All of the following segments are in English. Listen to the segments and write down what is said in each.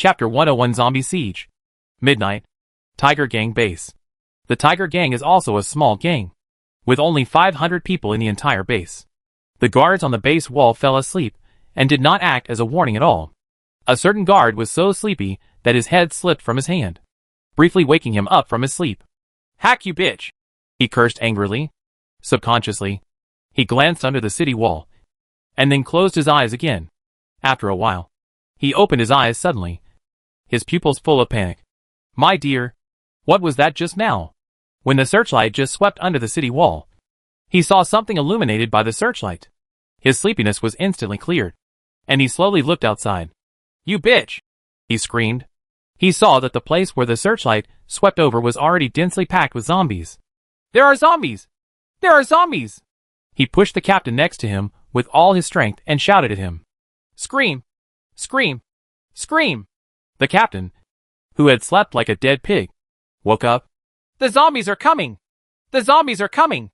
Chapter 101 Zombie Siege. Midnight. Tiger Gang Base. The Tiger Gang is also a small gang, with only 500 people in the entire base. The guards on the base wall fell asleep, and did not act as a warning at all. A certain guard was so sleepy that his head slipped from his hand, briefly waking him up from his sleep. "Hack you bitch!" he cursed angrily. Subconsciously, he glanced under the city wall, and then closed his eyes again. After a while, he opened his eyes suddenly, his pupils full of panic. "My dear, what was that just now?" When the searchlight just swept under the city wall, he saw something illuminated by the searchlight. His sleepiness was instantly cleared, and he slowly looked outside. "You bitch!" he screamed. He saw that the place where the searchlight swept over was already densely packed with zombies. "There are zombies! There are zombies!" He pushed the captain next to him with all his strength and shouted at him. "Scream! Scream! Scream!" The captain, who had slept like a dead pig, woke up. "The zombies are coming! The zombies are coming!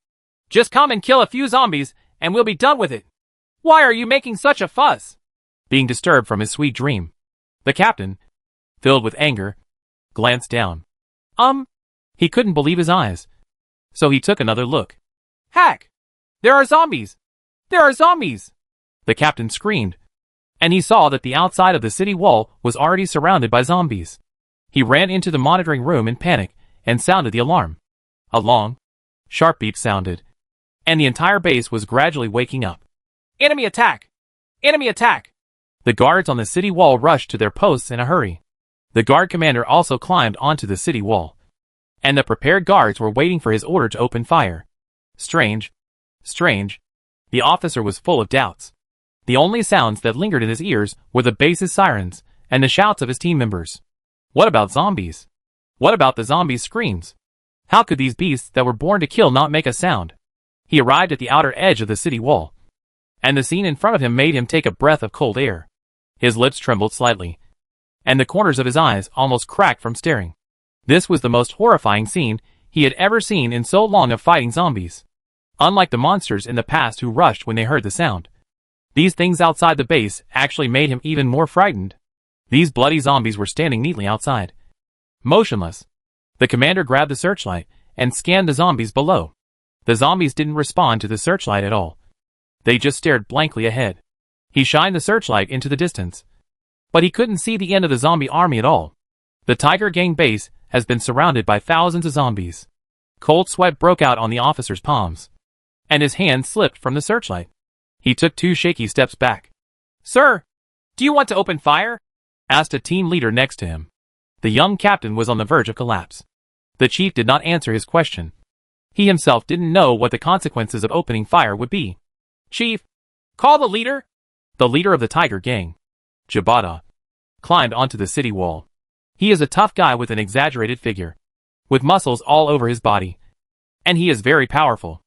Just come and kill a few zombies and we'll be done with it! Why are you making such a fuss?" Being disturbed from his sweet dream, the captain, filled with anger, glanced down. He couldn't believe his eyes, so he took another look. "Hack! There are zombies! There are zombies!" The captain screamed, and he saw that the outside of the city wall was already surrounded by zombies. He ran into the monitoring room in panic and sounded the alarm. A long, sharp beep sounded, and the entire base was gradually waking up. "Enemy attack! Enemy attack!" The guards on the city wall rushed to their posts in a hurry. The guard commander also climbed onto the city wall, and the prepared guards were waiting for his order to open fire. Strange. Strange. The officer was full of doubts. The only sounds that lingered in his ears were the base's sirens and the shouts of his team members. What about zombies? What about the zombies' screams? How could these beasts that were born to kill not make a sound? He arrived at the outer edge of the city wall, and the scene in front of him made him take a breath of cold air. His lips trembled slightly, and the corners of his eyes almost cracked from staring. This was the most horrifying scene he had ever seen in so long of fighting zombies. Unlike the monsters in the past who rushed when they heard the sound, these things outside the base actually made him even more frightened. These bloody zombies were standing neatly outside, motionless. The commander grabbed the searchlight and scanned the zombies below. The zombies didn't respond to the searchlight at all. They just stared blankly ahead. He shined the searchlight into the distance, but he couldn't see the end of the zombie army at all. The Tiger Gang base has been surrounded by thousands of zombies. Cold sweat broke out on the officer's palms, and his hand slipped from the searchlight. He took 2 shaky steps back. "Sir, do you want to open fire?" asked a team leader next to him. The young captain was on the verge of collapse. The chief did not answer his question. He himself didn't know what the consequences of opening fire would be. "Chief, call the leader." The leader of the Tiger Gang, Jabata, climbed onto the city wall. He is a tough guy with an exaggerated figure, with muscles all over his body, and he is very powerful.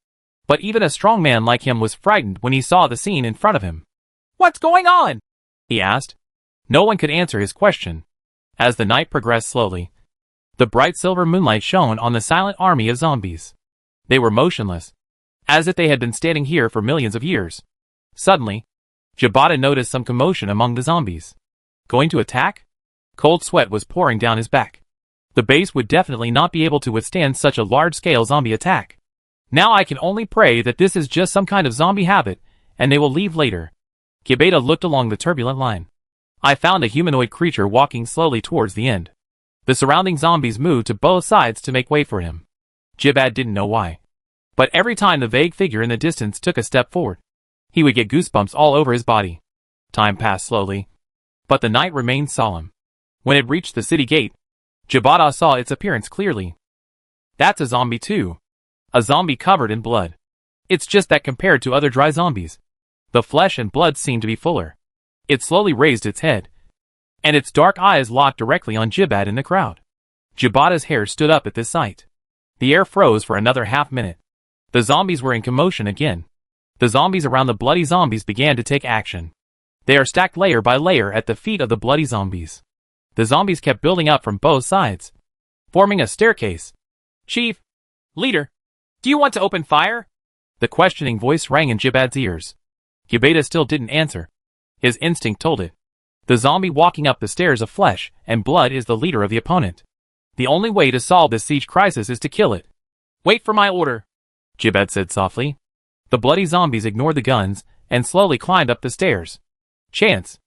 But even a strong man like him was frightened when he saw the scene in front of him. "What's going on?" he asked. No one could answer his question. As the night progressed slowly, the bright silver moonlight shone on the silent army of zombies. They were motionless, as if they had been standing here for millions of years. Suddenly, Jabata noticed some commotion among the zombies. Going to attack? Cold sweat was pouring down his back. The base would definitely not be able to withstand such a large-scale zombie attack. Now I can only pray that this is just some kind of zombie habit, and they will leave later. Jabata looked along the turbulent line. I found a humanoid creature walking slowly towards the end. The surrounding zombies moved to both sides to make way for him. Jibad didn't know why, but every time the vague figure in the distance took a step forward, he would get goosebumps all over his body. Time passed slowly, but the night remained solemn. When it reached the city gate, Jabata saw its appearance clearly. That's a zombie too. A zombie covered in blood. It's just that compared to other dry zombies, the flesh and blood seemed to be fuller. It slowly raised its head, and its dark eyes locked directly on Jibad in the crowd. Jabata's hair stood up at this sight. The air froze for another half-minute. The zombies were in commotion again. The zombies around the bloody zombies began to take action. They are stacked layer by layer at the feet of the bloody zombies. The zombies kept building up from both sides, forming a staircase. "Chief, leader, do you want to open fire?" The questioning voice rang in Jibad's ears. Jabata still didn't answer. His instinct told it. The zombie walking up the stairs of flesh and blood is the leader of the opponent. The only way to solve this siege crisis is to kill it. Wait for my order, Jibad said softly. The bloody zombies ignored the guns and slowly climbed up the stairs. Chance.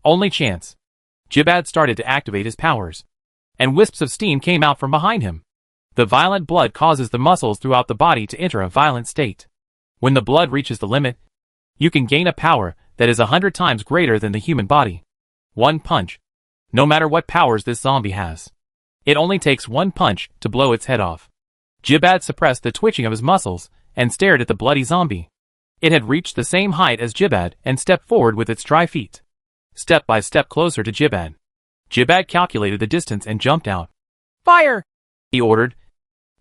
Only chance. Jibad started to activate his powers, and wisps of steam came out from behind him. The violent blood causes the muscles throughout the body to enter a violent state. When the blood reaches the limit, you can gain a power that is 100 times greater than the human body. One punch. No matter what powers this zombie has, it only takes one punch to blow its head off. Jibad suppressed the twitching of his muscles and stared at the bloody zombie. It had reached the same height as Jibad and stepped forward with its dry feet, step by step closer to Jibad. Jibad calculated the distance and jumped out. Fire! He ordered,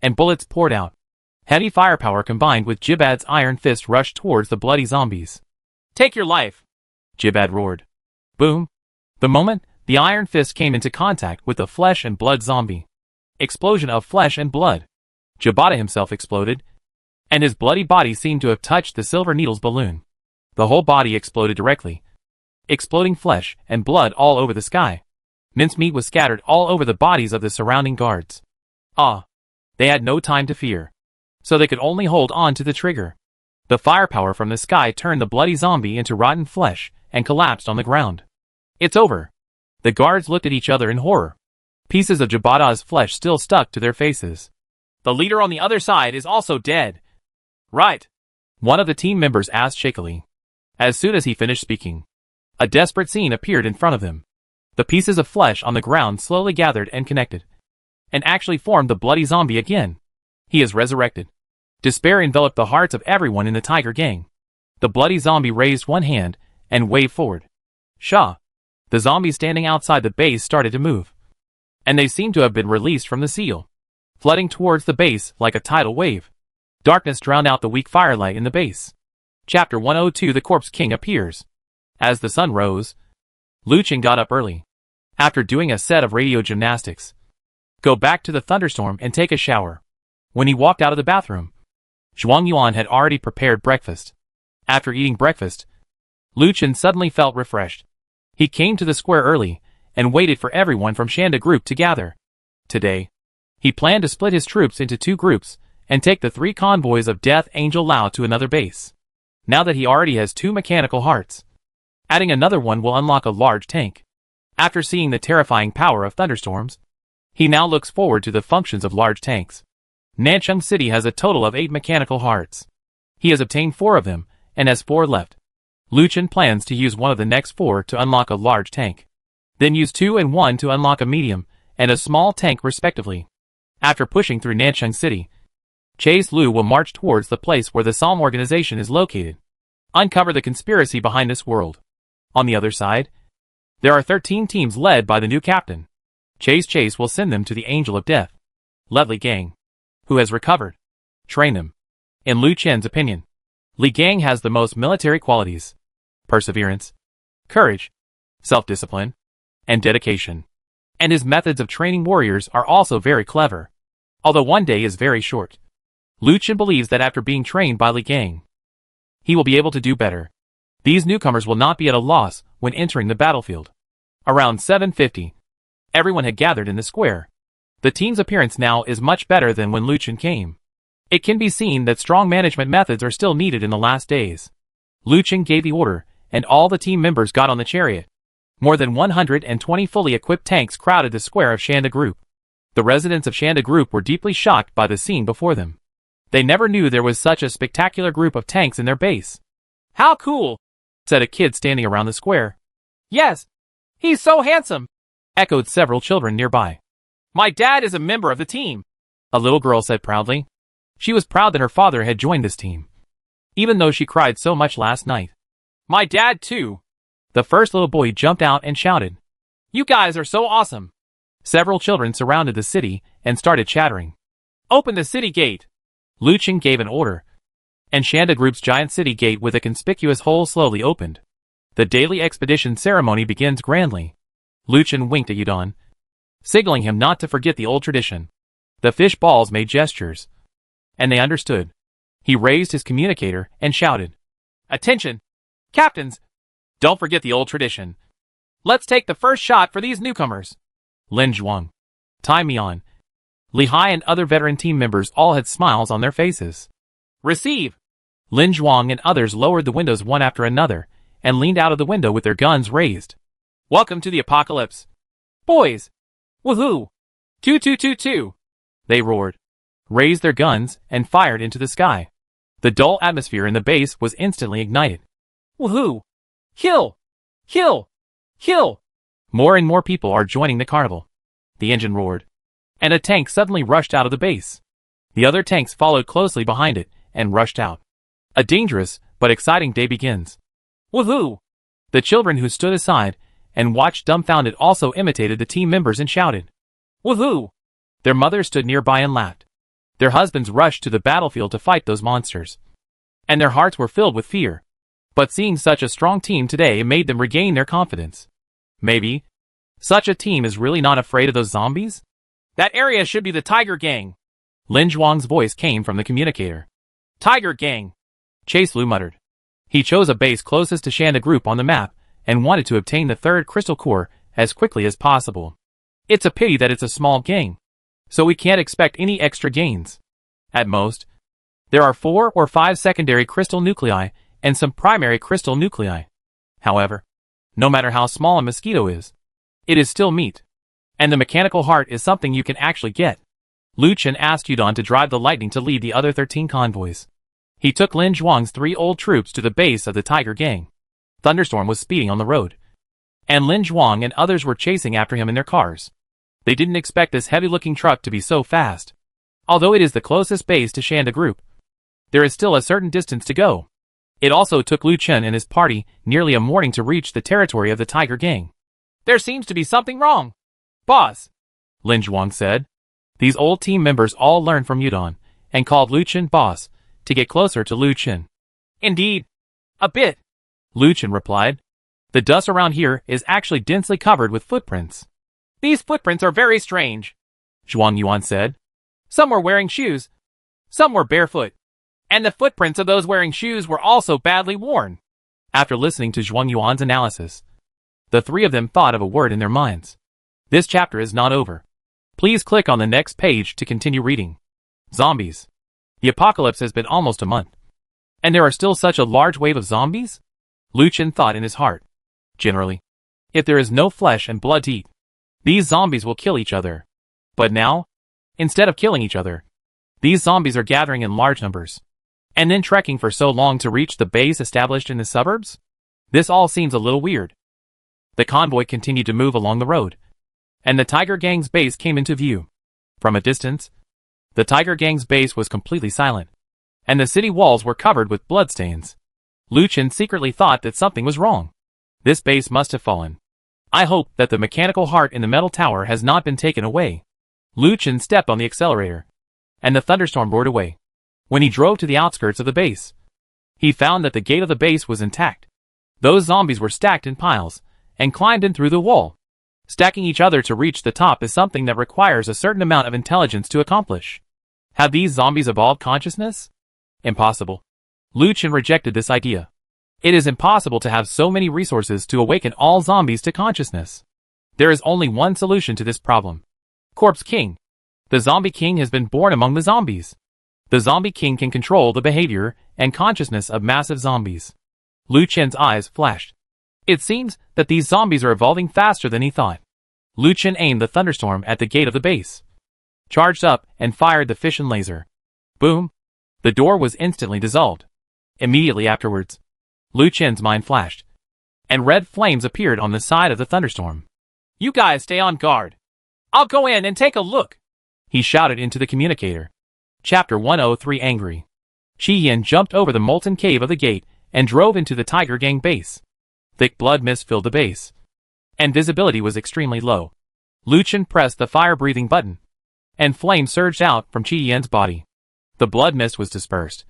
and bullets poured out. Heavy firepower combined with Jibad's iron fist rushed towards the bloody zombies. Take your life! Jibad roared. Boom! The moment the iron fist came into contact with the flesh and blood zombie. Explosion of flesh and blood. Jibada himself exploded, and his bloody body seemed to have touched the silver needle's balloon. The whole body exploded directly, exploding flesh and blood all over the sky. Mincemeat was scattered all over the bodies of the surrounding guards. They had no time to fear, so they could only hold on to the trigger. The firepower from the sky turned the bloody zombie into rotten flesh and collapsed on the ground. It's over. The guards looked at each other in horror. Pieces of Jibada's flesh still stuck to their faces. The leader on the other side is also dead. Right. One of the team members asked shakily. As soon as he finished speaking, a desperate scene appeared in front of them. The pieces of flesh on the ground slowly gathered and connected, and actually formed the bloody zombie again. He is resurrected. Despair enveloped the hearts of everyone in the Tiger Gang. The bloody zombie raised one hand and waved forward. Shah. The zombies standing outside the base started to move, and they seemed to have been released from the seal, flooding towards the base like a tidal wave. Darkness drowned out the weak firelight in the base. Chapter 102. The Corpse King appears. As the sun rose, Lu Qing got up early. After doing a set of radio gymnastics, go back to the thunderstorm and take a shower. When he walked out of the bathroom, Zhuang Yuan had already prepared breakfast. After eating breakfast, Lu Qing suddenly felt refreshed. He came to the square early and waited for everyone from Shanda Group to gather. Today, he planned to split his troops into 2 groups and take the 3 convoys of Death Angel Lao to another base. Now that he already has 2 mechanical hearts, adding another one will unlock a large tank. After seeing the terrifying power of thunderstorms, he now looks forward to the functions of large tanks. Nancheng City has a total of 8 mechanical hearts. He has obtained 4 of them and has 4 left. Lu Qing plans to use one of the next 4 to unlock a large tank, then use 2 and 1 to unlock a medium and a small tank respectively. After pushing through Nancheng City, Chase Lu will march towards the place where the Psalm organization is located. Uncover the conspiracy behind this world. On the other side, there are 13 teams led by the new captain. Chase will send them to the Angel of Death, Li Gang, who has recovered. Train him. In Lu Qing's opinion, Li Gang has the most military qualities: perseverance, courage, self-discipline, and dedication. And his methods of training warriors are also very clever. Although one day is very short, Lu Qing believes that after being trained by Li Gang, he will be able to do better. These newcomers will not be at a loss when entering the battlefield. Around 7:50, everyone had gathered in the square. The team's appearance now is much better than when Lu Qing came. It can be seen that strong management methods are still needed in the last days. Lu Qing gave the order, and all the team members got on the chariot. More than 120 fully equipped tanks crowded the square of Shanda Group. The residents of Shanda Group were deeply shocked by the scene before them. They never knew there was such a spectacular group of tanks in their base. How cool, said a kid standing around the square. Yes, he's so handsome, echoed several children nearby. My dad is a member of the team, a little girl said proudly. She was proud that her father had joined this team, even though she cried so much last night. My dad too. The first little boy jumped out and shouted. You guys are so awesome. Several children surrounded the city and started chattering. Open the city gate. Lu Qing gave an order, and Shanda Group's giant city gate with a conspicuous hole slowly opened. The daily expedition ceremony begins grandly. Lu Qing winked at Yudon, signaling him not to forget the old tradition. The fish balls made gestures, and they understood. He raised his communicator and shouted, Attention! Captains! Don't forget the old tradition. Let's take the first shot for these newcomers. Lin Zhuang, Tai Mian, Li Hai and other veteran team members all had smiles on their faces. Receive! Lin Zhuang and others lowered the windows one after another and leaned out of the window with their guns raised. Welcome to the apocalypse. Boys! Woohoo! 2-2-2-2! They roared, raised their guns, and fired into the sky. The dull atmosphere in the base was instantly ignited. Woohoo! Kill! Kill! Kill! More and more people are joining the carnival. The engine roared, and a tank suddenly rushed out of the base. The other tanks followed closely behind it and rushed out. A dangerous but exciting day begins. Woohoo! The children who stood aside and watched dumbfounded also imitated the team members and shouted, Woohoo! Their mothers stood nearby and laughed. Their husbands rushed to the battlefield to fight those monsters. And their hearts were filled with fear. But seeing such a strong team today made them regain their confidence. Maybe such a team is really not afraid of those zombies? That area should be the Tiger Gang. Lin Zhuang's voice came from the communicator. Tiger Gang. Chase Lu muttered. He chose a base closest to Shanda Group on the map and wanted to obtain the third crystal core as quickly as possible. It's a pity that it's a small gang, so we can't expect any extra gains. At most, there are 4 or 5 secondary crystal nuclei and some primary crystal nuclei. However, no matter how small a mosquito is, it is still meat. And the mechanical heart is something you can actually get. Lu Chen asked Yudon to drive the Lightning to lead the other 13 convoys. He took Lin Zhuang's 3 old troops to the base of the Tiger Gang. Thunderstorm was speeding on the road, and Lin Zhuang and others were chasing after him in their cars. They didn't expect this heavy-looking truck to be so fast. Although it is the closest base to Shanda Group, there is still a certain distance to go. It also took Lu Chen and his party nearly a morning to reach the territory of the Tiger Gang. There seems to be something wrong. Boss, Lin Zhuang said. These old team members all learned from Yudon and called Lu Chen boss to get closer to Lu Chen. Indeed, a bit, Lu Chen replied. The dust around here is actually densely covered with footprints. These footprints are very strange, Zhuang Yuan said. Some were wearing shoes, some were barefoot, and the footprints of those wearing shoes were also badly worn. After listening to Zhuang Yuan's analysis, the 3 of them thought of a word in their minds. This chapter is not over. Please click on the next page to continue reading. Zombies. The apocalypse has been almost a month, and there are still such a large wave of zombies? Lu Chen thought in his heart. Generally, if there is no flesh and blood to eat, these zombies will kill each other. But now, instead of killing each other, these zombies are gathering in large numbers, and then trekking for so long to reach the base established in the suburbs? This all seems a little weird. The convoy continued to move along the road, and the Tiger Gang's base came into view. From a distance, the Tiger Gang's base was completely silent, and the city walls were covered with bloodstains. Lu Chen secretly thought that something was wrong. This base must have fallen. I hope that the mechanical heart in the metal tower has not been taken away. Lu Chen stepped on the accelerator, and the thunderstorm roared away. When he drove to the outskirts of the base, he found that the gate of the base was intact. Those zombies were stacked in piles, and climbed in through the wall. Stacking each other to reach the top is something that requires a certain amount of intelligence to accomplish. Have these zombies evolved consciousness? Impossible. Lu Chen rejected this idea. It is impossible to have so many resources to awaken all zombies to consciousness. There is only one solution to this problem. Corpse King. The Zombie King has been born among the zombies. The Zombie King can control the behavior and consciousness of massive zombies. Lu Chen's eyes flashed. It seems that these zombies are evolving faster than he thought. Lu Chen aimed the thunderstorm at the gate of the base, charged up, and fired the fission laser. Boom! The door was instantly dissolved. Immediately afterwards, Lu Chen's mind flashed, and red flames appeared on the side of the thunderstorm. You guys stay on guard. I'll go in and take a look, he shouted into the communicator. Chapter 103 Angry. Shi Yin jumped over the molten cave of the gate and drove into the Tiger Gang base. Thick blood mist filled the base, and visibility was extremely low. Lu Chen pressed the fire-breathing button, and flame surged out from Qi Yin's body. The blood mist was dispersed,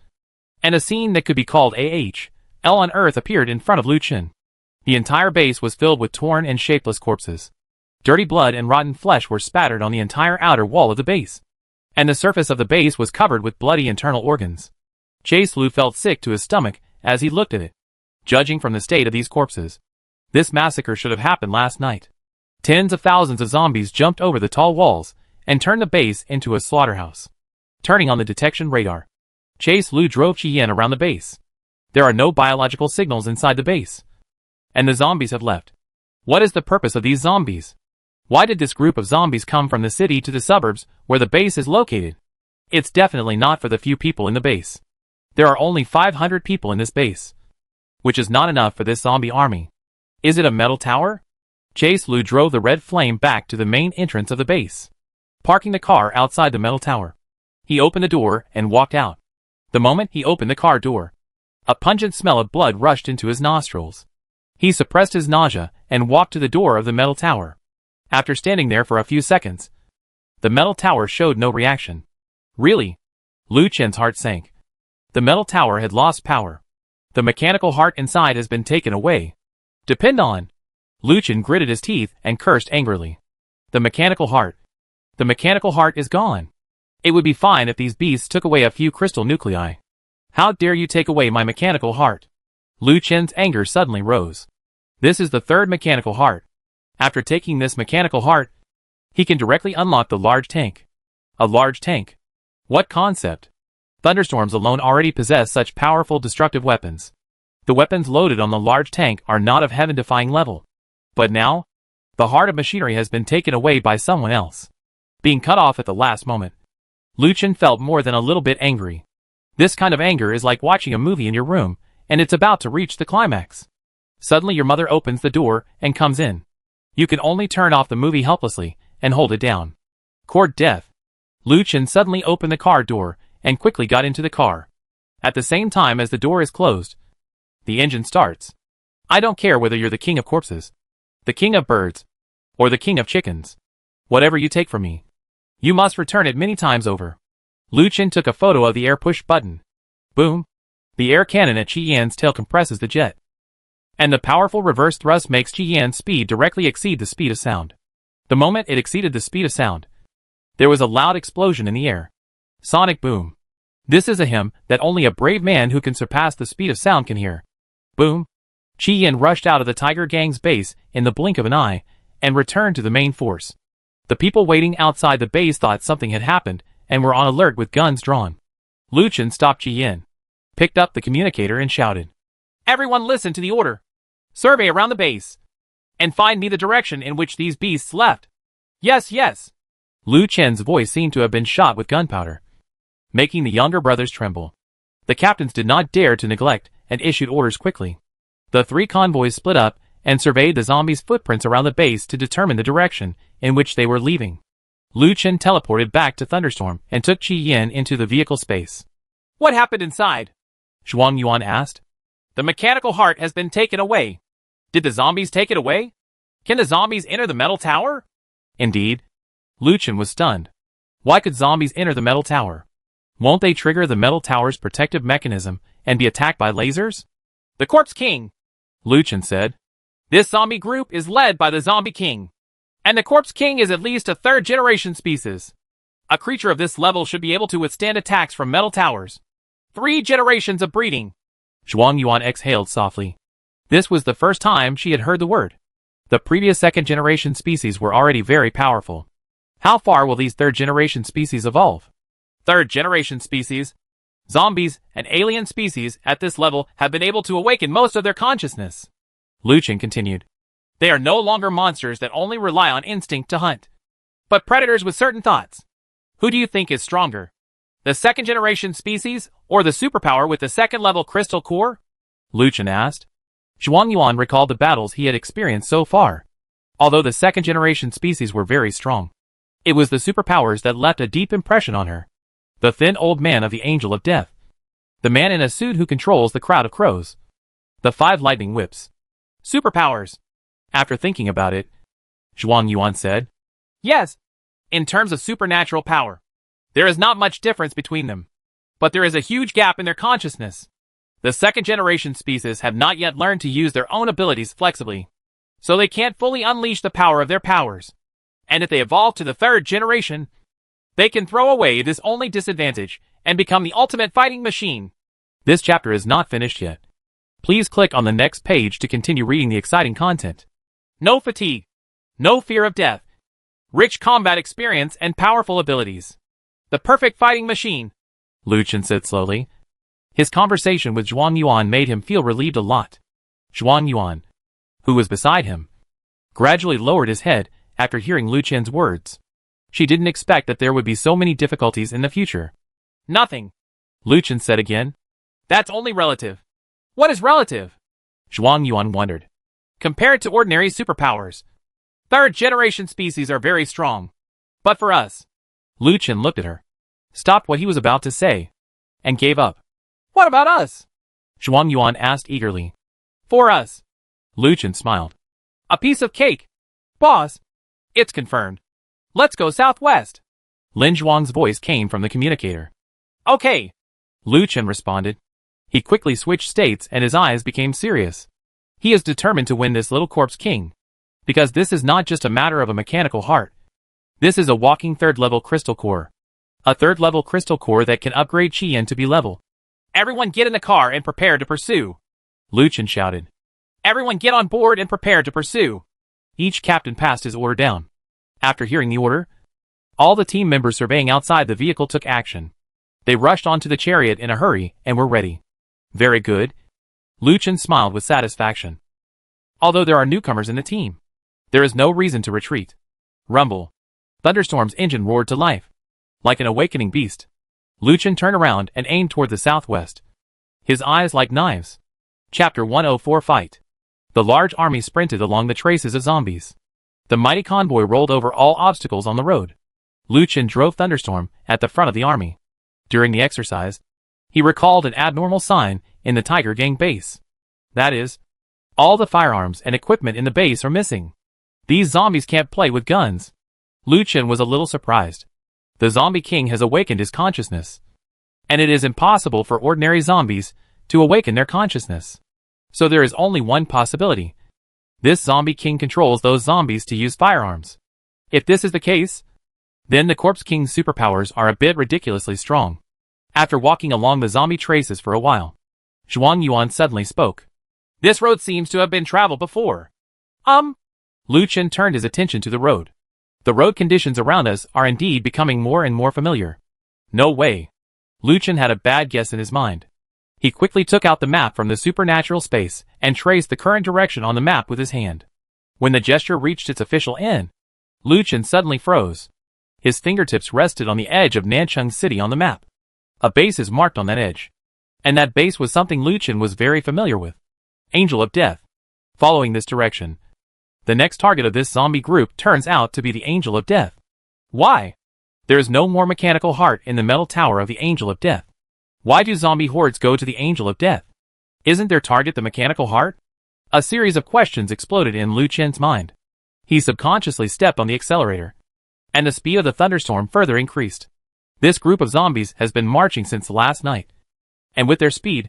and a scene that could be called AHL on Earth appeared in front of Lu Chen. The entire base was filled with torn and shapeless corpses. Dirty blood and rotten flesh were spattered on the entire outer wall of the base, and the surface of the base was covered with bloody internal organs. Chase Lu felt sick to his stomach as he looked at it. Judging from the state of these corpses, This massacre should have happened last night. Tens of thousands of zombies jumped over the tall walls and turned the base into a slaughterhouse. Turning on the detection radar, Chase Lu drove Chien around the base. There are no biological signals inside the base. And the zombies have left. What is the purpose of these zombies? Why did this group of zombies come from the city to the suburbs where the base is located? It's definitely not for the few people in the base. There are only 500 people in this base, which is not enough for this zombie army. Is it a metal tower? Chase Lu drove the red flame back to the main entrance of the base, parking the car outside the metal tower. He opened the door and walked out. The moment he opened the car door, a pungent smell of blood rushed into his nostrils. He suppressed his nausea and walked to the door of the metal tower. After standing there for a few seconds, the metal tower showed no reaction. Really? Lu Chen's heart sank. The metal tower had lost power. The mechanical heart inside has been taken away. Depend on. Lu Chen gritted his teeth and cursed angrily. The mechanical heart. The mechanical heart is gone. It would be fine if these beasts took away a few crystal nuclei. How dare you take away my mechanical heart? Lu Chen's anger suddenly rose. This is the third mechanical heart. After taking this mechanical heart, he can directly unlock the large tank. A large tank. What concept? Thunderstorms alone already possess such powerful destructive weapons. The weapons loaded on the large tank are not of heaven-defying level. But now, the heart of machinery has been taken away by someone else. Being cut off at the last moment, Lu Chen felt more than a little bit angry. This kind of anger is like watching a movie in your room, and it's about to reach the climax. Suddenly your mother opens the door and comes in. You can only turn off the movie helplessly and hold it down. Court death. Lu Chen suddenly opened the car door and quickly got into the car. At the same time as the door is closed, the engine starts. I don't care whether you're the king of corpses, the king of birds, or the king of chickens. Whatever you take from me, you must return it many times over. Lu Chen took a photo of the air push button. Boom. The air cannon at Chien's tail compresses the jet. And the powerful reverse thrust makes Chien's speed directly exceed the speed of sound. The moment it exceeded the speed of sound, there was a loud explosion in the air. Sonic boom. This is a hymn that only a brave man who can surpass the speed of sound can hear. Boom. Chien rushed out of the Tiger Gang's base in the blink of an eye and returned to the main force. The people waiting outside the base thought something had happened and were on alert with guns drawn. Lu Chen stopped Chien, picked up the communicator and shouted, "Everyone listen to the order. Survey around the base, and find me the direction in which these beasts left." "Yes, yes." Lu Chen's voice seemed to have been shot with gunpowder, making the younger brothers tremble. The captains did not dare to neglect and issued orders quickly. The three convoys split up and surveyed the zombies' footprints around the base to determine the direction in which they were leaving. Lu Chen teleported back to Thunderstorm and took Chien into the vehicle space. "What happened inside?" Zhuang Yuan asked. "The mechanical heart has been taken away." "Did the zombies take it away? Can the zombies enter the metal tower?" "Indeed." Lu Chen was stunned. Why could zombies enter the metal tower? Won't they trigger the metal tower's protective mechanism and be attacked by lasers? "The Corpse King," Lu Chen said. "This zombie group is led by the Zombie King. And the Corpse King is at least a third-generation species. A creature of this level should be able to withstand attacks from metal towers. 3 generations of breeding." Zhuang Yuan exhaled softly. This was the first time she had heard the word. The previous second-generation species were already very powerful. How far will these third-generation species evolve? Third-generation species, zombies, and alien species at this level have been able to awaken most of their consciousness. Lu Chen continued. They are no longer monsters that only rely on instinct to hunt, but predators with certain thoughts. Who do you think is stronger? The second-generation species, or the superpower with the second-level crystal core? Lu Chen asked. Zhuang Yuan recalled the battles he had experienced so far. Although the second-generation species were very strong, it was the superpowers that left a deep impression on her. The thin old man of the Angel of Death. The man in a suit who controls the crowd of crows. The 5 lightning whips. Superpowers. After thinking about it, Zhuang Yuan said, Yes, in terms of supernatural power, there is not much difference between them. But there is a huge gap in their consciousness. The second-generation species have not yet learned to use their own abilities flexibly, so they can't fully unleash the power of their powers. And if they evolve to the third generation, they can throw away this only disadvantage and become the ultimate fighting machine. This chapter is not finished yet. Please click on the next page to continue reading the exciting content. No fatigue. No fear of death. Rich combat experience and powerful abilities. The perfect fighting machine, Lucien said slowly. His conversation with Zhuang Yuan made him feel relieved a lot. Zhuang Yuan, who was beside him, gradually lowered his head after hearing Lucien's words. She didn't expect that there would be so many difficulties in the future. Nothing, Lucien said again. That's only relative. What is relative? Zhuang Yuan wondered. Compared to ordinary superpowers, third-generation species are very strong. But for us, Lucien looked at her, stopped what he was about to say, and gave up. What about us? Zhuang Yuan asked eagerly. For us, Lucien smiled. A piece of cake. Boss, it's confirmed. Let's go southwest. Lin Zhuang's voice came from the communicator. Okay, Lucien responded. He quickly switched states and his eyes became serious. He is determined to win this little corpse king. Because this is not just a matter of a mechanical heart. This is a walking third-level crystal core. A third-level crystal core that can upgrade Qian to be level. Everyone get in the car and prepare to pursue, Lucien shouted. Everyone get on board and prepare to pursue. Each captain passed his order down. After hearing the order, all the team members surveying outside the vehicle took action. They rushed onto the chariot in a hurry and were ready. Very good. Lucien smiled with satisfaction. Although there are newcomers in the team, there is no reason to retreat. Rumble. Thunderstorm's engine roared to life. Like an awakening beast, Lucien turned around and aimed toward the southwest. His eyes like knives. Chapter 104 Fight. The large army sprinted along the traces of zombies. The mighty convoy rolled over all obstacles on the road. Lucien drove Thunderstorm at the front of the army. During the exercise, he recalled an abnormal sign in the Tiger Gang base. That is, all the firearms and equipment in the base are missing. These zombies can't play with guns. Lucien was a little surprised. The Zombie King has awakened his consciousness. And it is impossible for ordinary zombies to awaken their consciousness. So there is only one possibility. This Zombie King controls those zombies to use firearms. If this is the case, then the Corpse King's superpowers are a bit ridiculously strong. After walking along the zombie traces for a while, Zhuang Yuan suddenly spoke. This road seems to have been traveled before. Lucien turned his attention to the road. The road conditions around us are indeed becoming more and more familiar. No way. Lucien had a bad guess in his mind. He quickly took out the map from the supernatural space and traced the current direction on the map with his hand. When the gesture reached its official end, Lucien suddenly froze. His fingertips rested on the edge of Nanchung City on the map. A base is marked on that edge. And that base was something Lucien was very familiar with. Angel of Death. Following this direction, the next target of this zombie group turns out to be the Angel of Death. Why? There is no more mechanical heart in the metal tower of the Angel of Death. Why do zombie hordes go to the Angel of Death? Isn't their target the mechanical heart? A series of questions exploded in Lucien's mind. He subconsciously stepped on the accelerator, and the speed of the thunderstorm further increased. This group of zombies has been marching since last night. And with their speed,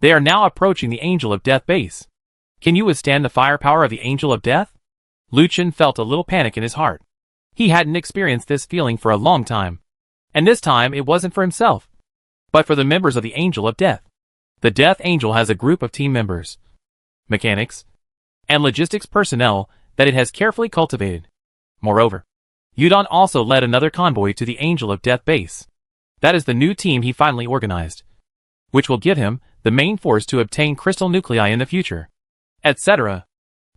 they are now approaching the Angel of Death base. Can you withstand the firepower of the Angel of Death? Lucien felt a little panic in his heart. He hadn't experienced this feeling for a long time. And this time it wasn't for himself, but for the members of the Angel of Death. The Death Angel has a group of team members, mechanics, and logistics personnel that it has carefully cultivated. Moreover, Yudon also led another convoy to the Angel of Death base. That is the new team he finally organized, which will give him the main force to obtain crystal nuclei in the future, etc.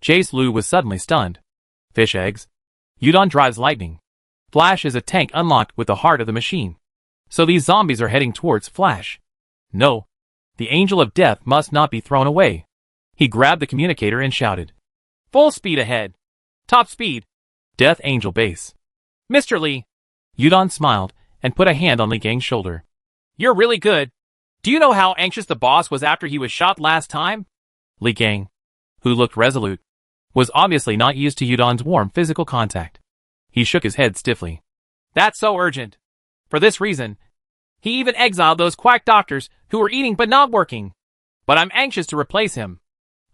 Chase Lu was suddenly stunned. Fish eggs. Yudon drives lightning. Flash is a tank unlocked with the heart of the machine. So these zombies are heading towards Flash. No. The Angel of Death must not be thrown away. He grabbed the communicator and shouted. Full speed ahead. Top speed. Death Angel base. Mr. Li. Yudon smiled and put a hand on Li Gang's shoulder. You're really good. Do you know how anxious the boss was after he was shot last time? Li Gang, who looked resolute, was obviously not used to Yudon's warm physical contact. He shook his head stiffly. That's so urgent. For this reason, he even exiled those quack doctors who were eating but not working. But I'm anxious to replace him.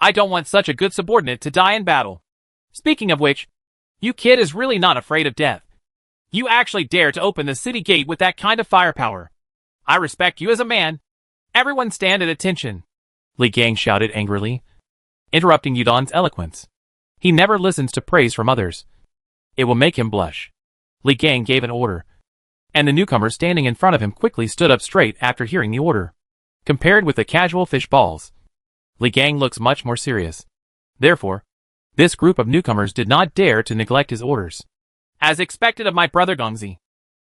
I don't want such a good subordinate to die in battle. Speaking of which, you kid is really not afraid of death. You actually dare to open the city gate with that kind of firepower. I respect you as a man. Everyone stand at attention. Li Gang shouted angrily, interrupting Yudon's eloquence. He never listens to praise from others. It will make him blush. Li Gang gave an order, and the newcomer standing in front of him quickly stood up straight after hearing the order. Compared with the casual fish balls, Li Gang looks much more serious. Therefore, this group of newcomers did not dare to neglect his orders. As expected of my brother Gongzi,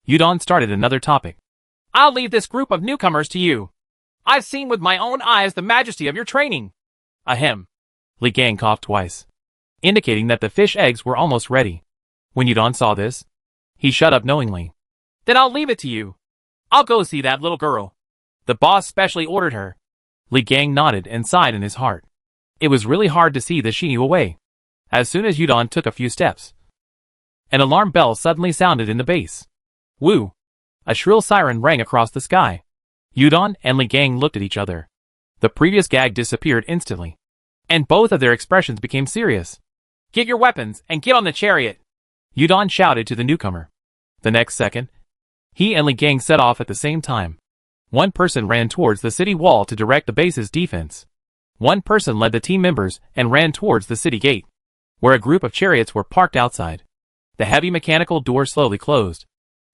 Yudon started another topic. I'll leave this group of newcomers to you. I've seen with my own eyes the majesty of your training. Ahem. Li Gang coughed twice, indicating that the fish eggs were almost ready. When Yudon saw this, he shut up knowingly. Then I'll leave it to you. I'll go see that little girl. The boss specially ordered her. Li Gang nodded and sighed in his heart. It was really hard to see the Shinyu away. As soon as Yudon took a few steps, an alarm bell suddenly sounded in the base. Woo! A shrill siren rang across the sky. Yudon and Li Gang looked at each other. The previous gag disappeared instantly, and both of their expressions became serious. Get your weapons and get on the chariot! Yudon shouted to the newcomer. The next second, he and Li Gang set off at the same time. One person ran towards the city wall to direct the base's defense. One person led the team members and ran towards the city gate, where a group of chariots were parked outside. The heavy mechanical door slowly closed,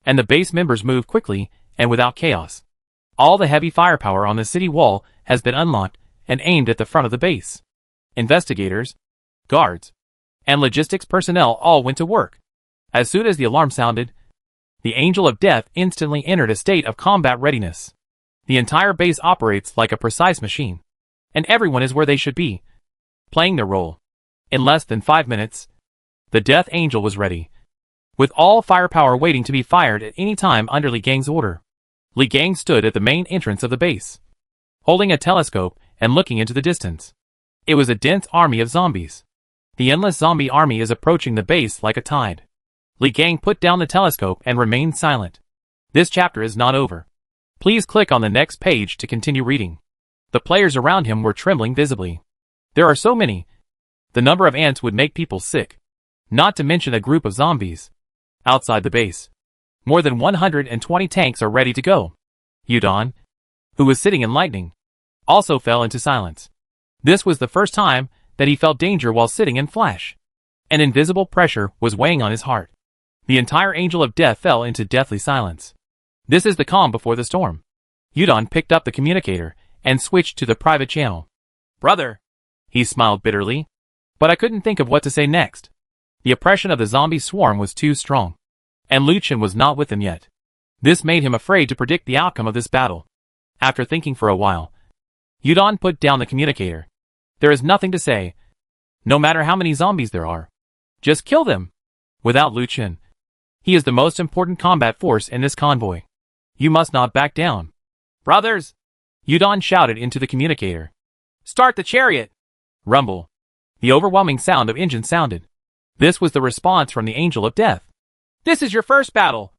and the base members moved quickly and without chaos. All the heavy firepower on the city wall has been unlocked and aimed at the front of the base. Investigators, guards, and logistics personnel all went to work. As soon as the alarm sounded, the Angel of Death instantly entered a state of combat readiness. The entire base operates like a precise machine, and everyone is where they should be, playing their role. In less than 5 minutes, the Death Angel was ready, with all firepower waiting to be fired at any time under Li Gang's order. Li Gang stood at the main entrance of the base, holding a telescope and looking into the distance. It was a dense army of zombies. The endless zombie army is approaching the base like a tide. Li Gang put down the telescope and remained silent. This chapter is not over. Please click on the next page to continue reading. The players around him were trembling visibly. There are so many. The number of ants would make people sick. Not to mention a group of zombies. Outside the base, more than 120 tanks are ready to go. Yudon, who was sitting in lightning, also fell into silence. This was the first time that he felt danger while sitting in flash. An invisible pressure was weighing on his heart. The entire Angel of Death fell into deathly silence. This is the calm before the storm. Yudon picked up the communicator and switched to the private channel. Brother, he smiled bitterly, but I couldn't think of what to say next. The oppression of the zombie swarm was too strong, and Lucien was not with them yet. This made him afraid to predict the outcome of this battle. After thinking for a while, Yudon put down the communicator. There is nothing to say. No matter how many zombies there are, just kill them. Without Lucien, he is the most important combat force in this convoy. You must not back down. Brothers! Yudon shouted into the communicator. Start the chariot! Rumble. The overwhelming sound of engines sounded. This was the response from the Angel of Death. This is your first battle.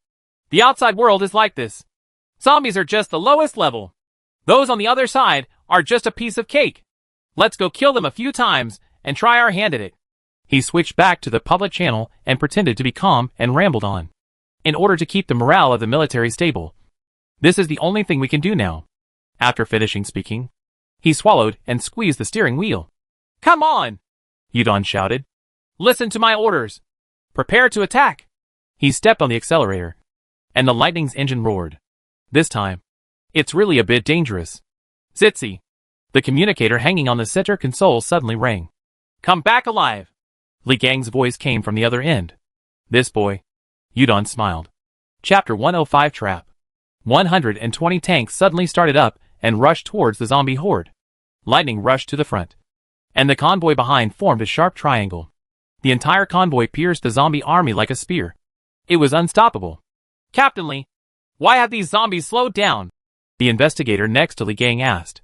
The outside world is like this. Zombies are just the lowest level. Those on the other side are just a piece of cake. Let's go kill them a few times and try our hand at it. He switched back to the public channel and pretended to be calm and rambled on. In order to keep the morale of the military stable, this is the only thing we can do now. After finishing speaking, he swallowed and squeezed the steering wheel. Come on! Yudon shouted. Listen to my orders. Prepare to attack. He stepped on the accelerator, and the lightning's engine roared. This time, it's really a bit dangerous. Zitzi. The communicator hanging on the center console suddenly rang. Come back alive. Li Gang's voice came from the other end. This boy. Yudon smiled. Chapter 105 Trap. 120 tanks suddenly started up and rushed towards the zombie horde. Lightning rushed to the front, and the convoy behind formed a sharp triangle. The entire convoy pierced the zombie army like a spear. It was unstoppable. Captain Li, why have these zombies slowed down? The investigator next to Li Gang asked.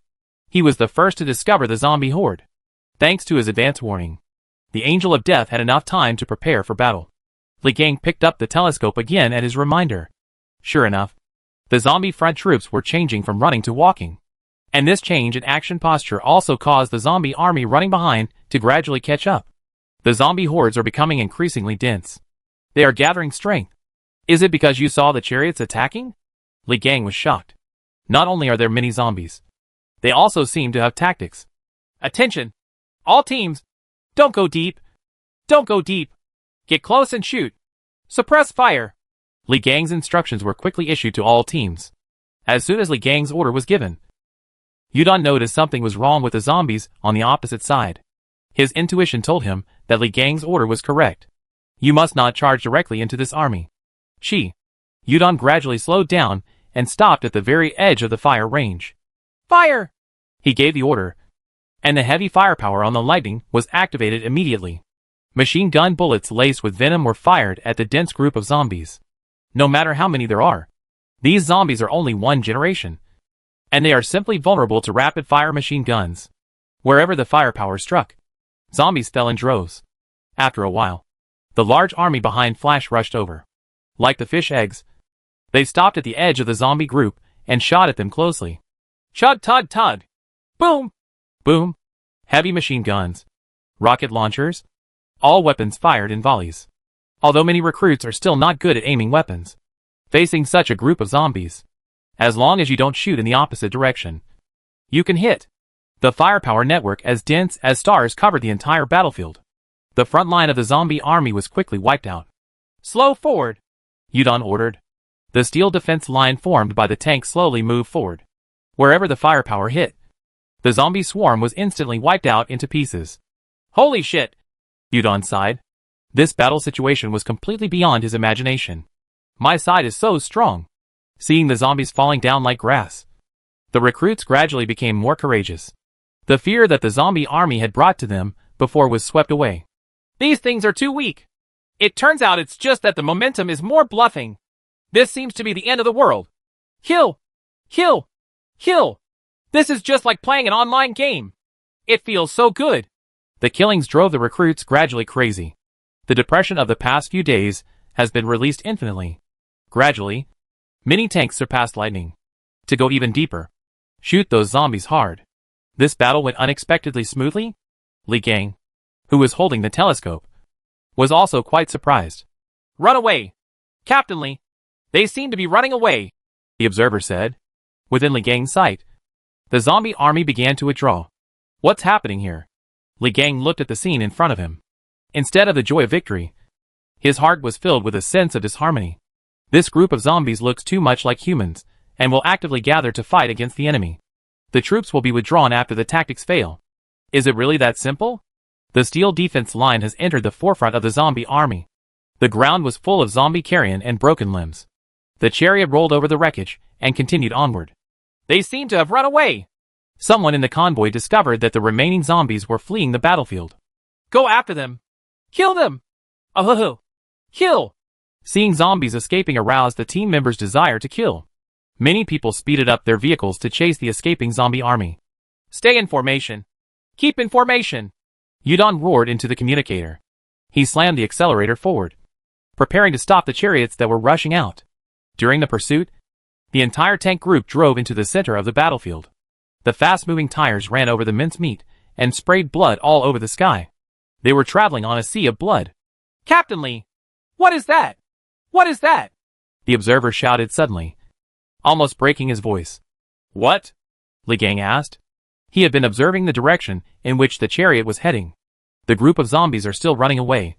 He was the first to discover the zombie horde. Thanks to his advance warning, the Angel of Death had enough time to prepare for battle. Li Gang picked up the telescope again at his reminder. Sure enough, the zombie front troops were changing from running to walking. And this change in action posture also caused the zombie army running behind to gradually catch up. The zombie hordes are becoming increasingly dense. They are gathering strength. Is it because you saw the chariots attacking? Li Gang was shocked. Not only are there many zombies, They also seem to have tactics. Attention! All teams! Don't go deep! Don't go deep! Get close and shoot! Suppress fire! Li Gang's instructions were quickly issued to all teams. As soon as Li Gang's order was given, Yudon noticed something was wrong with the zombies on the opposite side. His intuition told him that Li Gang's order was correct. You must not charge directly into this army. Yudon gradually slowed down and stopped at the very edge of the fire range. Fire! He gave the order, and the heavy firepower on the lightning was activated immediately. Machine gun bullets laced with venom were fired at the dense group of zombies. No matter how many there are, these zombies are only one generation, and they are simply vulnerable to rapid-fire machine guns. Wherever the firepower struck, zombies fell in droves. After a while, the large army behind Flash rushed over. Like the fish eggs, they stopped at the edge of the zombie group and shot at them closely. Chud tud tud! Boom! Boom! Heavy machine guns, rocket launchers, all weapons fired in volleys. Although many recruits are still not good at aiming weapons, facing such a group of zombies, as long as you don't shoot in the opposite direction, you can hit. The firepower network as dense as stars covered the entire battlefield. The front line of the zombie army was quickly wiped out. Slow forward! Yudon ordered. The steel defense line formed by the tank slowly moved forward. Wherever the firepower hit, the zombie swarm was instantly wiped out into pieces. Holy shit! Yudon sighed. This battle situation was completely beyond his imagination. My side is so strong. Seeing the zombies falling down like grass, the recruits gradually became more courageous. The fear that the zombie army had brought to them before was swept away. These things are too weak. It turns out it's just that the momentum is more bluffing. This seems to be the end of the world. Kill! Kill! Kill! This is just like playing an online game. It feels so good. The killings drove the recruits gradually crazy. The depression of the past few days has been released infinitely. Gradually, many tanks surpassed lightning. To go even deeper, shoot those zombies hard. This battle went unexpectedly smoothly. Li Gang, who was holding the telescope, was also quite surprised. Run away! Captain Li! They seem to be running away, the observer said. Within Li Gang's sight, the zombie army began to withdraw. What's happening here? Li Gang looked at the scene in front of him. Instead of the joy of victory, his heart was filled with a sense of disharmony. This group of zombies looks too much like humans, and will actively gather to fight against the enemy. The troops will be withdrawn after the tactics fail. Is it really that simple? The steel defense line has entered the forefront of the zombie army. The ground was full of zombie carrion and broken limbs. The chariot rolled over the wreckage and continued onward. They seem to have run away. Someone in the convoy discovered that the remaining zombies were fleeing the battlefield. Go after them! Kill them! Oh, kill! Seeing zombies escaping aroused the team members' desire to kill. Many people speeded up their vehicles to chase the escaping zombie army. Stay in formation. Keep in formation. Yudon roared into the communicator. He slammed the accelerator forward, preparing to stop the chariots that were rushing out. During the pursuit, the entire tank group drove into the center of the battlefield. The fast-moving tires ran over the mincemeat and sprayed blood all over the sky. They were traveling on a sea of blood. Captain Li! What is that? What is that? The observer shouted suddenly, almost breaking his voice. What? Li Gang asked. He had been observing the direction in which the chariot was heading. The group of zombies are still running away.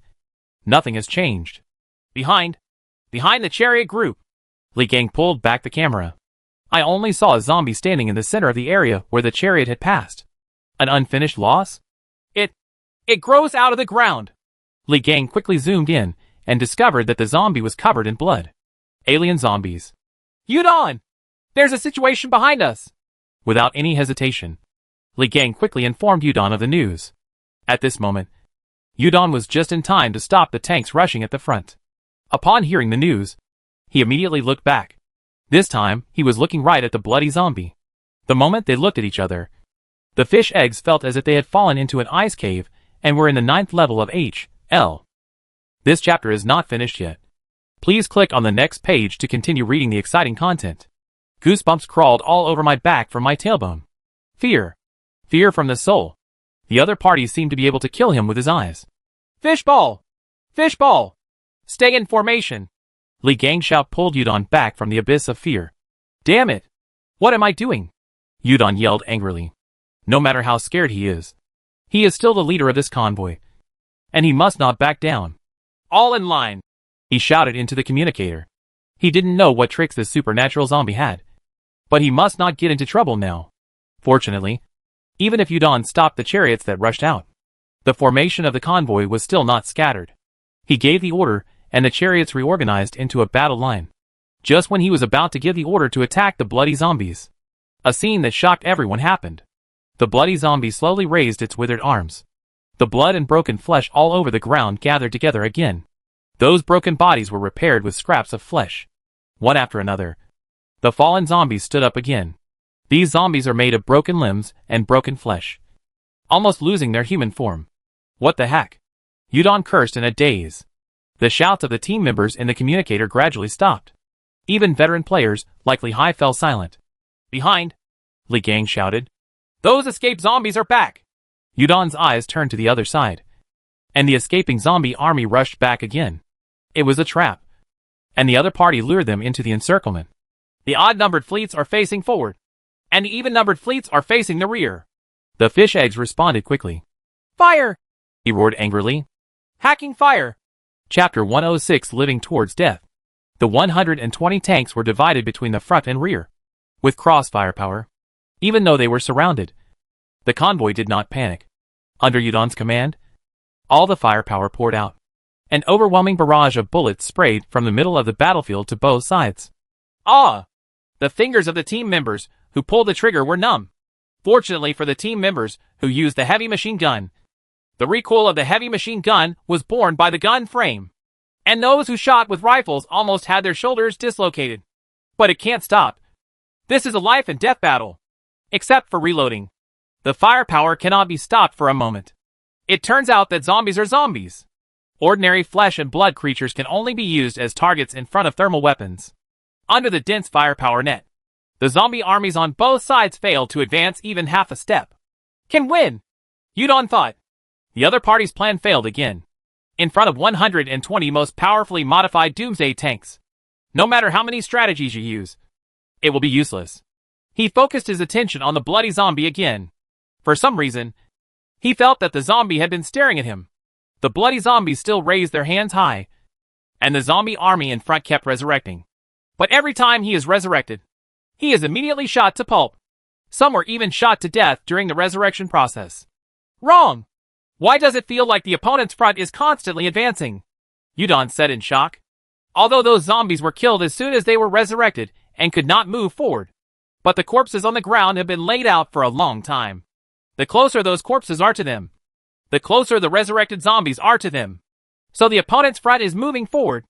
Nothing has changed. Behind the chariot group. Li Gang pulled back the camera. I only saw a zombie standing in the center of the area where the chariot had passed. An unfinished loss? It grows out of the ground. Li Gang quickly zoomed in and discovered that the zombie was covered in blood. Alien zombies. Yudon! There's a situation behind us! Without any hesitation, Li Gang quickly informed Yudon of the news. At this moment, Yudon was just in time to stop the tanks rushing at the front. Upon hearing the news, he immediately looked back. This time, he was looking right at the bloody zombie. The moment they looked at each other, the fish eggs felt as if they had fallen into an ice cave and were in the 9th level of H.L. This chapter is not finished yet. Please click on the next page to continue reading the exciting content. Goosebumps crawled all over my back from my tailbone. Fear. Fear from the soul. The other party seemed to be able to kill him with his eyes. Fishball! Fishball! Stay in formation! Li Gang's shout pulled Yudon back from the abyss of fear. Damn it! What am I doing? Udon yelled angrily. No matter how scared he is still the leader of this convoy. And he must not back down. All in line, he shouted into the communicator. He didn't know what tricks this supernatural zombie had. But he must not get into trouble now. Fortunately, even if Udon stopped the chariots that rushed out, the formation of the convoy was still not scattered. He gave the order, and the chariots reorganized into a battle line. Just when he was about to give the order to attack the bloody zombies, a scene that shocked everyone happened. The bloody zombie slowly raised its withered arms. The blood and broken flesh all over the ground gathered together again. Those broken bodies were repaired with scraps of flesh. One after another, the fallen zombies stood up again. These zombies are made of broken limbs and broken flesh, almost losing their human form. What the heck? Udon cursed in a daze. The shouts of the team members in the communicator gradually stopped. Even veteran players, like Li Hai, fell silent. Behind, Li Gang shouted. Those escaped zombies are back! Udon's eyes turned to the other side, and the escaping zombie army rushed back again. It was a trap, and the other party lured them into the encirclement. The odd-numbered fleets are facing forward, and the even-numbered fleets are facing the rear. The fish eggs responded quickly. Fire! He roared angrily. Hacking fire! Chapter 106, Living Towards Death. The 120 tanks were divided between the front and rear, with cross firepower. Even though they were surrounded, the convoy did not panic. Under Udon's command, all the firepower poured out. An overwhelming barrage of bullets sprayed from the middle of the battlefield to both sides. Ah! The fingers of the team members who pulled the trigger were numb. Fortunately for the team members who used the heavy machine gun, the recoil of the heavy machine gun was borne by the gun frame, and those who shot with rifles almost had their shoulders dislocated. But it can't stop. This is a life and death battle. Except for reloading. The firepower cannot be stopped for a moment. It turns out that zombies are zombies. Ordinary flesh and blood creatures can only be used as targets in front of thermal weapons. Under the dense firepower net, the zombie armies on both sides fail to advance even half a step. Can win, Udon thought. The other party's plan failed again. In front of 120 most powerfully modified Doomsday tanks, no matter how many strategies you use, it will be useless. He focused his attention on the bloody zombie again. For some reason, he felt that the zombie had been staring at him. The bloody zombies still raised their hands high, and the zombie army in front kept resurrecting. But every time he is resurrected, he is immediately shot to pulp. Some were even shot to death during the resurrection process. Wrong! Why does it feel like the opponent's front is constantly advancing? Udon said in shock. Although those zombies were killed as soon as they were resurrected and could not move forward. But the corpses on the ground have been laid out for a long time. The closer those corpses are to them, the closer the resurrected zombies are to them. So the opponent's front is moving forward.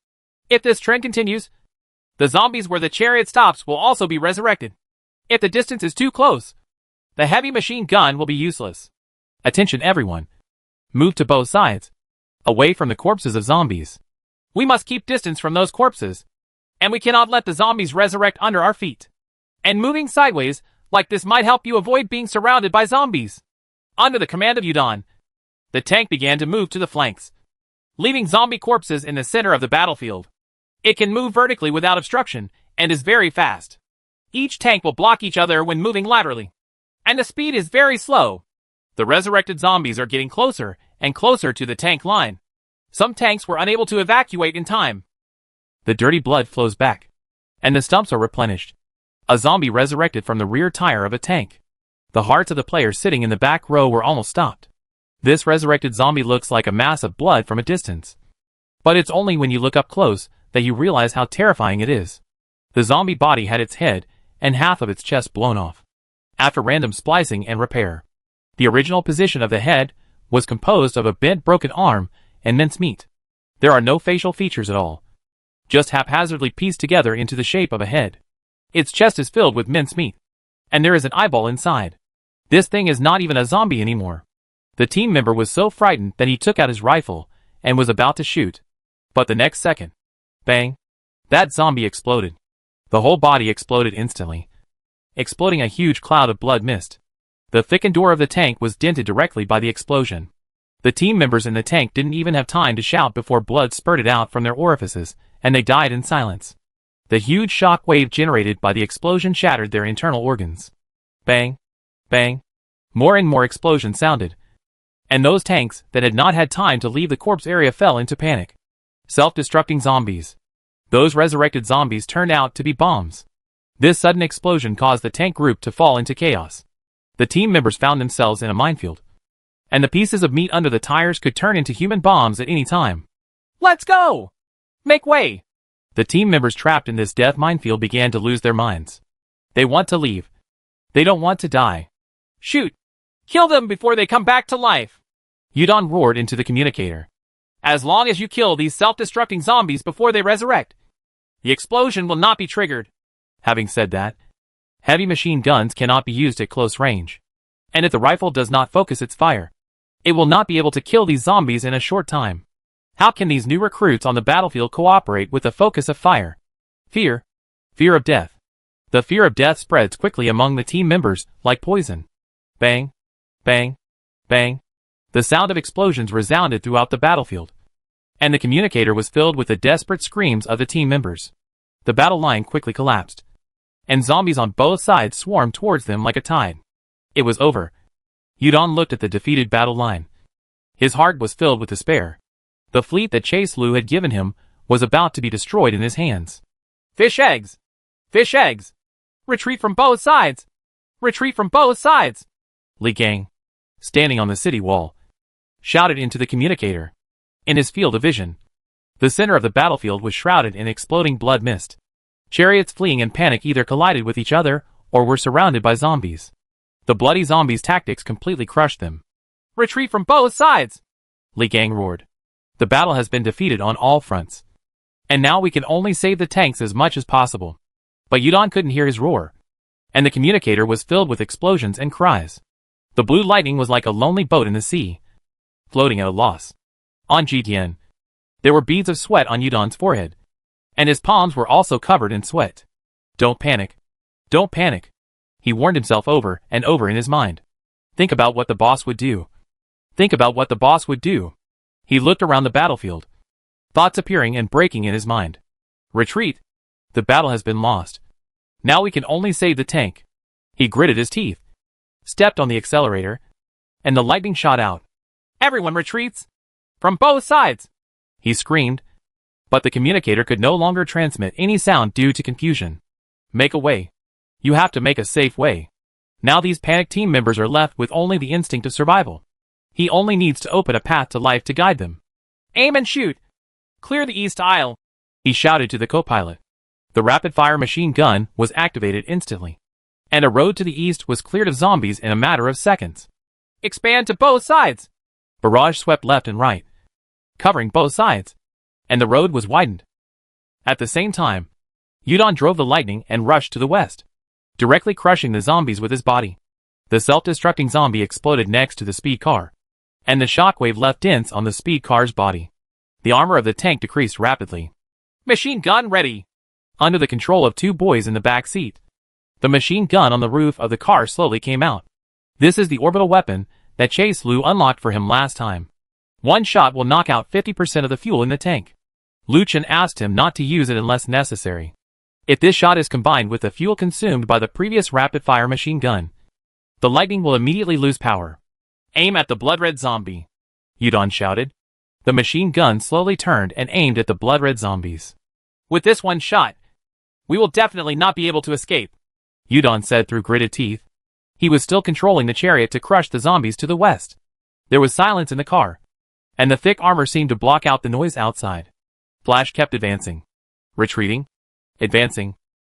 If this trend continues, the zombies where the chariot stops will also be resurrected. If the distance is too close, the heavy machine gun will be useless. Attention everyone. Move to both sides, away from the corpses of zombies. We must keep distance from those corpses, and we cannot let the zombies resurrect under our feet. And moving sideways, like this might help you avoid being surrounded by zombies. Under the command of Udon, the tank began to move to the flanks, leaving zombie corpses in the center of the battlefield. It can move vertically without obstruction, and is very fast. Each tank will block each other when moving laterally, and the speed is very slow. The resurrected zombies are getting closer and closer to the tank line. Some tanks were unable to evacuate in time. The dirty blood flows back, and the stumps are replenished. A zombie resurrected from the rear tire of a tank. The hearts of the players sitting in the back row were almost stopped. This resurrected zombie looks like a mass of blood from a distance. But it's only when you look up close that you realize how terrifying it is. The zombie body had its head and half of its chest blown off. After random splicing and repair, the original position of the head was composed of a bent broken arm and mincemeat. There are no facial features at all, just haphazardly pieced together into the shape of a head. Its chest is filled with mincemeat, and there is an eyeball inside. This thing is not even a zombie anymore. The team member was so frightened that he took out his rifle and was about to shoot. But the next second, bang, that zombie exploded. The whole body exploded instantly, exploding a huge cloud of blood mist. The thickened door of the tank was dented directly by the explosion. The team members in the tank didn't even have time to shout before blood spurted out from their orifices, and they died in silence. The huge shock wave generated by the explosion shattered their internal organs. Bang. Bang. More and more explosions sounded. And those tanks that had not had time to leave the corpse area fell into panic. Self-destructing zombies. Those resurrected zombies turned out to be bombs. This sudden explosion caused the tank group to fall into chaos. The team members found themselves in a minefield. And the pieces of meat under the tires could turn into human bombs at any time. Let's go! Make way! The team members trapped in this death minefield began to lose their minds. They want to leave. They don't want to die. Shoot! Kill them before they come back to life! Yudon roared into the communicator. As long as you kill these self-destructing zombies before they resurrect, the explosion will not be triggered. Having said that, heavy machine guns cannot be used at close range. And if the rifle does not focus its fire, it will not be able to kill these zombies in a short time. How can these new recruits on the battlefield cooperate with the focus of fire? Fear. Fear of death. The fear of death spreads quickly among the team members, like poison. Bang. Bang. Bang. The sound of explosions resounded throughout the battlefield. And the communicator was filled with the desperate screams of the team members. The battle line quickly collapsed. And zombies on both sides swarmed towards them like a tide. It was over. Yudon looked at the defeated battle line. His heart was filled with despair. The fleet that Chase Lu had given him was about to be destroyed in his hands. Fish eggs! Fish eggs! Retreat from both sides! Retreat from both sides! Li Gang, standing on the city wall, shouted into the communicator. In his field of vision, the center of the battlefield was shrouded in exploding blood mist. Chariots fleeing in panic either collided with each other or were surrounded by zombies. The bloody zombies' tactics completely crushed them. Retreat from both sides! Li Gang roared. The battle has been defeated on all fronts. And now we can only save the tanks as much as possible. But Yudon couldn't hear his roar. And the communicator was filled with explosions and cries. The blue lightning was like a lonely boat in the sea, floating at a loss. On Jitian, there were beads of sweat on Yudon's forehead. And his palms were also covered in sweat. Don't panic. Don't panic. He warned himself over and over in his mind. Think about what the boss would do. Think about what the boss would do. He looked around the battlefield, thoughts appearing and breaking in his mind. Retreat. The battle has been lost. Now we can only save the tank. He gritted his teeth, stepped on the accelerator, and the lightning shot out. Everyone retreats! From both sides! He screamed, but the communicator could no longer transmit any sound due to confusion. Make a way. You have to make a safe way. Now these panicked team members are left with only the instinct of survival. He only needs to open a path to life to guide them. Aim and shoot! Clear the east aisle! He shouted to the co-pilot. The rapid-fire machine gun was activated instantly, and a road to the east was cleared of zombies in a matter of seconds. Expand to both sides! Barrage swept left and right, covering both sides, and the road was widened. At the same time, Yudon drove the lightning and rushed to the west, directly crushing the zombies with his body. The self-destructing zombie exploded next to the speed car, and the shockwave left dents on the speed car's body. The armor of the tank decreased rapidly. Machine gun ready! Under the control of two boys in the back seat, the machine gun on the roof of the car slowly came out. This is the orbital weapon that Chase Lu unlocked for him last time. One shot will knock out 50% of the fuel in the tank. Lu Chen asked him not to use it unless necessary. If this shot is combined with the fuel consumed by the previous rapid-fire machine gun, the lightning will immediately lose power. Aim at the blood-red zombie, Yudon shouted. The machine gun slowly turned and aimed at the blood-red zombies. With this one shot, we will definitely not be able to escape, Yudon said through gritted teeth. He was still controlling the chariot to crush the zombies to the west. There was silence in the car, and the thick armor seemed to block out the noise outside. Flash kept advancing. Retreating. Advancing.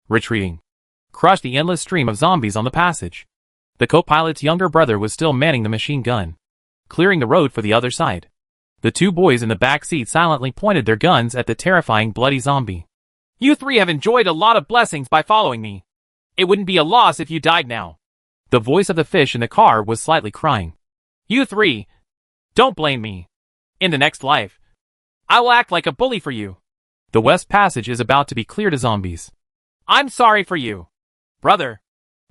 Retreating. Crushed the endless stream of zombies on the passage. The co-pilot's younger brother was still manning the machine gun, clearing the road for the other side. The two boys in the back seat silently pointed their guns at the terrifying bloody zombie. You three have enjoyed a lot of blessings by following me. It wouldn't be a loss if you died now. The voice of the fish in the car was slightly crying. You three, don't blame me. In the next life, I will act like a bully for you. The west passage is about to be cleared of zombies. I'm sorry for you, brother.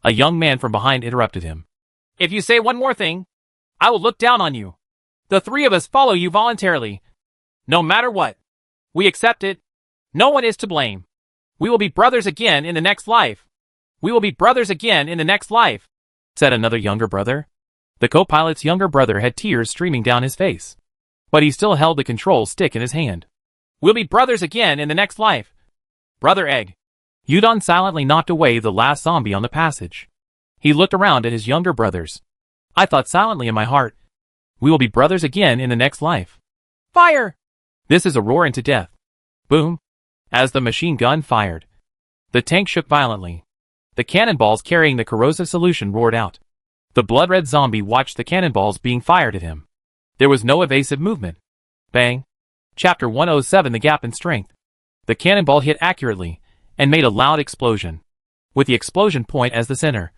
A young man from behind interrupted him. If you say one more thing, I will look down on you. The three of us follow you voluntarily. No matter what. We accept it. No one is to blame. We will be brothers again in the next life. We will be brothers again in the next life. said another younger brother. The co-pilot's younger brother had tears streaming down his face. But he still held the control stick in his hand. We'll be brothers again in the next life. Brother Egg. Yudon silently knocked away the last zombie on the passage. He looked around at his younger brothers. I thought silently in my heart, we will be brothers again in the next life. Fire! This is a roar into death. Boom! As the machine gun fired. The tank shook violently. The cannonballs carrying the corrosive solution roared out. The blood-red zombie watched the cannonballs being fired at him. There was no evasive movement. Bang! Chapter 107 The Gap in Strength. The cannonball hit accurately, and made a loud explosion. With the explosion point as the center,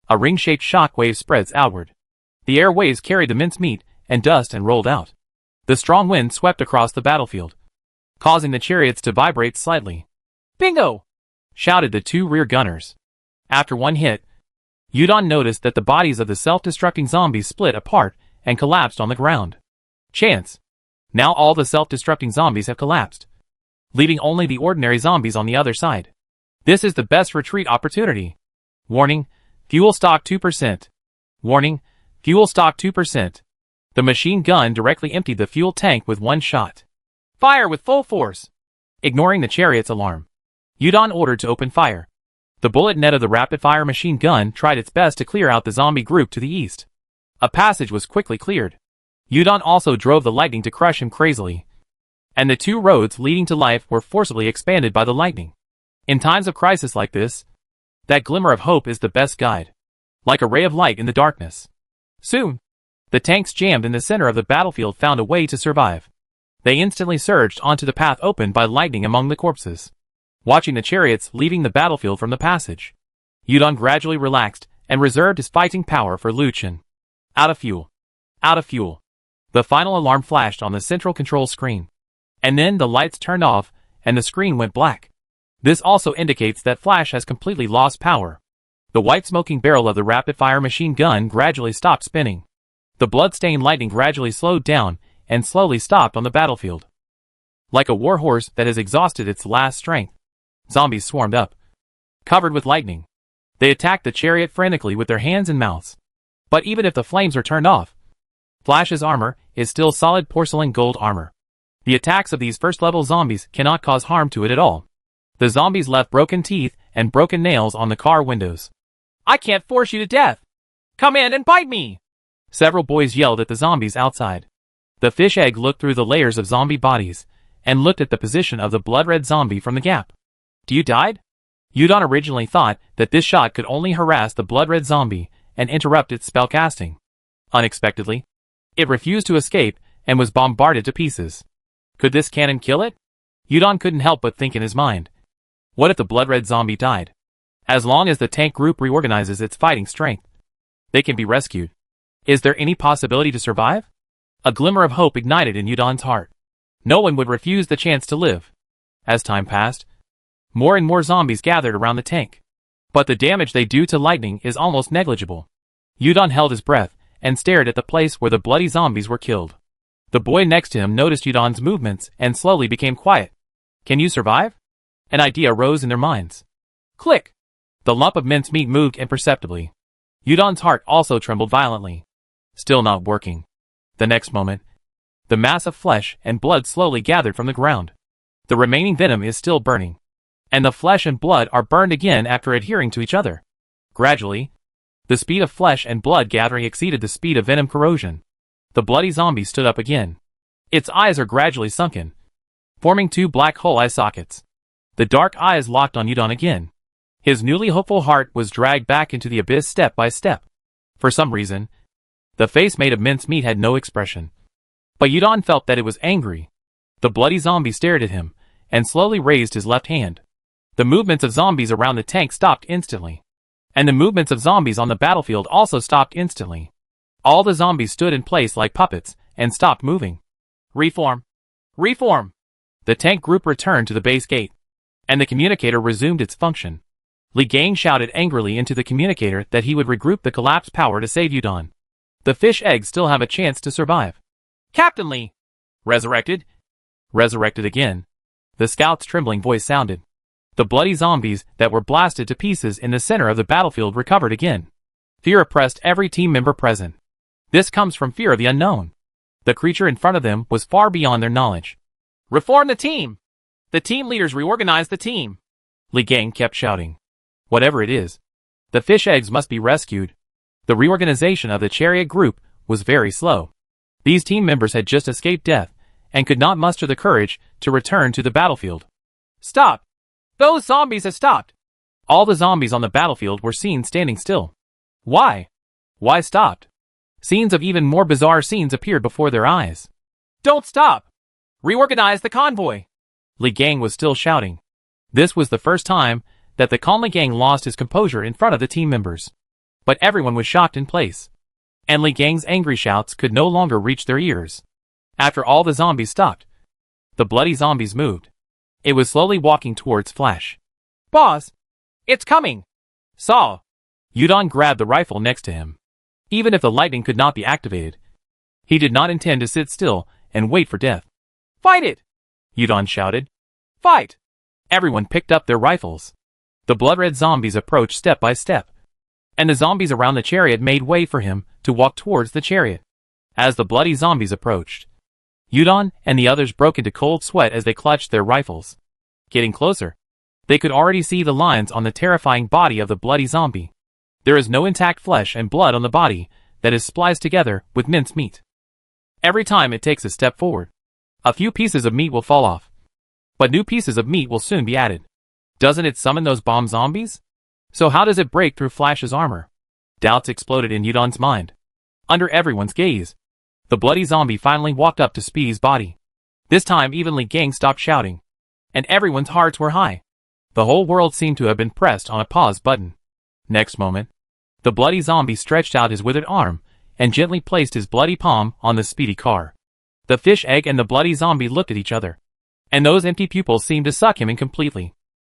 a ring-shaped shockwave spreads outward. The air waves carried the mincemeat and dust and rolled out. The strong wind swept across the battlefield, causing the chariots to vibrate slightly. Bingo! Shouted the two rear gunners. After one hit, Yudon noticed that the bodies of the self-destructing zombies split apart and collapsed on the ground. Chance. Now all the self-destructing zombies have collapsed, leaving only the ordinary zombies on the other side. This is the best retreat opportunity. Warning, fuel stock 2%. Warning, fuel stock 2%. The machine gun directly emptied the fuel tank with one shot. Fire with full force. Ignoring the chariot's alarm, Yudon ordered to open fire. The bullet net of the rapid-fire machine gun tried its best to clear out the zombie group to the east. A passage was quickly cleared. Yudon also drove the lightning to crush him crazily. And the two roads leading to life were forcibly expanded by the lightning. In times of crisis like this, that glimmer of hope is the best guide. Like a ray of light in the darkness. Soon, the tanks jammed in the center of the battlefield found a way to survive. They instantly surged onto the path opened by lightning among the corpses. Watching the chariots leaving the battlefield from the passage, Yudon gradually relaxed and reserved his fighting power for Luchin. Out of fuel. Out of fuel. The final alarm flashed on the central control screen. And then the lights turned off and the screen went black. This also indicates that Flash has completely lost power. The white smoking barrel of the rapid-fire machine gun gradually stopped spinning. The blood-stained lightning gradually slowed down and slowly stopped on the battlefield. Like a warhorse that has exhausted its last strength, zombies swarmed up. Covered with lightning, they attacked the chariot frantically with their hands and mouths. But even if the flames are turned off, Flash's armor is still solid porcelain gold armor. The attacks of these first-level zombies cannot cause harm to it at all. The zombies left broken teeth and broken nails on the car windows. I can't force you to death! Come in and bite me! Several boys yelled at the zombies outside. The fish egg looked through the layers of zombie bodies and looked at the position of the blood-red zombie from the gap. Do you died? Yudon originally thought that this shot could only harass the blood-red zombie and interrupt its spellcasting. Unexpectedly, it refused to escape and was bombarded to pieces. Could this cannon kill it? Yudon couldn't help but think in his mind. What if the blood-red zombie died? As long as the tank group reorganizes its fighting strength, they can be rescued. Is there any possibility to survive? A glimmer of hope ignited in Yudon's heart. No one would refuse the chance to live. As time passed, more and more zombies gathered around the tank. But the damage they do to lightning is almost negligible. Yudon held his breath and stared at the place where the bloody zombies were killed. The boy next to him noticed Yudon's movements and slowly became quiet. Can you survive? An idea rose in their minds. Click! The lump of mincemeat moved imperceptibly. Yudon's heart also trembled violently. Still not working. The next moment, the mass of flesh and blood slowly gathered from the ground. The remaining venom is still burning. And the flesh and blood are burned again after adhering to each other. Gradually, the speed of flesh and blood gathering exceeded the speed of venom corrosion. The bloody zombie stood up again. Its eyes are gradually sunken, forming two black hole eye sockets. The dark eyes locked on Yudon again. His newly hopeful heart was dragged back into the abyss step by step. For some reason, the face made of mincemeat had no expression. But Yudon felt that it was angry. The bloody zombie stared at him, and slowly raised his left hand. The movements of zombies around the tank stopped instantly. And the movements of zombies on the battlefield also stopped instantly. All the zombies stood in place like puppets, and stopped moving. Reform! Reform! The tank group returned to the base gate. And the communicator resumed its function. Li Gang shouted angrily into the communicator that he would regroup the collapsed power to save Yudon. The fish eggs still have a chance to survive. Captain Li! Resurrected? Resurrected again. The scout's trembling voice sounded. The bloody zombies that were blasted to pieces in the center of the battlefield recovered again. Fear oppressed every team member present. This comes from fear of the unknown. The creature in front of them was far beyond their knowledge. Reform the team! The team leaders reorganize the team! Li Gang kept shouting. Whatever it is, the fish eggs must be rescued. The reorganization of the Chariot group was very slow. These team members had just escaped death and could not muster the courage to return to the battlefield. Stop! Those zombies have stopped! All the zombies on the battlefield were seen standing still. Why? Why stopped? Scenes of even more bizarre scenes appeared before their eyes. Don't stop! Reorganize the convoy! Li Gang was still shouting. This was the first time that the calm Li Gang lost his composure in front of the team members. But everyone was shocked in place. And Li Gang's angry shouts could no longer reach their ears. After all the zombies stopped, the bloody zombies moved. It was slowly walking towards Flash. Boss! It's coming! Saw! Yudon grabbed the rifle next to him. Even if the lightning could not be activated, he did not intend to sit still and wait for death. Fight it! Yudon shouted. Fight! Everyone picked up their rifles. The blood-red zombies approached step by step, and the zombies around the chariot made way for him to walk towards the chariot. As the bloody zombies approached, Yudon and the others broke into cold sweat as they clutched their rifles. Getting closer, they could already see the lines on the terrifying body of the bloody zombie. There is no intact flesh and blood on the body that is spliced together with minced meat. Every time it takes a step forward, a few pieces of meat will fall off. But new pieces of meat will soon be added. Doesn't it summon those bomb zombies? So how does it break through Flash's armor? Doubts exploded in Yudon's mind. Under everyone's gaze, the bloody zombie finally walked up to Speedy's body. This time even Li Gang stopped shouting, and everyone's hearts were high. The whole world seemed to have been pressed on a pause button. Next moment, the bloody zombie stretched out his withered arm and gently placed his bloody palm on the Speedy car. The fish egg and the bloody zombie looked at each other, and those empty pupils seemed to suck him in completely.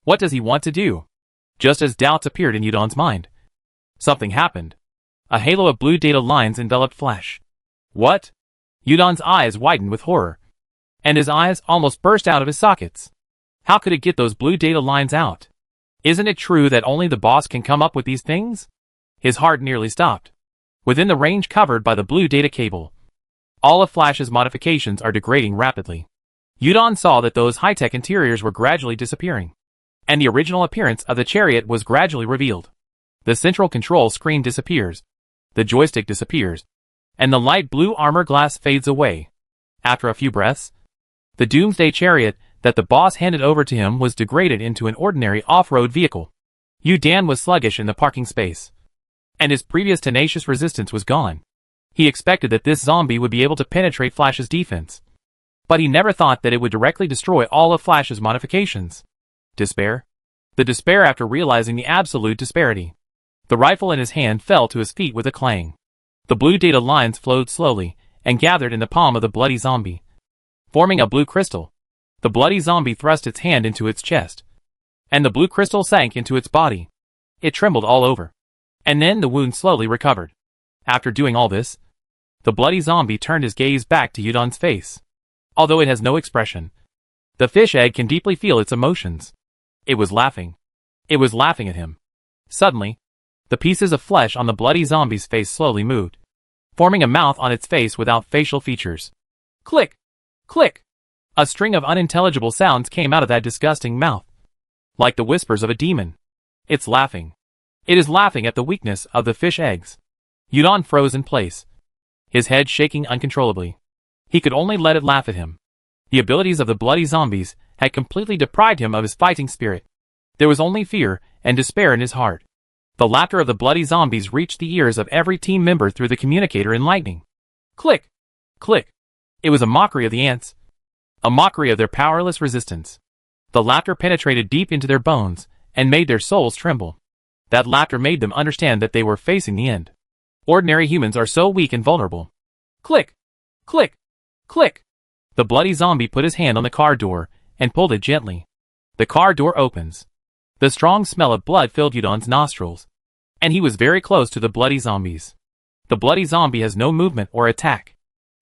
What does he want to do? Just as doubts appeared in Yudon's mind, something happened. A halo of blue data lines enveloped Flash. What? Yudon's eyes widened with horror, and his eyes almost burst out of his sockets. How could it get those blue data lines out? Isn't it true that only the boss can come up with these things? His heart nearly stopped. Within the range covered by the blue data cable, all of Flash's modifications are degrading rapidly. Yudon saw that those high-tech interiors were gradually disappearing, and the original appearance of the chariot was gradually revealed. The central control screen disappears, the joystick disappears, and the light blue armor glass fades away. After a few breaths, the Doomsday chariot that the boss handed over to him was degraded into an ordinary off-road vehicle. Yudan was sluggish in the parking space, and his previous tenacious resistance was gone. He expected that this zombie would be able to penetrate Flash's defense, but he never thought that it would directly destroy all of Flash's modifications. Despair? The despair after realizing the absolute disparity. The rifle in his hand fell to his feet with a clang. The blue data lines flowed slowly and gathered in the palm of the bloody zombie, forming a blue crystal. The bloody zombie thrust its hand into its chest, and the blue crystal sank into its body. It trembled all over, and then the wound slowly recovered. After doing all this, the bloody zombie turned his gaze back to Yudon's face. Although it has no expression, the fish egg can deeply feel its emotions. It was laughing. It was laughing at him. Suddenly, the pieces of flesh on the bloody zombie's face slowly moved, forming a mouth on its face without facial features. Click! Click! A string of unintelligible sounds came out of that disgusting mouth, like the whispers of a demon. It's laughing. It is laughing at the weakness of the fish eggs. Yudon froze in place, his head shaking uncontrollably. He could only let it laugh at him. The abilities of the bloody zombies had completely deprived him of his fighting spirit. There was only fear and despair in his heart. The laughter of the bloody zombies reached the ears of every team member through the communicator in lightning. Click! Click! It was a mockery of the ants. A mockery of their powerless resistance. The laughter penetrated deep into their bones and made their souls tremble. That laughter made them understand that they were facing the end. Ordinary humans are so weak and vulnerable. Click! Click! Click! The bloody zombie put his hand on the car door and pulled it gently. The car door opens. The strong smell of blood filled Yudon's nostrils, and he was very close to the bloody zombies. The bloody zombie has no movement or attack.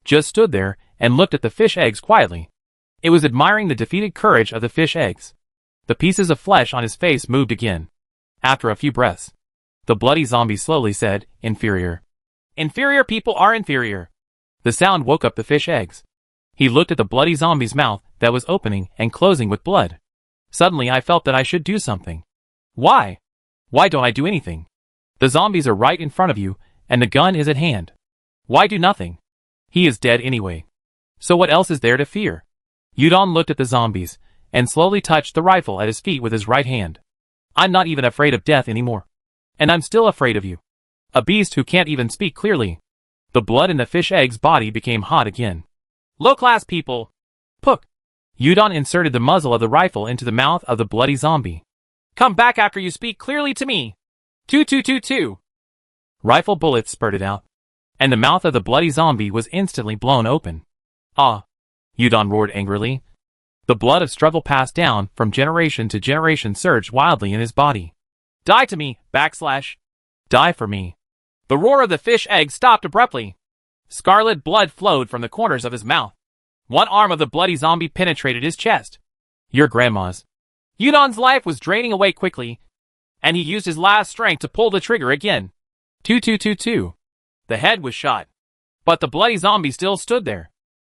Just stood there and looked at the fish eggs quietly. It was admiring the defeated courage of the fish eggs. The pieces of flesh on his face moved again. After a few breaths, The bloody zombie slowly said, inferior. Inferior people are inferior. The sound woke up the fish eggs. He looked at the bloody zombie's mouth that was opening and closing with blood. Suddenly I felt that I should do something. Why? Why don't I do anything? The zombies are right in front of you, and the gun is at hand. Why do nothing? He is dead anyway. So what else is there to fear? Yudon looked at the zombies, and slowly touched the rifle at his feet with his right hand. I'm not even afraid of death anymore. And I'm still afraid of you. A beast who can't even speak clearly. The blood in the fish egg's body became hot again. Low-class people. Puck. Yudon inserted the muzzle of the rifle into the mouth of the bloody zombie. Come back after you speak clearly to me. 2222. Rifle bullets spurted out, and the mouth of the bloody zombie was instantly blown open. Ah! Yudon roared angrily. The blood of struggle passed down from generation to generation surged wildly in his body. Die to me, / Die for me. The roar of the fish egg stopped abruptly. Scarlet blood flowed from the corners of his mouth. One arm of the bloody zombie penetrated his chest. Your grandma's. Yudon's life was draining away quickly, and he used his last strength to pull the trigger again. 2222. The head was shot, but the bloody zombie still stood there.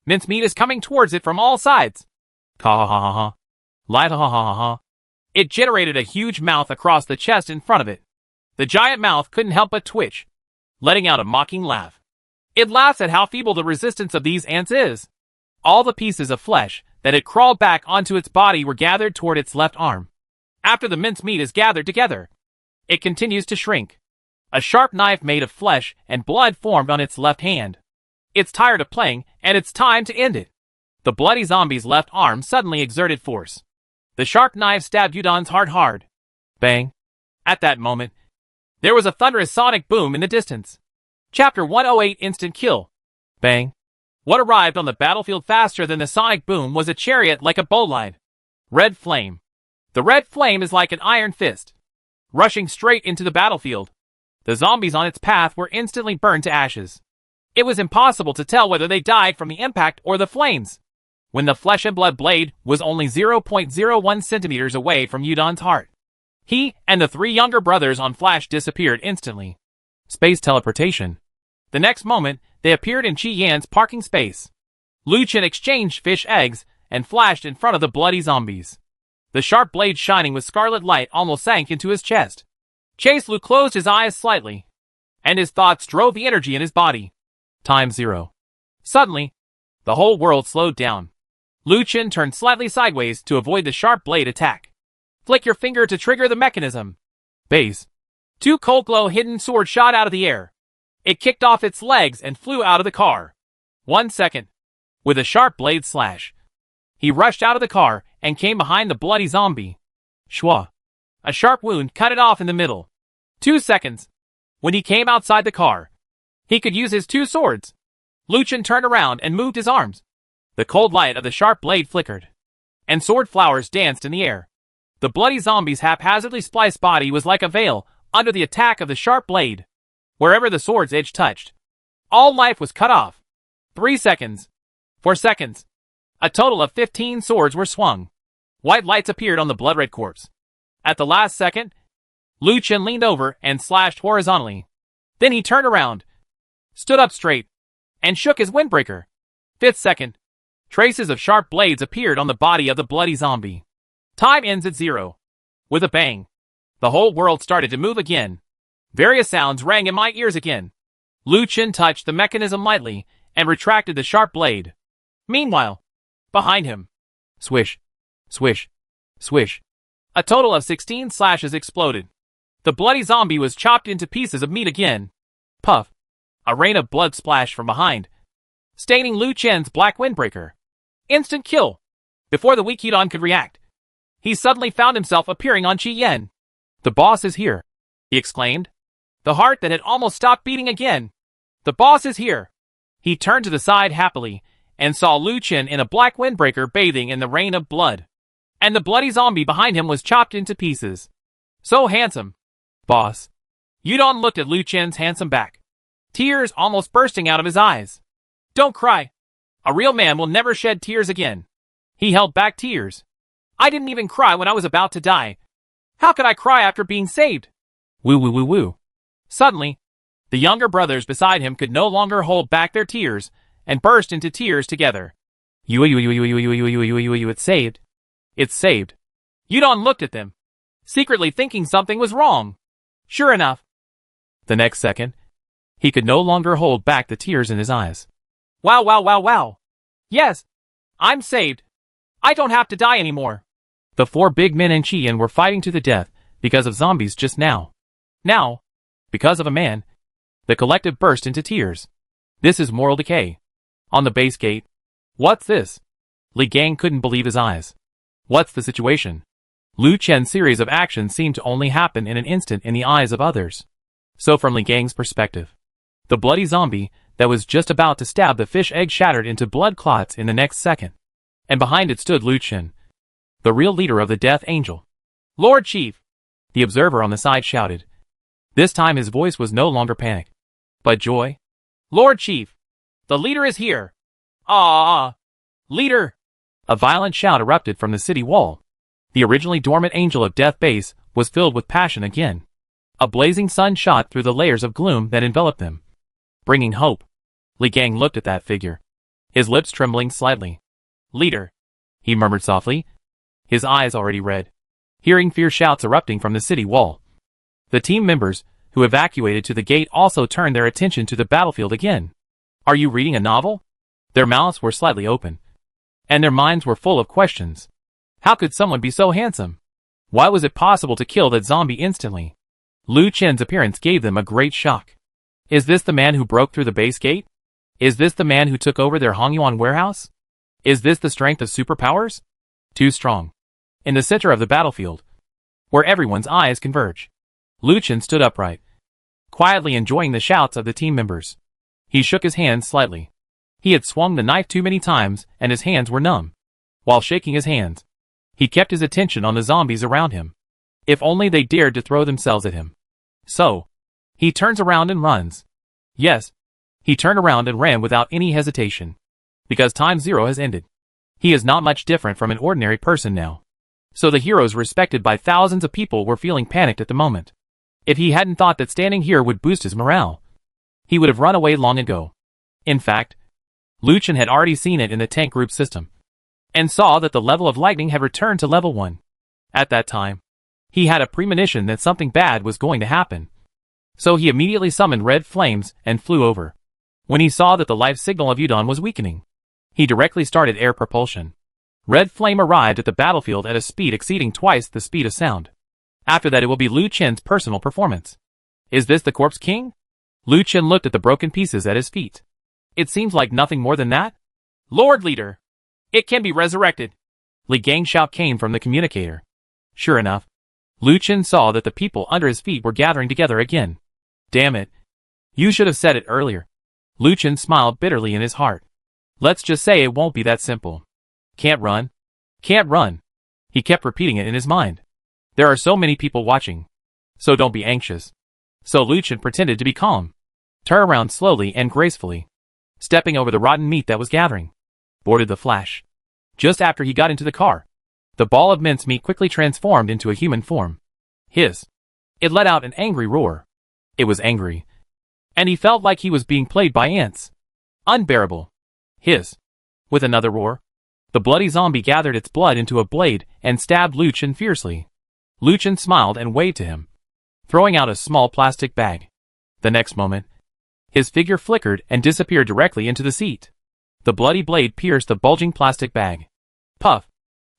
Mincemeat is coming towards it from all sides. Ha ha ha ha. Light ha ha ha ha. It generated a huge mouth across the chest in front of it. The giant mouth couldn't help but twitch, letting out a mocking laugh. It laughs at how feeble the resistance of these ants is. All the pieces of flesh that had crawled back onto its body were gathered toward its left arm. After the mincemeat is gathered together, it continues to shrink. A sharp knife made of flesh and blood formed on its left hand. It's tired of playing, and it's time to end it. The bloody zombie's left arm suddenly exerted force. The sharp knife stabbed Yudon's heart hard. Bang! At that moment, there was a thunderous sonic boom in the distance. Chapter 108 Instant Kill. Bang! What arrived on the battlefield faster than the sonic boom was a chariot like a bowline. Red flame. The red flame is like an iron fist, rushing straight into the battlefield. The zombies on its path were instantly burned to ashes. It was impossible to tell whether they died from the impact or the flames, when the flesh and blood blade was only 0.01 centimeters away from Yudon's heart. He and the three younger brothers on Flash disappeared instantly. Space teleportation. The next moment, they appeared in Chi Yan's parking space. Lu Chen exchanged fish eggs and flashed in front of the bloody zombies. The sharp blade shining with scarlet light almost sank into his chest. Chase Lu closed his eyes slightly, and his thoughts drove the energy in his body. Time 0. Suddenly, the whole world slowed down. Lu Chen turned slightly sideways to avoid the sharp blade attack. Flick your finger to trigger the mechanism. Base. 2 cold glow hidden swords shot out of the air. It kicked off its legs and flew out of the car. 1 second. With a sharp blade slash, he rushed out of the car and came behind the bloody zombie. Shwa. A sharp wound cut it off in the middle. 2 seconds. When he came outside the car, he could use his 2 swords. Lu Chen turned around and moved his arms. The cold light of the sharp blade flickered, and sword flowers danced in the air. The bloody zombie's haphazardly spliced body was like a veil under the attack of the sharp blade. Wherever the sword's edge touched, all life was cut off. 3 seconds. 4 seconds. A total of 15 swords were swung. White lights appeared on the blood-red corpse. At the last second, Lu Chen leaned over and slashed horizontally. Then he turned around, stood up straight, and shook his windbreaker. 5th second. Traces of sharp blades appeared on the body of the bloody zombie. Time ends at 0. With a bang, the whole world started to move again. Various sounds rang in my ears again. Lu Chen touched the mechanism lightly and retracted the sharp blade. Meanwhile, behind him, swish, swish, swish. A total of 16 slashes exploded. The bloody zombie was chopped into pieces of meat again. Puff. A rain of blood splashed from behind, staining Lu Chen's black windbreaker. Instant kill. Before the weak Yudon could react, he suddenly found himself appearing on Chi Yan. The boss is here, he exclaimed. The heart that had almost stopped beating again. The boss is here. He turned to the side happily and saw Lu Chen in a black windbreaker bathing in the rain of blood. And the bloody zombie behind him was chopped into pieces. So handsome. Boss. Yudon looked at Lu Chen's handsome back, tears almost bursting out of his eyes. Don't cry. A real man will never shed tears again. He held back tears. I didn't even cry when I was about to die. How could I cry after being saved? Woo woo woo woo. Suddenly, the younger brothers beside him could no longer hold back their tears and burst into tears together. It's saved. It's saved. Yudon looked at them, secretly thinking something was wrong. Sure enough, the next second, he could no longer hold back the tears in his eyes. Wow. Yes, I'm saved. I don't have to die anymore. The four big men and Chien were fighting to the death because of zombies just now. Now, because of a man, the collective burst into tears. This is moral decay. On the base gate. What's this? Li Gang couldn't believe his eyes. What's the situation? Lu Chen's series of actions seemed to only happen in an instant in the eyes of others. So from Li Gang's perspective, the bloody zombie that was just about to stab the fish egg shattered into blood clots in the next second. And behind it stood Lu Chen, the real leader of the Death Angel. Lord Chief! The observer on the side shouted. This time his voice was no longer panic, but joy. Lord Chief! The leader is here! Leader! A violent shout erupted from the city wall. The originally dormant angel of Death Base was filled with passion again. A blazing sun shot through the layers of gloom that enveloped them, bringing hope. Li Gang looked at that figure, his lips trembling slightly. Leader, he murmured softly, his eyes already red, hearing fierce shouts erupting from the city wall. The team members, who evacuated to the gate, also turned their attention to the battlefield again. Are you reading a novel? Their mouths were slightly open, and their minds were full of questions. How could someone be so handsome? Why was it possible to kill that zombie instantly? Lu Chen's appearance gave them a great shock. Is this the man who broke through the base gate? Is this the man who took over their Hongyuan warehouse? Is this the strength of superpowers? Too strong. In the center of the battlefield, where everyone's eyes converge, Lu Chen stood upright, quietly enjoying the shouts of the team members. He shook his hands slightly. He had swung the knife too many times and his hands were numb. While shaking his hands, he kept his attention on the zombies around him. If only they dared to throw themselves at him. So, he turns around and runs. Yes, he turned around and ran without any hesitation. Because time zero has ended. He is not much different from an ordinary person now. So the heroes respected by thousands of people were feeling panicked at the moment. If he hadn't thought that standing here would boost his morale, he would have run away long ago. In fact, Lu Chen had already seen it in the tank group system, and saw that the level of lightning had returned to level 1. At that time, he had a premonition that something bad was going to happen. So he immediately summoned red flames and flew over. When he saw that the life signal of Yudon was weakening, he directly started air propulsion. Red flame arrived at the battlefield at a speed exceeding twice the speed of sound. After that it will be Lu Chen's personal performance. Is this the Corpse King? Lu Chen looked at the broken pieces at his feet. It seems like nothing more than that. Lord Leader! It can be resurrected! Li Gang's shout came from the communicator. Sure enough, Lu Chen saw that the people under his feet were gathering together again. Damn it. You should have said it earlier. Lu Chen smiled bitterly in his heart. Let's just say it won't be that simple. Can't run. Can't run. He kept repeating it in his mind. There are so many people watching. So don't be anxious. So Lu Chen pretended to be calm. Turn around slowly and gracefully, stepping over the rotten meat that was gathering. Boarded the Flash. Just after he got into the car, the ball of mincemeat quickly transformed into a human form. It let out an angry roar. It was angry. And he felt like he was being played by ants. Unbearable. With another roar, the bloody zombie gathered its blood into a blade and stabbed Lu Chen fiercely. Lu Chen smiled and waved to him, throwing out a small plastic bag. The next moment, his figure flickered and disappeared directly into the seat. The bloody blade pierced the bulging plastic bag. Puff!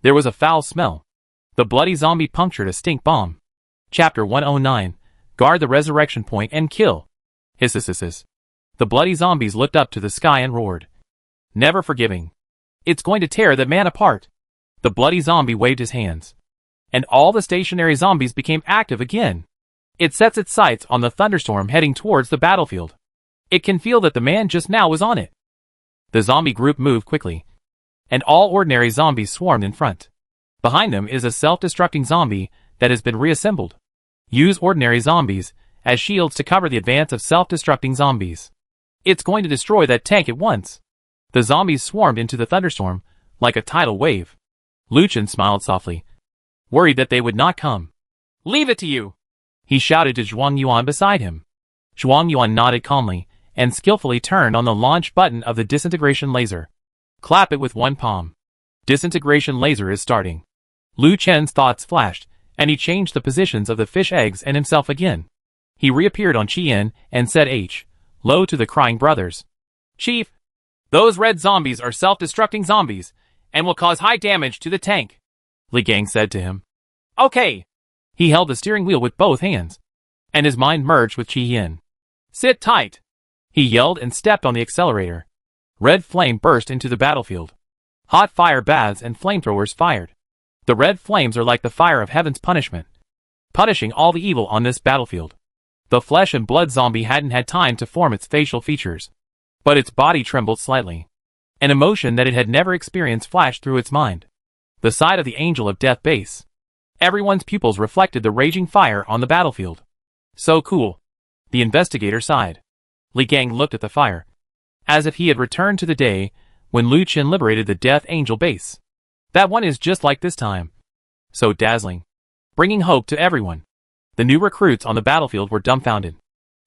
There was a foul smell. The bloody zombie punctured a stink bomb. Chapter 109. Guard the resurrection point and kill. Hiss. The bloody zombies looked up to the sky and roared. Never forgiving. It's going to tear that man apart. The bloody zombie waved his hands, and all the stationary zombies became active again. It sets its sights on the thunderstorm heading towards the battlefield. It can feel that the man just now was on it. The zombie group moved quickly, and all ordinary zombies swarmed in front. Behind them is a self-destructing zombie that has been reassembled. Use ordinary zombies as shields to cover the advance of self-destructing zombies. It's going to destroy that tank at once. The zombies swarmed into the thunderstorm like a tidal wave. Lu Chen smiled softly, worried that they would not come. Leave it to you! He shouted to Zhuang Yuan beside him. Zhuang Yuan nodded calmly, and skillfully turned on the launch button of the Disintegration Laser. Clap it with one palm. Disintegration Laser is starting. Lu Chen's thoughts flashed, and he changed the positions of the fish eggs and himself again. He reappeared on Qian and said low to the crying brothers. Chief, those red zombies are self-destructing zombies, and will cause high damage to the tank, Li Gang said to him. Okay. He held the steering wheel with both hands, and his mind merged with Qian. Sit tight. He yelled and stepped on the accelerator. Red flame burst into the battlefield. Hot fire baths and flamethrowers fired. The red flames are like the fire of heaven's punishment, punishing all the evil on this battlefield. The flesh and blood zombie hadn't had time to form its facial features, but its body trembled slightly. An emotion that it had never experienced flashed through its mind. The side of the Angel of Death base. Everyone's pupils reflected the raging fire on the battlefield. So cool. The investigator sighed. Li Gang looked at the fire, as if he had returned to the day when Lu Chen liberated the Death Angel base. That one is just like this time. So dazzling. Bringing hope to everyone. The new recruits on the battlefield were dumbfounded.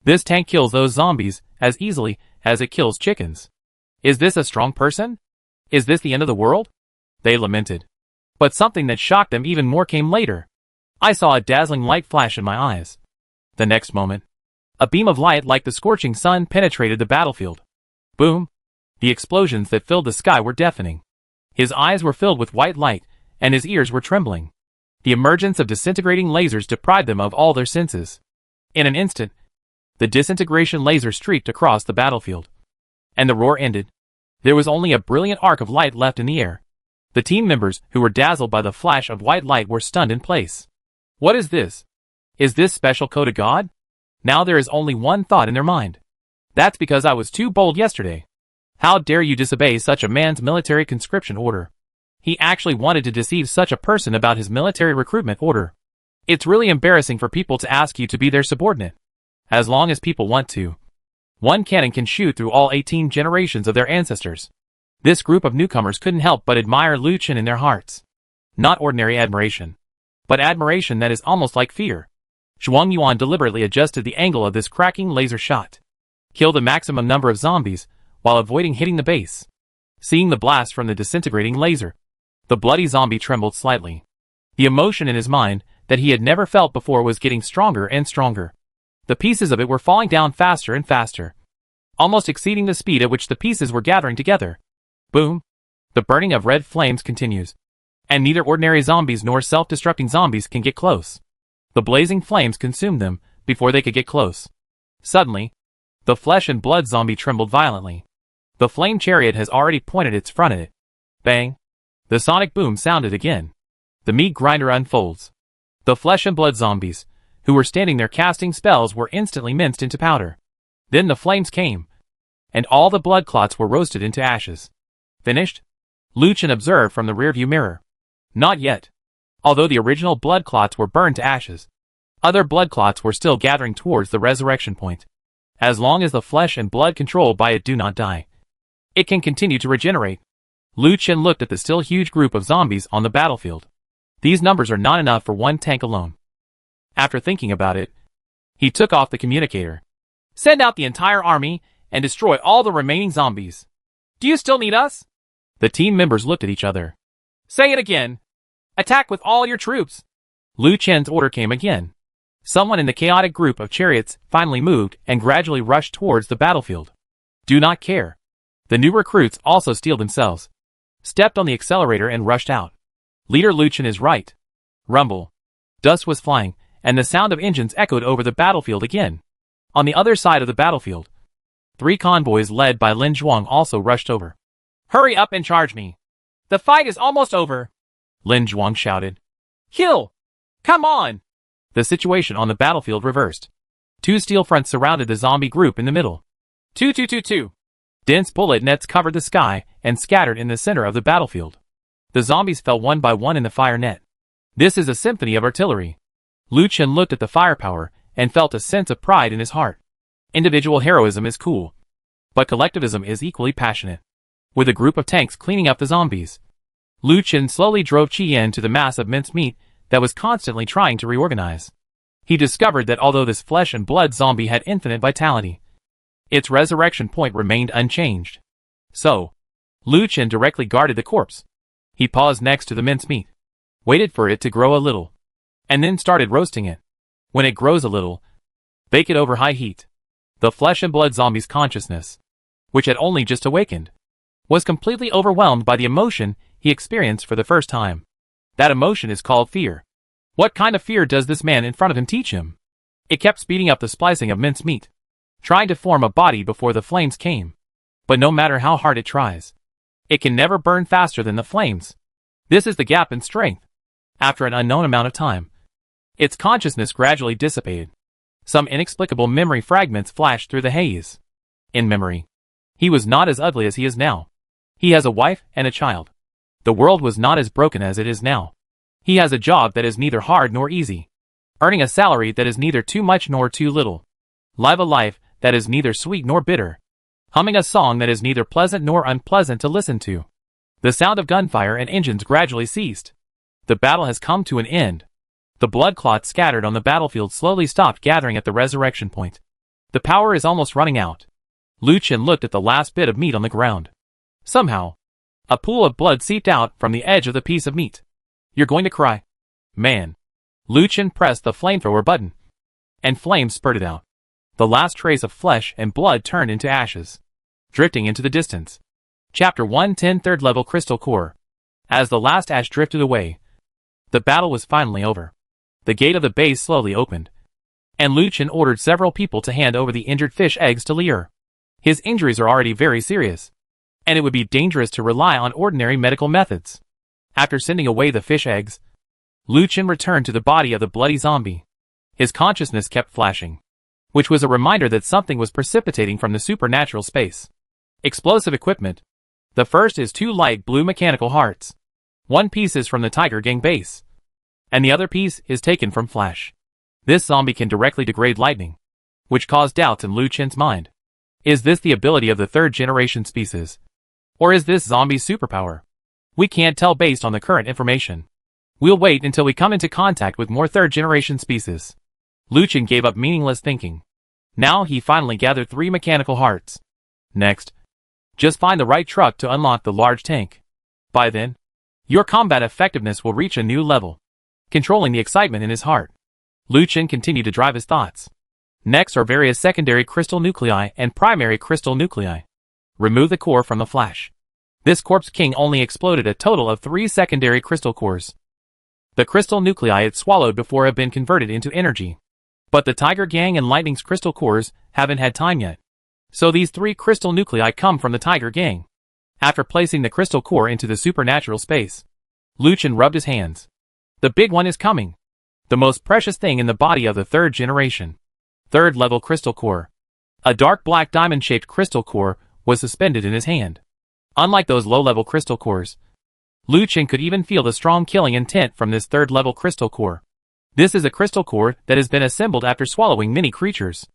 This tank kills those zombies as easily as it kills chickens. Is this a strong person? Is this the end of the world? They lamented. But something that shocked them even more came later. I saw a dazzling light flash in my eyes. The next moment, a beam of light like the scorching sun penetrated the battlefield. Boom! The explosions that filled the sky were deafening. His eyes were filled with white light, and his ears were trembling. The emergence of disintegrating lasers deprived them of all their senses. In an instant, the disintegration laser streaked across the battlefield. And the roar ended. There was only a brilliant arc of light left in the air. The team members who were dazzled by the flash of white light were stunned in place. What is this? Is this special code of God? Now there is only one thought in their mind. That's because I was too bold yesterday. How dare you disobey such a man's military conscription order? He actually wanted to deceive such a person about his military recruitment order. It's really embarrassing for people to ask you to be their subordinate. As long as people want to. One cannon can shoot through all 18 generations of their ancestors. This group of newcomers couldn't help but admire Lu Chen in their hearts. Not ordinary admiration, but admiration that is almost like fear. Zhuang Yuan deliberately adjusted the angle of this cracking laser shot. Kill the maximum number of zombies, while avoiding hitting the base. Seeing the blast from the disintegrating laser, the bloody zombie trembled slightly. The emotion in his mind that he had never felt before was getting stronger and stronger. The pieces of it were falling down faster and faster, almost exceeding the speed at which the pieces were gathering together. Boom! The burning of red flames continues. And neither ordinary zombies nor self-destructing zombies can get close. The blazing flames consumed them before they could get close. Suddenly, the flesh and blood zombie trembled violently. The flame chariot has already pointed its front at it. Bang! The sonic boom sounded again. The meat grinder unfolds. The flesh and blood zombies, who were standing there casting spells, were instantly minced into powder. Then the flames came, and all the blood clots were roasted into ashes. Finished? Lu Chen observed from the rearview mirror. Not yet. Although the original blood clots were burned to ashes, other blood clots were still gathering towards the resurrection point. As long as the flesh and blood controlled by it do not die, it can continue to regenerate. Lu Chen looked at the still huge group of zombies on the battlefield. These numbers are not enough for one tank alone. After thinking about it, he took off the communicator. Send out the entire army and destroy all the remaining zombies. Do you still need us? The team members looked at each other. Say it again. Attack with all your troops. Lu Chen's order came again. Someone in the chaotic group of chariots finally moved and gradually rushed towards the battlefield. Do not care. The new recruits also steeled themselves, stepped on the accelerator and rushed out. Leader Lu Chen is right. Rumble. Dust was flying, and the sound of engines echoed over the battlefield again. On the other side of the battlefield, 3 convoys led by Lin Zhuang also rushed over. Hurry up and charge me. The fight is almost over. Lin Zhuang shouted. Kill! Come on! The situation on the battlefield reversed. 2 steel fronts surrounded the zombie group in the middle. 2. Dense bullet nets covered the sky and scattered in the center of the battlefield. The zombies fell one by one in the fire net. This is a symphony of artillery. Lu Chen looked at the firepower and felt a sense of pride in his heart. Individual heroism is cool, but collectivism is equally passionate. With a group of tanks cleaning up the zombies, Lu Chen slowly drove Qian to the mass of mincemeat that was constantly trying to reorganize. He discovered that although this flesh and blood zombie had infinite vitality, its resurrection point remained unchanged. So, Liu Chen directly guarded the corpse. He paused next to the mincemeat, waited for it to grow a little, and then started roasting it. When it grows a little, bake it over high heat. The flesh and blood zombie's consciousness, which had only just awakened, was completely overwhelmed by the emotion he experienced for the first time. That emotion is called fear. What kind of fear does this man in front of him teach him? It kept speeding up the splicing of mincemeat, trying to form a body before the flames came. But no matter how hard it tries, it can never burn faster than the flames. This is the gap in strength. After an unknown amount of time, its consciousness gradually dissipated. Some inexplicable memory fragments flashed through the haze. In memory, he was not as ugly as he is now. He has a wife and a child. The world was not as broken as it is now. He has a job that is neither hard nor easy, earning a salary that is neither too much nor too little, live a life that is neither sweet nor bitter, humming a song that is neither pleasant nor unpleasant to listen to. The sound of gunfire and engines gradually ceased. The battle has come to an end. The blood clots scattered on the battlefield slowly stopped gathering at the resurrection point. The power is almost running out. Liu Chen looked at the last bit of meat on the ground. Somehow, a pool of blood seeped out from the edge of the piece of meat. You're going to cry? Man. Liu Chen pressed the flamethrower button, and flames spurted out. The last trace of flesh and blood turned into ashes, drifting into the distance. Chapter 110 Third Level Crystal Core. As the last ash drifted away, the battle was finally over. The gate of the base slowly opened, and Liu Chen ordered several people to hand over the injured fish eggs to Lier. His injuries are already very serious, and it would be dangerous to rely on ordinary medical methods. After sending away the fish eggs, Liu Chen returned to the body of the bloody zombie. His consciousness kept flashing, which was a reminder that something was precipitating from the supernatural space. Explosive equipment. The first is 2 light blue mechanical hearts. One piece is from the Tiger Gang base, and the other piece is taken from Flash. This zombie can directly degrade lightning, which caused doubts in Liu Chen's mind. Is this the ability of the third generation species? Or is this zombie's superpower? We can't tell based on the current information. We'll wait until we come into contact with more third generation species. Liu Chen gave up meaningless thinking. Now he finally gathered 3 mechanical hearts. Next, just find the right truck to unlock the large tank. By then, your combat effectiveness will reach a new level. Controlling the excitement in his heart, Liu Chen continued to drive his thoughts. Next are various secondary crystal nuclei and primary crystal nuclei. Remove the core from the Flash. This Corpse King only exploded a total of 3 secondary crystal cores. The crystal nuclei it swallowed before have been converted into energy. But the Tiger Gang and Lightning's crystal cores haven't had time yet. So these 3 crystal nuclei come from the Tiger Gang. After placing the crystal core into the supernatural space, Liu Chen rubbed his hands. The big one is coming. The most precious thing in the body of the third generation. Third level crystal core. A dark black diamond-shaped crystal core was suspended in his hand. Unlike those low-level crystal cores, Liu Chen could even feel the strong killing intent from this third-level crystal core. This is a crystal core that has been assembled after swallowing many creatures.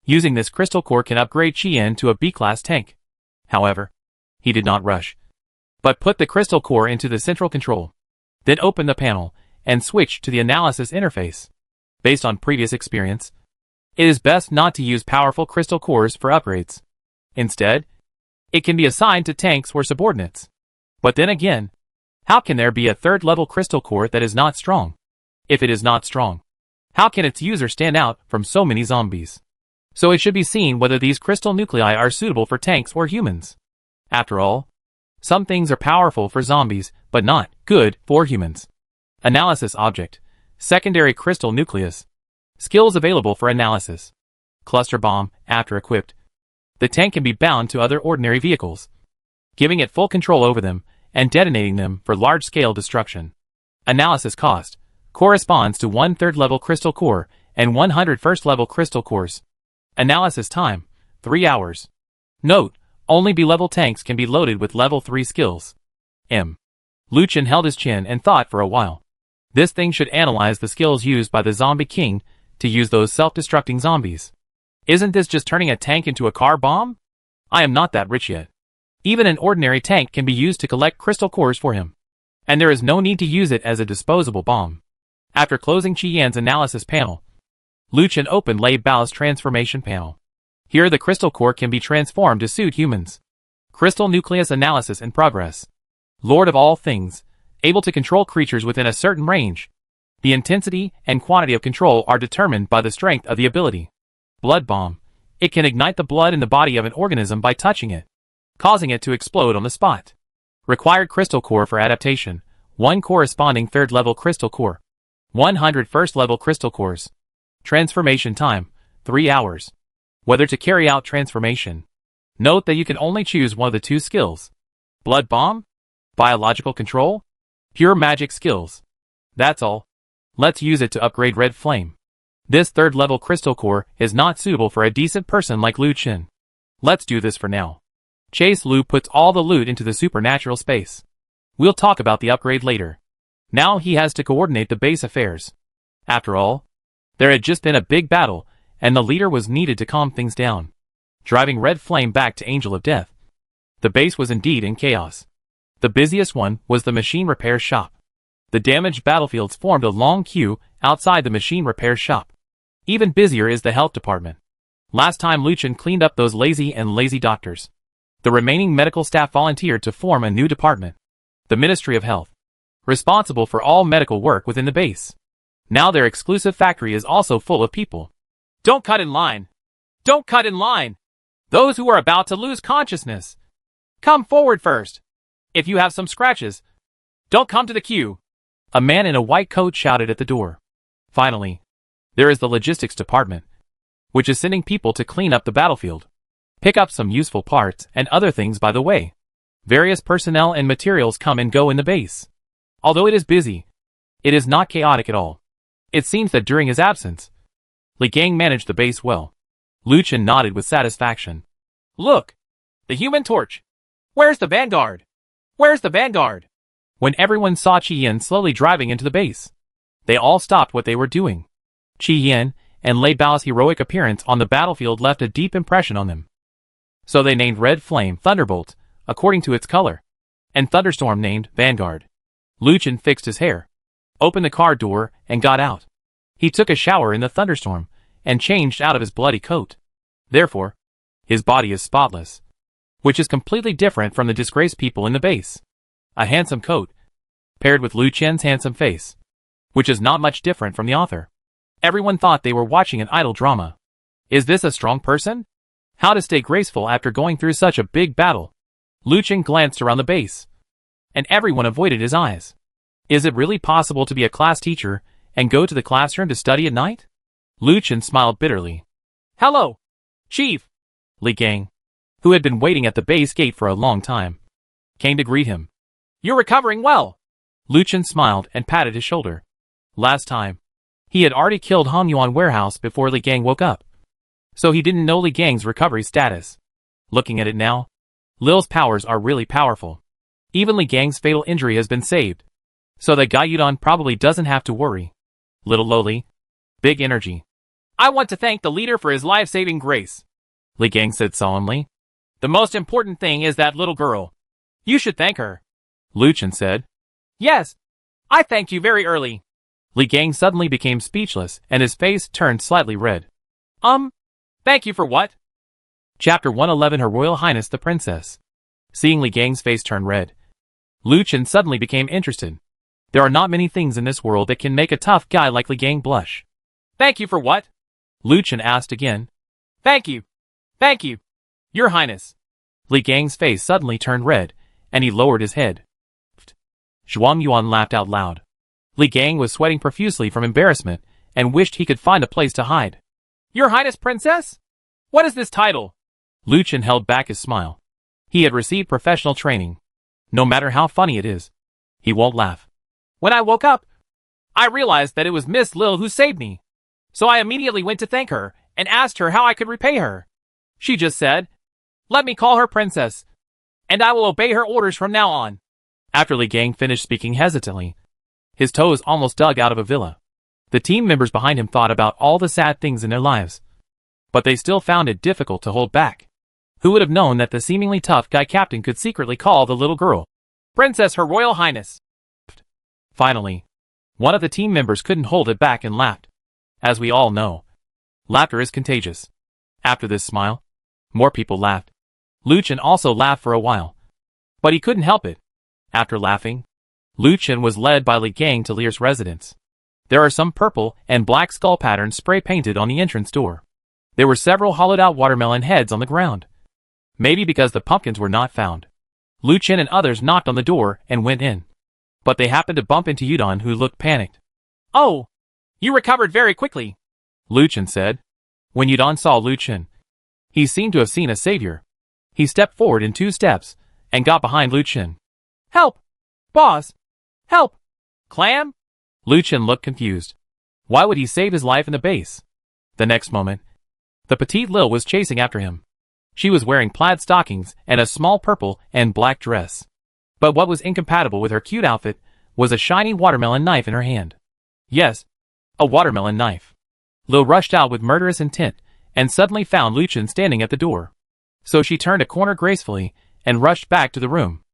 Using this crystal core can upgrade Qian to a B-class tank. However, he did not rush, but put the crystal core into the central control. Then open the panel and switch to the analysis interface. Based on previous experience, it is best not to use powerful crystal cores for upgrades. Instead, it can be assigned to tanks or subordinates. But then again, how can there be a third-level crystal core that is not strong? If it is not strong, how can its user stand out from so many zombies? So it should be seen whether these crystal nuclei are suitable for tanks or humans. After all, some things are powerful for zombies, but not good for humans. Analysis object. Secondary crystal nucleus. Skills available for analysis. Cluster bomb, after equipped. The tank can be bound to other ordinary vehicles, giving it full control over them and detonating them for large-scale destruction. Analysis cost corresponds to 1 third-level crystal core and 100 first-level crystal cores. Analysis time, 3 hours. Note, only B-level tanks can be loaded with level 3 skills. Liu Chen held his chin and thought for a while. This thing should analyze the skills used by the Zombie King to use those self-destructing zombies. Isn't this just turning a tank into a car bomb? I am not that rich yet. Even an ordinary tank can be used to collect crystal cores for him. And there is no need to use it as a disposable bomb. After closing Qian's analysis panel, Liu Chen opened Lei Bao's transformation panel. Here the crystal core can be transformed to suit humans. Crystal nucleus analysis in progress. Lord of all things, able to control creatures within a certain range. The intensity and quantity of control are determined by the strength of the ability. Blood bomb. It can ignite the blood in the body of an organism by touching it, causing it to explode on the spot. Required crystal core for adaptation. 1 corresponding 3rd level crystal core. 100 1st level crystal cores. Transformation time, 3 hours. Whether to carry out transformation. Note that you can only choose one of the 2 skills. Blood bomb? Biological control? Pure magic skills. That's all. Let's use it to upgrade Red Flame. This 3rd level crystal core is not suitable for a decent person like Liu Chen. Let's do this for now. Chase Lu puts all the loot into the supernatural space. We'll talk about the upgrade later. Now he has to coordinate the base affairs. After all, there had just been a big battle, and the leader was needed to calm things down, driving Red Flame back to Angel of Death. The base was indeed in chaos. The busiest one was the machine repair shop. The damaged battlefields formed a long queue outside the machine repair shop. Even busier is the health department. Last time Liu Chen cleaned up those lazy doctors. The remaining medical staff volunteered to form a new department. The Ministry of Health, responsible for all medical work within the base. Now their exclusive factory is also full of people. Don't cut in line. Don't cut in line. Those who are about to lose consciousness. Come forward first. If you have some scratches, don't come to the queue. A man in a white coat shouted at the door. Finally, there is the logistics department, which is sending people to clean up the battlefield, pick up some useful parts and other things by the way. Various personnel and materials come and go in the base. Although it is busy, it is not chaotic at all. It seems that during his absence, Li Gang managed the base well. Liu Chen nodded with satisfaction. Look! The Human Torch! Where's the Vanguard? Where's the Vanguard? When everyone saw Qi Yan slowly driving into the base, they all stopped what they were doing. Qi Yan and Lei Bao's heroic appearance on the battlefield left a deep impression on them. So they named Red Flame Thunderbolt, according to its color, and Thunderstorm named Vanguard. Liu Chen fixed his hair, opened the car door, and got out. He took a shower in the thunderstorm, and changed out of his bloody coat. Therefore, his body is spotless, which is completely different from the disgraced people in the base. A handsome coat, paired with Liu Chen's handsome face, which is not much different from the author. Everyone thought they were watching an idle drama. Is this a strong person? How to stay graceful after going through such a big battle? Liu Chen glanced around the base, and everyone avoided his eyes. Is it really possible to be a class teacher and go to the classroom to study at night? Liu Chen smiled bitterly. Hello, Chief! Li Gang, who had been waiting at the base gate for a long time, came to greet him. You're recovering well! Liu Chen smiled and patted his shoulder. Last time, he had already killed Han Yuan warehouse before Li Gang woke up, so he didn't know Li Gang's recovery status. Looking at it now, Lil's powers are really powerful. Even Li Gang's fatal injury has been saved, so that Gai Yudong probably doesn't have to worry. Little lowly, big energy. I want to thank the leader for his life-saving grace, Li Gang said solemnly. The most important thing is that little girl. You should thank her, Liu Chen said. Yes, I thanked you very early. Li Gang suddenly became speechless and his face turned slightly red. Thank you for what? Chapter 111 Her Royal Highness the Princess. Seeing Li Gang's face turn red, Liu Chen suddenly became interested. There are not many things in this world that can make a tough guy like Li Gang blush. Thank you for what? Liu Chen asked again. Thank you. Thank you, Your Highness. Li Gang's face suddenly turned red, and he lowered his head. Zhuang Yuan laughed out loud. Li Gang was sweating profusely from embarrassment, and wished he could find a place to hide. Your Highness Princess? What is this title? Liu Chen held back his smile. He had received professional training. No matter how funny it is, he won't laugh. When I woke up, I realized that it was Miss Lil who saved me. So I immediately went to thank her, and asked her how I could repay her. She just said, let me call her Princess, and I will obey her orders from now on. After Li Gang finished speaking hesitantly, his toes almost dug out of a villa. The team members behind him thought about all the sad things in their lives, but they still found it difficult to hold back. Who would have known that the seemingly tough guy captain could secretly call the little girl Princess Her Royal Highness? Finally, one of the team members couldn't hold it back and laughed. As we all know, Laughter is contagious. After this smile, more people laughed. Lu Chen also laughed for a while. But he couldn't help it. After laughing, Lu Chen was led by Li Gang to Lear's residence. There are some purple and black skull patterns spray-painted on the entrance door. There were several hollowed-out watermelon heads on the ground. Maybe because the pumpkins were not found. Lu Chen and others knocked on the door and went in. But they happened to bump into Yudon, who looked panicked. "Oh! You recovered very quickly," Lu Chen said. When Yudon saw Lu Chen, he seemed to have seen a savior. He stepped forward in 2 steps and got behind Lu Chen. "Help! Boss! Help! Clam?" Lu Chen looked confused. Why would he save his life in the base? The next moment, the petite Lil was chasing after him. She was wearing plaid stockings and a small purple and black dress. But what was incompatible with her cute outfit was a shiny watermelon knife in her hand. Yes, a watermelon knife. Lil rushed out with murderous intent and suddenly found Lu Chen standing at the door. So she turned a corner gracefully and rushed back to the room.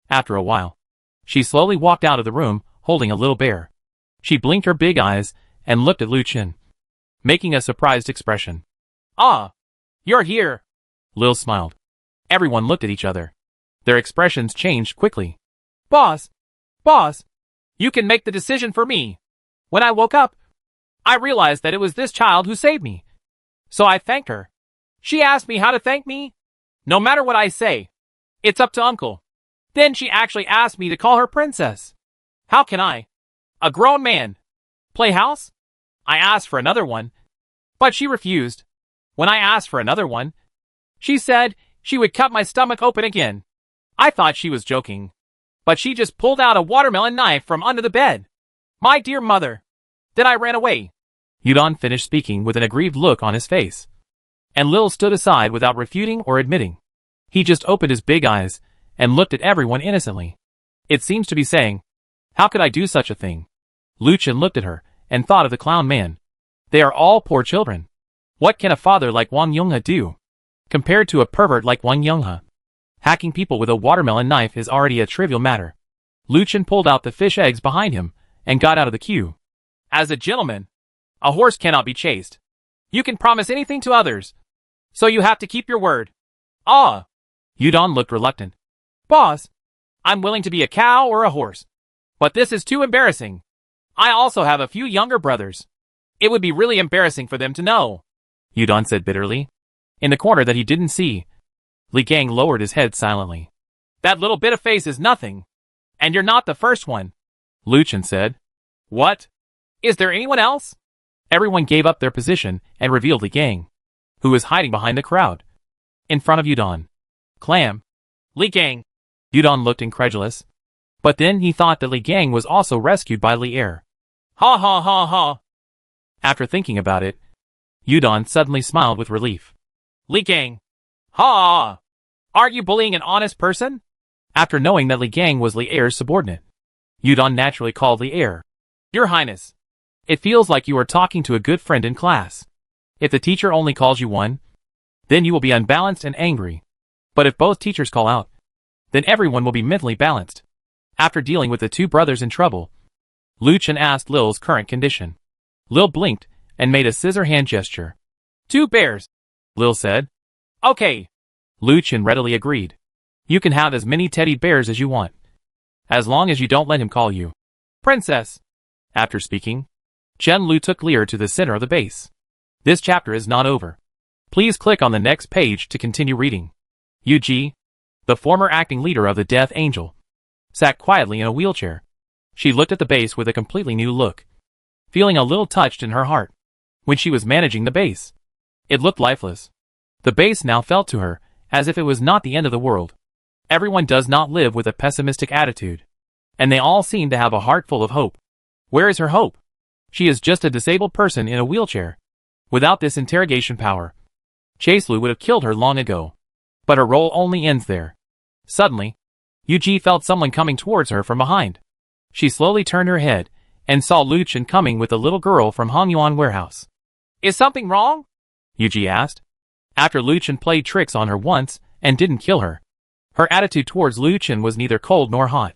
After a while, she slowly walked out of the room holding a little bear. She blinked her big eyes and looked at Lu Chen, making a surprised expression. "Ah, you're here." Lil smiled. Everyone looked at each other. Their expressions changed quickly. Boss, you can make the decision for me. When I woke up, I realized that it was this child who saved me. So I thanked her. She asked me how to thank me. No matter what I say, it's up to Uncle. Then she actually asked me to call her princess. How can I, a grown man, play house? I asked for another one, but she refused. When I asked for another one, she said she would cut my stomach open again. I thought she was joking, but she just pulled out a watermelon knife from under the bed. My dear mother. Then I ran away. Yudon finished speaking with an aggrieved look on his face. And Lil stood aside without refuting or admitting. He just opened his big eyes and looked at everyone innocently. It seems to be saying, how could I do such a thing? Lu Chen looked at her and thought of the clown man. They are all poor children. What can a father like Wang Yonghe do? Compared to a pervert like Wang Yonghe, hacking people with a watermelon knife is already a trivial matter. Lu Chen pulled out the fish eggs behind him and got out of the queue. As a gentleman, a horse cannot be chased. You can promise anything to others, so you have to keep your word. Ah! Yudon looked reluctant. Boss, I'm willing to be a cow or a horse, but this is too embarrassing. I also have a few younger brothers. It would be really embarrassing for them to know, Yudon said bitterly. In the corner that he didn't see, Li Gang lowered his head silently. That little bit of face is nothing. And you're not the first one, Lu Chen said. What? Is there anyone else? Everyone gave up their position and revealed Li Gang, who was hiding behind the crowd. In front of Yudon. Clam. Li Gang. Yudon looked incredulous. But then he thought that Li Gang was also rescued by Li Er. Ha ha ha ha. After thinking about it, Yudon suddenly smiled with relief. Li Gang. Ha! Aren't you bullying an honest person? After knowing that Li Gang was Li Er's subordinate, Yudon naturally called Li Er. Your Highness. It feels like you are talking to a good friend in class. If the teacher only calls you one, then you will be unbalanced and angry. But if both teachers call out, then everyone will be mentally balanced. After dealing with the two brothers in trouble, Lu Chen asked Lil's current condition. Lil blinked and made a scissor hand gesture. 2 bears, Lil said. Okay. Lu Chen readily agreed. You can have as many teddy bears as you want, as long as you don't let him call you Princess. After speaking, Chen Lu took Lear to the center of the base. This chapter is not over. Please click on the next page to continue reading. Yu Ji, the former acting leader of the Death Angel, sat quietly in a wheelchair. She looked at the base with a completely new look, feeling a little touched in her heart. When she was managing the base, it looked lifeless. The base now felt to her as if it was not the end of the world. Everyone does not live with a pessimistic attitude, and they all seem to have a heart full of hope. Where is her hope? She is just a disabled person in a wheelchair. Without this interrogation power, Chaselu would have killed her long ago. But her role only ends there. Suddenly, Yuji felt someone coming towards her from behind. She slowly turned her head and saw Lu Chen coming with a little girl from Hongyuan warehouse. Is something wrong? Yuji asked. After Lu Chen played tricks on her once and didn't kill her, her attitude towards Lu Chen was neither cold nor hot,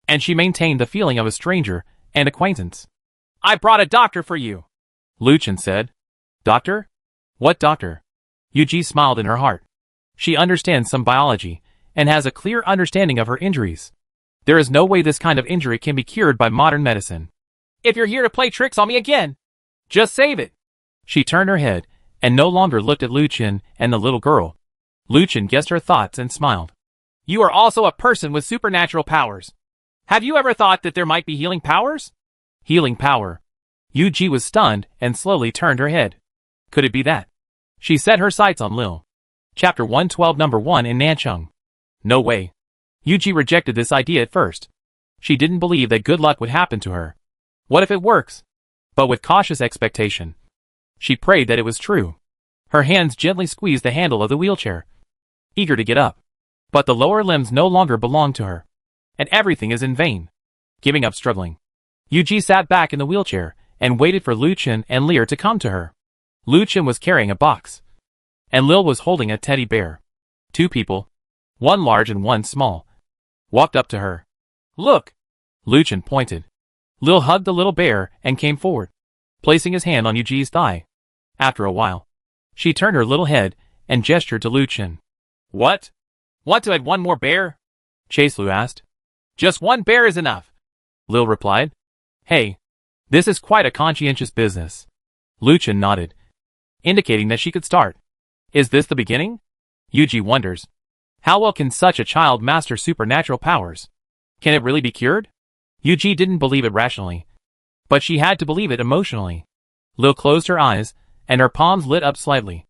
and she maintained the feeling of a stranger and acquaintance. I brought a doctor for you, Lu Chen said. Doctor? What doctor? Yuji smiled in her heart. She understands some biology, and has a clear understanding of her injuries. There is no way this kind of injury can be cured by modern medicine. If you're here to play tricks on me again, just save it. She turned her head, and no longer looked at Lucien and the little girl. Lucien guessed her thoughts and smiled. You are also a person with supernatural powers. Have you ever thought that there might be healing powers? Healing power. Yuji was stunned and slowly turned her head. Could it be that? She set her sights on Lil. Chapter 112 Number 1 in Nanchung. No way. Yuji rejected this idea at first. She didn't believe that good luck would happen to her. What if it works? But with cautious expectation. She prayed that it was true. Her hands gently squeezed the handle of the wheelchair, eager to get up. But the lower limbs no longer belonged to her. And everything is in vain. Giving up struggling. Yuji sat back in the wheelchair and waited for Lucien and Lear to come to her. Lucien was carrying a box, and Lil was holding a teddy bear. Two people, one large and one small, walked up to her. Look! Lucien pointed. Lil hugged the little bear and came forward, placing his hand on Yuji's thigh. After a while, she turned her little head and gestured to Lucien. What? Want to add one more bear? Chaselu asked. Just one bear is enough, Lil replied. Hey, this is quite a conscientious business. Lucien nodded, indicating that she could start. Is this the beginning? Yuji wonders. How well can such a child master supernatural powers? Can it really be cured? Yuji didn't believe it rationally, but she had to believe it emotionally. Lil closed her eyes, and her palms lit up slightly.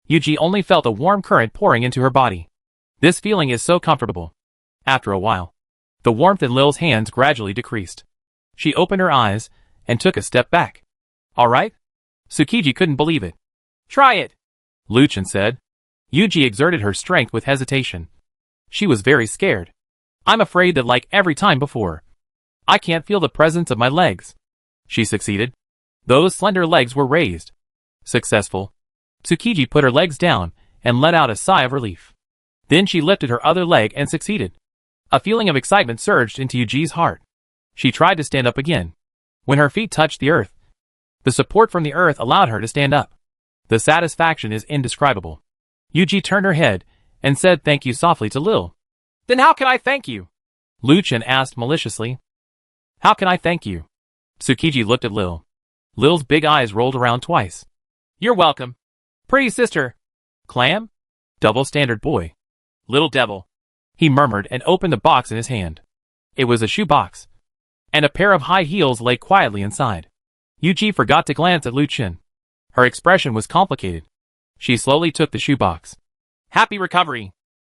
Yuji only felt a warm current pouring into her body. This feeling is so comfortable. After a while, the warmth in Lil's hands gradually decreased. She opened her eyes and took a step back. All right? Tsukiji couldn't believe it. Try it, Lucien said. Yuji exerted her strength with hesitation. She was very scared. I'm afraid that like every time before, I can't feel the presence of my legs. She succeeded. Those slender legs were raised. Successful. Tsukiji put her legs down and let out a sigh of relief. Then she lifted her other leg and succeeded. A feeling of excitement surged into Yuji's heart. She tried to stand up again. When her feet touched the earth, the support from the earth allowed her to stand up. The satisfaction is indescribable. Yuji turned her head and said thank you softly to Lil. Then how can I thank you? Lucien asked maliciously. How can I thank you? Tsukiji looked at Lil. Lil's big eyes rolled around twice. You're welcome. Pretty sister. Clam? Double standard boy. Little devil. He murmured and opened the box in his hand. It was a shoe box, and a pair of high heels lay quietly inside. Yuji forgot to glance at Lucien. Her expression was complicated. She slowly took the shoebox. Happy recovery,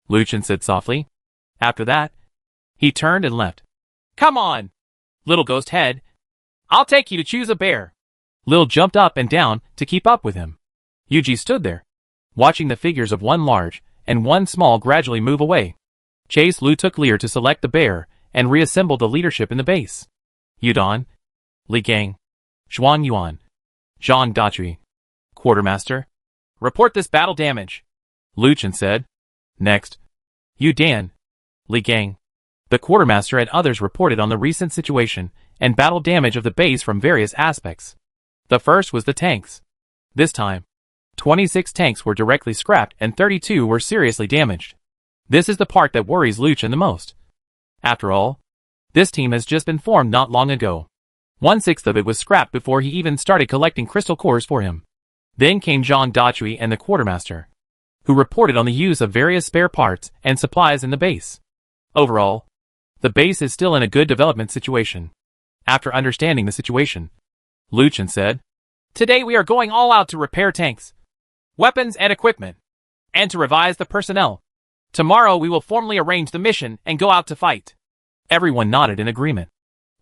Lucien said softly. After that, he turned and left. Come on, little ghost head. I'll take you to choose a bear. Lil jumped up and down to keep up with him. Yuji stood there, watching the figures of one large and one small gradually move away. Chaselu took Lear to select the bear and reassembled the leadership in the base. Yudon, Li Gang, Zhuang Yuan, Zhang Dachui. Quartermaster, report this battle damage, Lucien said. Next, Yu Dan, Li Gang. The quartermaster and others reported on the recent situation and battle damage of the base from various aspects. The first was the tanks. This time, 26 tanks were directly scrapped and 32 were seriously damaged. This is the part that worries Lucien the most. After all, this team has just been formed not long ago. 1/6 of it was scrapped before he even started collecting crystal cores for him. Then came Zhang Dachui and the quartermaster, who reported on the use of various spare parts and supplies in the base. Overall, the base is still in a good development situation. After understanding the situation, Lucien said, Today we are going all out to repair tanks, weapons and equipment, and to revise the personnel. Tomorrow we will formally arrange the mission and go out to fight. Everyone nodded in agreement.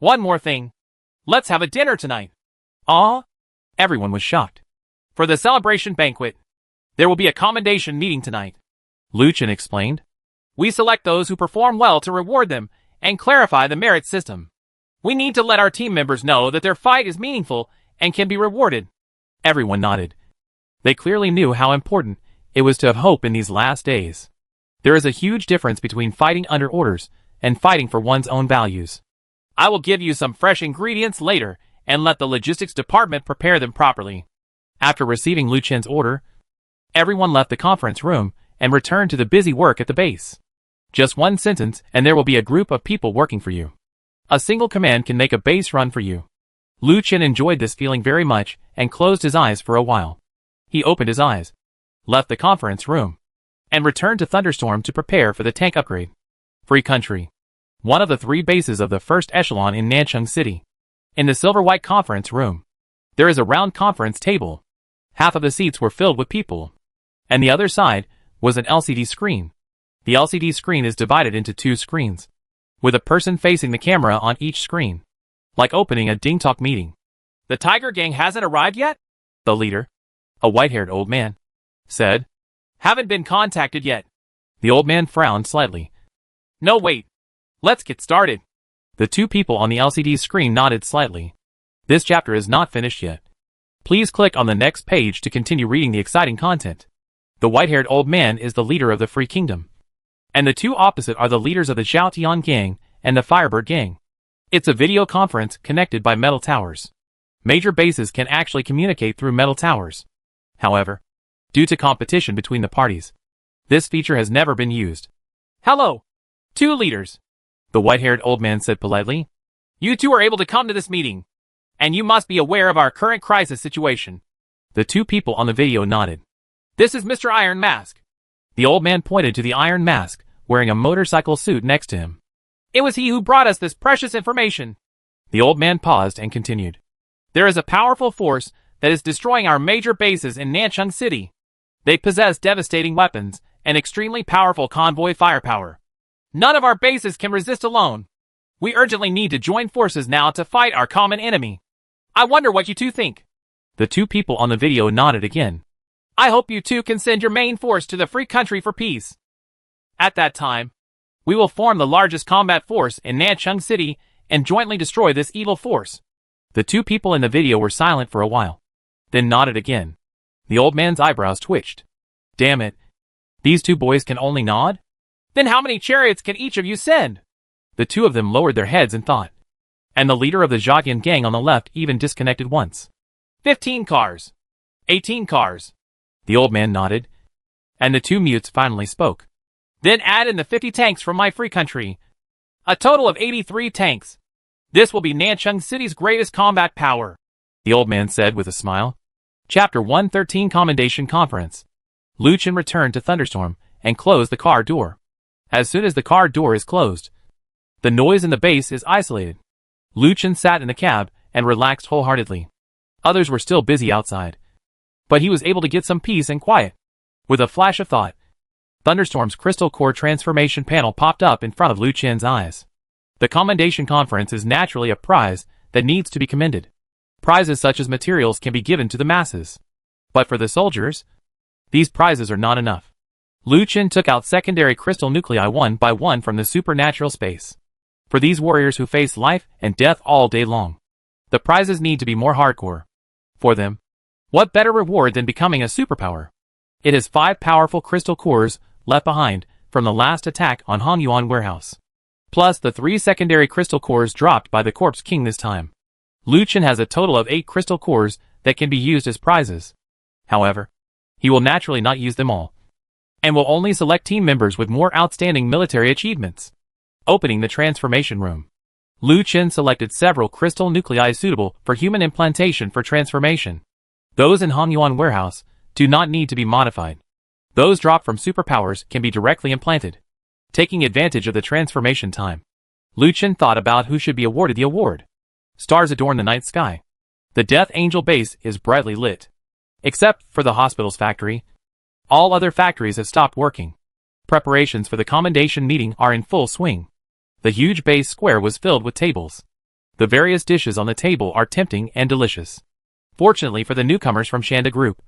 One more thing. Let's have a dinner tonight. Ah? Everyone was shocked. For the celebration banquet, there will be a commendation meeting tonight, Lucien explained. We select those who perform well to reward them and clarify the merit system. We need to let our team members know that their fight is meaningful and can be rewarded. Everyone nodded. They clearly knew how important it was to have hope in these last days. There is a huge difference between fighting under orders and fighting for one's own values. I will give you some fresh ingredients later and let the logistics department prepare them properly. After receiving Lucien's order, Everyone left the conference room and returned to the busy work at the base. Just one sentence and there will be a group of people working for you. A single command can make a base run for you. Lu Chen enjoyed this feeling very much and closed his eyes for a while. He opened his eyes, left the conference room, and returned to Thunderstorm to prepare for the tank upgrade. Free Country. One of the 3 bases of the first echelon in Nanchang City. In the silver-white conference room, there is a round conference table. Half of the seats were filled with people, and the other side was an LCD screen. The LCD screen is divided into 2 screens, with a person facing the camera on each screen, like opening a Ding Talk meeting. The Tiger Gang hasn't arrived yet? The leader, a white-haired old man, said. Haven't been contacted yet. The old man frowned slightly. No, wait. Let's get started. The 2 people on the LCD screen nodded slightly. This chapter is not finished yet. Please click on the next page to continue reading the exciting content. The white-haired old man is the leader of the Free Kingdom, and the 2 opposite are the leaders of the Zhaotian Gang and the Firebird Gang. It's a video conference connected by metal towers. Major bases can actually communicate through metal towers. However, due to competition between the parties, this feature has never been used. Hello, 2 leaders, the white-haired old man said politely. You 2 are able to come to this meeting, and you must be aware of our current crisis situation. The 2 people on the video nodded. This is Mr. Iron Mask. The old man pointed to the Iron Mask, wearing a motorcycle suit next to him. It was he who brought us this precious information. The old man paused and continued. There is a powerful force that is destroying our major bases in Nanchang City. They possess devastating weapons and extremely powerful convoy firepower. None of our bases can resist alone. We urgently need to join forces now to fight our common enemy. I wonder what you 2 think. The 2 people on the video nodded again. I hope you 2 can send your main force to the Free Country for peace. At that time, we will form the largest combat force in Nanchang City and jointly destroy this evil force. The 2 people in the video were silent for a while, then nodded again. The old man's eyebrows twitched. Damn it. These 2 boys can only nod? Then how many chariots can each of you send? The 2 of them lowered their heads in thought. And the leader of the Zhaotian Gang on the left even disconnected once. 15 cars. 18 cars. The old man nodded. And the 2 mutes finally spoke. Then add in the 50 tanks from my Free Country. A total of 83 tanks. This will be Nanchang City's greatest combat power, the old man said with a smile. Chapter 113 Commendation Conference. Lu Chen returned to Thunderstorm and closed the car door. As soon as the car door is closed, the noise in the base is isolated. Lu Chen sat in the cab and relaxed wholeheartedly. Others were still busy outside, but he was able to get some peace and quiet. With a flash of thought, Thunderstorm's crystal core transformation panel popped up in front of Lu Chen's eyes. The Commendation Conference is naturally a prize that needs to be commended. Prizes such as materials can be given to the masses. But for the soldiers, these prizes are not enough. Lu Chen took out secondary crystal nuclei one by one from the supernatural space. For these warriors who face life and death all day long, the prizes need to be more hardcore. For them, what better reward than becoming a superpower? It has 5 powerful crystal cores left behind from the last attack on Hongyuan Warehouse, plus the 3 secondary crystal cores dropped by the Corpse King this time. Lu Chen has a total of 8 crystal cores that can be used as prizes. However, he will naturally not use them all, and will only select team members with more outstanding military achievements. Opening the transformation room, Lu Chen selected several crystal nuclei suitable for human implantation for transformation. Those in Hongyuan Warehouse do not need to be modified. Those dropped from superpowers can be directly implanted. Taking advantage of the transformation time, Lu Chen thought about who should be awarded the award. Stars adorn the night sky. The Death Angel base is brightly lit. Except for the hospital's factory, all other factories have stopped working. Preparations for the commendation meeting are in full swing. The huge base square was filled with tables. The various dishes on the table are tempting and delicious. Fortunately for the newcomers from Shanda Group,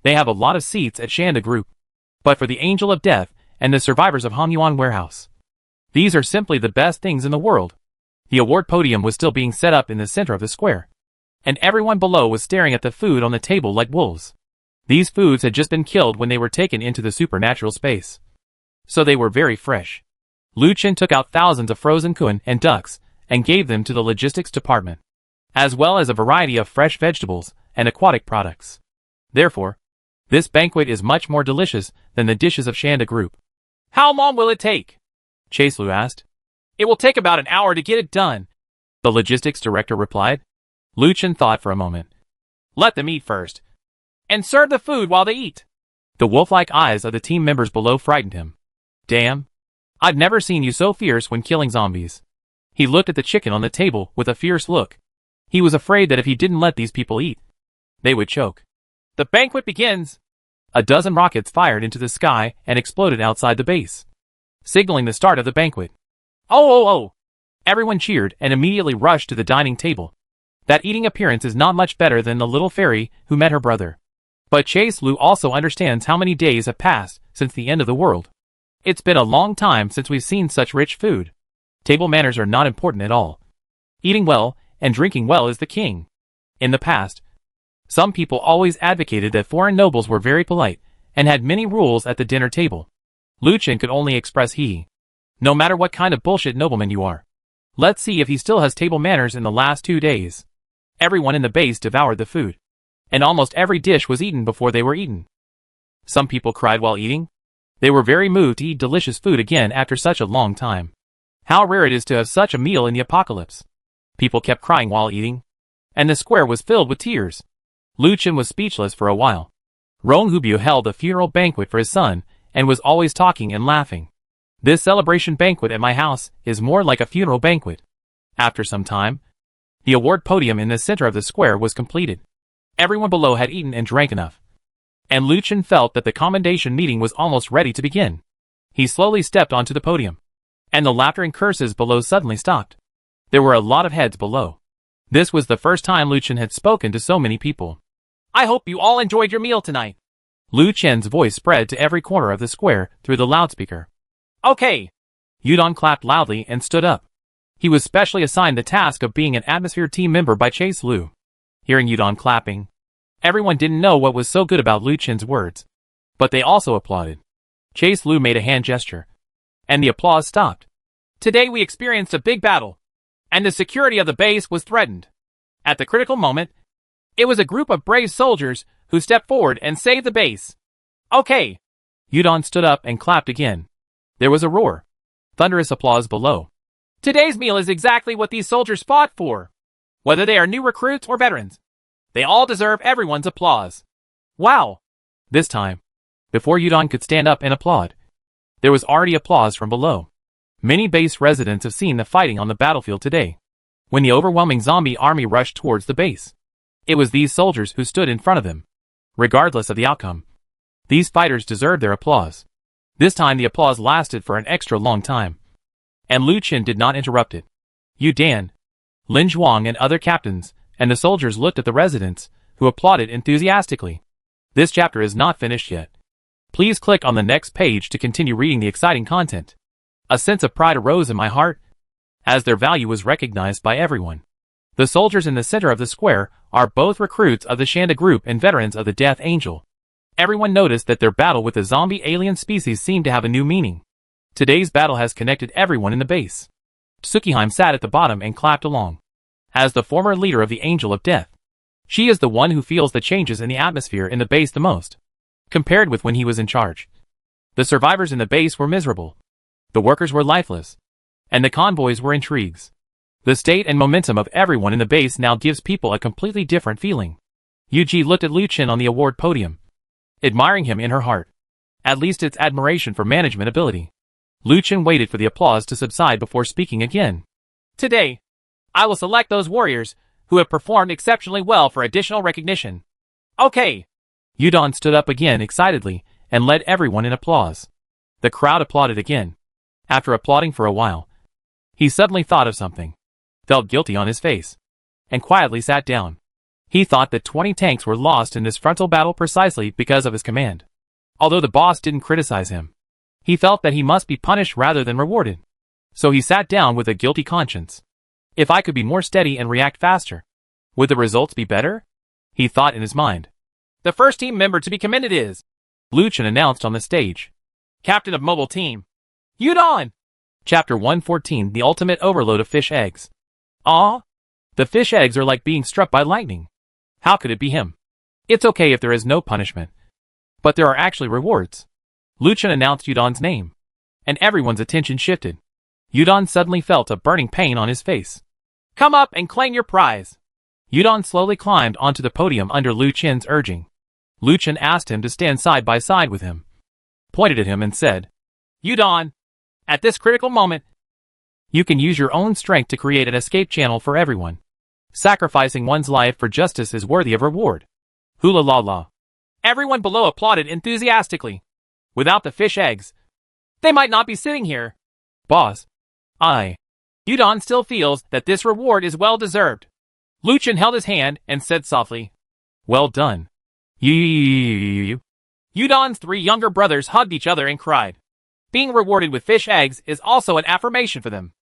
they have a lot of seats at Shanda Group. But for the Angel of Death and the survivors of Hongyuan Warehouse, these are simply the best things in the world. The award podium was still being set up in the center of the square, and everyone below was staring at the food on the table like wolves. These foods had just been killed when they were taken into the supernatural space, so they were very fresh. Lu Chen took out thousands of frozen kun and ducks and gave them to the logistics department, as well as a variety of fresh vegetables and aquatic products. Therefore, This banquet is much more delicious than the dishes of Shanda Group. How long will it take? Chase-Lu asked. It will take about an hour to get it done, the logistics director replied. Lu Chen thought for a moment. Let them eat first. And serve the food while they eat. The wolf-like eyes of the team members below frightened him. Damn. I've never seen you so fierce when killing zombies. He looked at the chicken on the table with a fierce look. He was afraid that if he didn't let these people eat, they would choke. The banquet begins. A dozen rockets fired into the sky and exploded outside the base, signaling the start of the banquet. Oh! Everyone cheered and immediately rushed to the dining table. That eating appearance is not much better than the little fairy who met her brother. But Chase-Lu also understands how many days have passed since the end of the world. It's been a long time since we've seen such rich food. Table manners are not important at all. Eating well and drinking well is the king. In the past, some people always advocated that foreign nobles were very polite and had many rules at the dinner table. Lu Chen could only express he. No matter what kind of bullshit nobleman you are. Let's see if he still has table manners in the last 2 days. Everyone in the base devoured the food. And almost every dish was eaten before they were eaten. Some people cried while eating. They were very moved to eat delicious food again after such a long time. How rare it is to have such a meal in the apocalypse. People kept crying while eating. And the square was filled with tears. Lu Chen was speechless for a while. Rong Hubio held a funeral banquet for his son and was always talking and laughing. This celebration banquet at my house is more like a funeral banquet. After some time, the award podium in the center of the square was completed. Everyone below had eaten and drank enough. And Lu Chen felt that the commendation meeting was almost ready to begin. He slowly stepped onto the podium. And the laughter and curses below suddenly stopped. There were a lot of heads below. This was the first time Lu Chen had spoken to so many people. I hope you all enjoyed your meal tonight. Lu Chen's voice spread to every corner of the square through the loudspeaker. Okay. Yudong clapped loudly and stood up. He was specially assigned the task of being an atmosphere team member by Chase-Lu. Hearing Yudong clapping, everyone didn't know what was so good about Lu Chen's words. But they also applauded. Chase-Lu made a hand gesture. And the applause stopped. Today we experienced a big battle. And the security of the base was threatened. At the critical moment, it was a group of brave soldiers who stepped forward and saved the base. Okay. Yudong stood up and clapped again. There was a roar. Thunderous applause below. Today's meal is exactly what these soldiers fought for. Whether they are new recruits or veterans, they all deserve everyone's applause. Wow. This time, before Yudong could stand up and applaud, there was already applause from below. Many base residents have seen the fighting on the battlefield today. When the overwhelming zombie army rushed towards the base, it was these soldiers who stood in front of them. Regardless of the outcome, these fighters deserved their applause. This time the applause lasted for an extra long time. And Lu Chen did not interrupt it. Yu Dan, Lin Zhuang and other captains, and the soldiers looked at the residents, who applauded enthusiastically. This chapter is not finished yet. Please click on the next page to continue reading the exciting content. A sense of pride arose in my heart, as their value was recognized by everyone. The soldiers in the center of the square are both recruits of the Shanda group and veterans of the Death Angel. Everyone noticed that their battle with the zombie alien species seemed to have a new meaning. Today's battle has connected everyone in the base. Tsukihime sat at the bottom and clapped along. As the former leader of the Angel of Death, she is the one who feels the changes in the atmosphere in the base the most, compared with when he was in charge. The survivors in the base were miserable. The workers were lifeless. And the convoys were intrigues. The state and momentum of everyone in the base now gives people a completely different feeling. Yuji looked at Lu Chen on the award podium, admiring him in her heart. At least it's admiration for management ability. Lu Chen waited for the applause to subside before speaking again. Today, I will select those warriors who have performed exceptionally well for additional recognition. Okay. Yudong stood up again excitedly and led everyone in applause. The crowd applauded again. After applauding for a while, he suddenly thought of something, felt guilty on his face, and quietly sat down. He thought that 20 tanks were lost in this frontal battle precisely because of his command. Although the boss didn't criticize him, he felt that he must be punished rather than rewarded. So he sat down with a guilty conscience. If I could be more steady and react faster, would the results be better? He thought in his mind. The first team member to be commended is, Lu Chen announced on the stage, Captain of Mobile Team, Yudong! Chapter 114, The Ultimate Overload of Fish Eggs. Ah, the fish eggs are like being struck by lightning. How could it be him? It's okay if there is no punishment. But there are actually rewards. Luchin announced Yudon's name, and everyone's attention shifted. Yudon suddenly felt a burning pain on his face. Come up and claim your prize. Yudon slowly climbed onto the podium under Luchin's urging. Luchin asked him to stand side by side with him, pointed at him and said, Yudon, at this critical moment, you can use your own strength to create an escape channel for everyone. Sacrificing one's life for justice is worthy of reward. Hula la la. Everyone below applauded enthusiastically. Without the fish eggs, they might not be sitting here. Boss. Yudon still feels that this reward is well deserved. Luchin held his hand and said softly, Well done. Yudon's 3 younger brothers hugged each other and cried. Being rewarded with fish eggs is also an affirmation for them.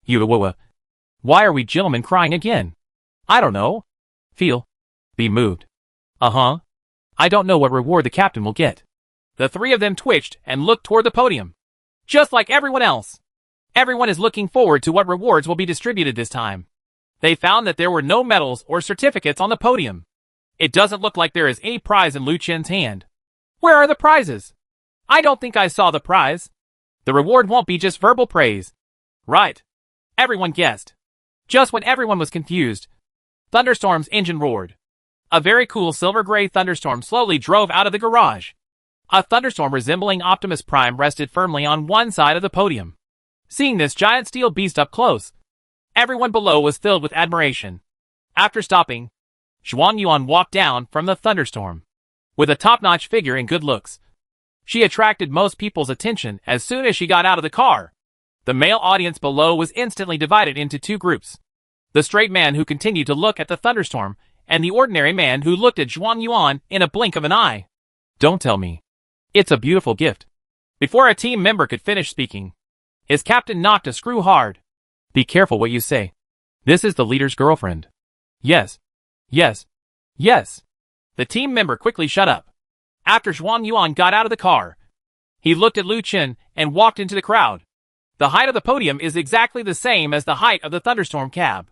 Why are we gentlemen crying again? I don't know. Be moved. I don't know what reward the captain will get. The 3 of them twitched and looked toward the podium. Just like everyone else. Everyone is looking forward to what rewards will be distributed this time. They found that there were no medals or certificates on the podium. It doesn't look like there is any prize in Luchin's hand. Where are the prizes? I don't think I saw the prize. The reward won't be just verbal praise. Right. Everyone guessed. Just when everyone was confused, Thunderstorm's engine roared. A very cool silver-gray thunderstorm slowly drove out of the garage. A thunderstorm resembling Optimus Prime rested firmly on one side of the podium. Seeing this giant steel beast up close, everyone below was filled with admiration. After stopping, Zhuangyuan walked down from the thunderstorm. With a top-notch figure and good looks, she attracted most people's attention as soon as she got out of the car. The male audience below was instantly divided into 2 groups. The straight man who continued to look at the thunderstorm, and the ordinary man who looked at Zhuangyuan in a blink of an eye. Don't tell me. It's a beautiful gift. Before a team member could finish speaking, his captain knocked a screw hard. Be careful what you say. This is the leader's girlfriend. Yes. The team member quickly shut up. After Zhuangyuan got out of the car, he looked at Luchin and walked into the crowd. The height of the podium is exactly the same as the height of the thunderstorm cab.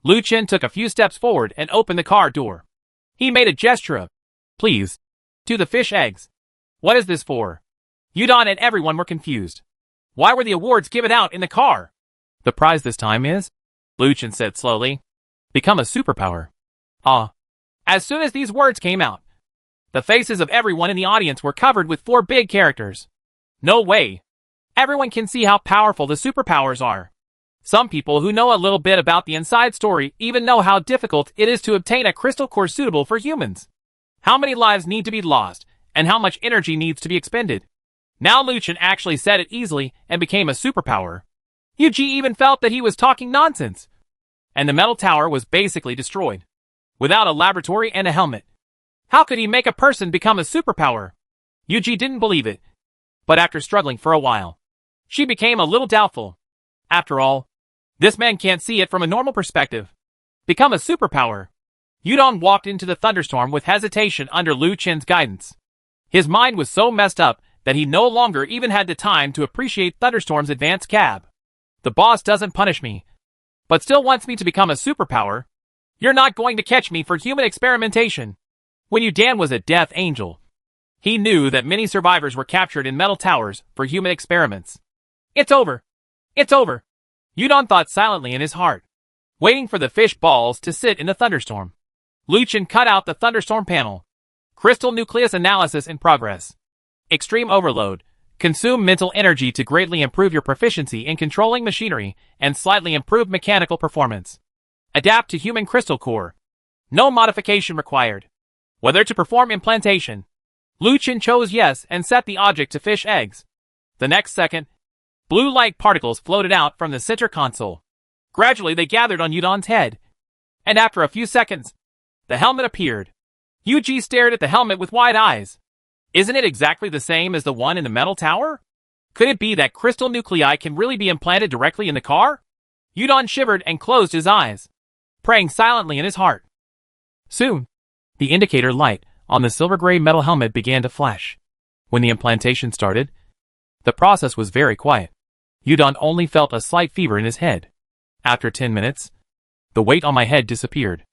Luchin took a few steps forward and opened the car door. He made a gesture of, please, to the fish eggs. What is this for? Yudon and everyone were confused. Why were the awards given out in the car? The prize this time is, Luchin said slowly, become a superpower. As soon as these words came out, the faces of everyone in the audience were covered with 4 big characters. No way. Everyone can see how powerful the superpowers are. Some people who know a little bit about the inside story even know how difficult it is to obtain a crystal core suitable for humans. How many lives need to be lost, and how much energy needs to be expended. Now Luchin actually said it easily and became a superpower. Yuji even felt that he was talking nonsense. And the metal tower was basically destroyed. Without a laboratory and a helmet. How could he make a person become a superpower? Yuji didn't believe it. But after struggling for a while, she became a little doubtful. After all, this man can't see it from a normal perspective. Become a superpower. Yudon walked into the thunderstorm with hesitation under Luchin's guidance. His mind was so messed up that he no longer even had the time to appreciate Thunderstorm's advanced cab. The boss doesn't punish me, but still wants me to become a superpower. You're not going to catch me for human experimentation. When Yudan was a death angel, he knew that many survivors were captured in metal towers for human experiments. It's over. It's over. Yudon thought silently in his heart, waiting for the fish balls to sit in the thunderstorm. Luchin cut out the thunderstorm panel. Crystal nucleus analysis in progress. Extreme overload. Consume mental energy to greatly improve your proficiency in controlling machinery and slightly improve mechanical performance. Adapt to human crystal core. No modification required. Whether to perform implantation. Luchin chose yes and set the object to fish eggs. The next second, blue light particles floated out from the center console. Gradually they gathered on Yudon's head. And after a few seconds, the helmet appeared. Yuji stared at the helmet with wide eyes. Isn't it exactly the same as the one in the metal tower? Could it be that crystal nuclei can really be implanted directly in the car? Yudon shivered and closed his eyes, praying silently in his heart. Soon, the indicator light on the silver-gray metal helmet began to flash. When the implantation started, the process was very quiet. Yudon only felt a slight fever in his head. After 10 minutes, the weight on my head disappeared.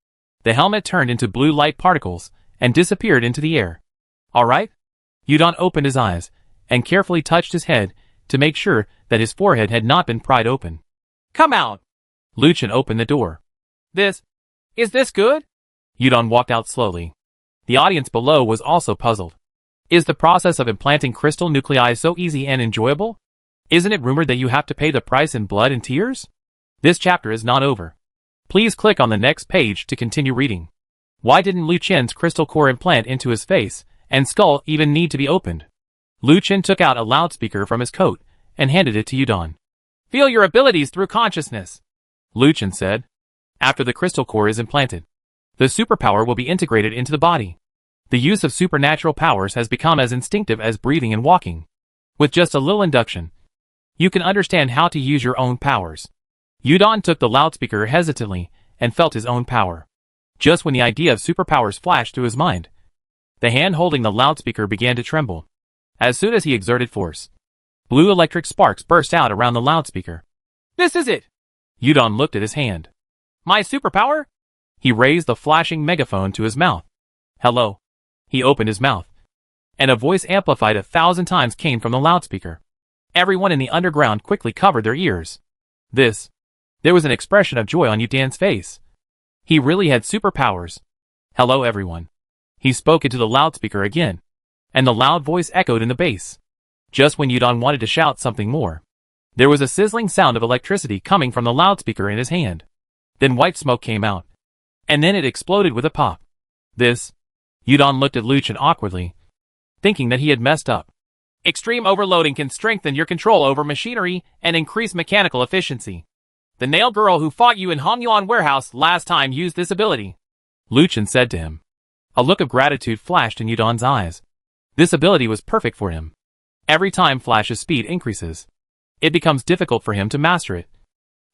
The helmet turned into blue light particles and disappeared into the air. All right? Yudon opened his eyes, and carefully touched his head, to make sure that his forehead had not been pried open. Come out! Liu Chen opened the door. Is this good? Yudon walked out slowly. The audience below was also puzzled. Is the process of implanting crystal nuclei so easy and enjoyable? Isn't it rumored that you have to pay the price in blood and tears? This chapter is not over. Please click on the next page to continue reading. Why didn't Liu Chen's crystal core implant into his face and skull even need to be opened? Liu Chen took out a loudspeaker from his coat and handed it to Yudon. Feel your abilities through consciousness, Liu Chen said. After the crystal core is implanted, the superpower will be integrated into the body. The use of supernatural powers has become as instinctive as breathing and walking. With just a little induction, you can understand how to use your own powers. Yudon took the loudspeaker hesitantly and felt his own power. Just when the idea of superpowers flashed through his mind, the hand holding the loudspeaker began to tremble. As soon as he exerted force, blue electric sparks burst out around the loudspeaker. This is it! Yudon looked at his hand. My superpower? He raised the flashing megaphone to his mouth. Hello. He opened his mouth, and a voice amplified 1,000 times came from the loudspeaker. Everyone in the underground quickly covered their ears. There was an expression of joy on Yudon's face. He really had superpowers. Hello everyone. He spoke into the loudspeaker again, and the loud voice echoed in the bass. Just when Yudon wanted to shout something more, there was a sizzling sound of electricity coming from the loudspeaker in his hand. Then white smoke came out, and then it exploded with a pop. Yudon looked at Liu Chen awkwardly, thinking that he had messed up. Extreme overloading can strengthen your control over machinery and increase mechanical efficiency. The nail girl who fought you in Hongyuan warehouse last time used this ability, Liu Chen said to him. A look of gratitude flashed in Yudon's eyes. This ability was perfect for him. Every time Flash's speed increases, it becomes difficult for him to master it,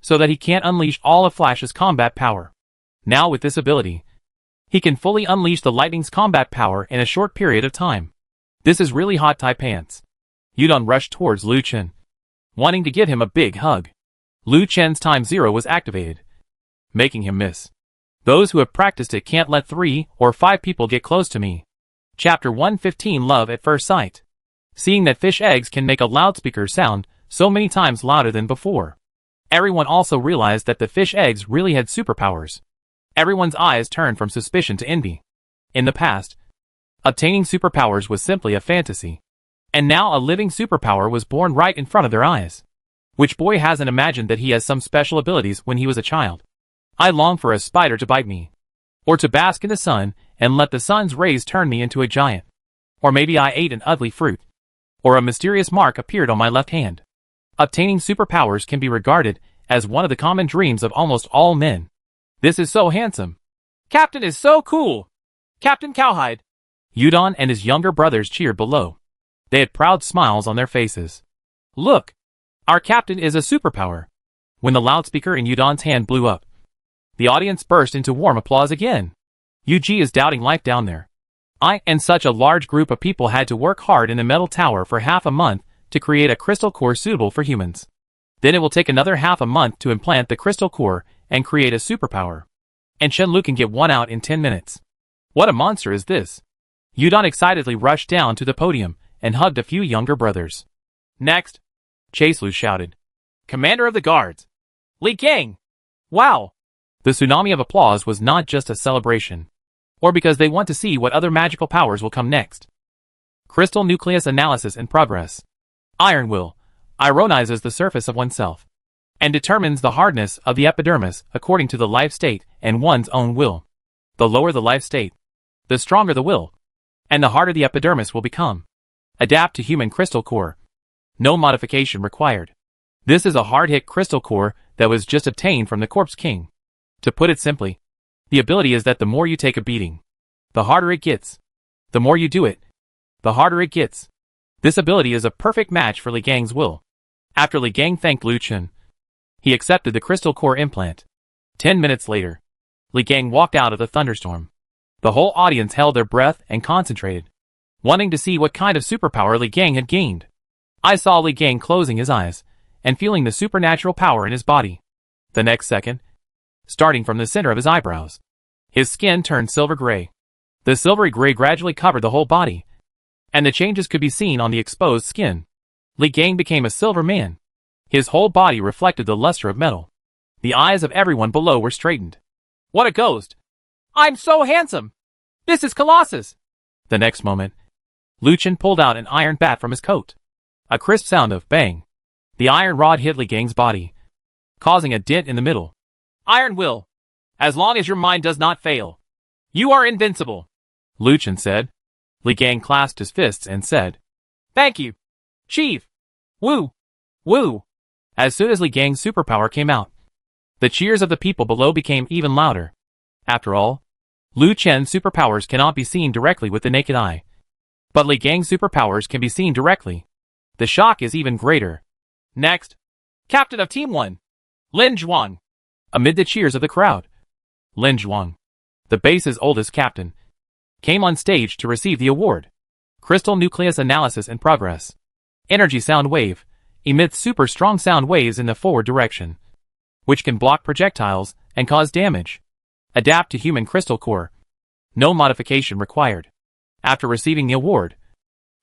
so that he can't unleash all of Flash's combat power. Now with this ability, he can fully unleash the lightning's combat power in a short period of time. This is really hot tie pants. Yudon rushed towards Liu Chen, wanting to give him a big hug. Liu Chen's time 0 was activated, making him miss. Those who have practiced it can't let 3 or 5 people get close to me. Chapter 115 Love at First Sight. Seeing that fish eggs can make a loudspeaker sound so many times louder than before, everyone also realized that the fish eggs really had superpowers. Everyone's eyes turned from suspicion to envy. In the past, obtaining superpowers was simply a fantasy. And now a living superpower was born right in front of their eyes. Which boy hasn't imagined that he has some special abilities when he was a child? I long for a spider to bite me. Or to bask in the sun and let the sun's rays turn me into a giant. Or maybe I ate an ugly fruit. Or a mysterious mark appeared on my left hand. Obtaining superpowers can be regarded as one of the common dreams of almost all men. This is so handsome. Captain is so cool. Captain Cowhide. Yudon and his younger brothers cheered below. They had proud smiles on their faces. Look! Our captain is a superpower. When the loudspeaker in Yudon's hand blew up, the audience burst into warm applause again. Yuji is doubting life down there. I and such a large group of people had to work hard in the metal tower for half a month to create a crystal core suitable for humans. Then it will take another half a month to implant the crystal core and create a superpower. And Shenlu can get one out in 10 minutes. What a monster is this? Yudon excitedly rushed down to the podium and hugged a few younger brothers. Next, Chaselu shouted. Commander of the Guards, Li Gang! Wow! The tsunami of applause was not just a celebration, or because they want to see what other magical powers will come next. Crystal nucleus analysis in progress. Iron will ironizes the surface of oneself and determines the hardness of the epidermis according to the life state and one's own will. The lower the life state, the stronger the will, and the harder the epidermis will become. Adapt to human crystal core. No modification required. This is a hard-hit crystal core that was just obtained from the Corpse King. To put it simply, the ability is that the more you take a beating, the harder it gets. The more you do it, the harder it gets. This ability is a perfect match for Li Gang's will. After Li Gang thanked Liu Chen, he accepted the crystal core implant. 10 minutes later, Li Gang walked out of the thunderstorm. The whole audience held their breath and concentrated, wanting to see what kind of superpower Li Gang had gained. I saw Li Gang closing his eyes and feeling the supernatural power in his body. The next second, starting from the center of his eyebrows, his skin turned silver gray. The silvery gray gradually covered the whole body, and the changes could be seen on the exposed skin. Li Gang became a silver man. His whole body reflected the luster of metal. The eyes of everyone below were straightened. What a ghost! I'm so handsome! This is Colossus! The next moment, Lu Chen pulled out an iron bat from his coat. A crisp sound of bang. The iron rod hit Li Gang's body, causing a dent in the middle. Iron will. As long as your mind does not fail. You are invincible, Lu Chen said. Li Gang clasped his fists and said, Thank you, Chief. Woo! Woo! As soon as Li Gang's superpower came out, the cheers of the people below became even louder. After all, Lu Chen's superpowers cannot be seen directly with the naked eye. But Li Gang's superpowers can be seen directly. The shock is even greater. Next, Captain of Team 1, Lin Zhuang. Amid the cheers of the crowd, Lin Zhuang, the base's oldest captain, came on stage to receive the award. Crystal Nucleus Analysis in Progress. Energy Sound Wave emits super strong sound waves in the forward direction, which can block projectiles and cause damage. Adapt to human crystal core. No modification required. After receiving the award,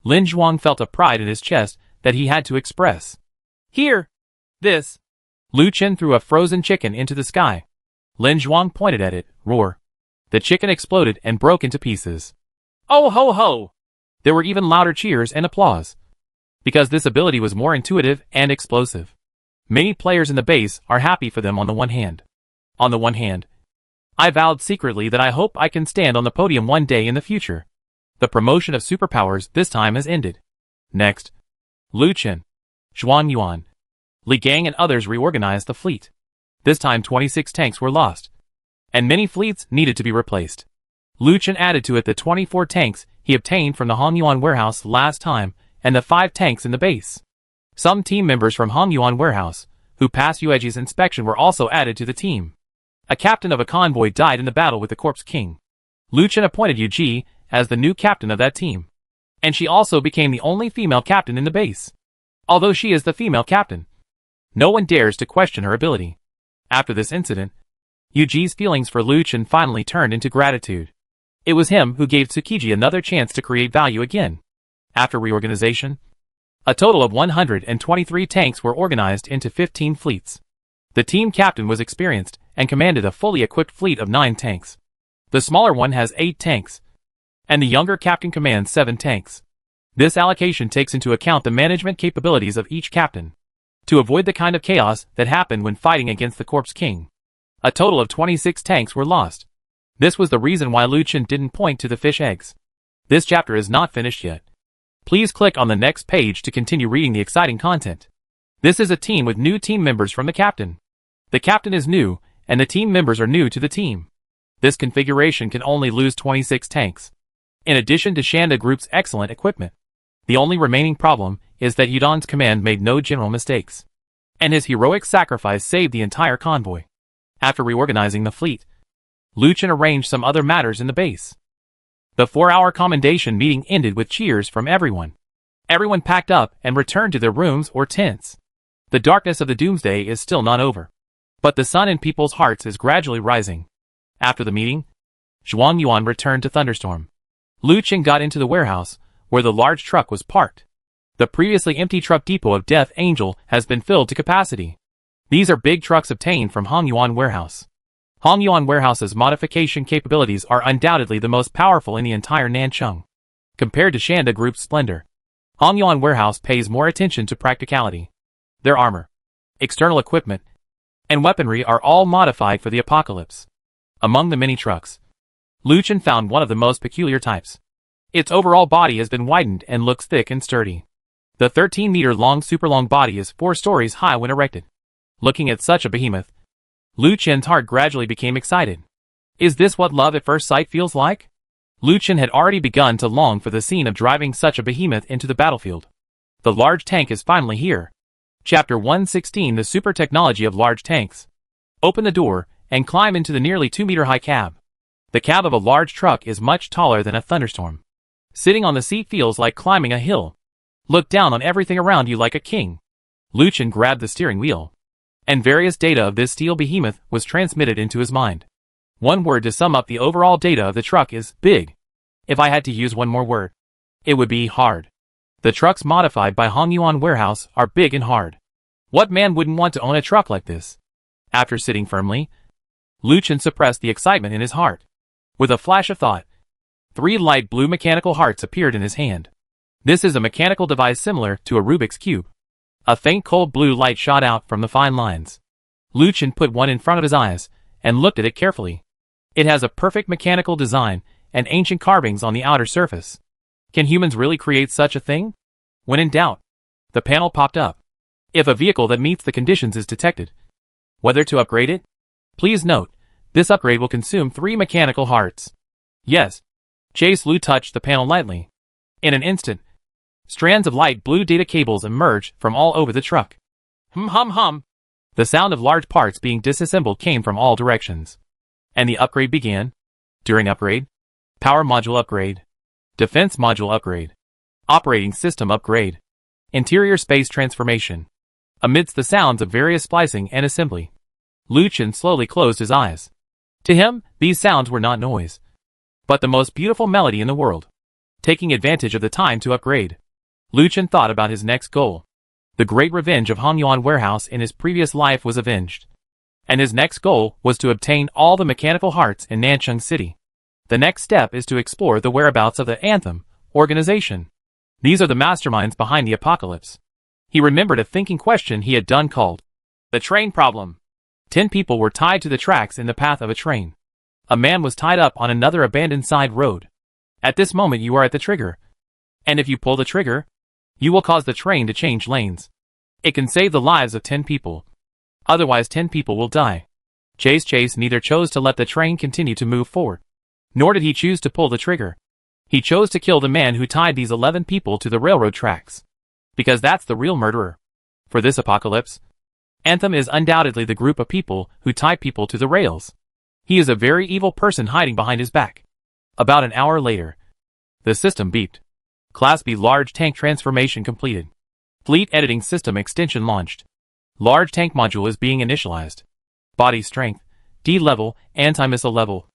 Lin Zhuang felt a pride in his chest that he had to express. Here! This! Lu Chen threw a frozen chicken into the sky. Lin Zhuang pointed at it, roar. The chicken exploded and broke into pieces. Oh ho ho! There were even louder cheers and applause, because this ability was more intuitive and explosive. Many players in the base are happy for them on the one hand. On the one hand, I vowed secretly that I hope I can stand on the podium one day in the future. The promotion of superpowers this time has ended. Next, Lu Chen, Zhuang Yuan, Li Gang and others reorganized the fleet. This time 26 tanks were lost, and many fleets needed to be replaced. Lu Chen added to it the 24 tanks he obtained from the Hongyuan warehouse last time and the 5 tanks in the base. Some team members from Hongyuan warehouse, who passed Yueji's inspection, were also added to the team. A captain of a convoy died in the battle with the Corpse King. Lu Chen appointed Yuji as the new captain of that team, and she also became the only female captain in the base. Although she is the female captain, no one dares to question her ability. After this incident, Yuji's feelings for Lu Chen finally turned into gratitude. It was him who gave Tsukiji another chance to create value again. After reorganization, a total of 123 tanks were organized into 15 fleets. The team captain was experienced and commanded a fully equipped fleet of 9 tanks. The smaller one has 8 tanks, and the younger captain commands 7 tanks. This allocation takes into account the management capabilities of each captain, to avoid the kind of chaos that happened when fighting against the Corpse King. A total of 26 tanks were lost. This was the reason why Lu Chen didn't point to the fish eggs. This chapter is not finished yet. Please click on the next page to continue reading the exciting content. This is a team with new team members from the captain. The captain is new, and the team members are new to the team. This configuration can only lose 26 tanks. In addition to Shanda Group's excellent equipment, the only remaining problem is that Yudon's command made no general mistakes, and his heroic sacrifice saved the entire convoy. After reorganizing the fleet, Lu Chen arranged some other matters in the base. The 4-hour commendation meeting ended with cheers from everyone. Everyone packed up and returned to their rooms or tents. The darkness of the Doomsday is still not over, but the sun in people's hearts is gradually rising. After the meeting, Zhuang Yuan returned to Thunderstorm. Lu Chen got into the warehouse, where the large truck was parked. The previously empty truck depot of Death Angel has been filled to capacity. These are big trucks obtained from Hongyuan Warehouse. Hongyuan Warehouse's modification capabilities are undoubtedly the most powerful in the entire Nanchung. Compared to Shanda Group's splendor, Hongyuan Warehouse pays more attention to practicality. Their armor, external equipment, and weaponry are all modified for the apocalypse. Among the many trucks, Lu Chen found one of the most peculiar types. Its overall body has been widened and looks thick and sturdy. The 13-meter-long super-long body is 4 stories high when erected. Looking at such a behemoth, Lu Chen's heart gradually became excited. Is this what love at first sight feels like? Lu Chen had already begun to long for the scene of driving such a behemoth into the battlefield. The large tank is finally here. Chapter 116: The Super Technology of Large Tanks. Open the door and climb into the nearly 2-meter-high cab. The cab of a large truck is much taller than a thunderstorm. Sitting on the seat feels like climbing a hill. Look down on everything around you like a king. Lu Chen grabbed the steering wheel, and various data of this steel behemoth was transmitted into his mind. One word to sum up the overall data of the truck is big. If I had to use one more word, It would be hard. The trucks modified by Hongyuan Warehouse are big and hard. What man wouldn't want to own a truck like this? After sitting firmly, Lu Chen suppressed the excitement in his heart. With a flash of thought, 3 light blue mechanical hearts appeared in his hand. This is a mechanical device similar to a Rubik's Cube. A faint cold blue light shot out from the fine lines. Lu Chen put one in front of his eyes and looked at it carefully. It has a perfect mechanical design and ancient carvings on the outer surface. Can humans really create such a thing? When in doubt, the panel popped up. If a vehicle that meets the conditions is detected, whether to upgrade it? Please note, this upgrade will consume 3 mechanical hearts. Yes. Chase Lu touched the panel lightly. In an instant, strands of light blue data cables emerged from all over the truck. Hum hum hum. The sound of large parts being disassembled came from all directions. And the upgrade began. During upgrade, power module upgrade, defense module upgrade, operating system upgrade, interior space transformation. Amidst the sounds of various splicing and assembly, Lu Chen slowly closed his eyes. To him, these sounds were not noise, but the most beautiful melody in the world. Taking advantage of the time to upgrade, Lu Chen thought about his next goal. The great revenge of Hongyuan Warehouse in his previous life was avenged. And his next goal was to obtain all the mechanical hearts in Nancheng City. The next step is to explore the whereabouts of the Anthem organization. These are the masterminds behind the apocalypse. He remembered a thinking question he had done called the train problem. 10 people were tied to the tracks in the path of a train. A man was tied up on another abandoned side road. At this moment you are at the trigger. And if you pull the trigger, you will cause the train to change lanes. It can save the lives of 10 people. Otherwise 10 people will die. Chase neither chose to let the train continue to move forward, nor did he choose to pull the trigger. He chose to kill the man who tied these 11 people to the railroad tracks. Because that's the real murderer. For this apocalypse, Anthem is undoubtedly the group of people who tie people to the rails. He is a very evil person hiding behind his back. About an hour later, the system beeped. Class B large tank transformation completed. Fleet editing system extension launched. Large tank module is being initialized. Body strength, D level, anti-missile level.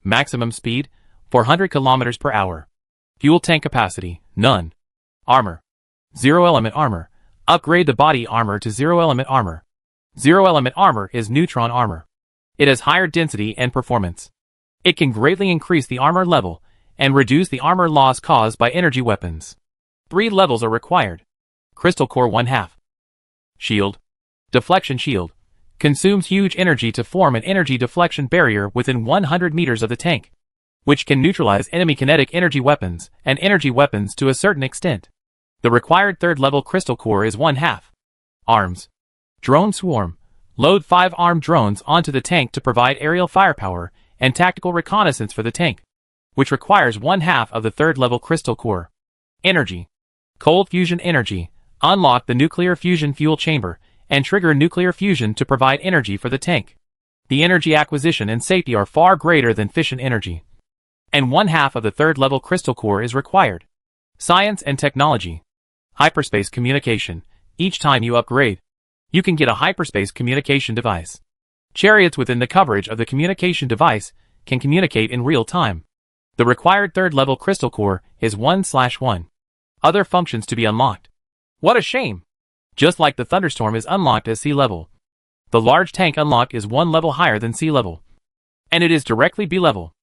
Maximum speed, 400 km per hour. Fuel tank capacity, none. Armor, 0 element armor. Upgrade the body armor to 0 element armor. 0 element armor is neutron armor. It has higher density and performance. It can greatly increase the armor level and reduce the armor loss caused by energy weapons. 3 levels are required. Crystal core 1/2. Shield. Deflection shield. Consumes huge energy to form an energy deflection barrier within 100 meters of the tank, which can neutralize enemy kinetic energy weapons and energy weapons to a certain extent. The required 3rd level crystal core is 1/2. Arms. Drone swarm. Load 5 armed drones onto the tank to provide aerial firepower and tactical reconnaissance for the tank, which requires 1/2 of the 3rd level crystal core. Energy. Cold fusion energy. Unlock the nuclear fusion fuel chamber and trigger nuclear fusion to provide energy for the tank. The energy acquisition and safety are far greater than fission energy. And 1/2 of the 3rd level crystal core is required. Science and technology. Hyperspace communication. Each time you upgrade, you can get a hyperspace communication device. Chariots within the coverage of the communication device can communicate in real time. The required 3rd level crystal core is 1/1. Other functions to be unlocked. What a shame! Just like the thunderstorm is unlocked as sea level, the large tank unlock is 1 level higher than sea level. And it is directly B level.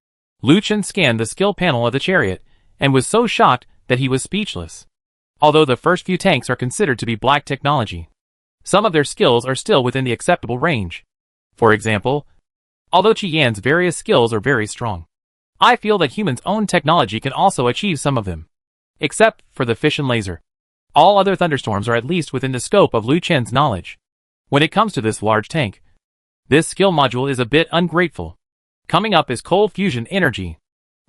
Lu Chen scanned the skill panel of the chariot and was so shocked that he was speechless. Although the first few tanks are considered to be black technology, some of their skills are still within the acceptable range. For example, although Qi Yan's various skills are very strong, I feel that humans' own technology can also achieve some of them. Except for the fission laser. All other thunderstorms are at least within the scope of Lu Chen's knowledge. When it comes to this large tank, this skill module is a bit ungrateful. Coming up is cold fusion energy.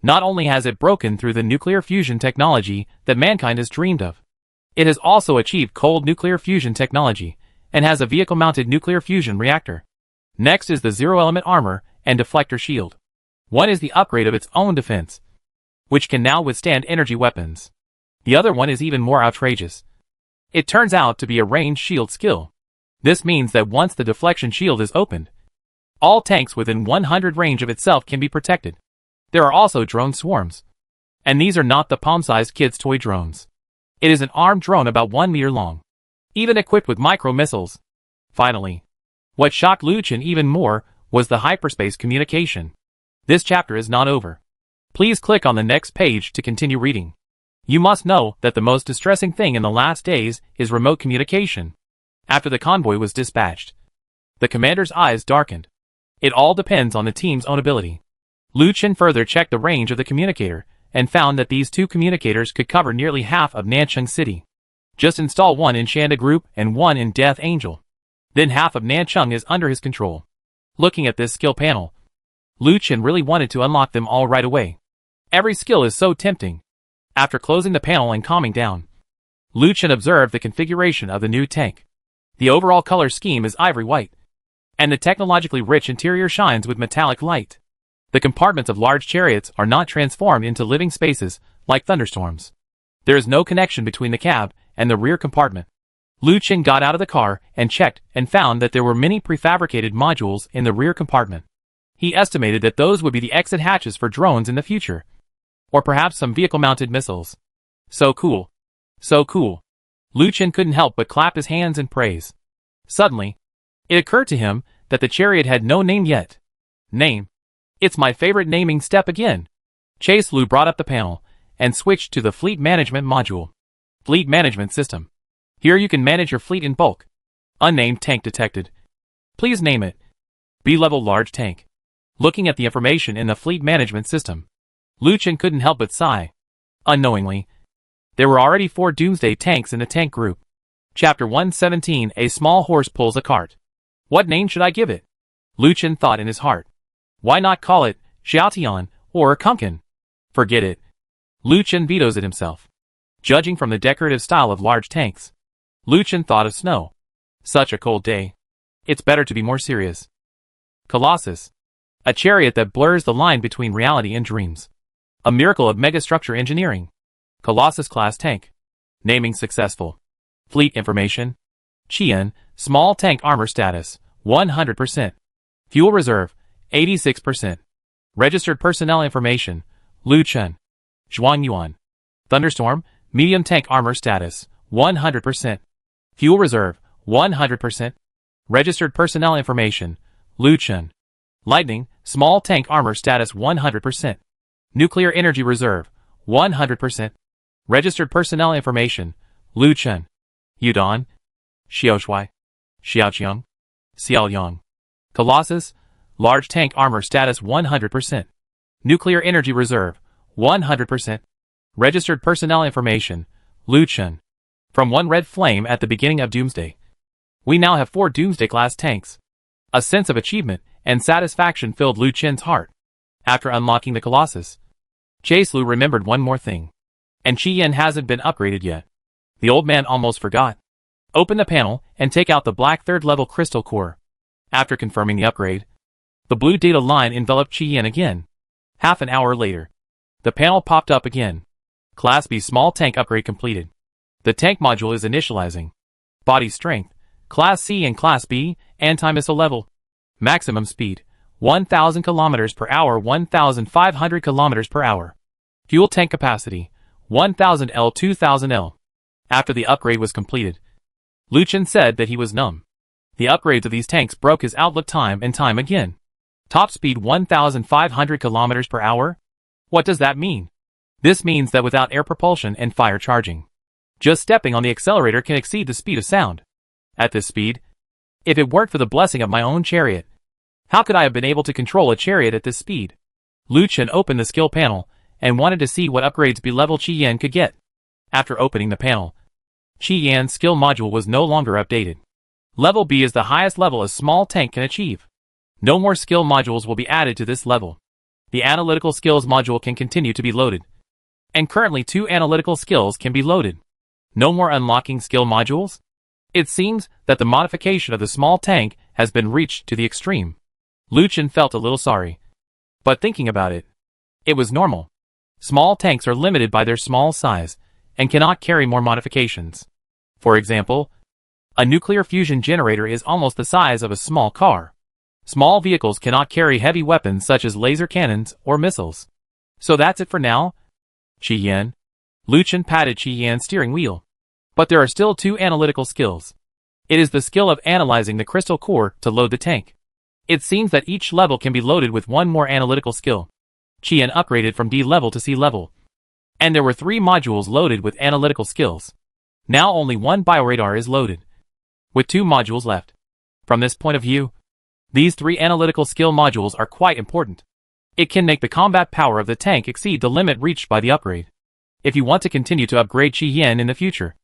Not only has it broken through the nuclear fusion technology that mankind has dreamed of, it has also achieved cold nuclear fusion technology and has a vehicle-mounted nuclear fusion reactor. Next is the 0 element armor and deflector shield. One is the upgrade of its own defense, which can now withstand energy weapons. The other one is even more outrageous. It turns out to be a ranged shield skill. This means that once the deflection shield is opened, all tanks within 100 range of itself can be protected. There are also drone swarms. And these are not the palm-sized kids' toy drones. It is an armed drone about 1 meter long, even equipped with micro-missiles. Finally, what shocked Lu Chen even more was the hyperspace communication. This chapter is not over. Please click on the next page to continue reading. You must know that the most distressing thing in the last days is remote communication. After the convoy was dispatched, the commander's eyes darkened. It all depends on the team's own ability. Lu Chen further checked the range of the communicator and found that these two communicators could cover nearly half of Nancheng City. Just install one in Shanda Group and one in Death Angel. Then half of Nancheng is under his control. Looking at this skill panel, Lu Chen really wanted to unlock them all right away. Every skill is so tempting. After closing the panel and calming down, Lu Chen observed the configuration of the new tank. The overall color scheme is ivory white, and the technologically rich interior shines with metallic light. The compartments of large chariots are not transformed into living spaces like thunderstorms. There is no connection between the cab and the rear compartment. Lu Chen got out of the car and checked and found that there were many prefabricated modules in the rear compartment. He estimated that those would be the exit hatches for drones in the future, or perhaps some vehicle-mounted missiles. So cool. So cool. Lu Chen couldn't help but clap his hands in praise. Suddenly, it occurred to him that the chariot had no name yet. Name. It's my favorite naming step again. Chase Lu brought up the panel and switched to the Fleet Management module. Fleet Management System. Here you can manage your fleet in bulk. Unnamed tank detected. Please name it. B-level large tank. Looking at the information in the Fleet Management System, Lu Chen couldn't help but sigh. Unknowingly, there were already 4 Doomsday tanks in the tank group. Chapter 117, A Small Horse Pulls a Cart. What name should I give it? Lu Chen thought in his heart. Why not call it Xiaotian or Kunkin? Forget it. Lu Chen vetoes it himself. Judging from the decorative style of large tanks, Lu Chen thought of snow. Such a cold day. It's better to be more serious. Colossus. A chariot that blurs the line between reality and dreams. A miracle of megastructure engineering. Colossus class tank. Naming successful. Fleet information. Qian, small tank armor status, 100%. Fuel reserve, 86%. Registered personnel information, Lu Chen. Zhuangyuan. Thunderstorm, medium tank armor status, 100%. Fuel reserve, 100%. Registered personnel information, Lu Chen. Lightning, small tank armor status 100%. Nuclear energy reserve, 100%. Registered personnel information, Lu Chen. Yudon. Xiaoshui. Xiaoqiang. Xiaoyang. Colossus, large tank armor status 100%. Nuclear energy reserve, 100%. Registered personnel information, Lu Chen. From one red flame at the beginning of Doomsday, we now have 4 Doomsday class tanks. A sense of achievement and satisfaction filled Lu Chen's heart. After unlocking the Colossus, Chase Lu remembered one more thing. And Qian hasn't been upgraded yet. The old man almost forgot. Open the panel and take out the black 3rd level crystal core. After confirming the upgrade, the blue data line enveloped Qian again. Half an hour later, the panel popped up again. Class B small tank upgrade completed. The tank module is initializing. Body strength, Class C and Class B, anti-missile level. Maximum speed, 1,000 km per hour 1,500 km per hour. Fuel tank capacity, 1,000 L 2,000 L. After the upgrade was completed, Lu Chen said that he was numb. The upgrades of these tanks broke his outlook time and time again. Top speed 1,500 km per hour? What does that mean? This means that without air propulsion and fire charging, just stepping on the accelerator can exceed the speed of sound. At this speed, if it weren't for the blessing of my own chariot, how could I have been able to control a chariot at this speed? Lu Chen opened the skill panel and wanted to see what upgrades B-level Qian could get. After opening the panel, Qian's skill module was no longer updated. Level B is the highest level a small tank can achieve. No more skill modules will be added to this level. The analytical skills module can continue to be loaded. And currently 2 analytical skills can be loaded. No more unlocking skill modules? It seems that the modification of the small tank has been reached to the extreme. Lu Chen felt a little sorry. But thinking about it, it was normal. Small tanks are limited by their small size and cannot carry more modifications. For example, a nuclear fusion generator is almost the size of a small car. Small vehicles cannot carry heavy weapons such as laser cannons or missiles. So that's it for now. Qi Yan. Lu Chen patted Qi Yan's steering wheel. But there are still 2 analytical skills. It is the skill of analyzing the crystal core to load the tank. It seems that each level can be loaded with 1 more analytical skill. Qi Yan upgraded from D level to C level. And there were 3 modules loaded with analytical skills. Now only 1 bioradar is loaded, with 2 modules left. From this point of view, these 3 analytical skill modules are quite important. It can make the combat power of the tank exceed the limit reached by the upgrade. If you want to continue to upgrade Qi Yan in the future,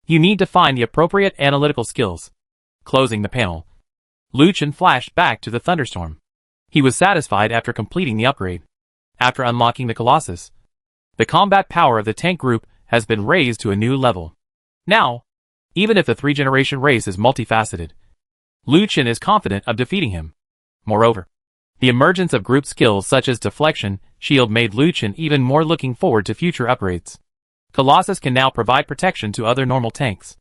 you need to find the appropriate analytical skills. Closing the panel, Lu Chen flashed back to the thunderstorm. He was satisfied after completing the upgrade. After unlocking the Colossus, the combat power of the tank group has been raised to a new level. Now, even if the 3-generation race is multifaceted, Lu Chen is confident of defeating him. Moreover, the emergence of group skills such as deflection, shield made Lu Chen even more looking forward to future upgrades. Colossus can now provide protection to other normal tanks.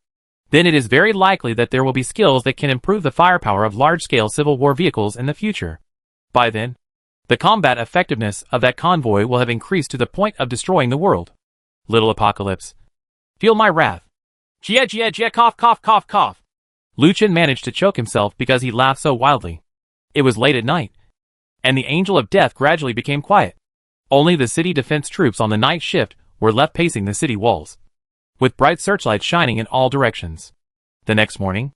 Then it is very likely that there will be skills that can improve the firepower of large-scale civil war vehicles in the future. By then, the combat effectiveness of that convoy will have increased to the point of destroying the world. Little Apocalypse. Feel my wrath. Jia, cough, cough, cough, cough. Lu Chen managed to choke himself because he laughed so wildly. It was late at night, and the Angel of Death gradually became quiet. Only the city defense troops on the night shift were left pacing the city walls, with bright searchlights shining in all directions. The next morning,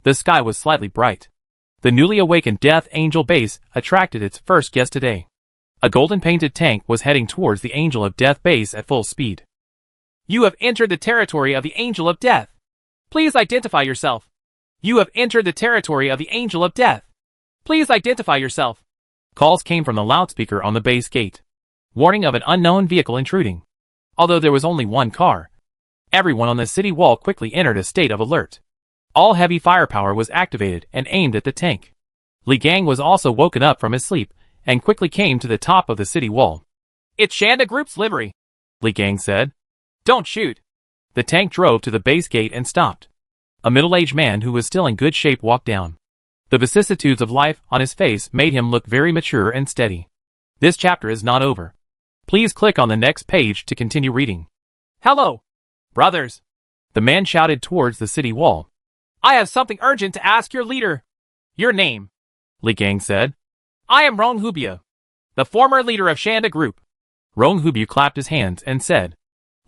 the sky was slightly bright. The newly awakened Death Angel base attracted its first guest today. A golden-painted tank was heading towards the Angel of Death base at full speed. You have entered the territory of the Angel of Death. Please identify yourself. You have entered the territory of the Angel of Death. Please identify yourself. Calls came from the loudspeaker on the base gate, warning of an unknown vehicle intruding. Although there was only 1 car, everyone on the city wall quickly entered a state of alert. All heavy firepower was activated and aimed at the tank. Li Gang was also woken up from his sleep and quickly came to the top of the city wall. It's Shanda Group's livery, Li Gang said. Don't shoot. The tank drove to the base gate and stopped. A middle-aged man who was still in good shape walked down. The vicissitudes of life on his face made him look very mature and steady. This chapter is not over. Please click on the next page to continue reading. Hello, brothers. The man shouted towards the city wall. I have something urgent to ask your leader. Your name, Li Gang said. I am Rong Hubia, the former leader of Shanda Group. Rong Hubia clapped his hands and said.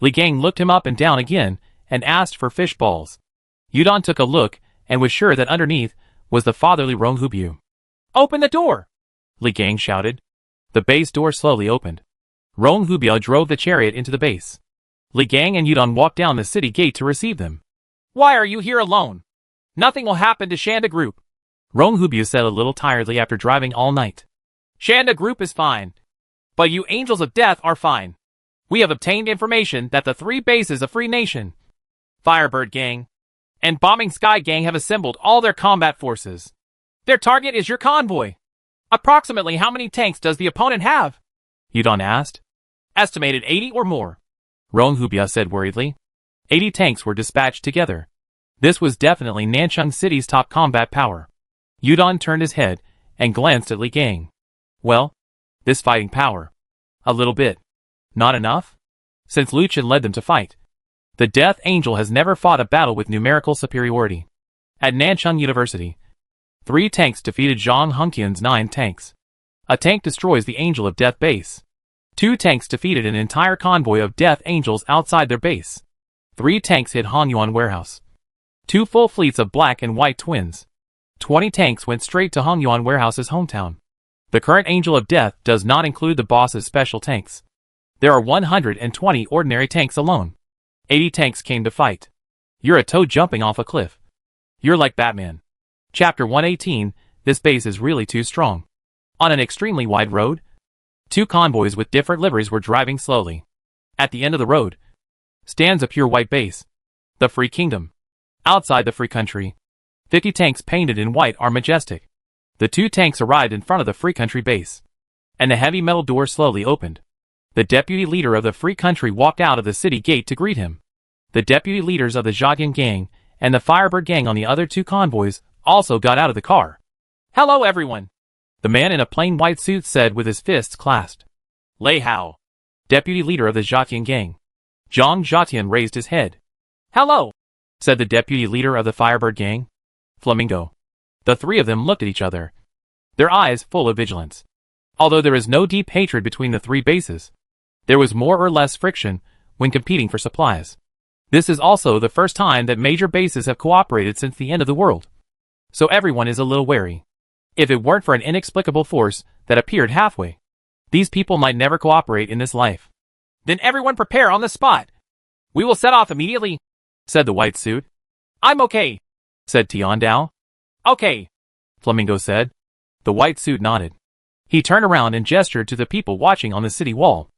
Li Gang looked him up and down again and asked for fish balls. Yudon took a look and was sure that underneath was the fatherly Rong Hubia. Open the door, Li Gang shouted. The base door slowly opened. Rong Hubia drove the chariot into the base. Li Gang and Yudon walked down the city gate to receive them. Why are you here alone? Nothing will happen to Shanda Group, Rong Hubia said a little tiredly after driving all night. Shanda Group is fine, but you Angels of Death are fine. We have obtained information that the 3 bases of Free Nation, Firebird Gang, and Bombing Sky Gang have assembled all their combat forces. Their target is your convoy. Approximately how many tanks does the opponent have? Yudon asked. Estimated 80 or more, Rong Hubia said worriedly. 80 tanks were dispatched together. This was definitely Nanchang City's top combat power. Yudon turned his head and glanced at Li Gang. Well, this fighting power. A little bit. Not enough? Since Lu Chen led them to fight, the Death Angel has never fought a battle with numerical superiority. At Nanchang University, 3 tanks defeated Zhang Hongqian's 9 tanks. A tank destroys the Angel of Death base. 2 tanks defeated an entire convoy of Death Angels outside their base. 3 tanks hit Hongyuan warehouse. 2 full fleets of black and white twins. 20 tanks went straight to Hongyuan warehouse's hometown. The current Angel of Death does not include the boss's special tanks. There are 120 ordinary tanks alone. 80 tanks came to fight. You're a toad jumping off a cliff. You're like Batman. Chapter 118, this base is really too strong. On an extremely wide road, 2 convoys with different liveries were driving slowly. At the end of the road stands a pure white base, the Free Kingdom. Outside the Free Country, 50 tanks painted in white are majestic. The 2 tanks arrived in front of the Free Country base, and the heavy metal door slowly opened. The deputy leader of the Free Country walked out of the city gate to greet him. The deputy leaders of the Zhaogan Gang and the Firebird Gang on the other 2 convoys also got out of the car. Hello everyone, the man in a plain white suit said with his fists clasped. Lei Hao, deputy leader of the Zhatian gang. Zhang Zhatian raised his head. Hello, said the deputy leader of the Firebird gang. Flamingo. The three of them looked at each other, their eyes full of vigilance. Although there is no deep hatred between the three bases, there was more or less friction when competing for supplies. This is also the first time that major bases have cooperated since the end of the world. So everyone is a little wary. If it weren't for an inexplicable force that appeared halfway, these people might never cooperate in this life. Then everyone prepare on the spot. We will set off immediately, said the white suit. I'm okay, said Tian Dao. Okay, Flamingo said. The white suit nodded. He turned around and gestured to the people watching on the city wall.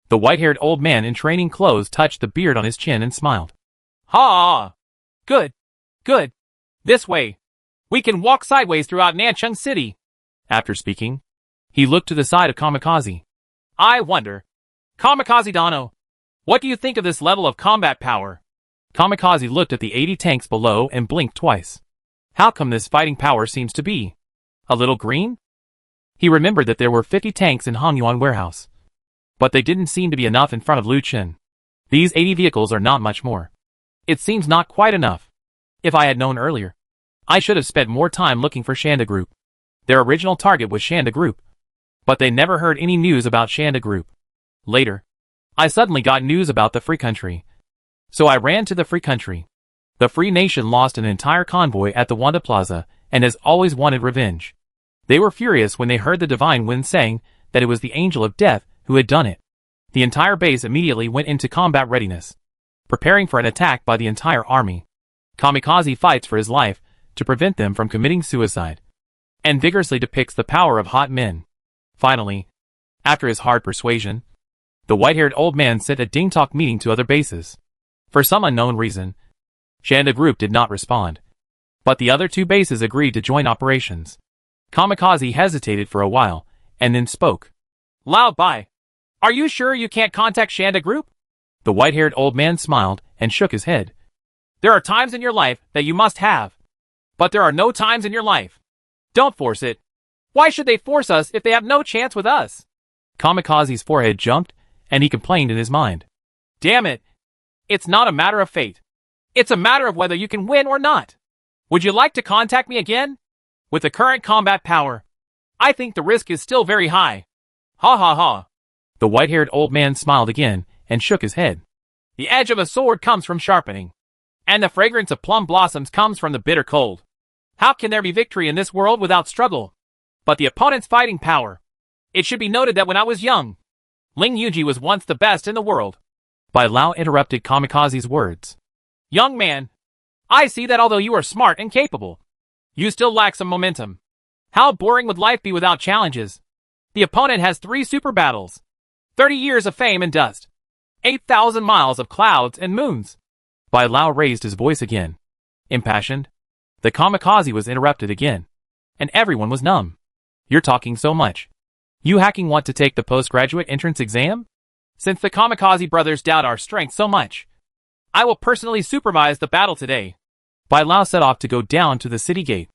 The white-haired old man in training clothes touched the beard on his chin and smiled. Ha! Good, good. This way. We can walk sideways throughout Nancheng City. After speaking, he looked to the side of Kamikazi. I wonder, Kamikazi Dano, what do you think of this level of combat power? Kamikazi looked at the 80 tanks below and blinked twice. How come this fighting power seems to be a little green? He remembered that there were 50 tanks in Hongyuan warehouse, but they didn't seem to be enough in front of Lu Chen. These 80 vehicles are not much more. It seems not quite enough. If I had known earlier, I should have spent more time looking for Shanda Group. Their original target was Shanda Group, but they never heard any news about Shanda Group. Later, I suddenly got news about the Free Country. So I ran to the Free Country. The Free Nation lost an entire convoy at the Wanda Plaza and has always wanted revenge. They were furious when they heard the Divine Wind saying that it was the Angel of Death who had done it. The entire base immediately went into combat readiness, preparing for an attack by the entire army. Kamikazi fights for his life to prevent them from committing suicide, and vigorously depicts the power of hot men. Finally, after his hard persuasion, the white-haired old man sent a ding-talk meeting to other bases. For some unknown reason, Shanda Group did not respond, but the other two bases agreed to join operations. Kamikazi hesitated for a while, and then spoke. Lao Bai, are you sure you can't contact Shanda Group? The white-haired old man smiled and shook his head. There are times in your life that you must have, but there are no times in your life. Don't force it. Why should they force us if they have no chance with us? Kamikazi's forehead jumped, and he complained in his mind. Damn it. It's not a matter of fate. It's a matter of whether you can win or not. Would you like to contact me again? With the current combat power, I think the risk is still very high. Ha ha ha. The white-haired old man smiled again and shook his head. The edge of a sword comes from sharpening, and the fragrance of plum blossoms comes from the bitter cold. How can there be victory in this world without struggle? But the opponent's fighting power. It should be noted that when I was young, Ling Yuji was once the best in the world. Bai Lao interrupted Kamikazi's words. Young man, I see that although you are smart and capable, you still lack some momentum. How boring would life be without challenges? The opponent has 3 super battles, 30 years of fame and dust, 8,000 miles of clouds and moons. Bai Lao raised his voice again. Impassioned, the Kamikazi was interrupted again, and everyone was numb. You're talking so much. You hacking want to take the postgraduate entrance exam? Since the Kamikazi brothers doubt our strength so much, I will personally supervise the battle today. Bai Lao set off to go down to the city gate,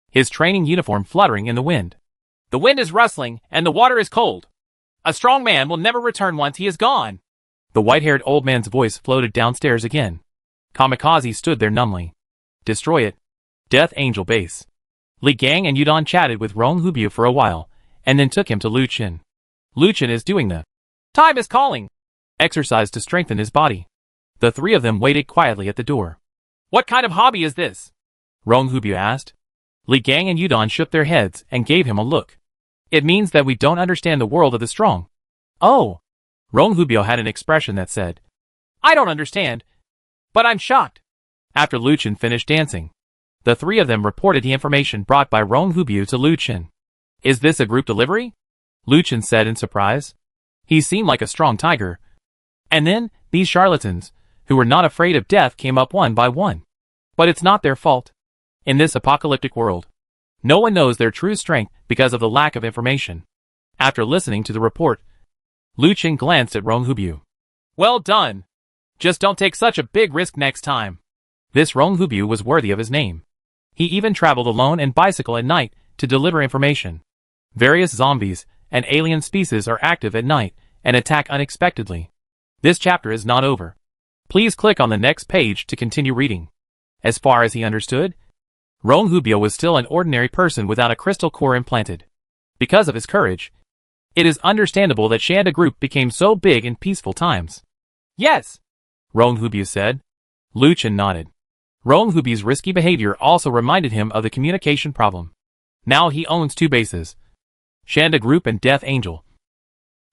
his training uniform fluttering in the wind. The wind is rustling and the water is cold. A strong man will never return once he is gone. The white-haired old man's voice floated downstairs again. Kamikazi stood there numbly. Destroy it. Death Angel Base. Li Gang and Yudon chatted with Rong Hubyu for a while, and then took him to Lu Chen. Lu Chen is doing the time is calling exercise to strengthen his body. The three of them waited quietly at the door. What kind of hobby is this? Rong Hubyu asked. Li Gang and Yudon shook their heads and gave him a look. It means that we don't understand the world of the strong. Oh. Rong Hubyu had an expression that said, I don't understand, but I'm shocked. After Lu Chen finished dancing, the three of them reported the information brought by Rong Hubyu to Lu Chen. Is this a group delivery? Lu Chen said in surprise. He seemed like a strong tiger. And then, these charlatans, who were not afraid of death, came up one by one. But it's not their fault. In this apocalyptic world, no one knows their true strength because of the lack of information. After listening to the report, Lu Chen glanced at Rong Hubyu. Well done. Just don't take such a big risk next time. This Rong Hubyu was worthy of his name. He even traveled alone and bicycle at night to deliver information. Various zombies and alien species are active at night and attack unexpectedly. This chapter is not over. Please click on the next page to continue reading. As far as he understood, Roan Hubio was still an ordinary person without a crystal core implanted. Because of his courage, it is understandable that Shanda Group became so big in peaceful times. Yes, Roan Hubio said. Luchin nodded. Roan Hubio's risky behavior also reminded him of the communication problem. Now he owns 2 bases, Shanda Group and Death Angel.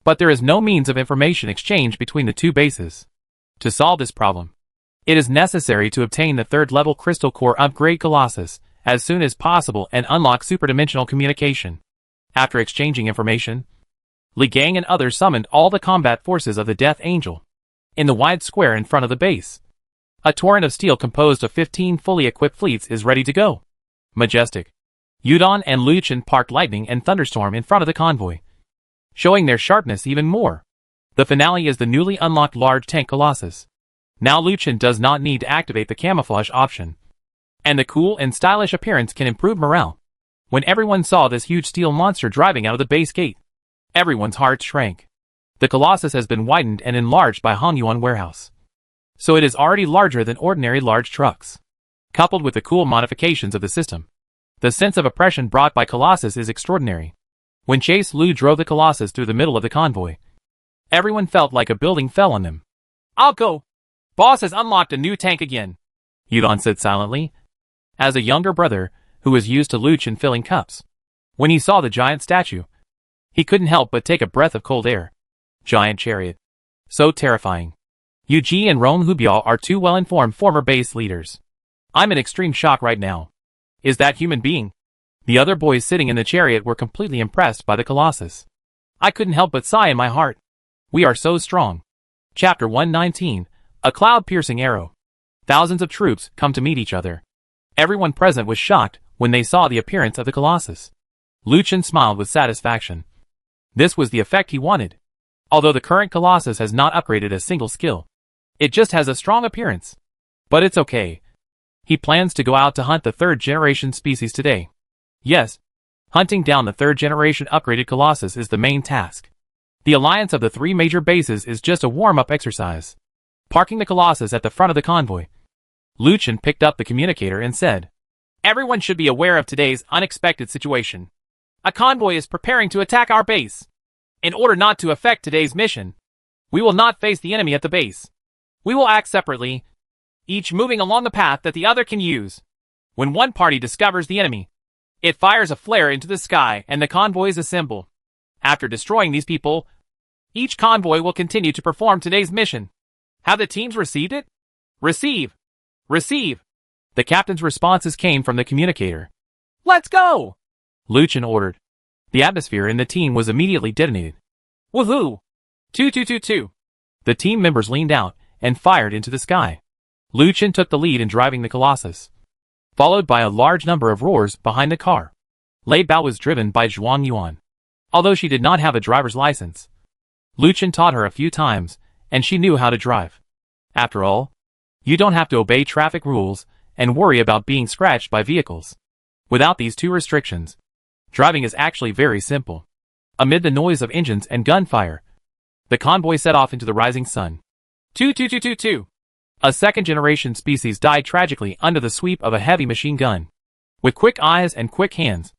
But there is no means of information exchange between the 2 bases. To solve this problem, it is necessary to obtain the 3rd level crystal core upgrade Colossus as soon as possible and unlock superdimensional communication. After exchanging information, Li Gang and others summoned all the combat forces of the Death Angel. In the wide square in front of the base, a torrent of steel composed of 15 fully equipped fleets is ready to go. Majestic. Yudon and Luchin parked Lightning and Thunderstorm in front of the convoy, showing their sharpness even more. The finale is the newly unlocked large tank Colossus. Now Luchin does not need to activate the camouflage option, and the cool and stylish appearance can improve morale. When everyone saw this huge steel monster driving out of the base gate, everyone's hearts shrank. The Colossus has been widened and enlarged by Hongyuan Warehouse, so it is already larger than ordinary large trucks. Coupled with the cool modifications of the system, the sense of oppression brought by Colossus is extraordinary. When Chase Lu drove the Colossus through the middle of the convoy, everyone felt like a building fell on them. I'll go. Boss has unlocked a new tank again, Yudon said silently, as a younger brother who was used to Luchin filling cups. When he saw the giant statue, he couldn't help but take a breath of cold air. Giant Chariot. So terrifying. Yuji and Roan Hubio are 2 well-informed former base leaders. I'm in extreme shock right now. Is that human being? The other boys sitting in the chariot were completely impressed by the Colossus. I couldn't help but sigh in my heart. We are so strong. Chapter 119, A Cloud-Piercing Arrow. Thousands of troops come to meet each other. Everyone present was shocked when they saw the appearance of the Colossus. Luchin smiled with satisfaction. This was the effect he wanted. Although the current Colossus has not upgraded a single skill, it just has a strong appearance. But it's okay. He plans to go out to hunt the 3rd generation species today. Yes, hunting down the 3rd generation upgraded Colossus is the main task. The alliance of the 3 major bases is just a warm-up exercise. Parking the Colossus at the front of the convoy, Luchin picked up the communicator and said, Everyone should be aware of today's unexpected situation. A convoy is preparing to attack our base. In order not to affect today's mission, we will not face the enemy at the base. We will act separately, each moving along the path that the other can use. When one party discovers the enemy, it fires a flare into the sky and the convoys assemble. After destroying these people, each convoy will continue to perform today's mission. Have the teams received it? Receive. Receive. The captain's responses came from the communicator. Let's go! Luchin ordered. The atmosphere in the team was immediately detonated. Woohoo! 2-2-2-2. The team members leaned out and fired into the sky. Luchin took the lead in driving the Colossus, followed by a large number of roars behind the car. Lei Bao was driven by Zhuang Yuan. Although she did not have a driver's license, Luchin taught her a few times, and she knew how to drive. After all, you don't have to obey traffic rules and worry about being scratched by vehicles. Without these 2 restrictions, driving is actually very simple. Amid the noise of engines and gunfire, the convoy set off into the rising sun. 2-2-2-2-2. A 2nd generation species died tragically under the sweep of a heavy machine gun. With quick eyes and quick hands,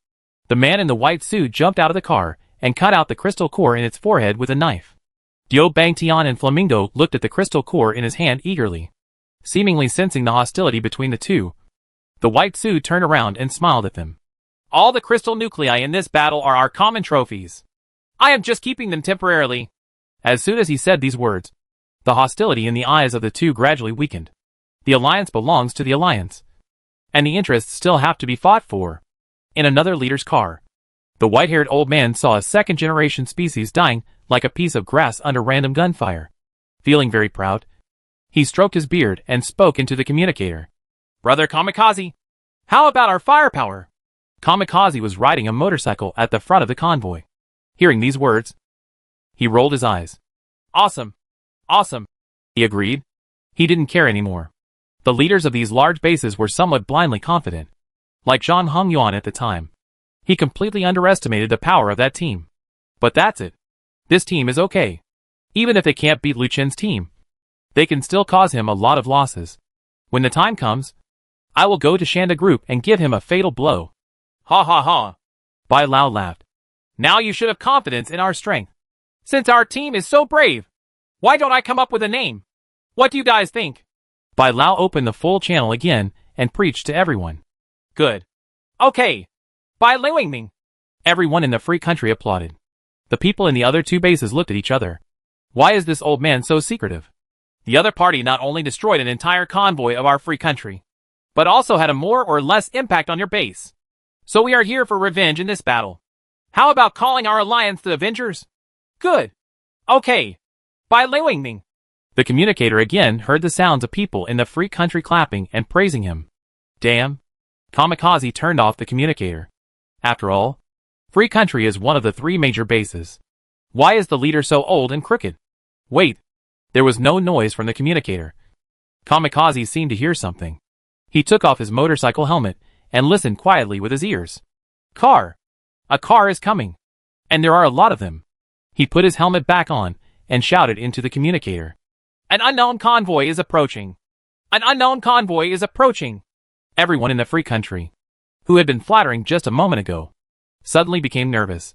the man in the white suit jumped out of the car and cut out the crystal core in its forehead with a knife. Dio Bangtian and Flamingo looked at the crystal core in his hand eagerly. Seemingly sensing the hostility between the 2, the white suit turned around and smiled at them. All the crystal nuclei in this battle are our common trophies. I am just keeping them temporarily. As soon as he said these words, the hostility in the eyes of the 2 gradually weakened. The alliance belongs to the alliance, and the interests still have to be fought for. In another leader's car, the white-haired old man saw a 2nd generation species dying like a piece of grass under random gunfire. Feeling very proud, he stroked his beard and spoke into the communicator. Brother Kamikazi, how about our firepower? Kamikazi was riding a motorcycle at the front of the convoy. Hearing these words, he rolled his eyes. Awesome. Awesome. He agreed. He didn't care anymore. The leaders of these large bases were somewhat blindly confident. Like Zhang Hongyuan at the time, he completely underestimated the power of that team. But that's it. This team is okay. Even if they can't beat Liu Chen's team, they can still cause him a lot of losses. When the time comes, I will go to Shanda Group and give him a fatal blow. Ha ha ha. Bai Lao laughed. Now you should have confidence in our strength. Since our team is so brave, why don't I come up with a name? What do you guys think? Bai Lao opened the full channel again and preached to everyone. Good. Okay. Bai Liuingming. Everyone in the free country applauded. The people in the other two bases looked at each other. Why is this old man so secretive? The other party not only destroyed an entire convoy of our free country, but also had a more or less impact on your base. So we are here for revenge in this battle. How about calling our alliance the Avengers? Good. Okay. Bai Liuingming. The communicator again heard the sounds of people in the free country clapping and praising him. Damn. Kamikazi turned off the communicator. After all, free country is one of the three major bases. Why is the leader so old and crooked? Wait. There was no noise from the communicator. Kamikazi seemed to hear something. He took off his motorcycle helmet and listened quietly with his ears. Car. A car is coming. And there are a lot of them. He put his helmet back on and shouted into the communicator. An unknown convoy is approaching. An unknown convoy is approaching. Everyone in the free country, who had been flattering just a moment ago, suddenly became nervous.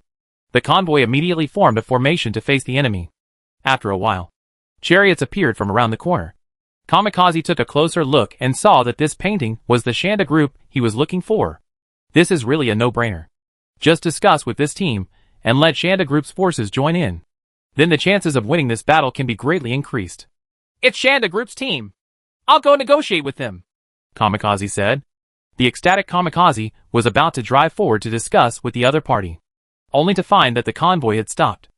The convoy immediately formed a formation to face the enemy. After a while, chariots appeared from around the corner. Kamikazi took a closer look and saw that this painting was the Shanda Group he was looking for. This is really a no-brainer. Just discuss with this team and let Shanda Group's forces join in. Then the chances of winning this battle can be greatly increased. It's Shanda Group's team. I'll go negotiate with them, Kamikazi said. The ecstatic Kamikazi was about to drive forward to discuss with the other party, only to find that the convoy had stopped.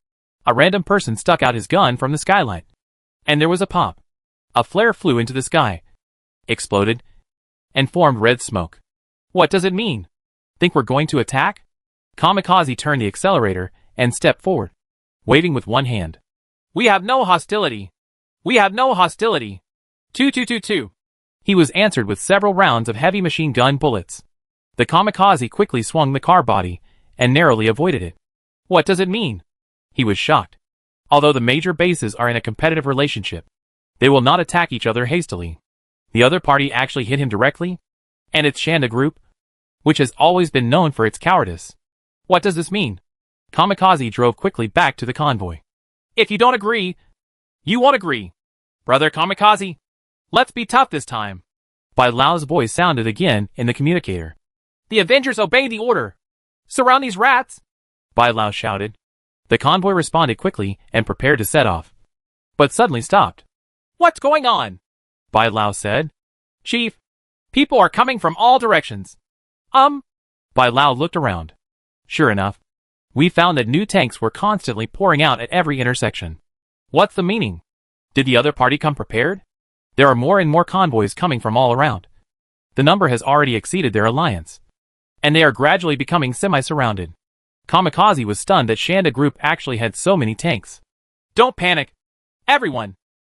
A random person stuck out his gun from the skylight. And there was a pop. A flare flew into the sky, exploded, and formed red smoke. What does it mean? Think we're going to attack? Kamikazi turned the accelerator and stepped forward, waving with one hand. We have no hostility. We have no hostility. 222. He was answered with several rounds of heavy machine gun bullets. The Kamikazi quickly swung the car body and narrowly avoided it. What does it mean? He was shocked. Although the major bases are in a competitive relationship, they will not attack each other hastily. The other party actually hit him directly, and it's Shanda Group, which has always been known for its cowardice. What does this mean? Kamikazi drove quickly back to the convoy. If you don't agree, you won't agree. Brother Kamikazi, let's be tough this time. Bai Lao's voice sounded again in the communicator. The Avengers obey the order. Surround these rats, Bai Lao shouted. The convoy responded quickly and prepared to set off, but suddenly stopped. What's going on? Bai Lao said. Chief, people are coming from all directions. Bai Lao looked around. Sure enough, we found that new tanks were constantly pouring out at every intersection. What's the meaning? Did the other party come prepared? There are more and more convoys coming from all around. The number has already exceeded their alliance, and they are gradually becoming semi-surrounded. Kamikazi was stunned that Shanda Group actually had so many tanks. Don't panic, everyone,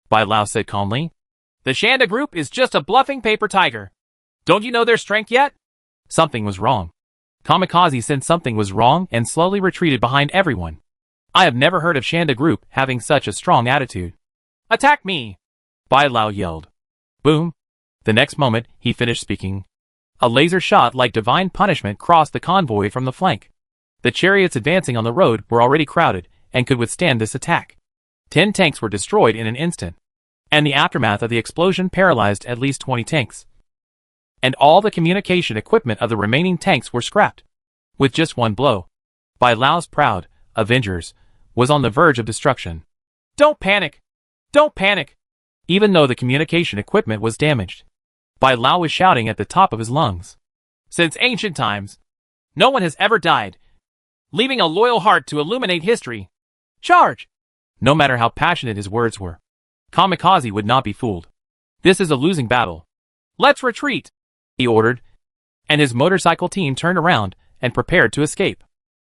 Bai Lao said calmly. The Shanda Group is just a bluffing paper tiger. Don't you know their strength yet? Something was wrong. Kamikazi sensed something was wrong and slowly retreated behind everyone. I have never heard of Shanda Group having such a strong attitude. Attack me, Bai Lao yelled. Boom. The next moment, he finished speaking. A laser shot like divine punishment crossed the convoy from the flank. The chariots advancing on the road were already crowded and could withstand this attack. 10 tanks were destroyed in an instant, and the aftermath of the explosion paralyzed at least 20 tanks. And all the communication equipment of the remaining tanks were scrapped. With just one blow, Bai Lao's proud Avengers was on the verge of destruction. Don't panic! Don't panic! Even though the communication equipment was damaged, Bai Lao was shouting at the top of his lungs. Since ancient times, no one has ever died, leaving a loyal heart to illuminate history. Charge! No matter how passionate his words were, Kamikazi would not be fooled. This is a losing battle. Let's retreat, he ordered, and his motorcycle team turned around and prepared to escape.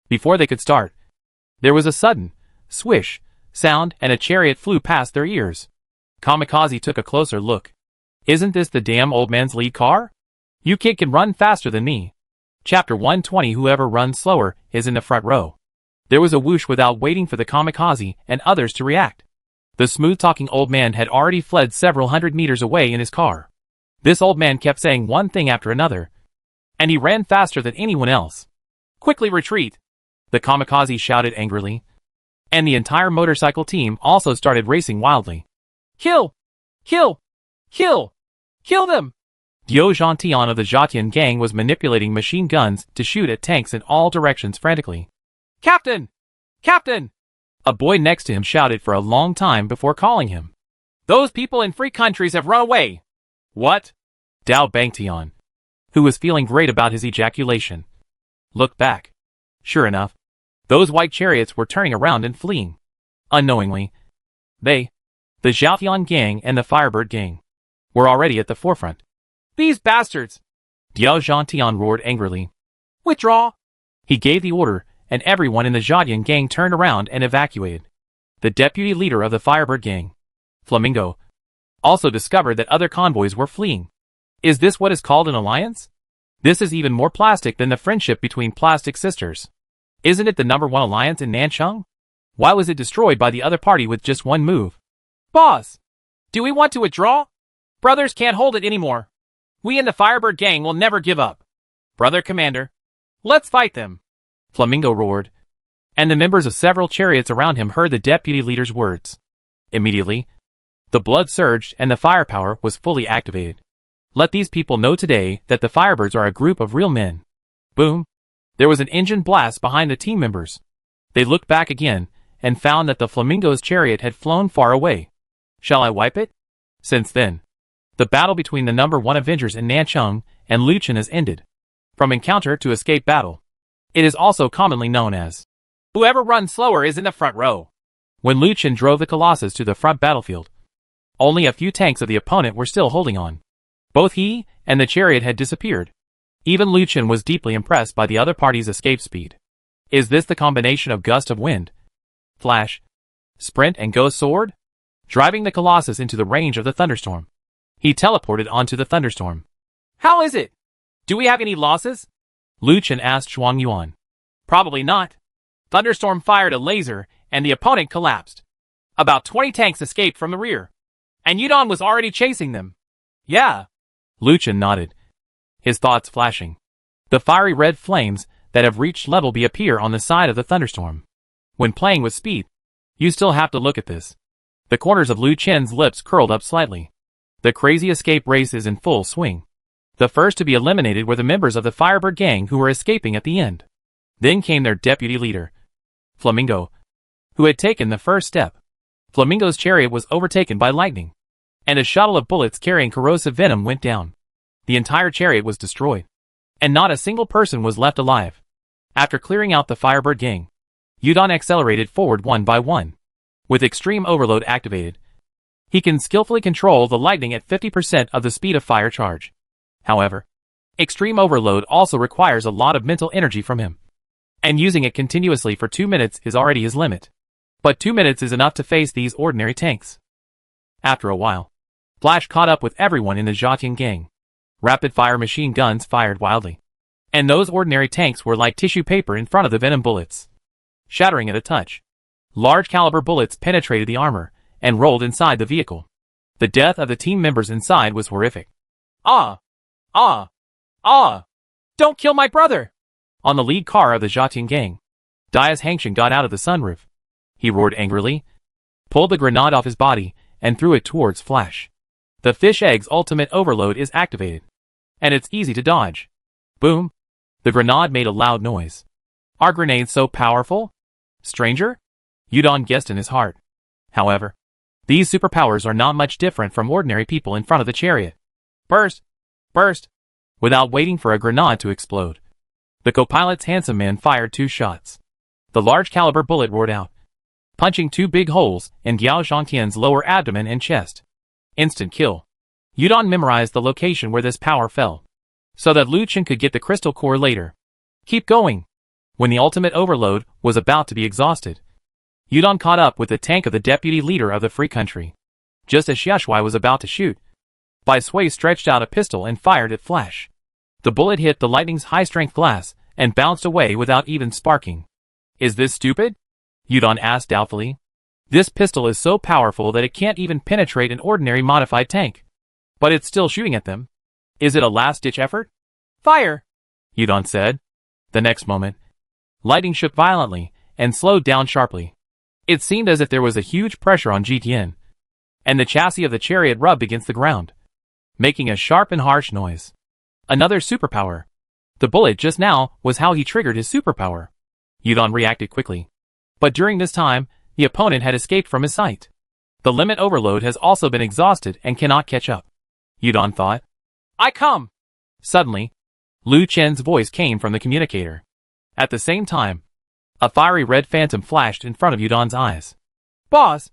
Before they could start, there was a sudden swish sound and a chariot flew past their ears. Kamikazi took a closer look. Isn't this the damn old man's lead car? You kid can run faster than me. Chapter 120. Whoever runs slower is in the front row. There was a whoosh without waiting for the Kamikazi and others to react. The smooth-talking old man had already fled several hundred meters away in his car. This old man kept saying one thing after another, and he ran faster than anyone else. Quickly retreat! The Kamikazi shouted angrily, and the entire motorcycle team also started racing wildly. Kill! Kill! Kill! Kill them! Dio Gentian of the Zhatian gang was manipulating machine guns to shoot at tanks in all directions frantically. Captain! Captain! A boy next to him shouted for a long time before calling him. Those people in free countries have run away. What? Dao Bangtian, who was feeling great about his ejaculation, looked back. Sure enough, those white chariots were turning around and fleeing. Unknowingly, the Zhatian gang and the Firebird gang, were already at the forefront. These bastards! Diao Gentian roared angrily. Withdraw! He gave the order, and everyone in the Zhatian gang turned around and evacuated. The deputy leader of the Firebird gang, Flamingo, also discovered that other convoys were fleeing. Is this what is called an alliance? This is even more plastic than the friendship between plastic sisters. Isn't it the #1 alliance in Nanchang? Why was it destroyed by the other party with just one move? Boss! Do we want to withdraw? Brothers can't hold it anymore. We in the Firebird gang will never give up. Brother Commander, let's fight them! Flamingo roared, and the members of several chariots around him heard the deputy leader's words. Immediately, the blood surged and the firepower was fully activated. Let these people know today that the Firebirds are a group of real men. Boom! There was an engine blast behind the team members. They looked back again and found that the Flamingo's chariot had flown far away. Shall I wipe it? Since then, the battle between the #1 Avengers in Nanchang and Luchan has ended. From encounter to escape battle. It is also commonly known as whoever runs slower is in the front row. When Luchan drove the Colossus to the front battlefield, only a few tanks of the opponent were still holding on. Both he and the chariot had disappeared. Even Luchan was deeply impressed by the other party's escape speed. Is this the combination of gust of wind, flash, sprint and ghost sword? Driving the Colossus into the range of the thunderstorm, he teleported onto the thunderstorm. How is it? Do we have any losses? Luchan asked Zhuang Yuan. Probably not. Thunderstorm fired a laser, and the opponent collapsed. About 20 tanks escaped from the rear. And Yudon was already chasing them. Yeah. Luchan nodded, his thoughts flashing. The fiery red flames that have reached level B appear on the side of the thunderstorm. When playing with speed, you still have to look at this. The corners of Lu Chen's lips curled up slightly. The crazy escape race is in full swing. The first to be eliminated were the members of the Firebird gang who were escaping at the end. Then came their deputy leader, Flamingo, who had taken the first step. Flamingo's chariot was overtaken by lightning, and a shuttle of bullets carrying corrosive venom went down. The entire chariot was destroyed, and not a single person was left alive. After clearing out the Firebird gang, Yudon accelerated forward one by one. With extreme overload activated, he can skillfully control the lightning at 50% of the speed of fire charge. However, extreme overload also requires a lot of mental energy from him, and using it continuously for 2 minutes is already his limit. But 2 minutes is enough to face these ordinary tanks. After a while, Flash caught up with everyone in the Zhatian gang. Rapid-fire machine guns fired wildly, and those ordinary tanks were like tissue paper in front of the venom bullets, shattering at a touch. Large-caliber bullets penetrated the armor and rolled inside the vehicle. The death of the team members inside was horrific. Ah! Ah! Ah! Don't kill my brother! On the lead car of the Zhatian gang, Dias Hangshan got out of the sunroof. He roared angrily, pulled the grenade off his body, and threw it towards Flash. The fish egg's ultimate overload is activated, and it's easy to dodge. Boom! The grenade made a loud noise. Are grenades so powerful? Stranger? Yudon guessed in his heart. However, these superpowers are not much different from ordinary people in front of the chariot. Burst! Burst! Without waiting for a grenade to explode, the co-pilot's handsome man fired 2 shots. The large-caliber bullet roared out, punching 2 big holes in Giao Zhangtian's lower abdomen and chest. Instant kill. Yudon memorized the location where this power fell, so that Lu Chen could get the crystal core later. Keep going. When the ultimate overload was about to be exhausted, Yudon caught up with the tank of the deputy leader of the free country. Just as Xiaoshui was about to shoot, Bai Sui stretched out a pistol and fired at Flash. The bullet hit the lightning's high-strength glass and bounced away without even sparking. Is this stupid? Yudon asked doubtfully. This pistol is so powerful that it can't even penetrate an ordinary modified tank. But it's still shooting at them. Is it a last-ditch effort? Fire! Yudon said. The next moment, lighting shook violently and slowed down sharply. It seemed as if there was a huge pressure on GTN, and the chassis of the chariot rubbed against the ground, making a sharp and harsh noise. Another superpower. The bullet just now was how he triggered his superpower. Yudon reacted quickly. But during this time, the opponent had escaped from his sight. The limit overload has also been exhausted and cannot catch up. Yudon thought. I come! Suddenly, Lu Chen's voice came from the communicator. At the same time, a fiery red phantom flashed in front of Yudon's eyes. Boss!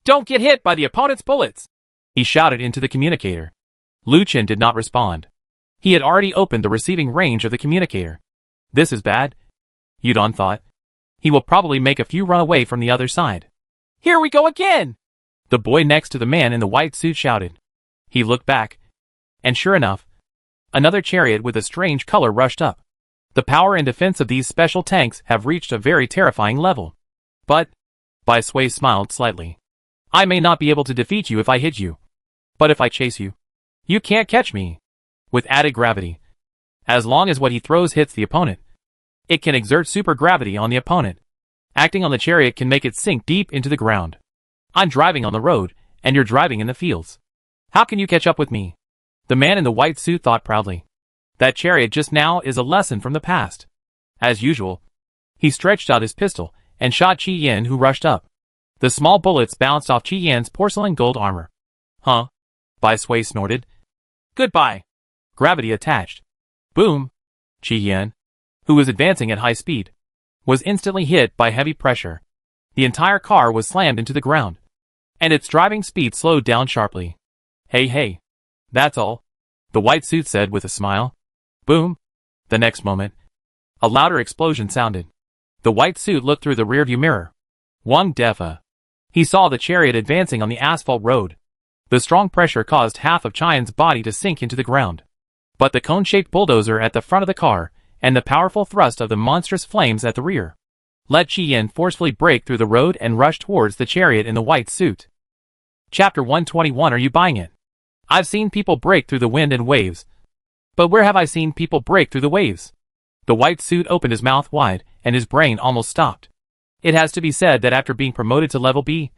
Don't get hit by the opponent's bullets! He shouted into the communicator. Lu Chen did not respond. He had already opened the receiving range of the communicator. This is bad, Yudon thought. He will probably make a few run away from the other side. Here we go again! The boy next to the man in the white suit shouted. He looked back, and sure enough, another chariot with a strange color rushed up. The power and defense of these special tanks have reached a very terrifying level. But, Bai Sui smiled slightly. I may not be able to defeat you if I hit you. But if I chase you, you can't catch me. With added gravity. As long as what he throws hits the opponent, it can exert super gravity on the opponent. Acting on the chariot can make it sink deep into the ground. I'm driving on the road, and you're driving in the fields. How can you catch up with me? The man in the white suit thought proudly. That chariot just now is a lesson from the past. As usual, he stretched out his pistol and shot Qi Yan, who rushed up. The small bullets bounced off Qi Yan's porcelain gold armor. Huh? Bai Sui snorted. Goodbye. Gravity attached. Boom! Qi Yan, who was advancing at high speed, was instantly hit by heavy pressure. The entire car was slammed into the ground, and its driving speed slowed down sharply. Hey, that's all, the white suit said with a smile. Boom! The next moment, a louder explosion sounded. The white suit looked through the rearview mirror. Wang Defa. He saw the chariot advancing on the asphalt road. The strong pressure caused half of Qian's body to sink into the ground. But the cone-shaped bulldozer at the front of the car, and the powerful thrust of the monstrous flames at the rear, let Qi Yan forcefully break through the road and rush towards the chariot in the white suit. Chapter 121. Are you buying it? I've seen people break through the wind and waves. But where have I seen people break through the waves? The white suit opened his mouth wide, and his brain almost stopped. It has to be said that after being promoted to level B,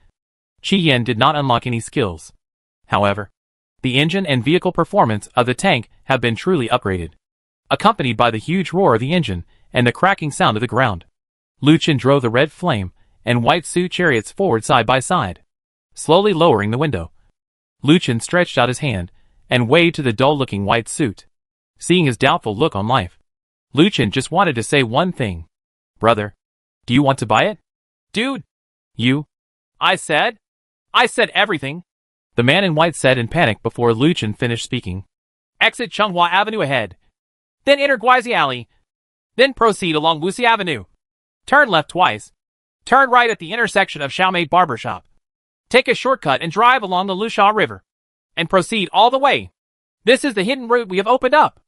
Qi Yan did not unlock any skills. However, the engine and vehicle performance of the tank have been truly upgraded, accompanied by the huge roar of the engine and the cracking sound of the ground. Lu Chen drove the red flame and white suit chariots forward side by side, slowly lowering the window. Lu Chen stretched out his hand and waved to the dull-looking white suit. Seeing his doubtful look on life, Lu Chen just wanted to say one thing. Brother, do you want to buy it? Dude! You? I said everything. The man in white said in panic before Lu Chen finished speaking. Exit Changhua Avenue ahead. Then enter Guizi Alley. Then proceed along Wuxi Avenue. Turn left twice. Turn right at the intersection of Xiaomei Barbershop. Take a shortcut and drive along the Lusha River. And proceed all the way. This is the hidden route we have opened up.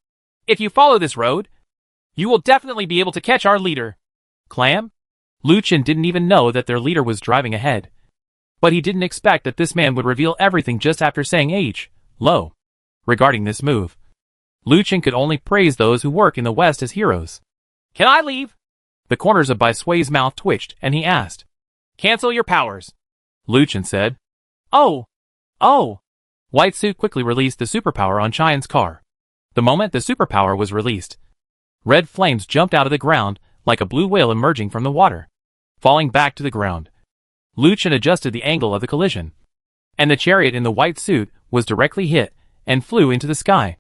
If you follow this road, you will definitely be able to catch our leader. Clam? Lu Chen didn't even know that their leader was driving ahead. But he didn't expect that this man would reveal everything just after saying low. Regarding this move, Lu Chen could only praise those who work in the West as heroes. Can I leave? The corners of Bai Sui's mouth twitched and he asked. Cancel your powers. Lu Chen said. Oh. White suit quickly released the superpower on Qian's car. The moment the superpower was released, red flames jumped out of the ground like a blue whale emerging from the water, falling back to the ground. Lu Chen adjusted the angle of the collision, and the chariot in the white suit was directly hit and flew into the sky.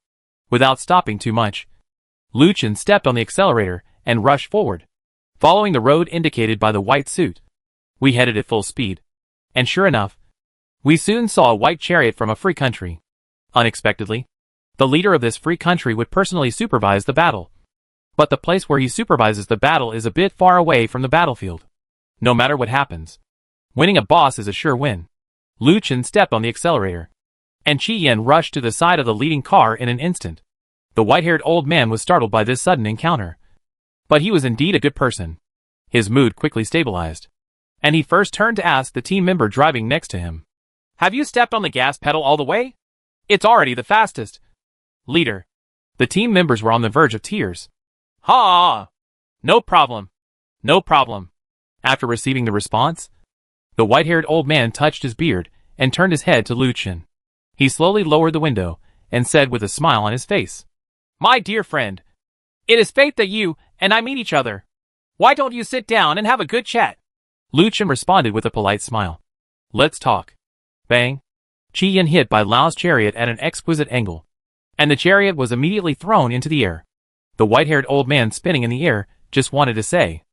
Without stopping too much, Lu Chen stepped on the accelerator and rushed forward, following the road indicated by the white suit. We headed at full speed, and sure enough, we soon saw a white chariot from a free country. Unexpectedly, the leader of this free country would personally supervise the battle. But the place where he supervises the battle is a bit far away from the battlefield. No matter what happens, winning a boss is a sure win. Lu Chen stepped on the accelerator, and Qi Yan rushed to the side of the leading car in an instant. The white-haired old man was startled by this sudden encounter. But he was indeed a good person. His mood quickly stabilized. And he first turned to ask the team member driving next to him. Have you stepped on the gas pedal all the way? It's already the fastest. Leader. The team members were on the verge of tears. Ha! No problem. No problem. After receiving the response, the white-haired old man touched his beard and turned his head to Lucien. He slowly lowered the window and said with a smile on his face, My dear friend, it is fate that you and I meet each other. Why don't you sit down and have a good chat? Lucien responded with a polite smile. Let's talk. Bang. Chi-Yen hit by Lao's chariot at an exquisite angle, and the chariot was immediately thrown into the air. The white-haired old man spinning in the air just wanted to say,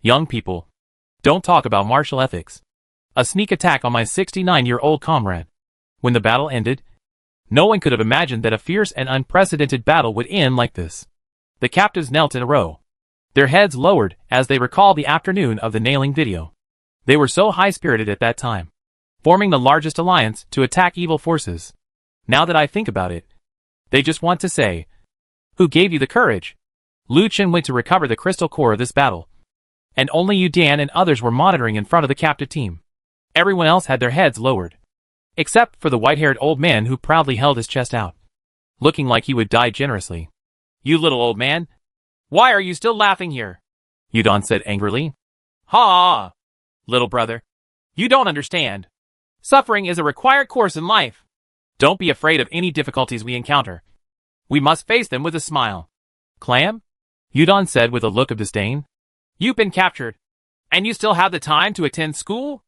Young people, don't talk about martial ethics. A sneak attack on my 69-year-old comrade. When the battle ended, no one could have imagined that a fierce and unprecedented battle would end like this. The captives knelt in a row, their heads lowered as they recalled the afternoon of the nailing video. They were so high-spirited at that time, forming the largest alliance to attack evil forces. Now that I think about it, they just want to say, Who gave you the courage? Lucien went to recover the crystal core of this battle, and only Yu Dan and others were monitoring in front of the captive team. Everyone else had their heads lowered, except for the white-haired old man who proudly held his chest out, looking like he would die generously. You little old man, why are you still laughing here? Yu Dan said angrily. Ha! Little brother, you don't understand. Suffering is a required course in life. Don't be afraid of any difficulties we encounter. We must face them with a smile. Clam? Yu Dan said with a look of disdain. You've been captured, and you still have the time to attend school?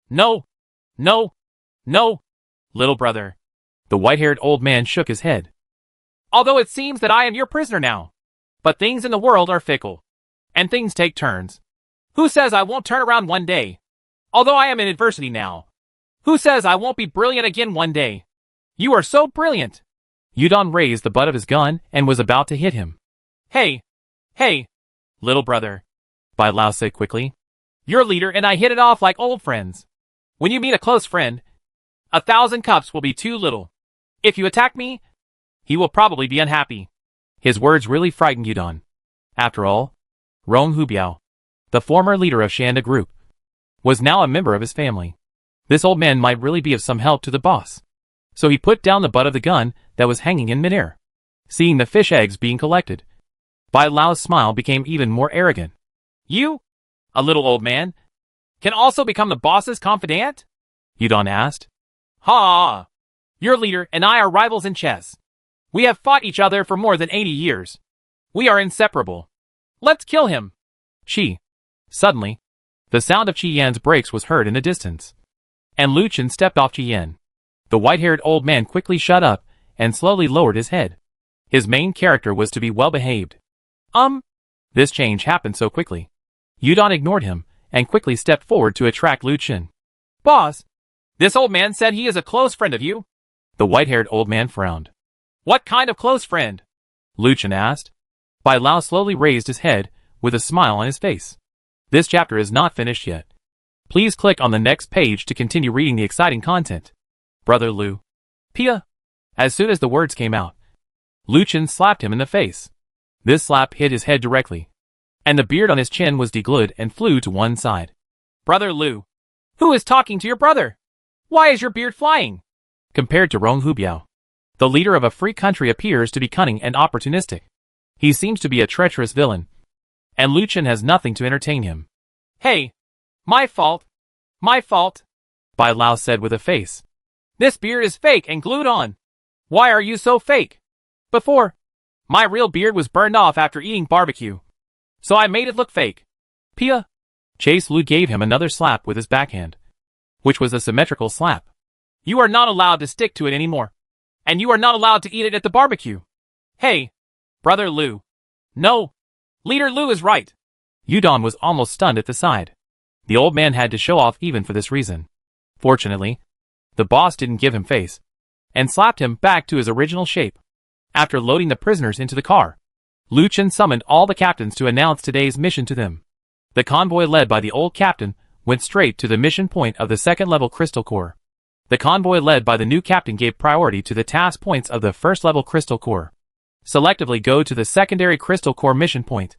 No, no, no, little brother. The white-haired old man shook his head. Although it seems that I am your prisoner now, but things in the world are fickle, and things take turns. Who says I won't turn around one day? Although I am in adversity now. Who says I won't be brilliant again one day? You are so brilliant. Yu Dan raised the butt of his gun and was about to hit him. Hey, little brother, Bai Lao said quickly. Your leader and I hit it off like old friends. When you meet a close friend, 1,000 cups will be too little. If you attack me, he will probably be unhappy. His words really frightened Yu Dan. After all, Rong Hubiao, the former leader of Shanda Group, was now a member of his family. This old man might really be of some help to the boss. So he put down the butt of the gun that was hanging in midair. Seeing the fish eggs being collected, Bai Lao's smile became even more arrogant. You, a little old man, can also become the boss's confidant? Yu Dan asked. Ha! Your leader and I are rivals in chess. We have fought each other for more than 80 years. We are inseparable. Let's kill him. Suddenly, the sound of Chi-Yan's brakes was heard in the distance, and Lucien stepped off Chi-Yan. The white-haired old man quickly shut up and slowly lowered his head. His main character was to be well-behaved. This change happened so quickly. Yu Dan ignored him and quickly stepped forward to attract Lucien. Boss, this old man said he is a close friend of you. The white-haired old man frowned. What kind of close friend? Lucien asked. Bai Lao slowly raised his head with a smile on his face. This chapter is not finished yet. Please click on the next page to continue reading the exciting content. Brother Lu. Pia. As soon as the words came out, Lucien slapped him in the face. This slap hit his head directly, and the beard on his chin was deglued and flew to one side. Brother Lu, who is talking to your brother? Why is your beard flying? Compared to Rong Hubiao, the leader of a free country appears to be cunning and opportunistic. He seems to be a treacherous villain, and Lucien has nothing to entertain him. Hey, my fault, Bai Lao said with a face. This beard is fake and glued on. Why are you so fake? Before, my real beard was burned off after eating barbecue, so I made it look fake. Pia. Chase Lu gave him another slap with his backhand, which was a symmetrical slap. You are not allowed to stick to it anymore, and you are not allowed to eat it at the barbecue. Hey, Brother Lu. No, Leader Lu is right. Yu Dan was almost stunned at the sight. The old man had to show off even for this reason. Fortunately, the boss didn't give him face, and slapped him back to his original shape. After loading the prisoners into the car, Lucien summoned all the captains to announce today's mission to them. The convoy led by the old captain went straight to the mission point of the second-level crystal core. The convoy led by the new captain gave priority to the task points of the first-level crystal core. Selectively go to the secondary crystal core mission point.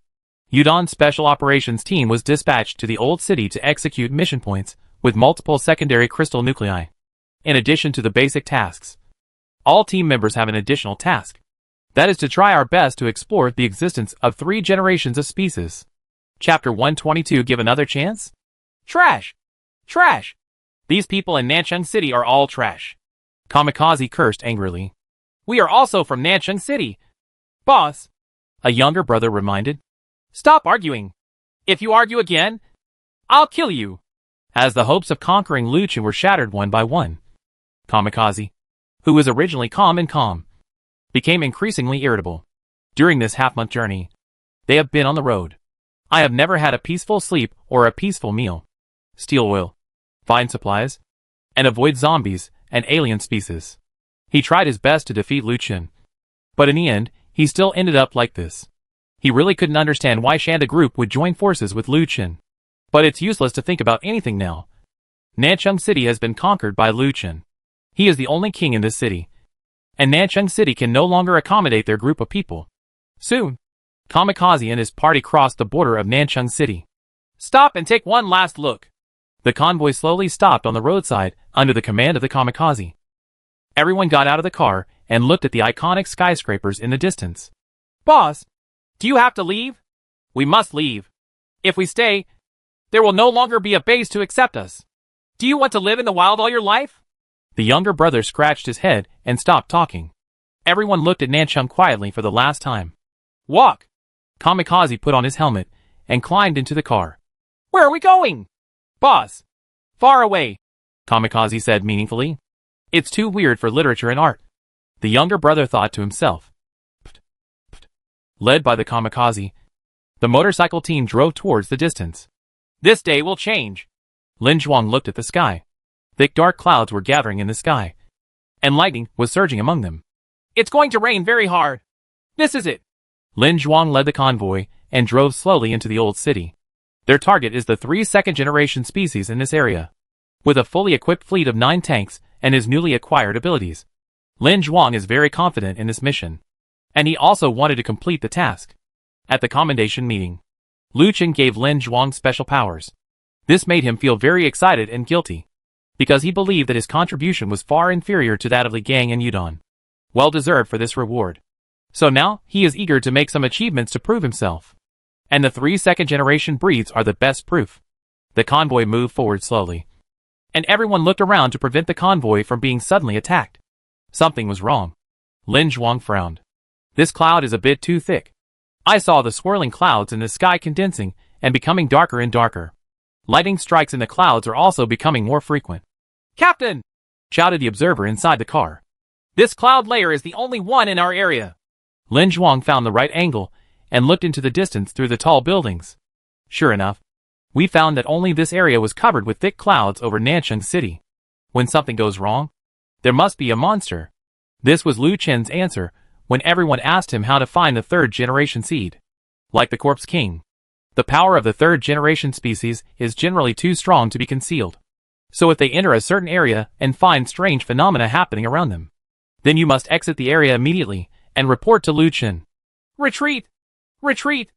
Yudon's Special Operations Team was dispatched to the Old City to execute mission points with multiple secondary crystal nuclei. In addition to the basic tasks, all team members have an additional task. That is to try our best to explore the existence of 3 generations of species. Chapter 122 Give another chance? Trash! Trash! These people in Nanchung City are all trash. Kamikazi cursed angrily. We are also from Nanchung City. Boss, a younger brother reminded. Stop arguing. If you argue again, I'll kill you. As the hopes of conquering Luchin were shattered one by one, Kamikazi, who was originally calm, became increasingly irritable. During this half-month journey, they have been on the road. I have never had a peaceful sleep or a peaceful meal. Steal oil, find supplies, and avoid zombies and alien species. He tried his best to defeat Luchin, but in the end, he still ended up like this. He really couldn't understand why Shanda Group would join forces with Luchin. But it's useless to think about anything now. Nanchung City has been conquered by Luchin. He is the only king in this city, and Nanchung City can no longer accommodate their group of people. Soon, Kamikazi and his party crossed the border of Nanchung City. Stop and take one last look. The convoy slowly stopped on the roadside under the command of the Kamikazi. Everyone got out of the car and looked at the iconic skyscrapers in the distance. Boss, do you have to leave? We must leave. If we stay, there will no longer be a base to accept us. Do you want to live in the wild all your life? The younger brother scratched his head and stopped talking. Everyone looked at Nanchung quietly for the last time. Walk. Kamikazi put on his helmet and climbed into the car. Where are we going? Boss. Far away, Kamikazi said meaningfully. It's too weird for literature and art. The younger brother thought to himself. Led by the Kamikazi, the motorcycle team drove towards the distance. This day will change. Lin Zhuang looked at the sky. Thick dark clouds were gathering in the sky, and lightning was surging among them. It's going to rain very hard. This is it. Lin Zhuang led the convoy and drove slowly into the old city. Their target is the 3 second-generation species in this area. With a fully equipped fleet of 9 tanks and his newly acquired abilities, Lin Zhuang is very confident in this mission. And he also wanted to complete the task. At the commendation meeting, Luchin gave Lin Zhuang special powers. This made him feel very excited and guilty, because he believed that his contribution was far inferior to that of Li Gang and Yudon. Well deserved for this reward. So now, he is eager to make some achievements to prove himself. And the 3 second-generation breeds are the best proof. The convoy moved forward slowly, and everyone looked around to prevent the convoy from being suddenly attacked. Something was wrong. Lin Zhuang frowned. This cloud is a bit too thick. I saw the swirling clouds in the sky condensing and becoming darker and darker. Lightning strikes in the clouds are also becoming more frequent. Captain! Shouted the observer inside the car. This cloud layer is the only one in our area. Lin Zhuang found the right angle and looked into the distance through the tall buildings. Sure enough, we found that only this area was covered with thick clouds over Nanchung City. When something goes wrong, there must be a monster. This was Lu Chen's answer when everyone asked him how to find the 3rd-generation seed. Like the Corpse King, the power of the 3rd-generation species is generally too strong to be concealed. So if they enter a certain area and find strange phenomena happening around them, then you must exit the area immediately and report to Lu Chen. Retreat! Retreat!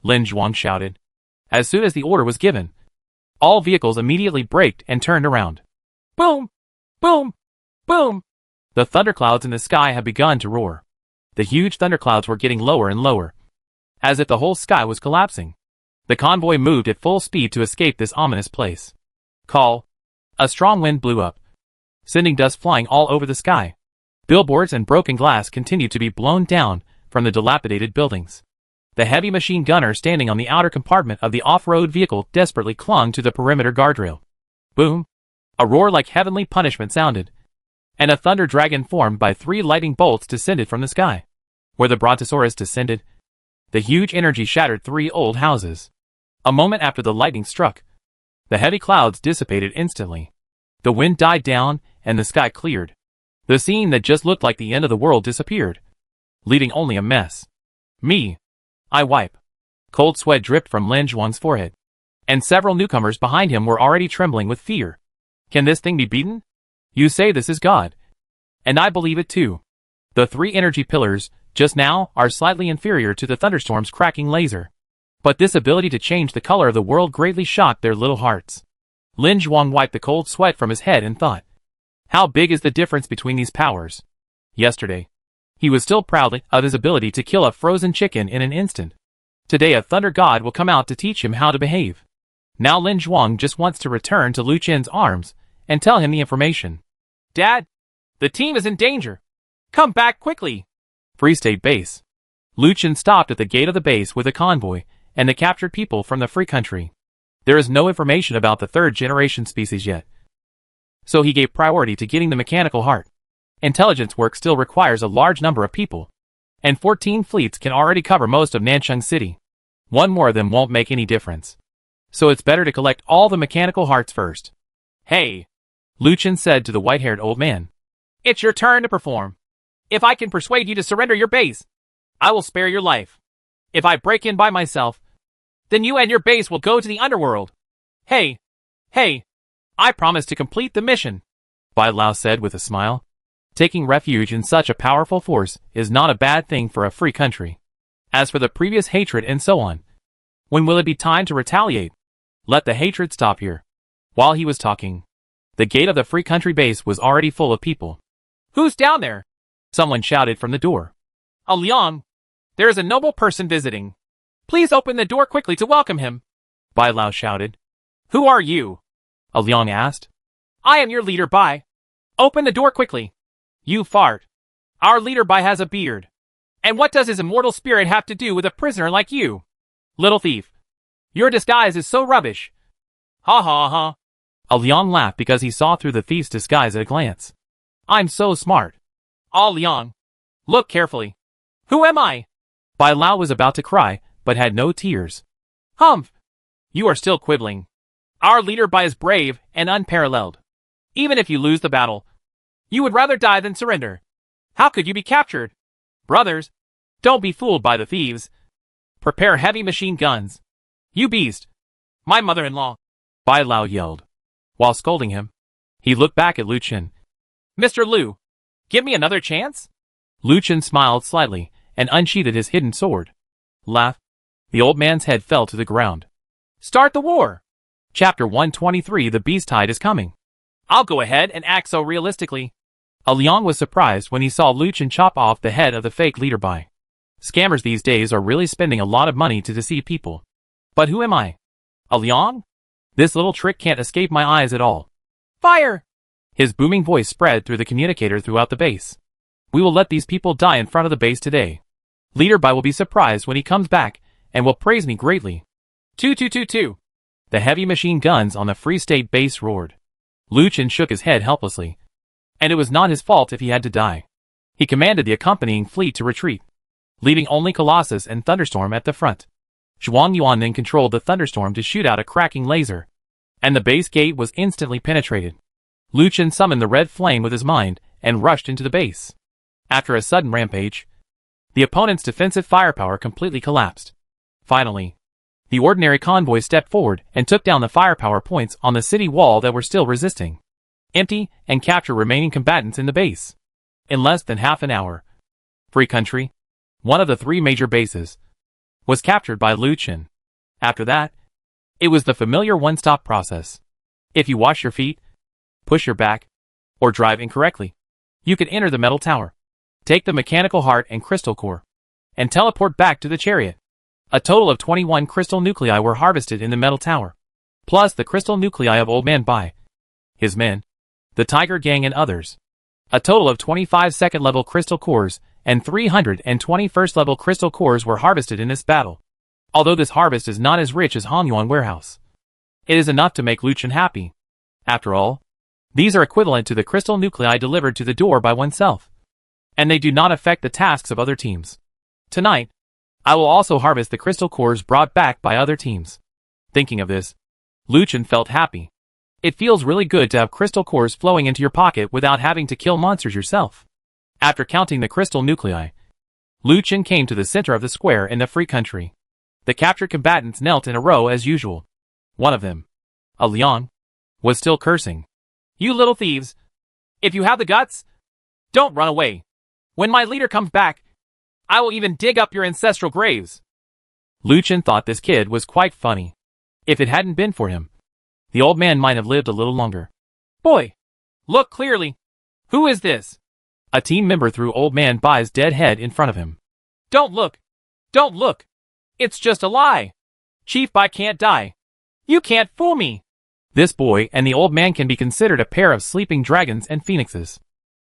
Lin Zhuang shouted. As soon as the order was given, all vehicles immediately braked and turned around. Boom! Boom! Boom! The thunderclouds in the sky had begun to roar. The huge thunderclouds were getting lower and lower, as if the whole sky was collapsing. The convoy moved at full speed to escape this ominous place. Call. A strong wind blew up, sending dust flying all over the sky. Billboards and broken glass continued to be blown down from the dilapidated buildings. The heavy machine gunner standing on the outer compartment of the off-road vehicle desperately clung to the perimeter guardrail. Boom! A roar like heavenly punishment sounded, and a thunder dragon formed by 3 lightning bolts descended from the sky. Where the Brontosaurus descended, the huge energy shattered 3 old houses. A moment after the lightning struck, the heavy clouds dissipated instantly. The wind died down, and the sky cleared. The scene that just looked like the end of the world disappeared, leaving only a mess. I wipe. Cold sweat dripped from Lin Zhuang's forehead, and several newcomers behind him were already trembling with fear. Can this thing be beaten? You say this is God. And I believe it too. The 3 energy pillars, just now, are slightly inferior to the thunderstorm's cracking laser. But this ability to change the color of the world greatly shocked their little hearts. Lin Zhuang wiped the cold sweat from his head and thought, how big is the difference between these powers? Yesterday, he was still proud of his ability to kill a frozen chicken in an instant. Today a thunder god will come out to teach him how to behave. Now Lin Zhuang just wants to return to Lu Chen's arms and tell him the information. Dad, the team is in danger. Come back quickly. Free State Base. Lu Chen stopped at the gate of the base with a convoy and the captured people from the free country. There is no information about the third generation species yet, so he gave priority to getting the mechanical heart. Intelligence work still requires a large number of people, and 14 fleets can already cover most of Nanchang City. One more of them won't make any difference, so it's better to collect all the mechanical hearts first. Hey, Lu Chen said to the white-haired old man. It's your turn to perform. If I can persuade you to surrender your base, I will spare your life. If I break in by myself, then you and your base will go to the underworld. Hey, I promise to complete the mission, Bai Lao said with a smile. Taking refuge in such a powerful force is not a bad thing for a free country. As for the previous hatred and so on, when will it be time to retaliate? Let the hatred stop here. While he was talking, the gate of the free country base was already full of people. Who's down there? Someone shouted from the door. A Liang. There is a noble person visiting. Please open the door quickly to welcome him. Bai Lao shouted. Who are you? A Liang asked. I am your leader Bai. Open the door quickly. You fart. Our leader Bai has a beard. And what does his immortal spirit have to do with a prisoner like you? Little thief. Your disguise is so rubbish. Ha ha ha. A Liang laughed because he saw through the thief's disguise at a glance. I'm so smart. Ah Liang. Look carefully. Who am I? Bai Lao was about to cry, but had no tears. Humph. You are still quibbling. Our leader Bai is brave and unparalleled. Even if you lose the battle, you would rather die than surrender. How could you be captured? Brothers, don't be fooled by the thieves. Prepare heavy machine guns. You beast. My mother-in-law. Bai Lao yelled. While scolding him, he looked back at Lu Chen. Mr. Lu, give me another chance? Lu Chen smiled slightly and unsheathed his hidden sword. Laugh. The old man's head fell to the ground. Start the war. Chapter 123. The Beast Tide is coming. I'll go ahead and act so realistically. A Liang was surprised when he saw Lu Chen chop off the head of the fake leader Bai. Scammers these days are really spending a lot of money to deceive people. But who am I? A Liang? This little trick can't escape my eyes at all. Fire! His booming voice spread through the communicator throughout the base. We will let these people die in front of the base today. Leader Bai will be surprised when he comes back and will praise me greatly. 2. The heavy machine guns on the Free State base roared. Lu Chen shook his head helplessly. And it was not his fault if he had to die. He commanded the accompanying fleet to retreat, leaving only Colossus and Thunderstorm at the front. Zhuang Yuan then controlled the Thunderstorm to shoot out a cracking laser, and the base gate was instantly penetrated. Lu Chen summoned the red flame with his mind and rushed into the base. After a sudden rampage, the opponent's defensive firepower completely collapsed. Finally, the ordinary convoy stepped forward and took down the firepower points on the city wall that were still resisting. Empty and capture remaining combatants in the base. In less than half an hour, Free Country, one of the three major bases, was captured by Lu Chen. After that, it was the familiar one-stop process. If you wash your feet, push your back, or drive incorrectly, you could enter the metal tower, take the mechanical heart and crystal core, and teleport back to the chariot. A total of 21 crystal nuclei were harvested in the metal tower, plus the crystal nuclei of Old Man Bai, his men, the Tiger Gang and others. A total of 25 second-level crystal cores and 320 first-level crystal cores were harvested in this battle. Although this harvest is not as rich as Hongyuan Warehouse, it is enough to make Lu Chen happy. After all, these are equivalent to the crystal nuclei delivered to the door by oneself, and they do not affect the tasks of other teams. Tonight, I will also harvest the crystal cores brought back by other teams. Thinking of this, Lu Chen felt happy. It feels really good to have crystal cores flowing into your pocket without having to kill monsters yourself. After counting the crystal nuclei, Lu Chen came to the center of the square in the Free Country. The captured combatants knelt in a row as usual. One of them, a Liang, was still cursing. You little thieves! If you have the guts, don't run away. When my leader comes back, I will even dig up your ancestral graves. Lucien thought this kid was quite funny. If it hadn't been for him, the old man might have lived a little longer. Boy! Look clearly! Who is this? A team member threw old man Bai's dead head in front of him. Don't look! Don't look! It's just a lie! Chief Bai can't die! You can't fool me! This boy and the old man can be considered a pair of sleeping dragons and phoenixes.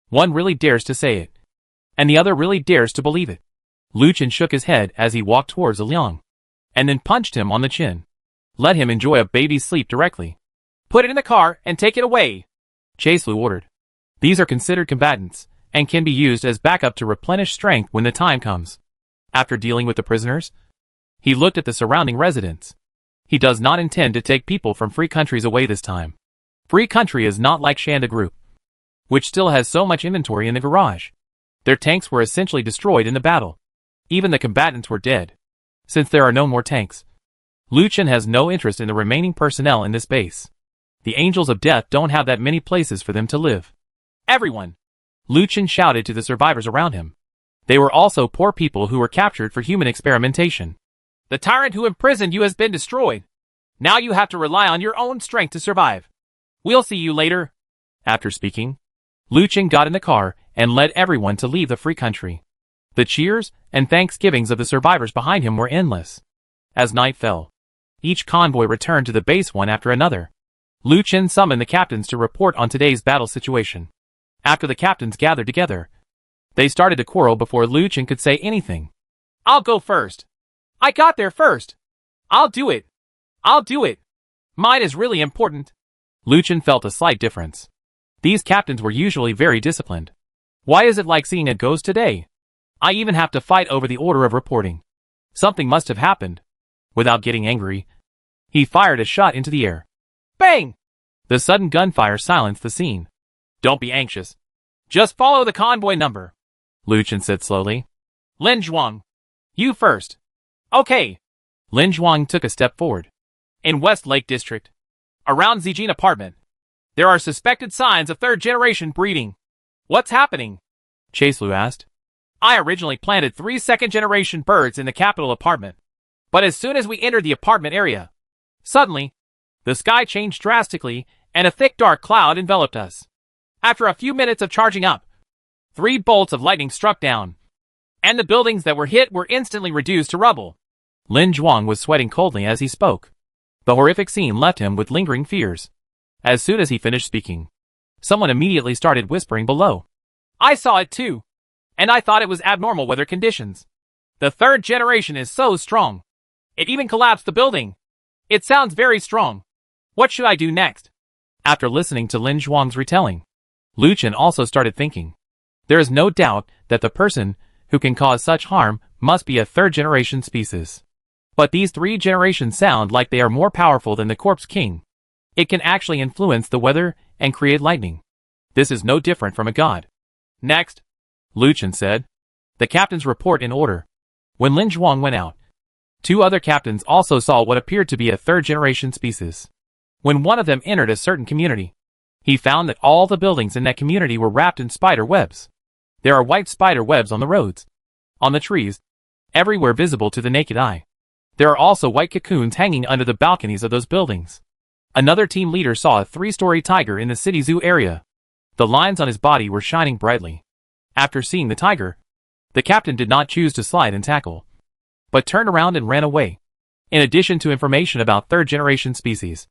One really dares to say it, and the other really dares to believe it. Lucien shook his head as he walked towards Liang, and then punched him on the chin. Let him enjoy a baby's sleep directly. Put it in the car and take it away, Chaselu ordered. These are considered combatants, and can be used as backup to replenish strength when the time comes. After dealing with the prisoners, he looked at the surrounding residents. He does not intend to take people from free countries away this time. Free country is not like Shanda Group, which still has so much inventory in the garage. Their tanks were essentially destroyed in the battle. Even the combatants were dead. Since there are no more tanks, Lucien has no interest in the remaining personnel in this base. The Angels of Death don't have that many places for them to live. Everyone! Lucien shouted to the survivors around him. They were also poor people who were captured for human experimentation. The tyrant who imprisoned you has been destroyed. Now you have to rely on your own strength to survive. We'll see you later. After speaking, Lucien got in the car and led everyone to leave the free country. The cheers and thanksgivings of the survivors behind him were endless. As night fell, each convoy returned to the base one after another. Lucien summoned the captains to report on today's battle situation. After the captains gathered together, they started to quarrel before Lucien could say anything. I'll go first. I got there first. I'll do it. I'll do it. Mine is really important. Lucien felt a slight difference. These captains were usually very disciplined. Why is it like seeing a ghost today? I even have to fight over the order of reporting. Something must have happened. Without getting angry, he fired a shot into the air. Bang! The sudden gunfire silenced the scene. Don't be anxious. Just follow the convoy number, Lucien said slowly. Lin Zhuang. You first. Okay. Lin Zhuang took a step forward. In West Lake District, around Zijin apartment, there are suspected signs of third-generation breeding. What's happening? Chaselu asked. I originally planted 3 second-generation birds in the capital apartment. But as soon as we entered the apartment area, suddenly, the sky changed drastically and a thick dark cloud enveloped us. After a few minutes of charging up, 3 bolts of lightning struck down, and the buildings that were hit were instantly reduced to rubble. Lin Zhuang was sweating coldly as he spoke. The horrific scene left him with lingering fears. As soon as he finished speaking, someone immediately started whispering below. I saw it too, and I thought it was abnormal weather conditions. The third generation is so strong. It even collapsed the building. It sounds very strong. What should I do next? After listening to Lin Zhuang's retelling, Lucien also started thinking. There is no doubt that the person who can cause such harm must be a third-generation species. But these 3 generations sound like they are more powerful than the Corpse King. It can actually influence the weather and create lightning. This is no different from a god. Next, Lucien said. The captains report in order. When Lin Zhuang went out, 2 other captains also saw what appeared to be a third-generation species. When one of them entered a certain community, he found that all the buildings in that community were wrapped in spider webs. There are white spider webs on the roads, on the trees, everywhere visible to the naked eye. There are also white cocoons hanging under the balconies of those buildings. Another team leader saw a 3-story tiger in the city zoo area. The lines on his body were shining brightly. After seeing the tiger, the captain did not choose to slide and tackle, but turned around and ran away. In addition to information about third-generation species,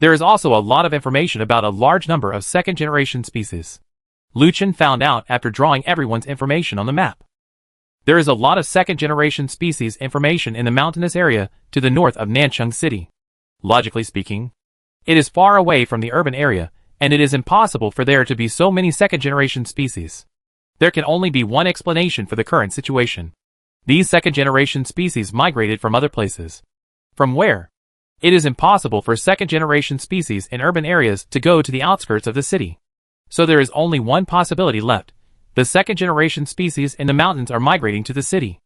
there is also a lot of information about a large number of second-generation species. Lucien found out after drawing everyone's information on the map. There is a lot of second-generation species information in the mountainous area to the north of Nancheng City. Logically speaking, it is far away from the urban area, and it is impossible for there to be so many second-generation species. There can only be one explanation for the current situation. These second-generation species migrated from other places. From where? It is impossible for second-generation species in urban areas to go to the outskirts of the city. So there is only one possibility left. The second-generation species in the mountains are migrating to the city.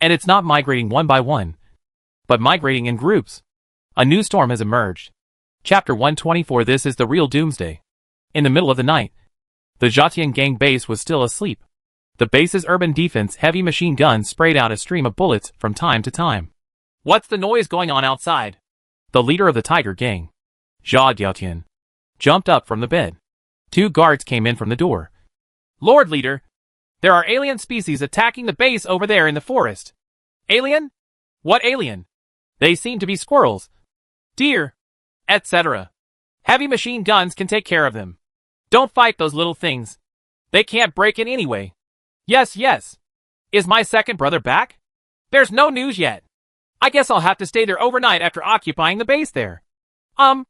And it's not migrating one by one, but migrating in groups. A new storm has emerged. Chapter 124. This is the real Doomsday. In the middle of the night, the Zhatian gang base was still asleep. The base's urban defense heavy machine guns sprayed out a stream of bullets from time to time. What's the noise going on outside? The leader of the Tiger Gang, Jia Diaotian, jumped up from the bed. 2 guards came in from the door. Lord Leader, there are alien species attacking the base over there in the forest. Alien? What alien? They seem to be squirrels, deer, etc. Heavy machine guns can take care of them. Don't fight those little things. They can't break in anyway. Yes, yes. Is my second brother back? There's no news yet. I guess I'll have to stay there overnight after occupying the base there. Jia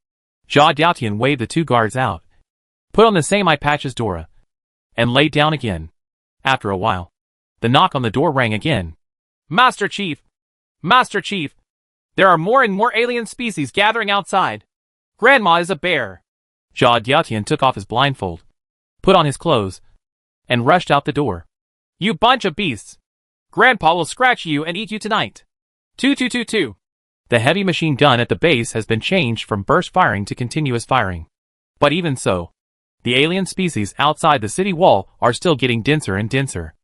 Diaotian waved the 2 guards out, put on the same eye patch as Dora, and laid down again. After a while, the knock on the door rang again. Master Chief! Master Chief! There are more and more alien species gathering outside. Grandma is a bear. Jia Diaotian took off his blindfold, put on his clothes, and rushed out the door. You bunch of beasts! Grandpa will scratch you and eat you tonight. 2222. The heavy machine gun at the base has been changed from burst firing to continuous firing. But even so, the alien species outside the city wall are still getting denser and denser.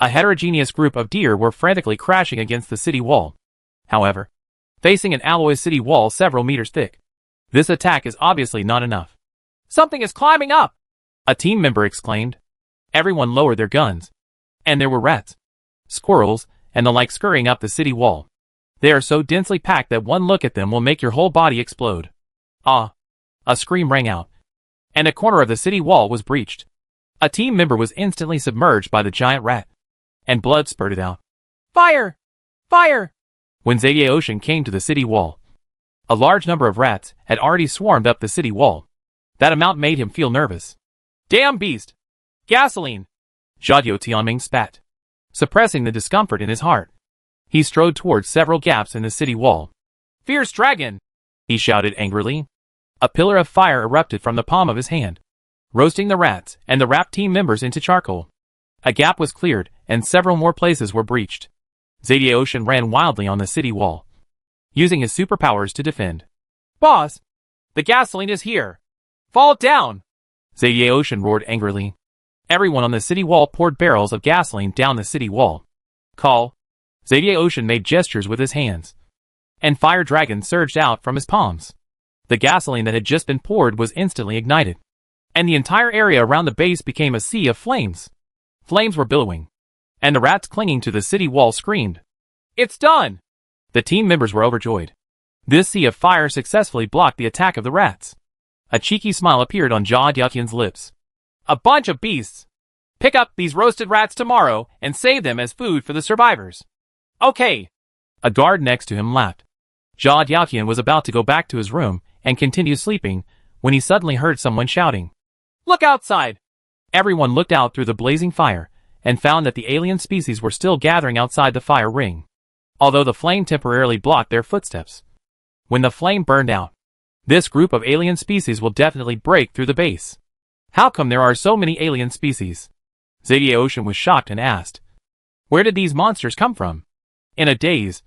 A heterogeneous group of deer were frantically crashing against the city wall. However, facing an alloy city wall several meters thick, this attack is obviously not enough. Something is climbing up! A team member exclaimed. Everyone lowered their guns. And there were rats, squirrels, and the like scurrying up the city wall. They are so densely packed that one look at them will make your whole body explode. Ah! A scream rang out, and a corner of the city wall was breached. A team member was instantly submerged by the giant rat, and blood spurted out. Fire! Fire! When Diaotian came to the city wall, a large number of rats had already swarmed up the city wall. That amount made him feel nervous. Damn beast! Gasoline! Jia Diaotian spat, suppressing the discomfort in his heart. He strode towards several gaps in the city wall. Fierce dragon! He shouted angrily. A pillar of fire erupted from the palm of his hand, roasting the rats and the rat team members into charcoal. A gap was cleared, and several more places were breached. Diaotian ran wildly on the city wall, using his superpowers to defend. Boss! The gasoline is here! Fall down! Diaotian roared angrily. Everyone on the city wall poured barrels of gasoline down the city wall. Call! Diaotian made gestures with his hands, and fire dragon surged out from his palms. The gasoline that had just been poured was instantly ignited, and the entire area around the base became a sea of flames. Flames were billowing, and the rats clinging to the city wall screamed. It's done! The team members were overjoyed. This sea of fire successfully blocked the attack of the rats. A cheeky smile appeared on Jia Diaotian's lips. A bunch of beasts! Pick up these roasted rats tomorrow and save them as food for the survivors. Okay. A guard next to him laughed. Jia Diaotian was about to go back to his room and continue sleeping when he suddenly heard someone shouting. Look outside! Everyone looked out through the blazing fire and found that the alien species were still gathering outside the fire ring, although the flame temporarily blocked their footsteps. When the flame burned out, this group of alien species will definitely break through the base. How come there are so many alien species? Diaotian was shocked and asked, where did these monsters come from? In a daze,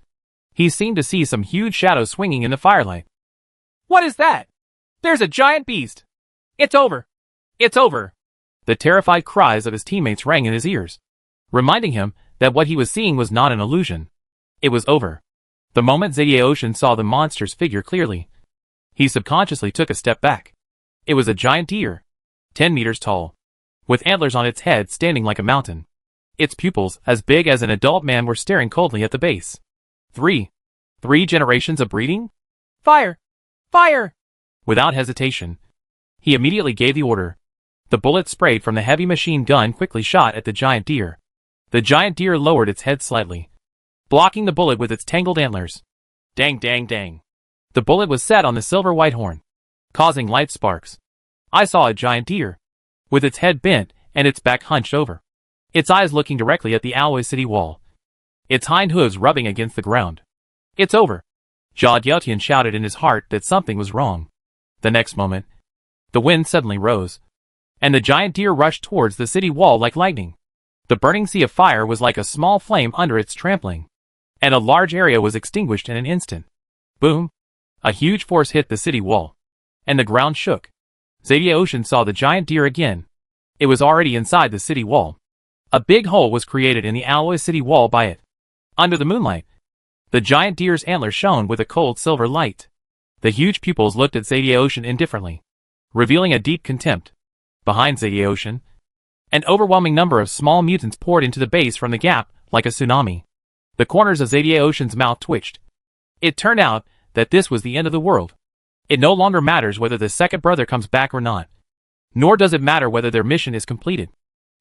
he seemed to see some huge shadows swinging in the firelight. What is that? There's a giant beast! It's over! It's over! The terrified cries of his teammates rang in his ears, reminding him that what he was seeing was not an illusion. It was over. The moment Diaotian saw the monster's figure clearly, he subconsciously took a step back. It was a giant deer, 10 meters tall, with antlers on its head standing like a mountain. Its pupils, as big as an adult man, were staring coldly at the base. Three generations of breeding? Fire! Fire! Without hesitation, he immediately gave the order. The bullet sprayed from the heavy machine gun quickly shot at the giant deer. The giant deer lowered its head slightly, blocking the bullet with its tangled antlers. Dang, dang, dang. The bullet was set on the silver-white horn, causing light sparks. I saw a giant deer, with its head bent and its back hunched over, its eyes looking directly at the alloy city wall, its hind hooves rubbing against the ground. It's over. Jia Diaotian shouted in his heart that something was wrong. The next moment, the wind suddenly rose, and the giant deer rushed towards the city wall like lightning. The burning sea of fire was like a small flame under its trampling, and a large area was extinguished in an instant. Boom! A huge force hit the city wall, and the ground shook. Diaotian saw the giant deer again. It was already inside the city wall. A big hole was created in the alloy city wall by it. Under the moonlight, The giant deer's antlers shone with a cold silver light. The huge pupils looked at Zadiaocean indifferently, revealing a deep contempt. Behind Zadiaocean, an overwhelming number of small mutants poured into the base from the gap like a tsunami. The corners of Zadiaocean's mouth twitched. It turned out that this was the end of the world. It no longer matters whether the second brother comes back or not. Nor does it matter whether their mission is completed.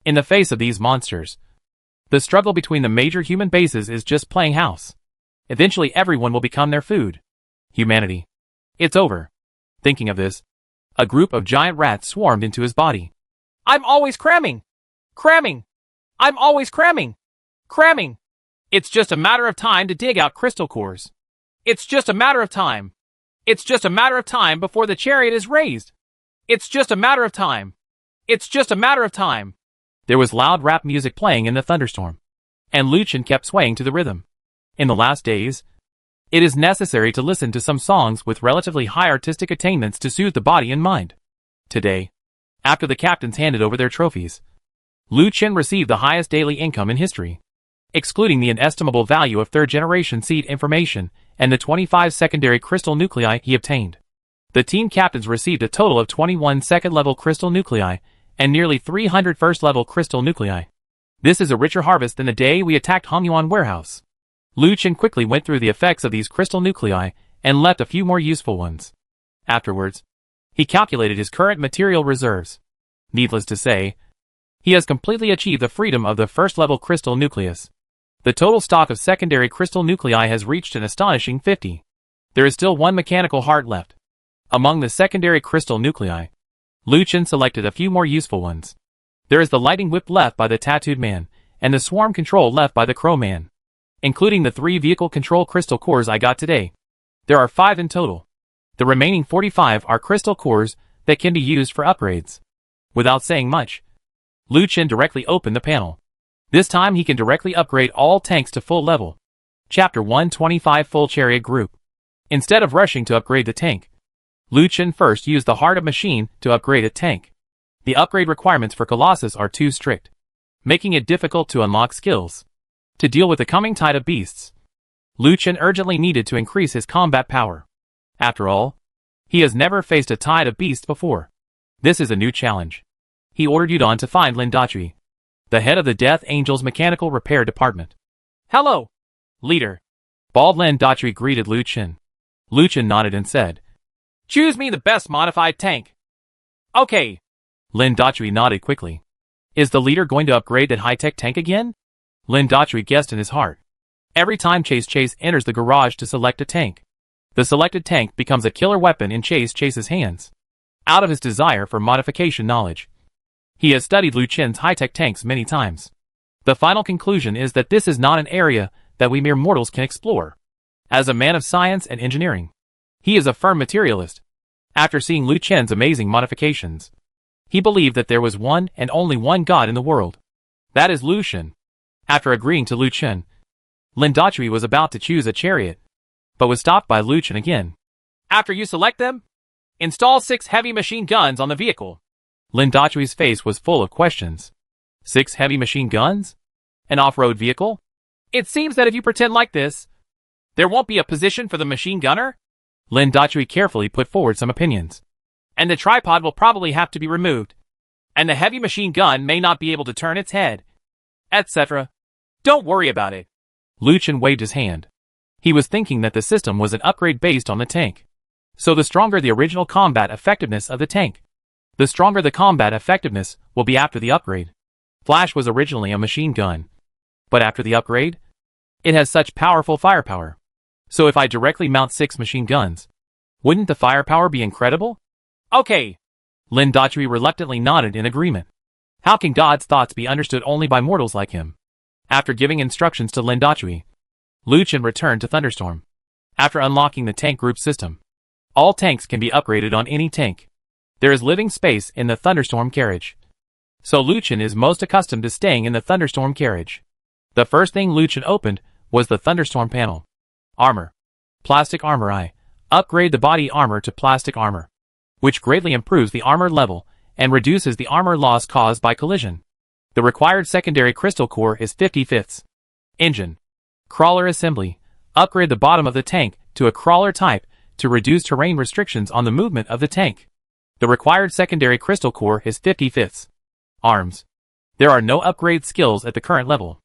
In the face of these monsters, the struggle between the major human bases is just playing house. Eventually everyone will become their food. Humanity. It's over. Thinking of this, a group of giant rats swarmed into his body. I'm always cramming! Cramming! I'm always cramming! Cramming! It's just a matter of time to dig out crystal cores. It's just a matter of time. It's just a matter of time before the chariot is raised. It's just a matter of time. It's just a matter of time. There was loud rap music playing in the thunderstorm, and Lucien kept swaying to the rhythm. In the last days, it is necessary to listen to some songs with relatively high artistic attainments to soothe the body and mind. Today, after the captains handed over their trophies, Lucien received the highest daily income in history, excluding the inestimable value of third-generation seed information and the 25 secondary crystal nuclei he obtained. The team captains received a total of 21 second-level crystal nuclei and nearly 300 first-level crystal nuclei. This is a richer harvest than the day we attacked Hongyuan Warehouse. Lucien quickly went through the effects of these crystal nuclei and left a few more useful ones. Afterwards, he calculated his current material reserves. Needless to say, he has completely achieved the freedom of the first-level crystal nucleus. The total stock of secondary crystal nuclei has reached an astonishing 50. There is still one mechanical heart left. Among the secondary crystal nuclei, Lucien selected a few more useful ones. There is the lighting whip left by the tattooed man, and the swarm control left by the crow man. Including the 3 vehicle control crystal cores I got today. There are 5 in total. The remaining 45 are crystal cores that can be used for upgrades. Without saying much, Lucien directly opened the panel. This time he can directly upgrade all tanks to full level. Chapter 125 Full Chariot Group. Instead of rushing to upgrade the tank, Lucien first used the heart of machine to upgrade a tank. The upgrade requirements for Colossus are too strict, making it difficult to unlock skills. To deal with the coming tide of beasts, Lucien urgently needed to increase his combat power. After all, he has never faced a tide of beasts before. This is a new challenge. He ordered Yudon to find Lin Dachi, the head of the Death Angel's mechanical repair department. Hello, leader. Bald Lin Dachi greeted Lucien. Lucien nodded and said, Choose me the best modified tank. Okay. Lin Dachi nodded quickly. Is the leader going to upgrade that high-tech tank again? Lin Dachi guessed in his heart. Every time Chase enters the garage to select a tank, the selected tank becomes a killer weapon in Chase's hands. Out of his desire for modification knowledge, he has studied Lucien's high-tech tanks many times. The final conclusion is that this is not an area that we mere mortals can explore. As a man of science and engineering, he is a firm materialist. After seeing Lucien's amazing modifications, he believed that there was one and only one god in the world. That is Lucien. After agreeing to Lucien, Lin Dachi was about to choose a chariot, but was stopped by Lucien again. After you select them, install 6 heavy machine guns on the vehicle. Lin Dachi's face was full of questions. 6 heavy machine guns? An off-road vehicle? It seems that if you pretend like this, there won't be a position for the machine gunner? Lin Dachi carefully put forward some opinions. And the tripod will probably have to be removed. And the heavy machine gun may not be able to turn its head. Etc. Don't worry about it. Lucien waved his hand. He was thinking that the system was an upgrade based on the tank. So the stronger the original combat effectiveness of the tank, the stronger the combat effectiveness will be after the upgrade. Flash was originally a machine gun, but after the upgrade, it has such powerful firepower. So if I directly mount 6 machine guns, wouldn't the firepower be incredible? Okay. Lin Dachi reluctantly nodded in agreement. How can God's thoughts be understood only by mortals like him? After giving instructions to Lin Dachi, Lucien returned to Thunderstorm. After unlocking the tank group system, all tanks can be upgraded on any tank. There is living space in the Thunderstorm carriage. So Lucien is most accustomed to staying in the Thunderstorm carriage. The first thing Lucien opened was the Thunderstorm panel. Armor. Plastic armor. I upgrade the body armor to plastic armor, which greatly improves the armor level and reduces the armor loss caused by collision. The required secondary crystal core is 50/5. Engine. Crawler assembly. Upgrade the bottom of the tank to a crawler type to reduce terrain restrictions on the movement of the tank. The required secondary crystal core is 50/5. Arms. There are no upgrade skills at the current level.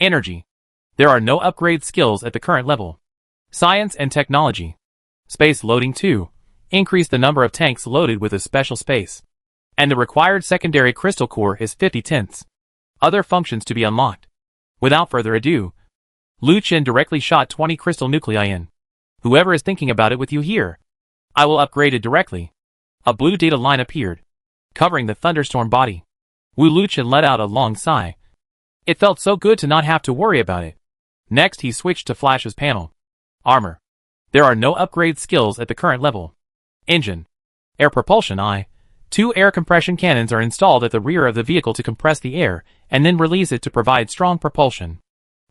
Energy. There are no upgrade skills at the current level. Science and Technology. Space loading 2. Increase the number of tanks loaded with a special space. And the required secondary crystal core is 50/10. Other functions to be unlocked. Without further ado, Lu Chen directly shot 20 crystal nuclei in. Whoever is thinking about it with you here, I will upgrade it directly. A blue data line appeared, covering the thunderstorm body. Wu Luchen let out a long sigh. It felt so good to not have to worry about it. Next he switched to Flash's panel. Armor. There are no upgrade skills at the current level. Engine. Air propulsion I. 2 air compression cannons are installed at the rear of the vehicle to compress the air, and then release it to provide strong propulsion.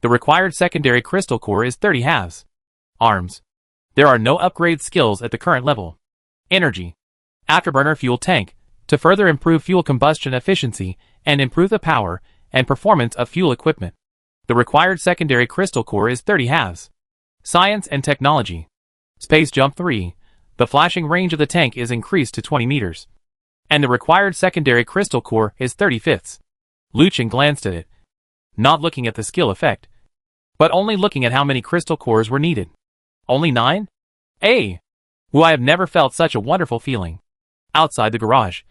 The required secondary crystal core is 30 halves. Arms. There are no upgrade skills at the current level. Energy. Afterburner fuel tank, to further improve fuel combustion efficiency and improve the power and performance of fuel equipment. The required secondary crystal core is 30 halves. Science and Technology. Space Jump 3. The flashing range of the tank is increased to 20 meters. And the required secondary crystal core is 30/5. Lu Chen glanced at it, not looking at the skill effect, but only looking at how many crystal cores were needed. Only 9? I have never felt such a wonderful feeling. Outside the garage,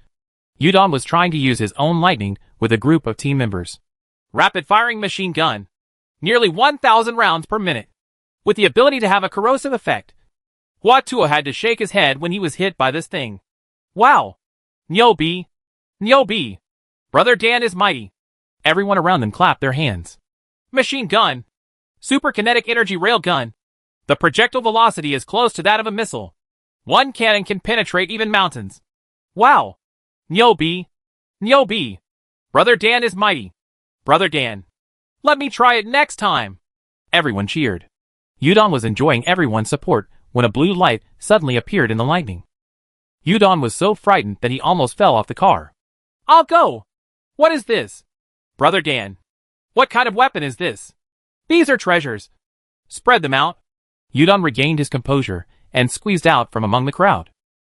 Yudon was trying to use his own lightning with a group of team members. Rapid-firing machine gun. Nearly 1,000 rounds per minute. With the ability to have a corrosive effect. Hua Tuo had to shake his head when he was hit by this thing. Wow! Nyo-bi! Nyo-bi! Brother Dan is mighty. Everyone around them clapped their hands. Machine gun. Superkinetic energy railgun. The projectile velocity is close to that of a missile. One cannon can penetrate even mountains. Wow! Nyo-bi! Nyo-bi! Brother Dan is mighty. Brother Dan. Let me try it next time. Everyone cheered. Yudon was enjoying everyone's support when a blue light suddenly appeared in the lightning. Yudon was so frightened that he almost fell off the car. I'll go. What is this? Brother Dan. What kind of weapon is this? These are treasures. Spread them out. Yudon regained his composure and squeezed out from among the crowd.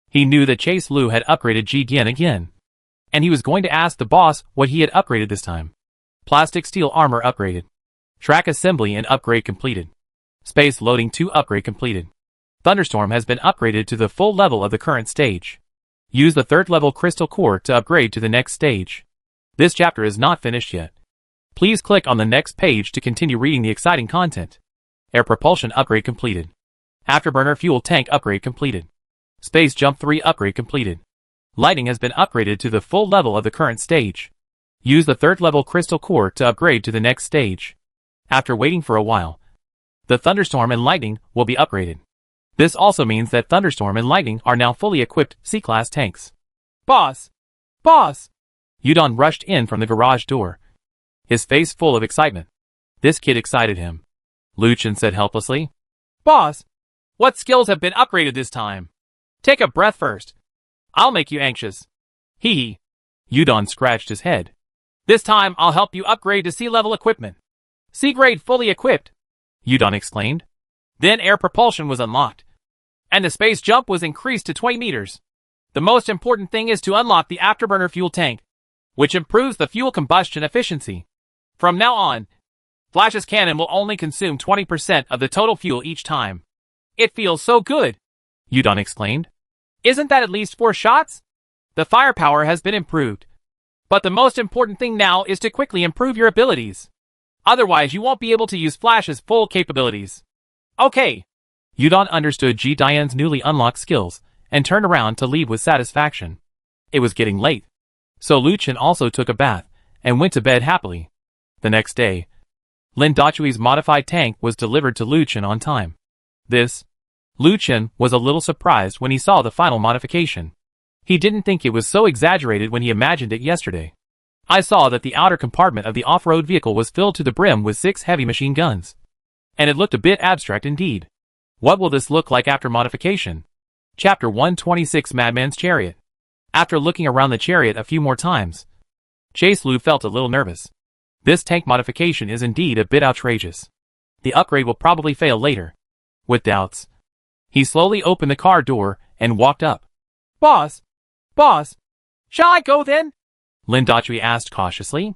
He knew that Chase Lu had upgraded Ji Gian again, and he was going to ask the boss what he had upgraded this time. Plastic steel armor upgraded. Track assembly and upgrade completed. Space loading 2 upgrade completed. Thunderstorm has been upgraded to the full level of the current stage. Use the 3rd level crystal core to upgrade to the next stage. This chapter is not finished yet. Please click on the next page to continue reading the exciting content. Air propulsion upgrade completed. Afterburner fuel tank upgrade completed. Space Jump 3 upgrade completed. Lighting has been upgraded to the full level of the current stage. Use the 3rd level crystal core to upgrade to the next stage. After waiting for a while, the Thunderstorm and Lightning will be upgraded. This also means that Thunderstorm and Lightning are now fully equipped C-Class tanks. Boss! Boss! Yudon rushed in from the garage door, his face full of excitement. This kid excited him. Lu Chen said helplessly. Boss! What skills have been upgraded this time? Take a breath first. I'll make you anxious. Hee hee. Yudon scratched his head. This time I'll help you upgrade to C-level equipment. C-grade fully equipped. Yudon exclaimed. Then air propulsion was unlocked. And the space jump was increased to 20 meters. The most important thing is to unlock the afterburner fuel tank, which improves the fuel combustion efficiency. From now on, Flash's cannon will only consume 20% of the total fuel each time. It feels so good, Yudon exclaimed. Isn't that at least 4 shots? The firepower has been improved. But the most important thing now is to quickly improve your abilities. Otherwise you won't be able to use Flash's full capabilities. Okay. Yudon understood Ji Dian's newly unlocked skills and turned around to leave with satisfaction. It was getting late, so Lu Chen also took a bath and went to bed happily. The next day, Lin Dachui's modified tank was delivered to Lu Chen on time. Lu Chen was a little surprised when he saw the final modification. He didn't think it was so exaggerated when he imagined it yesterday. I saw that the outer compartment of the off-road vehicle was filled to the brim with 6 heavy machine guns. And it looked a bit abstract indeed. What will this look like after modification? Chapter 126 Madman's Chariot. After looking around the chariot a few more times, Chase Lu felt a little nervous. This tank modification is indeed a bit outrageous. The upgrade will probably fail later, With doubts, he slowly opened the car door and walked up. Boss, shall I go then? Lin Dachui asked cautiously.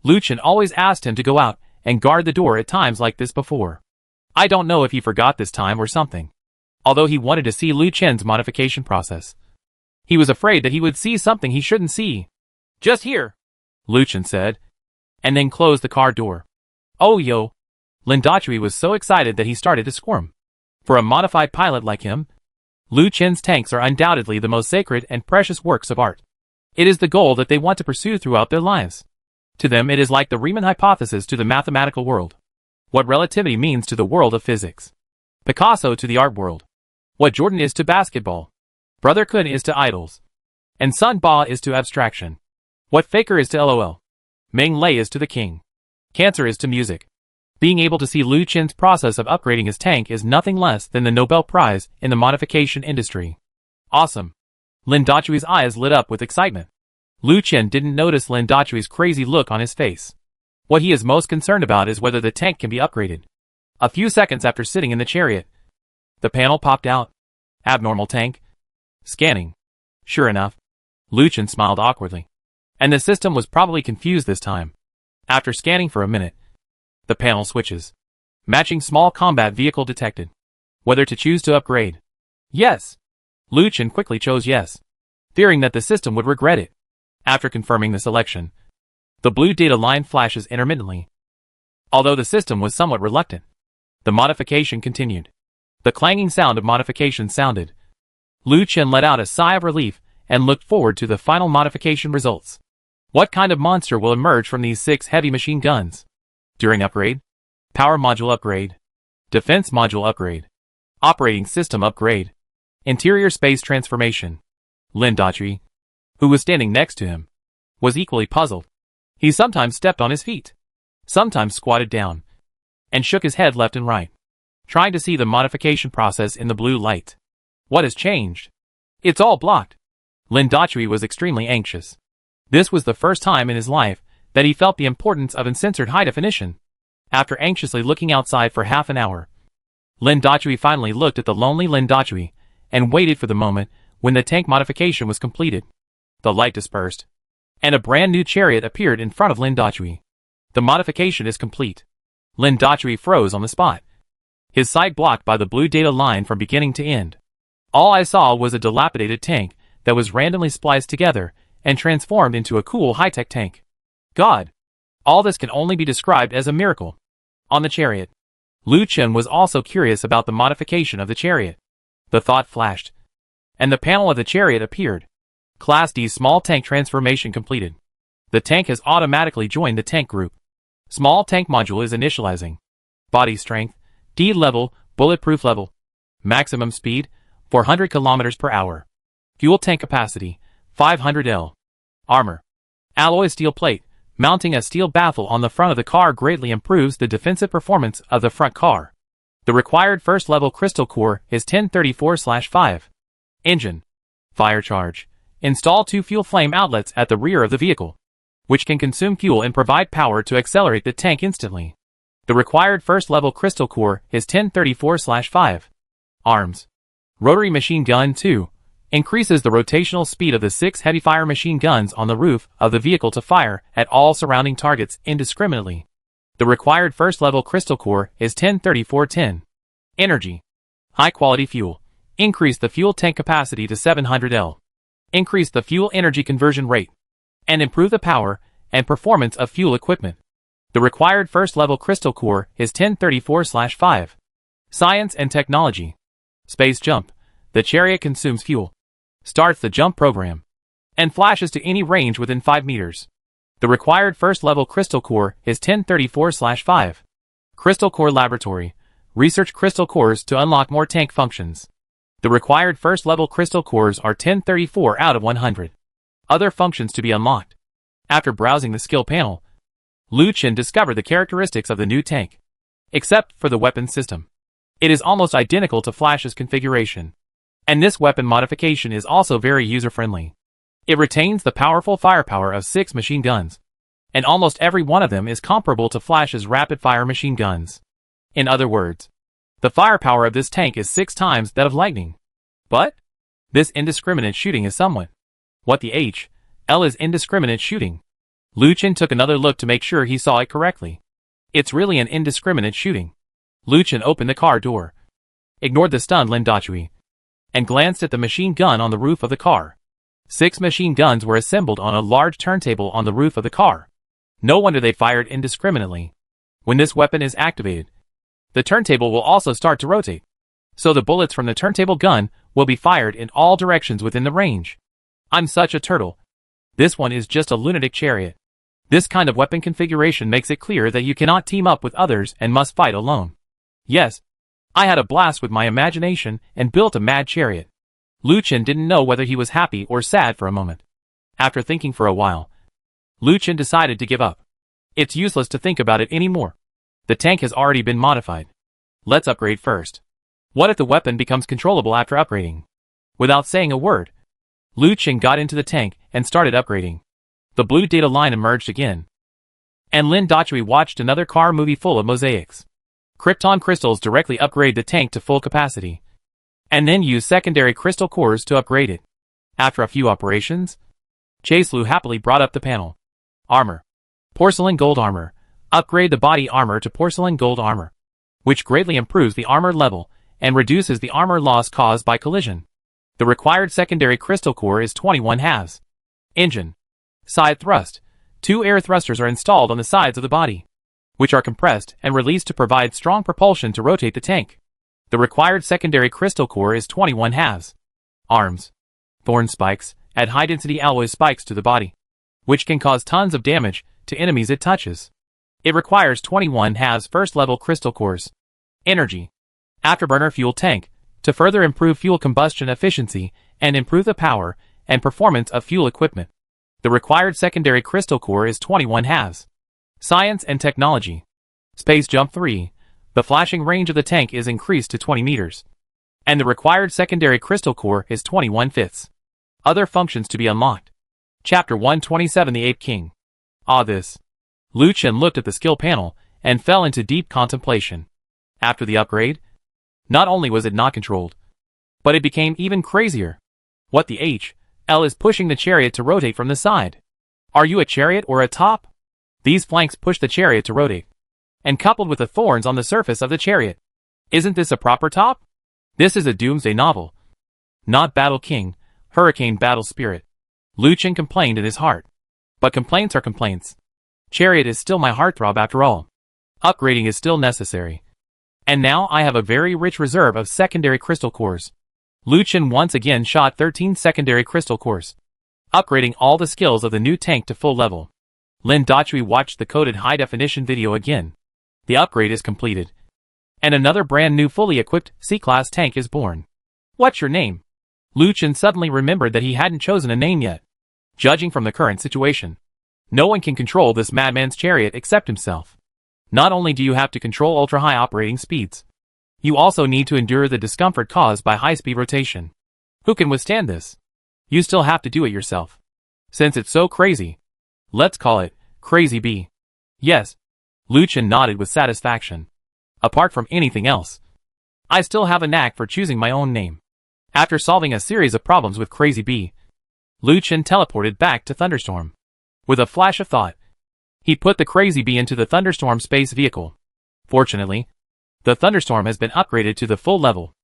Lu Chen always asked him to go out and guard the door at times like this before. I don't know if he forgot this time or something. Although he wanted to see Lu Chen's modification process, he was afraid that he would see something he shouldn't see. Just here, Lu Chen said, and then closed the car door. Oh yo! Lin Dachui was so excited that he started to squirm. For a modified pilot like him, Lu Chen's tanks are undoubtedly the most sacred and precious works of art. It is the goal that they want to pursue throughout their lives. To them it is like the Riemann hypothesis to the mathematical world. What relativity means to the world of physics. Picasso to the art world. What Jordan is to basketball. Brother Kun is to idols. And Sun Ba is to abstraction. What Faker is to LOL. Meng Lei is to the king. Cancer is to music. Being able to see Lu Chen's process of upgrading his tank is nothing less than the Nobel Prize in the modification industry. Awesome. Lin Dachui's eyes lit up with excitement. Lu Chen didn't notice Lin Dachui's crazy look on his face. What he is most concerned about is whether the tank can be upgraded. A few seconds after sitting in the chariot, the panel popped out. Abnormal tank. Scanning. Sure enough. Lu Chen smiled awkwardly. And the system was probably confused this time. After scanning for a minute, the panel switches. Matching small combat vehicle detected. Whether to choose to upgrade. Yes. Lu Chen quickly chose yes, fearing that the system would regret it. After confirming the selection, the blue data line flashes intermittently. Although the system was somewhat reluctant, the modification continued. The clanging sound of modification sounded. Lu Chen let out a sigh of relief and looked forward to the final modification results. What kind of monster will emerge from these 6 heavy machine guns? During upgrade, power module upgrade, defense module upgrade, operating system upgrade, interior space transformation. Lin Dachui, who was standing next to him, was equally puzzled. He sometimes stepped on his feet, sometimes squatted down, and shook his head left and right, trying to see the modification process in the blue light. What has changed? It's all blocked. Lin Dachui was extremely anxious. This was the first time in his life that he felt the importance of uncensored high definition. After anxiously looking outside for half an hour, Lin Dachui finally looked at the lonely Lin Dachui and waited for the moment when the tank modification was completed. The light dispersed, and a brand new chariot appeared in front of Lin Dachui. The modification is complete. Lin Dachui froze on the spot, his sight blocked by the blue data line from beginning to end. All I saw was a dilapidated tank that was randomly spliced together and transformed into a cool high-tech tank. God! All this can only be described as a miracle. On the chariot, Lu Chen was also curious about the modification of the chariot. The thought flashed, and the panel of the chariot appeared. Class D small tank transformation completed. The tank has automatically joined the tank group. Small tank module is initializing. Body strength, D level, bulletproof level. Maximum speed, 400 km per hour. Fuel tank capacity, 500 L. Armor. Alloy steel plate. Mounting a steel baffle on the front of the car greatly improves the defensive performance of the front car. The required first-level crystal core is 1034/5. Engine. Fire charge. Install 2 fuel flame outlets at the rear of the vehicle, which can consume fuel and provide power to accelerate the tank instantly. The required first-level crystal core is 1034/5. Arms. Rotary machine gun 2. Increases the rotational speed of the 6 heavy fire machine guns on the roof of the vehicle to fire at all surrounding targets indiscriminately. The required first-level crystal core is 1034/10. Energy. High-quality fuel. Increase the fuel tank capacity to 700 L. Increase the fuel energy conversion rate. And improve the power and performance of fuel equipment. The required first-level crystal core is 1034/5. Science and technology. Space jump. The chariot consumes fuel, starts the jump program, and flashes to any range within 5 meters. The required first-level crystal core is 1034/5. Crystal Core Laboratory. Research crystal cores to unlock more tank functions. The required first-level crystal cores are 1034 out of 100. Other functions to be unlocked. After browsing the skill panel, Lu Chen discovered the characteristics of the new tank, except for the weapon system. It is almost identical to Flash's configuration. And this weapon modification is also very user-friendly. It retains the powerful firepower of 6 machine guns, and almost every one of them is comparable to Flash's rapid-fire machine guns. In other words, The firepower of this tank is 6 times that of lightning. But this indiscriminate shooting is somewhat. What the L is indiscriminate shooting? Lu Chen took another look to make sure he saw it correctly. It's really an indiscriminate shooting. Lu Chen opened the car door, ignored the stunned Lin Dachui, and glanced at the machine gun on the roof of the car. 6 machine guns were assembled on a large turntable on the roof of the car. No wonder they fired indiscriminately. When this weapon is activated, the turntable will also start to rotate. So the bullets from the turntable gun will be fired in all directions within the range. I'm such a turtle. This one is just a lunatic chariot. This kind of weapon configuration makes it clear that you cannot team up with others and must fight alone. Yes, I had a blast with my imagination and built a mad chariot. Lu Chen didn't know whether he was happy or sad for a moment. After thinking for a while, Lu Chen decided to give up. It's useless to think about it anymore. The tank has already been modified. Let's upgrade first. What if the weapon becomes controllable after upgrading? Without saying a word, Lu Chen got into the tank and started upgrading. The blue data line emerged again. And Lin Dachui watched another car movie full of mosaics. Krypton crystals directly upgrade the tank to full capacity, and then use secondary crystal cores to upgrade it. After a few operations, Chase Lu happily brought up the panel. Armor. Porcelain gold armor. Upgrade the body armor to porcelain gold armor, which greatly improves the armor level and reduces the armor loss caused by collision. The required secondary crystal core is 21 halves. Engine. Side thrust. 2 air thrusters are installed on the sides of the body, which are compressed and released to provide strong propulsion to rotate the tank. The required secondary crystal core is 21 halves. Arms. Thorn spikes. Add high-density alloy spikes to the body, which can cause tons of damage to enemies it touches. It requires 21 halves first-level crystal cores. Energy. Afterburner fuel tank, to further improve fuel combustion efficiency and improve the power and performance of fuel equipment. The required secondary crystal core is 21 halves. Science and technology. Space jump 3. The flashing range of the tank is increased to 20 meters. And the required secondary crystal core is 21 fifths. Other functions to be unlocked. Chapter 127 The Ape King. This. Lu Chen looked at the skill panel and fell into deep contemplation. After the upgrade, not only was it not controlled, but it became even crazier. What the L is pushing the chariot to rotate from the side. Are you a chariot or a top? These flanks push the chariot to rotate, and coupled with the thorns on the surface of the chariot. Isn't this a proper top? This is a Doomsday novel, not Battle King, Hurricane Battle Spirit. Lu Chen complained in his heart. But complaints are complaints. Chariot is still my heartthrob after all. Upgrading is still necessary. And now I have a very rich reserve of secondary crystal cores. Lu Chen once again shot 13 secondary crystal cores, upgrading all the skills of the new tank to full level. Lin Dachui watched the coded high-definition video again. The upgrade is completed, and another brand new fully equipped C-Class tank is born. What's your name? Lu Chen suddenly remembered that he hadn't chosen a name yet. Judging from the current situation, no one can control this madman's chariot except himself. Not only do you have to control ultra-high operating speeds, you also need to endure the discomfort caused by high-speed rotation. Who can withstand this? You still have to do it yourself. Since it's so crazy, let's call it Crazy Bee. Yes. Lu Chen nodded with satisfaction. Apart from anything else, I still have a knack for choosing my own name. After solving a series of problems with Crazy Bee, Lu Chen teleported back to Thunderstorm. With a flash of thought, he put the Crazy Bee into the Thunderstorm space vehicle. Fortunately, the Thunderstorm has been upgraded to the full level,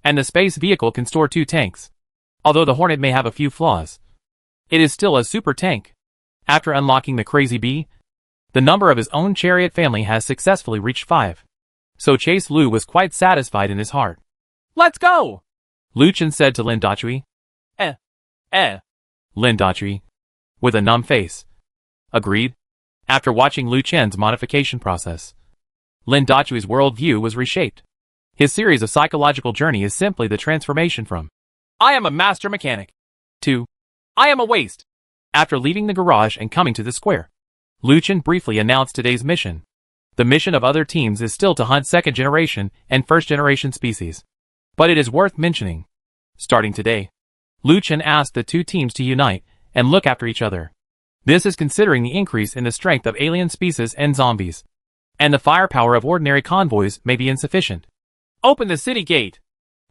and the space vehicle can store 2 tanks. Although the Hornet may have a few flaws, it is still a super tank. After unlocking the Crazy Bee, the number of his own chariot family has successfully reached 5. So Chase Lu was quite satisfied in his heart. Let's go! Lu Chen said to Lin Dachui. Lin Dachui, with a numb face, agreed. After watching Lu Chen's modification process, Lin Dachui's worldview was reshaped. His series of psychological journey is simply the transformation from I am a master mechanic to I am a waste. After leaving the garage and coming to the square, Lu Chen briefly announced today's mission. The mission of other teams is still to hunt second-generation and first-generation species. But it is worth mentioning. Starting today, Lu Chen asked the 2 teams to unite and look after each other. This is considering the increase in the strength of alien species and zombies, and the firepower of ordinary convoys may be insufficient. Open the city gate.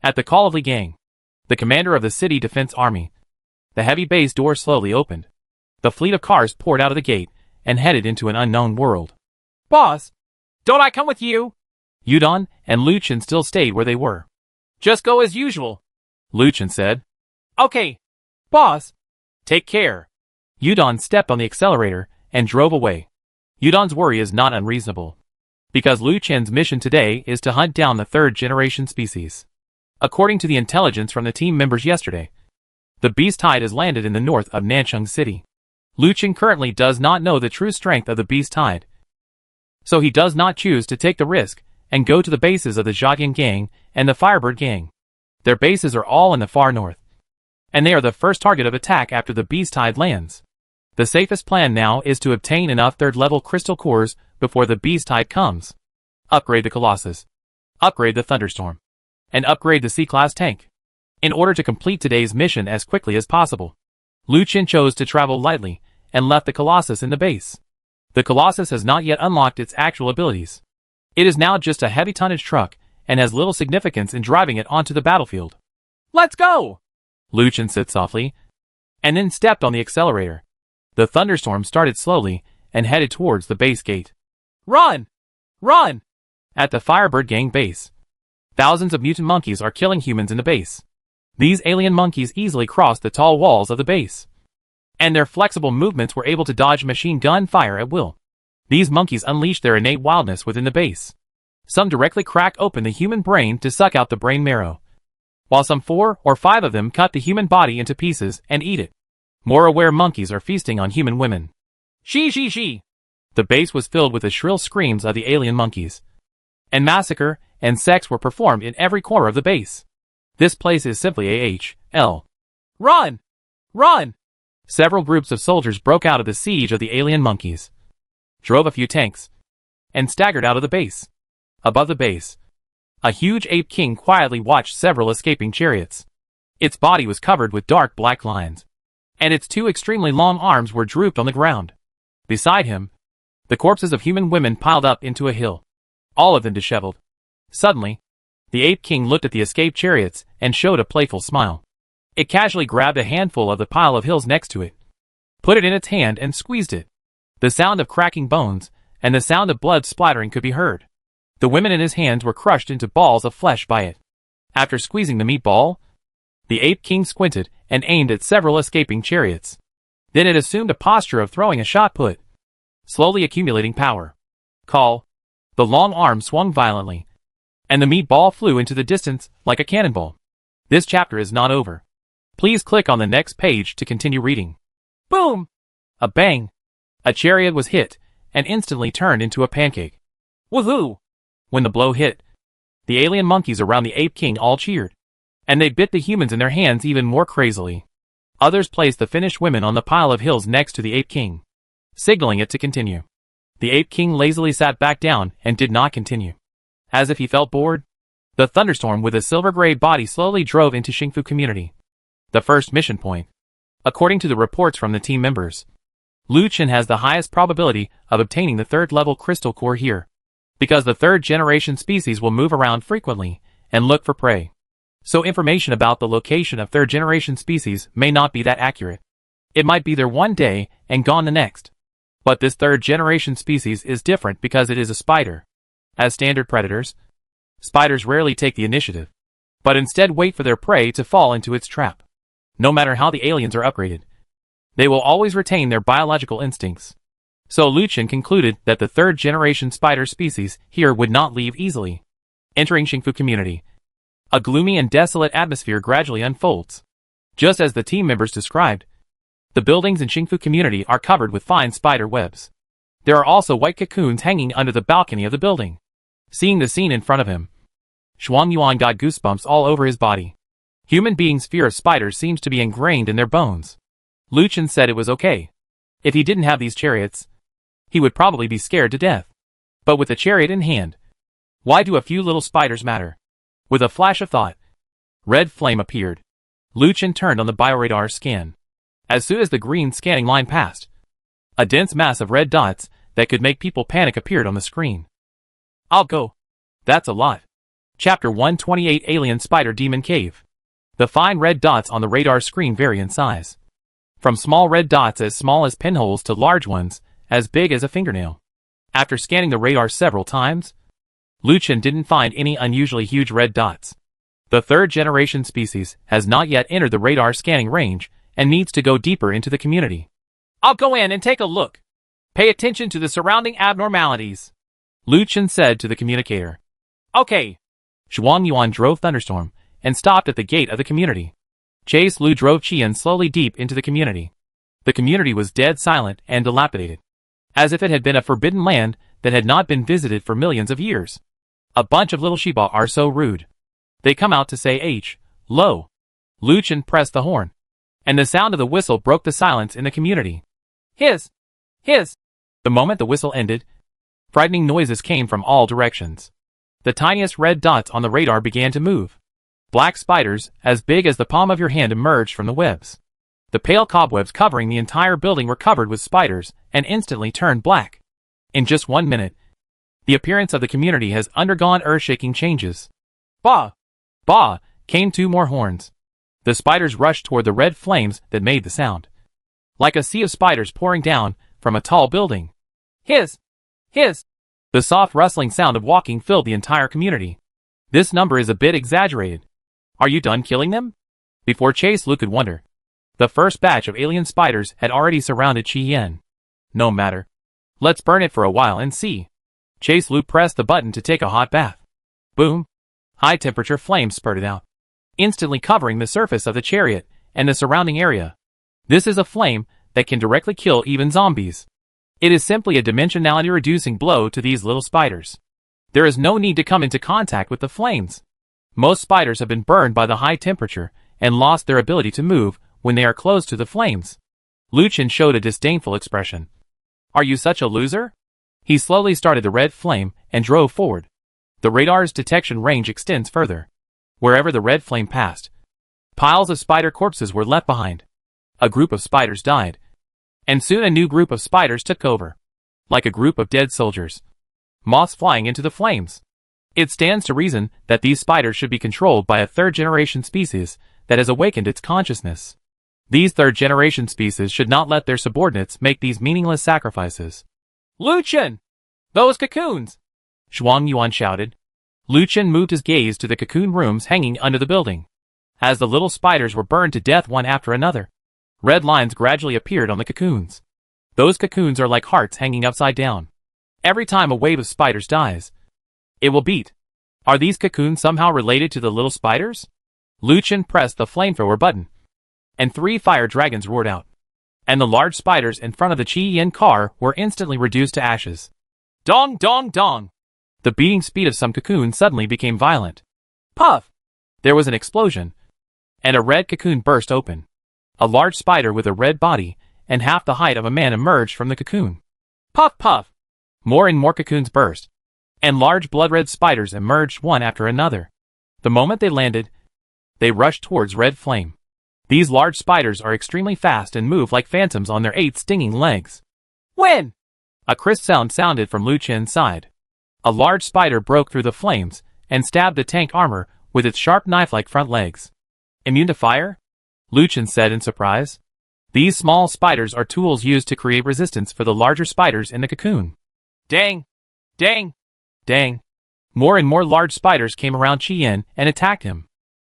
At the call of Li Gang, the commander of the city defense army, the heavy base door slowly opened. The fleet of cars poured out of the gate and headed into an unknown world. Boss, don't I come with you? Yudon and Luchin still stayed where they were. Just go as usual, Luchin said. Okay, boss. Take care. Yudon stepped on the accelerator and drove away. Yudon's worry is not unreasonable, because Luchin's mission today is to hunt down the third-generation species. According to the intelligence from the team members yesterday, the Beast Tide has landed in the north of Nanchung City. Luchin currently does not know the true strength of the Beast Tide, so he does not choose to take the risk and go to the bases of the Zhaogan Gang and the Firebird Gang. Their bases are all in the far north, and they are the first target of attack after the Beast Tide lands. The safest plan now is to obtain enough third-level crystal cores before the Beast Tide comes. Upgrade the Colossus, upgrade the Thunderstorm, and upgrade the C-Class tank, in order to complete today's mission as quickly as possible. Luchin chose to travel lightly and left the Colossus in the base. The Colossus has not yet unlocked its actual abilities. It is now just a heavy tonnage truck and has little significance in driving it onto the battlefield. Let's go! Luchin said softly, and then stepped on the accelerator. The Thunderstorm started slowly and headed towards the base gate. Run! Run! At the Firebird Gang base, thousands of mutant monkeys are killing humans in the base. These alien monkeys easily crossed the tall walls of the base, and their flexible movements were able to dodge machine gun fire at will. These monkeys unleashed their innate wildness within the base. Some directly crack open the human brain to suck out the brain marrow, while some 4 or 5 of them cut the human body into pieces and eat it. More aware monkeys are feasting on human women. She. The base was filled with the shrill screams of the alien monkeys, and massacre and sex were performed in every corner of the base. This place is simply AHL. Run! Run! Several groups of soldiers broke out of the siege of the alien monkeys, drove a few tanks, and staggered out of the base. Above the base, a huge Ape King quietly watched several escaping chariots. Its body was covered with dark black lines, and its 2 extremely long arms were drooped on the ground. Beside him, the corpses of human women piled up into a hill, all of them disheveled. Suddenly, the Ape King looked at the escaped chariots and showed a playful smile. It casually grabbed a handful of the pile of hills next to it, put it in its hand and squeezed it. The sound of cracking bones and the sound of blood splattering could be heard. The women in his hands were crushed into balls of flesh by it. After squeezing the meatball, the Ape King squinted and aimed at several escaping chariots. Then it assumed a posture of throwing a shot put, slowly accumulating power. Call. The long arm swung violently, and the meatball flew into the distance like a cannonball. This chapter is not over. Please click on the next page to continue reading. Boom! A bang! A chariot was hit and instantly turned into a pancake. Woohoo! When the blow hit, the alien monkeys around the Ape King all cheered, and they bit the humans in their hands even more crazily. Others placed the finished women on the pile of hills next to the Ape King, signaling it to continue. The Ape King lazily sat back down and did not continue. As if he felt bored, the Thunderstorm with a silver-gray body slowly drove into Xingfu Community, the first mission point. According to the reports from the team members, Luchin has the highest probability of obtaining the third-level crystal core here, because the third-generation species will move around frequently and look for prey. So information about the location of third-generation species may not be that accurate. It might be there one day and gone the next. But this third-generation species is different because it is a spider. As standard predators, spiders rarely take the initiative, but instead wait for their prey to fall into its trap. No matter how the aliens are upgraded, they will always retain their biological instincts. So Luchin concluded that the third-generation spider species here would not leave easily. Entering Xingfu Community, a gloomy and desolate atmosphere gradually unfolds. Just as the team members described, the buildings in Xingfu Community are covered with fine spider webs. There are also white cocoons hanging under the balcony of the building. Seeing the scene in front of him, Shuang Yuan got goosebumps all over his body. Human beings' fear of spiders seems to be ingrained in their bones. Luchin said it was okay. If he didn't have these chariots, he would probably be scared to death. But with a chariot in hand, why do a few little spiders matter? With a flash of thought, red flame appeared. Luchin turned on the bioradar scan. As soon as the green scanning line passed, a dense mass of red dots that could make people panic appeared on the screen. I'll go. That's a lot. Chapter 128 Alien Spider Demon Cave. The fine red dots on the radar screen vary in size. From small red dots as small as pinholes to large ones as big as a fingernail. After scanning the radar several times, Lucien didn't find any unusually huge red dots. The third-generation species has not yet entered the radar scanning range and needs to go deeper into the community. I'll go in and take a look. Pay attention to the surrounding abnormalities, Lucien said to the communicator. Okay. Zhuang Yuan drove Thunderstorm and stopped at the gate of the community. Chase Lu drove Qian slowly deep into the community. The community was dead silent and dilapidated, as if it had been a forbidden land that had not been visited for millions of years. A bunch of little Shiba are so rude. They come out to say H, lo. Lucien pressed the horn, and the sound of the whistle broke the silence in the community. Hiss! The moment the whistle ended, frightening noises came from all directions. The tiniest red dots on the radar began to move. Black spiders, as big as the palm of your hand, emerged from the webs. The pale cobwebs covering the entire building were covered with spiders and instantly turned black. In just 1 minute, the appearance of the community has undergone earth-shaking changes. Bah! Bah! Came 2 more horns. The spiders rushed toward the red flames that made the sound. Like a sea of spiders pouring down from a tall building. Hiss! The soft rustling sound of walking filled the entire community. This number is a bit exaggerated. Are you done killing them? Before Chase Lu could wonder, the first batch of alien spiders had already surrounded Qian. No matter. Let's burn it for a while and see. Chase Lu pressed the button to take a hot bath. Boom! High-temperature flames spurted out, instantly covering the surface of the chariot and the surrounding area. This is a flame that can directly kill even zombies. It is simply a dimensionality-reducing blow to these little spiders. There is no need to come into contact with the flames. Most spiders have been burned by the high temperature and lost their ability to move when they are close to the flames. Lucien showed a disdainful expression. Are you such a loser? He slowly started the red flame and drove forward. The radar's detection range extends further. Wherever the red flame passed, piles of spider corpses were left behind. A group of spiders died, and soon a new group of spiders took over. Like a group of dead soldiers. Moths flying into the flames. It stands to reason that these spiders should be controlled by a third-generation species that has awakened its consciousness. These third-generation species should not let their subordinates make these meaningless sacrifices. Lucien! Those cocoons! Zhuang Yuan shouted. Lucien moved his gaze to the cocoon rooms hanging under the building. As the little spiders were burned to death one after another, red lines gradually appeared on the cocoons. Those cocoons are like hearts hanging upside down. Every time a wave of spiders dies, it will beat. Are these cocoons somehow related to the little spiders? Lucien pressed the flamethrower button, and 3 fire dragons roared out. And the large spiders in front of the Qian car were instantly reduced to ashes. Dong dong dong! The beating speed of some cocoons suddenly became violent. Puff! There was an explosion, and a red cocoon burst open. A large spider with a red body and half the height of a man emerged from the cocoon. Puff puff! More and more cocoons burst, and large blood-red spiders emerged one after another. The moment they landed, they rushed towards red flame. These large spiders are extremely fast and move like phantoms on their 8 stinging legs. When? A crisp sound sounded from Lucien's side. A large spider broke through the flames and stabbed the tank armor with its sharp knife-like front legs. Immune to fire? Lucien said in surprise. These small spiders are tools used to create resistance for the larger spiders in the cocoon. Dang! Dang! Dang! More and more large spiders came around Qian and attacked him.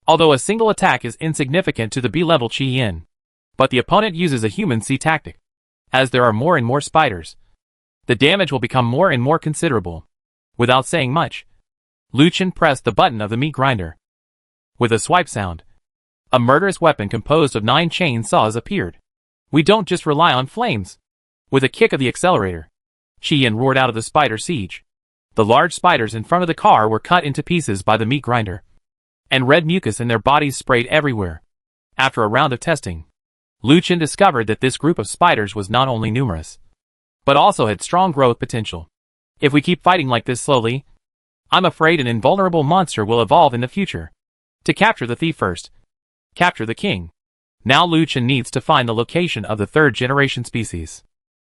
Although a single attack is insignificant to the B-level Qian. But the opponent uses a human C tactic. As there are more and more spiders, the damage will become more and more considerable. Without saying much, Lucien pressed the button of the meat grinder. With a swipe sound, a murderous weapon composed of 9 chainsaws appeared. We don't just rely on flames. With a kick of the accelerator, Qian roared out of the spider siege. The large spiders in front of the car were cut into pieces by the meat grinder, and red mucus in their bodies sprayed everywhere. After a round of testing, Lucien discovered that this group of spiders was not only numerous, but also had strong growth potential. If we keep fighting like this slowly, I'm afraid an invulnerable monster will evolve in the future. To capture the thief first, capture the king. Now Lucien needs to find the location of the third-generation species.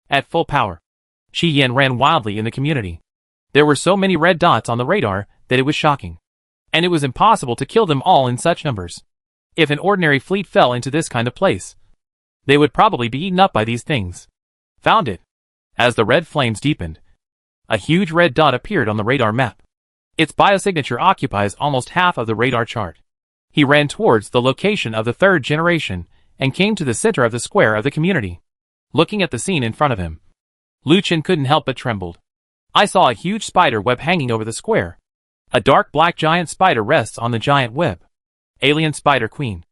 At full power, Qian ran wildly in the community. There were so many red dots on the radar that it was shocking. and it was impossible to kill them all in such numbers. If an ordinary fleet fell into this kind of place, they would probably be eaten up by these things. Found it. As the red flames deepened, a huge red dot appeared on the radar map. Its biosignature occupies almost half of the radar chart. He ran towards the location of the third generation and came to the center of the square of the community. Looking at the scene in front of him, Lucien couldn't help but trembled. I saw a huge spider web hanging over the square. A dark black giant spider rests on the giant web. Alien Spider Queen.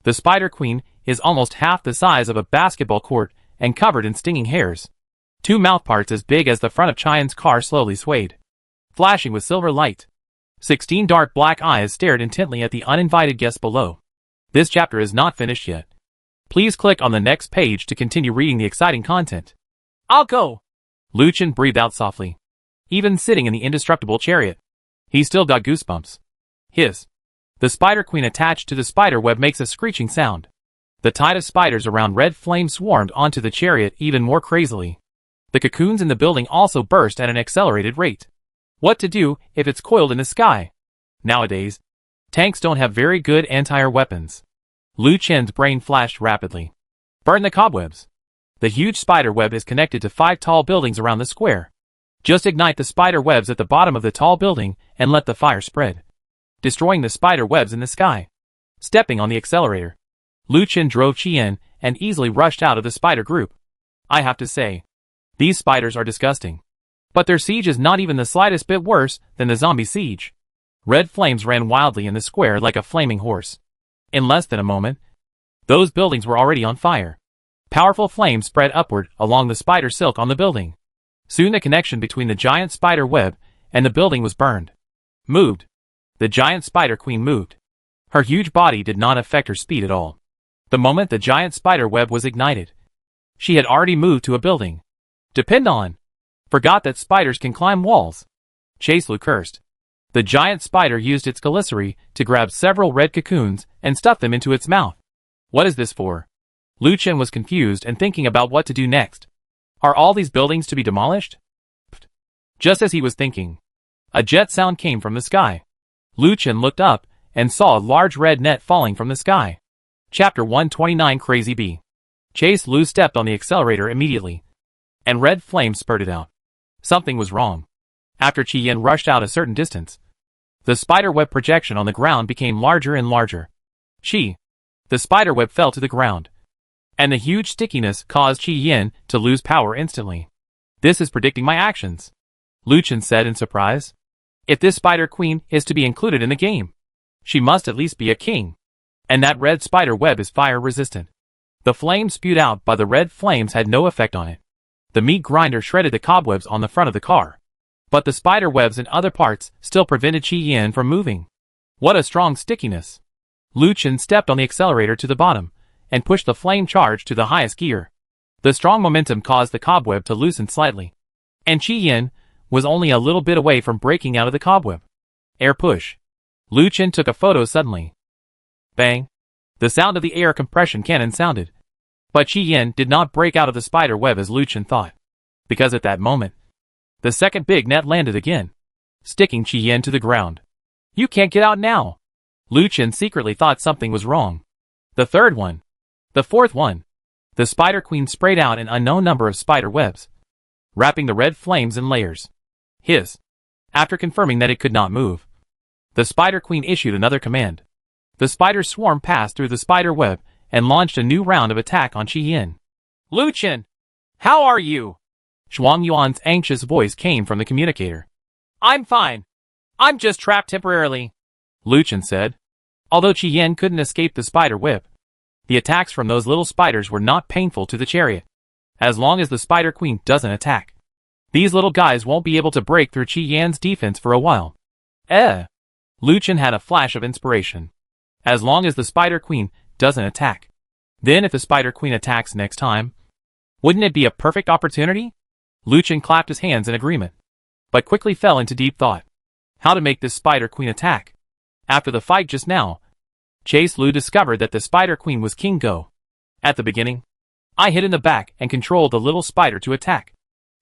The Spider Queen is almost half the size of a basketball court and covered in stinging hairs. Two mouthparts as big as the front of Chian's car slowly swayed, flashing with silver light. 16 dark black eyes stared intently at the uninvited guests below. This chapter is not finished yet. Please click on the next page to continue reading the exciting content. I'll go. Lucien breathed out softly. Even sitting in the indestructible chariot, he still got goosebumps. Hiss. The Spider Queen attached to the spider web makes a screeching sound. The tide of spiders around red flame swarmed onto the chariot even more crazily. The cocoons in the building also burst at an accelerated rate. What to do if it's coiled in the sky? Nowadays, tanks don't have very good anti-air weapons. Lucien's brain flashed rapidly. Burn the cobwebs. The huge spider web is connected to 5 tall buildings around the square. Just ignite the spider webs at the bottom of the tall building and let the fire spread, destroying the spider webs in the sky. Stepping on the accelerator, Lucien drove Chien and easily rushed out of the spider group. I have to say, these spiders are disgusting. But their siege is not even the slightest bit worse than the zombie siege. Red flames ran wildly in the square like a flaming horse. In less than a moment, those buildings were already on fire. Powerful flames spread upward along the spider silk on the building. Soon the connection between the giant spider web and the building was burned. Moved. The giant spider queen moved. Her huge body did not affect her speed at all. The moment the giant spider web was ignited, she had already moved to a building. Depend on. Forgot that spiders can climb walls. Chaselu cursed. The giant spider used its glycery to grab several red cocoons and stuff them into its mouth. What is this for? Lucien was confused and thinking about what to do next. Are all these buildings to be demolished? Just as he was thinking, a jet sound came from the sky. Lucien looked up and saw a large red net falling from the sky. Chapter 129 Crazy Bee. Chaselu stepped on the accelerator immediately, and red flames spurted out. Something was wrong. After Chien rushed out a certain distance, the spiderweb projection on the ground became larger and larger. The spiderweb fell to the ground, and the huge stickiness caused Chien to lose power instantly. This is predicting my actions, Lucien said in surprise. If this spider queen is to be included in the game, she must at least be a king. And that red spider web is fire resistant. The flames spewed out by the red flames had no effect on it. The meat grinder shredded the cobwebs on the front of the car, but the spider webs in other parts still prevented Chien from moving. What a strong stickiness! Lucien stepped on the accelerator to the bottom and pushed the flame charge to the highest gear. The strong momentum caused the cobweb to loosen slightly, and Chien was only a little bit away from breaking out of the cobweb. Air push. Lucien took a photo suddenly. Bang! The sound of the air compression cannon sounded. But Chien did not break out of the spider web as Lucien thought, because at that moment, the second big net landed again, sticking Chien to the ground. You can't get out now! Lucien secretly thought something was wrong. The third one. The fourth one. The spider queen sprayed out an unknown number of spider webs, wrapping the red flames in layers. Hiss. After confirming that it could not move, the spider queen issued another command. The spider swarm passed through the spider web and launched a new round of attack on Chien. Lucien! How are you? Shuang Yuan's anxious voice came from the communicator. I'm fine. I'm just trapped temporarily, Lucien said. Although Chien couldn't escape the spider web, the attacks from those little spiders were not painful to the chariot. As long as the spider queen doesn't attack, these little guys won't be able to break through Chien's defense for a while. Lucien had a flash of inspiration. As long as the spider queen doesn't attack. Then if the spider queen attacks next time, wouldn't it be a perfect opportunity? Lucien clapped his hands in agreement, but quickly fell into deep thought. How to make this spider queen attack? After the fight just now, Chaselu discovered that the spider queen was King Go. At the beginning, I hid in the back and controlled the little spider to attack.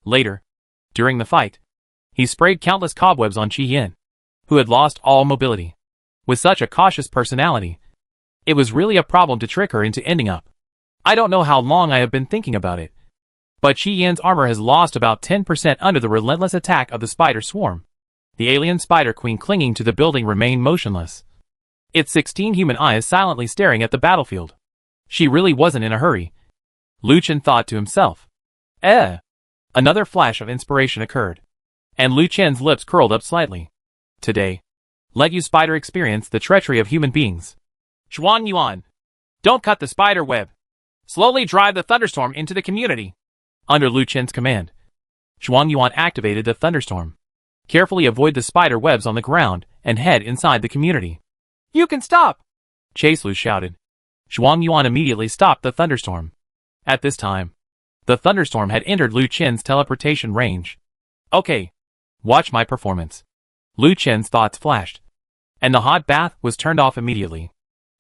Later, during the fight, he sprayed countless cobwebs on Chien, who had lost all mobility. With such a cautious personality, it was really a problem to trick her into ending up. I don't know how long I have been thinking about it, but Qi Yan's armor has lost about 10% under the relentless attack of the spider swarm. The alien spider queen clinging to the building remained motionless, its 16 human eyes silently staring at the battlefield. She really wasn't in a hurry. Lu Chen thought to himself. Another flash of inspiration occurred, and Lu Chen's lips curled up slightly. Today, let you spider experience the treachery of human beings. Zhuang Yuan. Don't cut the spider web. Slowly drive the thunderstorm into the community. Under Lu Chen's command, Zhuang Yuan activated the thunderstorm. Carefully avoid the spider webs on the ground and head inside the community. You can stop! Chase Lu shouted. Zhuang Yuan immediately stopped the thunderstorm. At this time, the thunderstorm had entered Lu Chen's teleportation range. Okay, watch my performance. Lu Chen's thoughts flashed, and the hot bath was turned off immediately.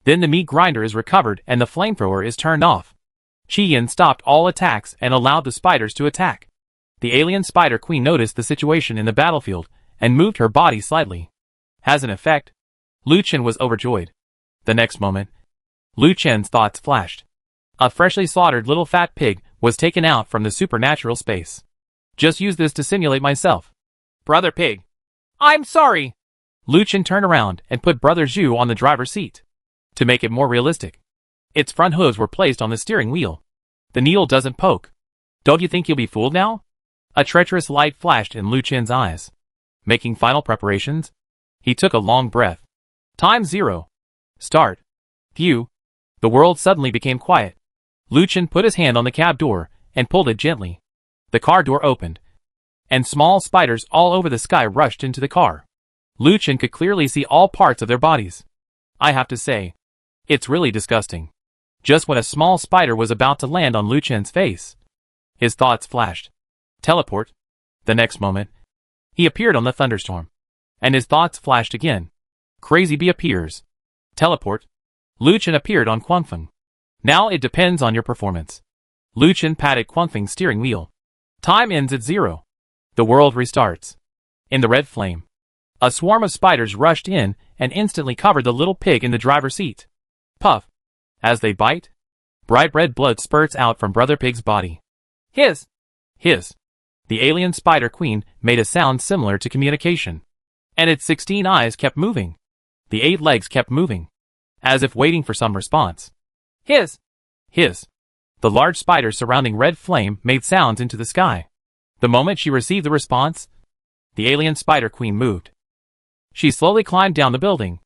Then the meat grinder is recovered and the flamethrower is turned off. Qi Yan stopped all attacks and allowed the spiders to attack. The alien spider queen noticed the situation in the battlefield and moved her body slightly. As an effect, Lu Chen was overjoyed. The next moment, Lu Chen's thoughts flashed. A freshly slaughtered little fat pig was taken out from the supernatural space. Just use this to simulate myself. Brother Pig. I'm sorry. Lu Chen turned around and put Brother Zhu on the driver's seat. To make it more realistic, its front hooves were placed on the steering wheel. The needle doesn't poke. Don't you think you'll be fooled now? A treacherous light flashed in Lu Chen's eyes. Making final preparations, he took a long breath. Time 0. Start. Phew. The world suddenly became quiet. Lu Chen put his hand on the cab door and pulled it gently. The car door opened, and small spiders all over the sky rushed into the car. Lu Chen could clearly see all parts of their bodies. I have to say, it's really disgusting. Just when a small spider was about to land on Lu Chen's face, his thoughts flashed. Teleport. The next moment, he appeared on the thunderstorm, and his thoughts flashed again. Crazy Bee appears. Teleport. Lu Chen appeared on Quanfeng. Now it depends on your performance. Lu Chen patted Quanfeng's steering wheel. Time ends at 0. The world restarts. In the red flame, a swarm of spiders rushed in and instantly covered the little pig in the driver's seat. Puff. As they bite, bright red blood spurts out from Brother Pig's body. Hiss. Hiss. The alien spider queen made a sound similar to communication, and its 16 eyes kept moving. The 8 legs kept moving, as if waiting for some response. Hiss. Hiss. The large spider surrounding red flame made sounds into the sky. The moment she received the response, the alien spider queen moved. She slowly climbed down the building,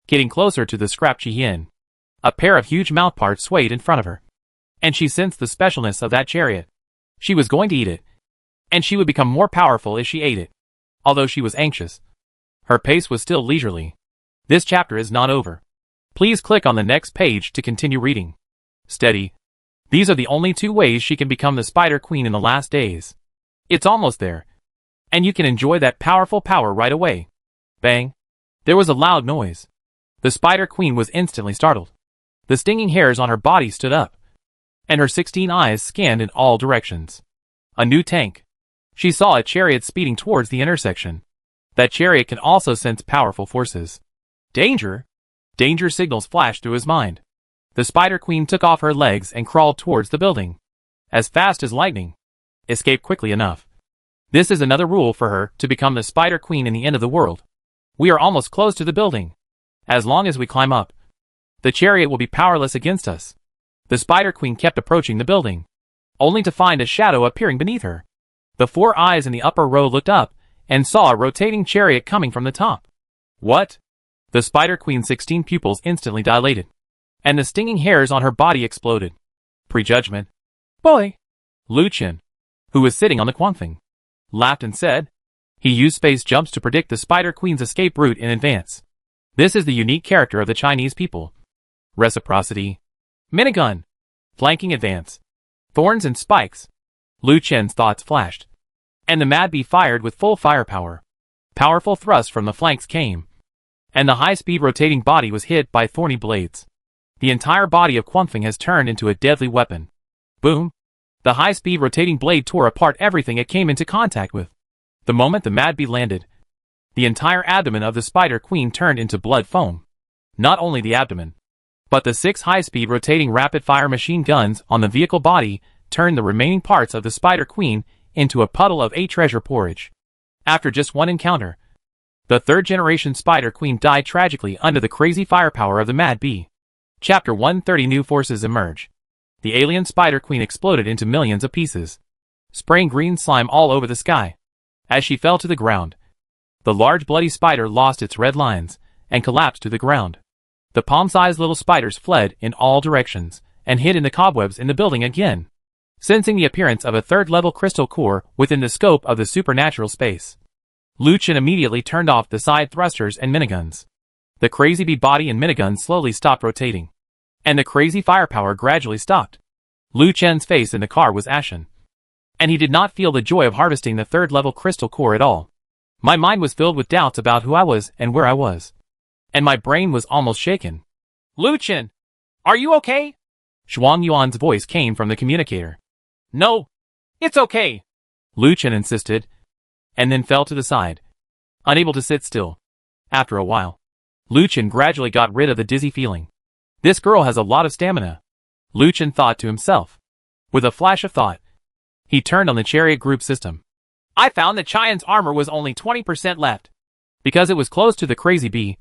getting closer to the scrap Qi Yan. A pair of huge mouthparts swayed in front of her, and she sensed the specialness of that chariot. She was going to eat it, and she would become more powerful if she ate it. Although she was anxious, her pace was still leisurely. This chapter is not over. Please click on the next page to continue reading. Steady. These are the only 2 ways she can become the Spider Queen in the last days. It's almost there, and you can enjoy that powerful power right away. Bang. There was a loud noise. The Spider Queen was instantly startled. The stinging hairs on her body stood up, and her 16 eyes scanned in all directions. A new tank. She saw a chariot speeding towards the intersection. That chariot can also sense powerful forces. Danger? Danger signals flashed through his mind. The Spider Queen took off her legs and crawled towards the building. As fast as lightning. Escape quickly enough. This is another rule for her to become the Spider Queen in the end of the world. We are almost close to the building. As long as we climb up, the chariot will be powerless against us. The Spider Queen kept approaching the building, only to find a shadow appearing beneath her. The 4 eyes in the upper row looked up and saw a rotating chariot coming from the top. What? The Spider Queen's 16 pupils instantly dilated, and the stinging hairs on her body exploded. Prejudgment. Boy. Lu Chen, who was sitting on the Quanfeng, laughed and said, he used space jumps to predict the Spider Queen's escape route in advance. This is the unique character of the Chinese people. Reciprocity. Minigun. Flanking advance. Thorns and spikes. Lu Chen's thoughts flashed, and the Mad Bee fired with full firepower. Powerful thrusts from the flanks came, and the high-speed rotating body was hit by thorny blades. The entire body of Quanfeng has turned into a deadly weapon. Boom! The high-speed rotating blade tore apart everything it came into contact with. The moment the Mad Bee landed, the entire abdomen of the Spider Queen turned into blood foam. Not only the abdomen, but the 6 high-speed rotating rapid-fire machine guns on the vehicle body turned the remaining parts of the Spider Queen into a puddle of 8 treasure porridge. After just one encounter, the 3rd-generation Spider Queen died tragically under the crazy firepower of the Mad Bee. Chapter 130 New Forces Emerge. The alien Spider Queen exploded into millions of pieces, spraying green slime all over the sky. As she fell to the ground, the large bloody spider lost its red lines and collapsed to the ground. The palm-sized little spiders fled in all directions and hid in the cobwebs in the building again, sensing the appearance of a 3rd-level crystal core within the scope of the supernatural space. Lu Chen immediately turned off the side thrusters and miniguns. The Crazy Bee body and miniguns slowly stopped rotating, and the crazy firepower gradually stopped. Lu Chen's face in the car was ashen, and he did not feel the joy of harvesting the 3rd-level crystal core at all. My mind was filled with doubts about who I was and where I was, and my brain was almost shaken. Lu Chen, are you okay? Zhuang Yuan's voice came from the communicator. No, it's okay, Lu Chen insisted, and then fell to the side, unable to sit still. After a while, Lu Chen gradually got rid of the dizzy feeling. This girl has a lot of stamina, Lu Chen thought to himself. With a flash of thought, he turned on the Chariot group system. I found that Cheyon's armor was only 20% left. Because it was close to the Crazy Bee,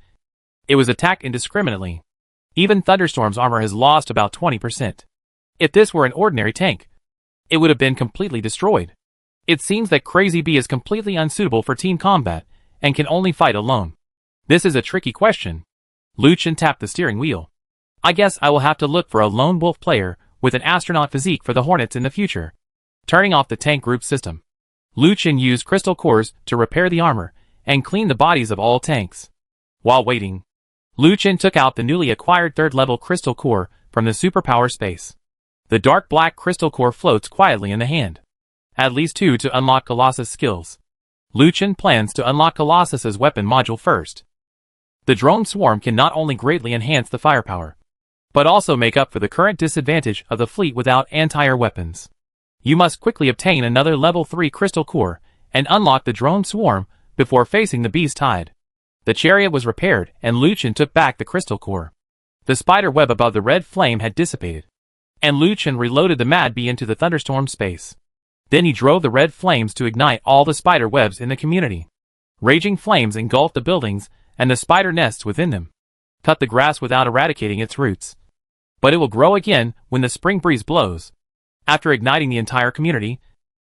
it was attacked indiscriminately. Even Thunderstorm's armor has lost about 20%. If this were an ordinary tank, it would have been completely destroyed. It seems that Crazy Bee is completely unsuitable for team combat and can only fight alone. This is a tricky question. Lu Chen tapped the steering wheel. I guess I will have to look for a lone wolf player with an astronaut physique for the Hornets in the future. Turning off the tank group system, Lu Chen used crystal cores to repair the armor and clean the bodies of all tanks. While waiting, Lu Chen took out the newly acquired 3rd-level crystal core from the superpower space. The dark black crystal core floats quietly in the hand. At least 2 to unlock Colossus skills. Lu Chen plans to unlock Colossus's weapon module first. The drone swarm can not only greatly enhance the firepower, but also make up for the current disadvantage of the fleet without anti-air weapons. You must quickly obtain another level 3 crystal core and unlock the drone swarm before facing the Beast Tide. The Chariot was repaired and Lu Chen took back the crystal core. The spider web above the red flame had dissipated, and Lu Chen reloaded the Mad Bee into the thunderstorm space. Then he drove the red flames to ignite all the spider webs in the community. Raging flames engulfed the buildings and the spider nests within them. Cut the grass without eradicating its roots, but it will grow again when the spring breeze blows. After igniting the entire community,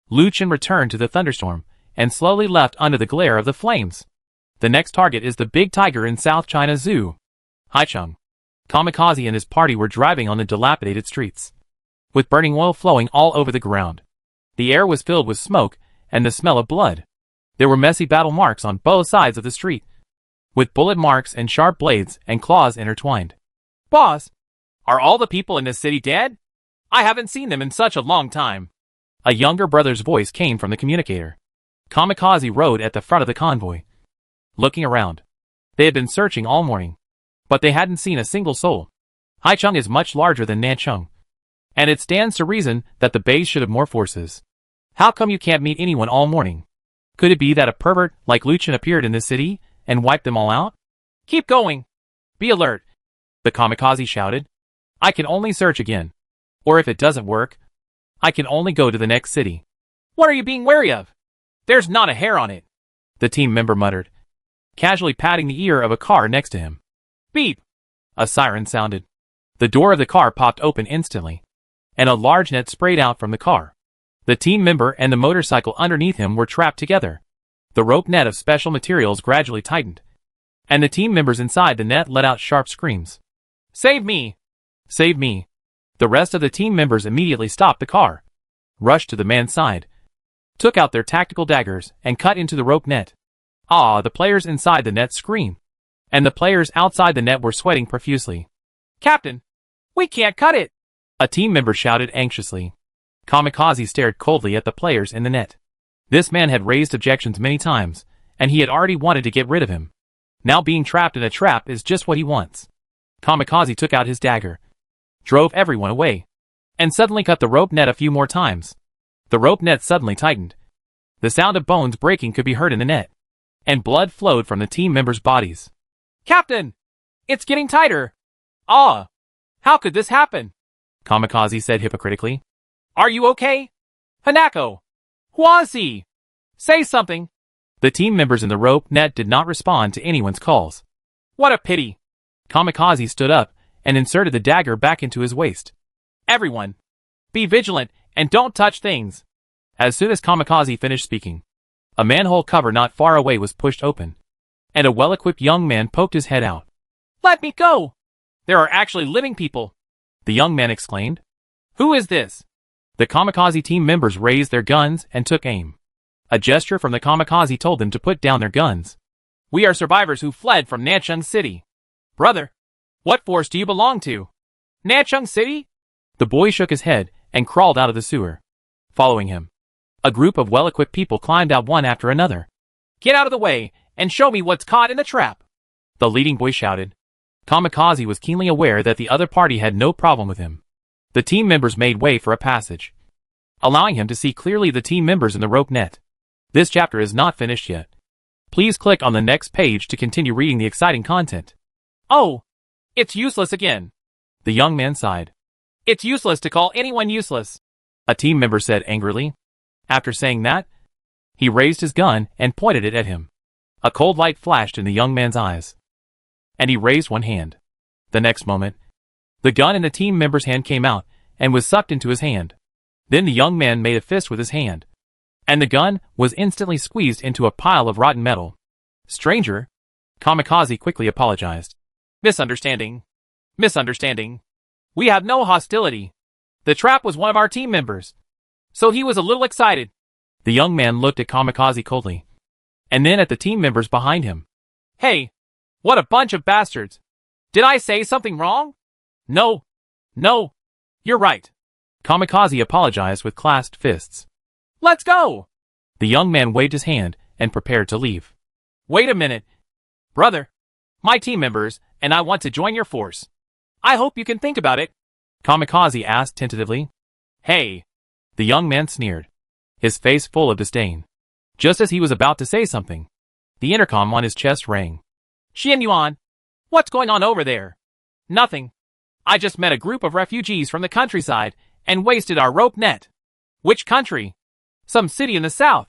Lu Chen returned to the thunderstorm and slowly left under the glare of the flames. The next target is the big tiger in South China Zoo. Haicheng, Kamikazi and his party were driving on the dilapidated streets, with burning oil flowing all over the ground. The air was filled with smoke and the smell of blood. There were messy battle marks on both sides of the street, with bullet marks and sharp blades and claws intertwined. Boss, are all the people in this city dead? I haven't seen them in such a long time. A younger brother's voice came from the communicator. Kamikazi rode at the front of the convoy, looking around. They had been searching all morning, but they hadn't seen a single soul. Haicheng is much larger than Nancheng, and it stands to reason that the base should have more forces. How come you can't meet anyone all morning? Could it be that a pervert like Lu Chen appeared in this city and wiped them all out? Keep going. Be alert, the Kamikazi shouted. I can only search again. Or if it doesn't work, I can only go to the next city. What are you being wary of? There's not a hair on it, the team member muttered, casually patting the ear of a car next to him. Beep! A siren sounded. The door of the car popped open instantly, and a large net sprayed out from the car. The team member and the motorcycle underneath him were trapped together. The rope net of special materials gradually tightened, and the team members inside the net let out sharp screams. Save me! Save me! The rest of the team members immediately stopped the car, rushed to the man's side, took out their tactical daggers, and cut into the rope net. Ah, the players inside the net screamed, and the players outside the net were sweating profusely. Captain, we can't cut it! A team member shouted anxiously. Kamikazi stared coldly at the players in the net. This man had raised objections many times, and he had already wanted to get rid of him. Now being trapped in a trap is just what he wants. Kamikazi took out his dagger, drove everyone away, and suddenly cut the rope net a few more times. The rope net suddenly tightened. The sound of bones breaking could be heard in the net, and blood flowed from the team members' bodies. Captain! It's getting tighter. Ah! How could this happen? Kamikazi said hypocritically. Are you okay? Hanako! Huasi! Say something! The team members in the rope net did not respond to anyone's calls. What a pity! Kamikazi stood up and inserted the dagger back into his waist. Everyone! Be vigilant and don't touch things! As soon as Kamikazi finished speaking, a manhole cover not far away was pushed open, and a well-equipped young man poked his head out. Let me go! There are actually living people! The young man exclaimed. Who is this? The Kamikazi team members raised their guns and took aim. A gesture from the Kamikazi told them to put down their guns. We are survivors who fled from Nanchung City. Brother, what force do you belong to? Nanchung City? The boy shook his head and crawled out of the sewer. Following him, a group of well-equipped people climbed out one after another. Get out of the way and show me what's caught in the trap! The leading boy shouted. Kamikazi was keenly aware that the other party had no problem with him. The team members made way for a passage, allowing him to see clearly the team members in the rope net. This chapter is not finished yet. Please click on the next page to continue reading the exciting content. Oh! It's useless again. The young man sighed. It's useless to call anyone useless, a team member said angrily. After saying that, he raised his gun and pointed it at him. A cold light flashed in the young man's eyes, and he raised one hand. The next moment, the gun in the team member's hand came out and was sucked into his hand. Then the young man made a fist with his hand, and the gun was instantly squeezed into a pile of rotten metal. Stranger, Kamikazi quickly apologized. Misunderstanding. We have no hostility. The trap was one of our team members, so he was a little excited. The young man looked at Kamikazi coldly, and then at the team members behind him. Hey, what a bunch of bastards. Did I say something wrong? No, you're right. Kamikazi apologized with clasped fists. Let's go! The young man waved his hand and prepared to leave. Wait a minute. Brother, my team members and I want to join your force. I hope you can think about it. Kamikazi asked tentatively. Hey! The young man sneered, his face full of disdain. Just as he was about to say something, the intercom on his chest rang. Xianyuan, what's going on over there? Nothing. I just met a group of refugees from the countryside and wasted our rope net. Which country? Some city in the south.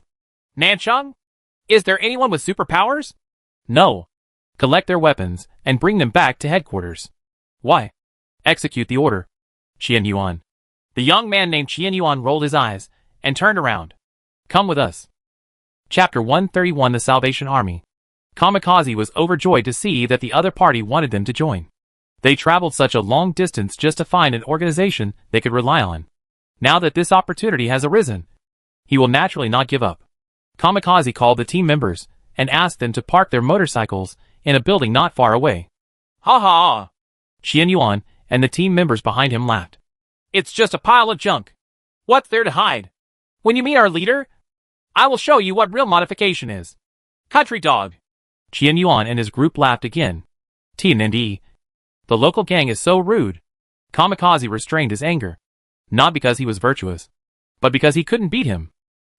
Nanchung? Is there anyone with superpowers? No. Collect their weapons and bring them back to headquarters. Why? Execute the order. Xianyuan. The young man named Xianyuan rolled his eyes and turned around. Come with us. Chapter 131 The Salvation Army. Kamikazi was overjoyed to see that the other party wanted them to join. They traveled such a long distance just to find an organization they could rely on. Now that this opportunity has arisen, he will naturally not give up. Kamikazi called the team members and asked them to park their motorcycles in a building not far away. Ha ha! Xianyuan and the team members behind him laughed. It's just a pile of junk. What's there to hide? When you meet our leader, I will show you what real modification is. Country dog. Xianyuan and his group laughed again. TND. The local gang is so rude. Kamikazi restrained his anger. Not because he was virtuous, but because he couldn't beat him.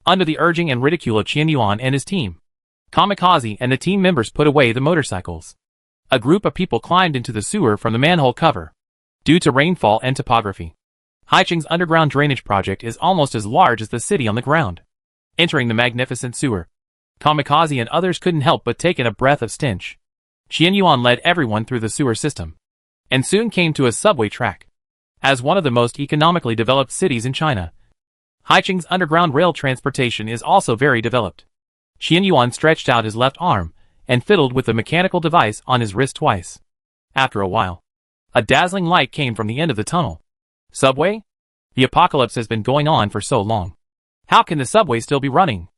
Under the urging and ridicule of Xianyuan and his team, Kamikazi and the team members put away the motorcycles. A group of people climbed into the sewer from the manhole cover. Due to rainfall and topography, Haicheng's underground drainage project is almost as large as the city on the ground. Entering the magnificent sewer, Kamikazi and others couldn't help but take in a breath of stench. Xianyuan led everyone through the sewer system, and soon came to a subway track. As one of the most economically developed cities in China, Haicheng's underground rail transportation is also very developed. Xianyuan stretched out his left arm and fiddled with the mechanical device on his wrist twice. After a while, a dazzling light came from the end of the tunnel. Subway? The apocalypse has been going on for so long. How can the subway still be running?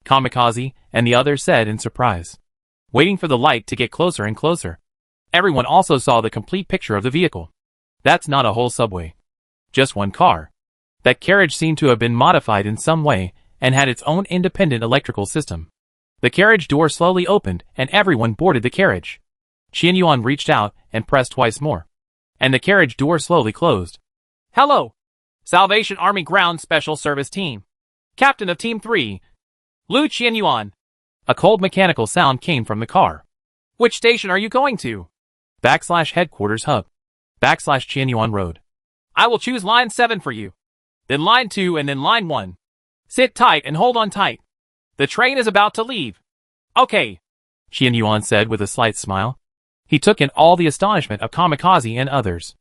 Kamikazi and the others said in surprise, waiting for the light to get closer and closer. Everyone also saw the complete picture of the vehicle. That's not a whole subway. Just one car. That carriage seemed to have been modified in some way and had its own independent electrical system. The carriage door slowly opened and everyone boarded the carriage. Xianyuan reached out and pressed twice more, and the carriage door slowly closed. Hello! Salvation Army Ground Special Service Team. Captain of Team 3. Lu Xianyuan. A cold mechanical sound came from the car. Which station are you going to? /Headquarters Hub, /Qianyuan Road. I will choose line 7 for you. Then line 2 and then line 1. Sit tight and hold on tight. The train is about to leave. Okay, Qianyuan said with a slight smile. He took in all the astonishment of Kamikazi and others.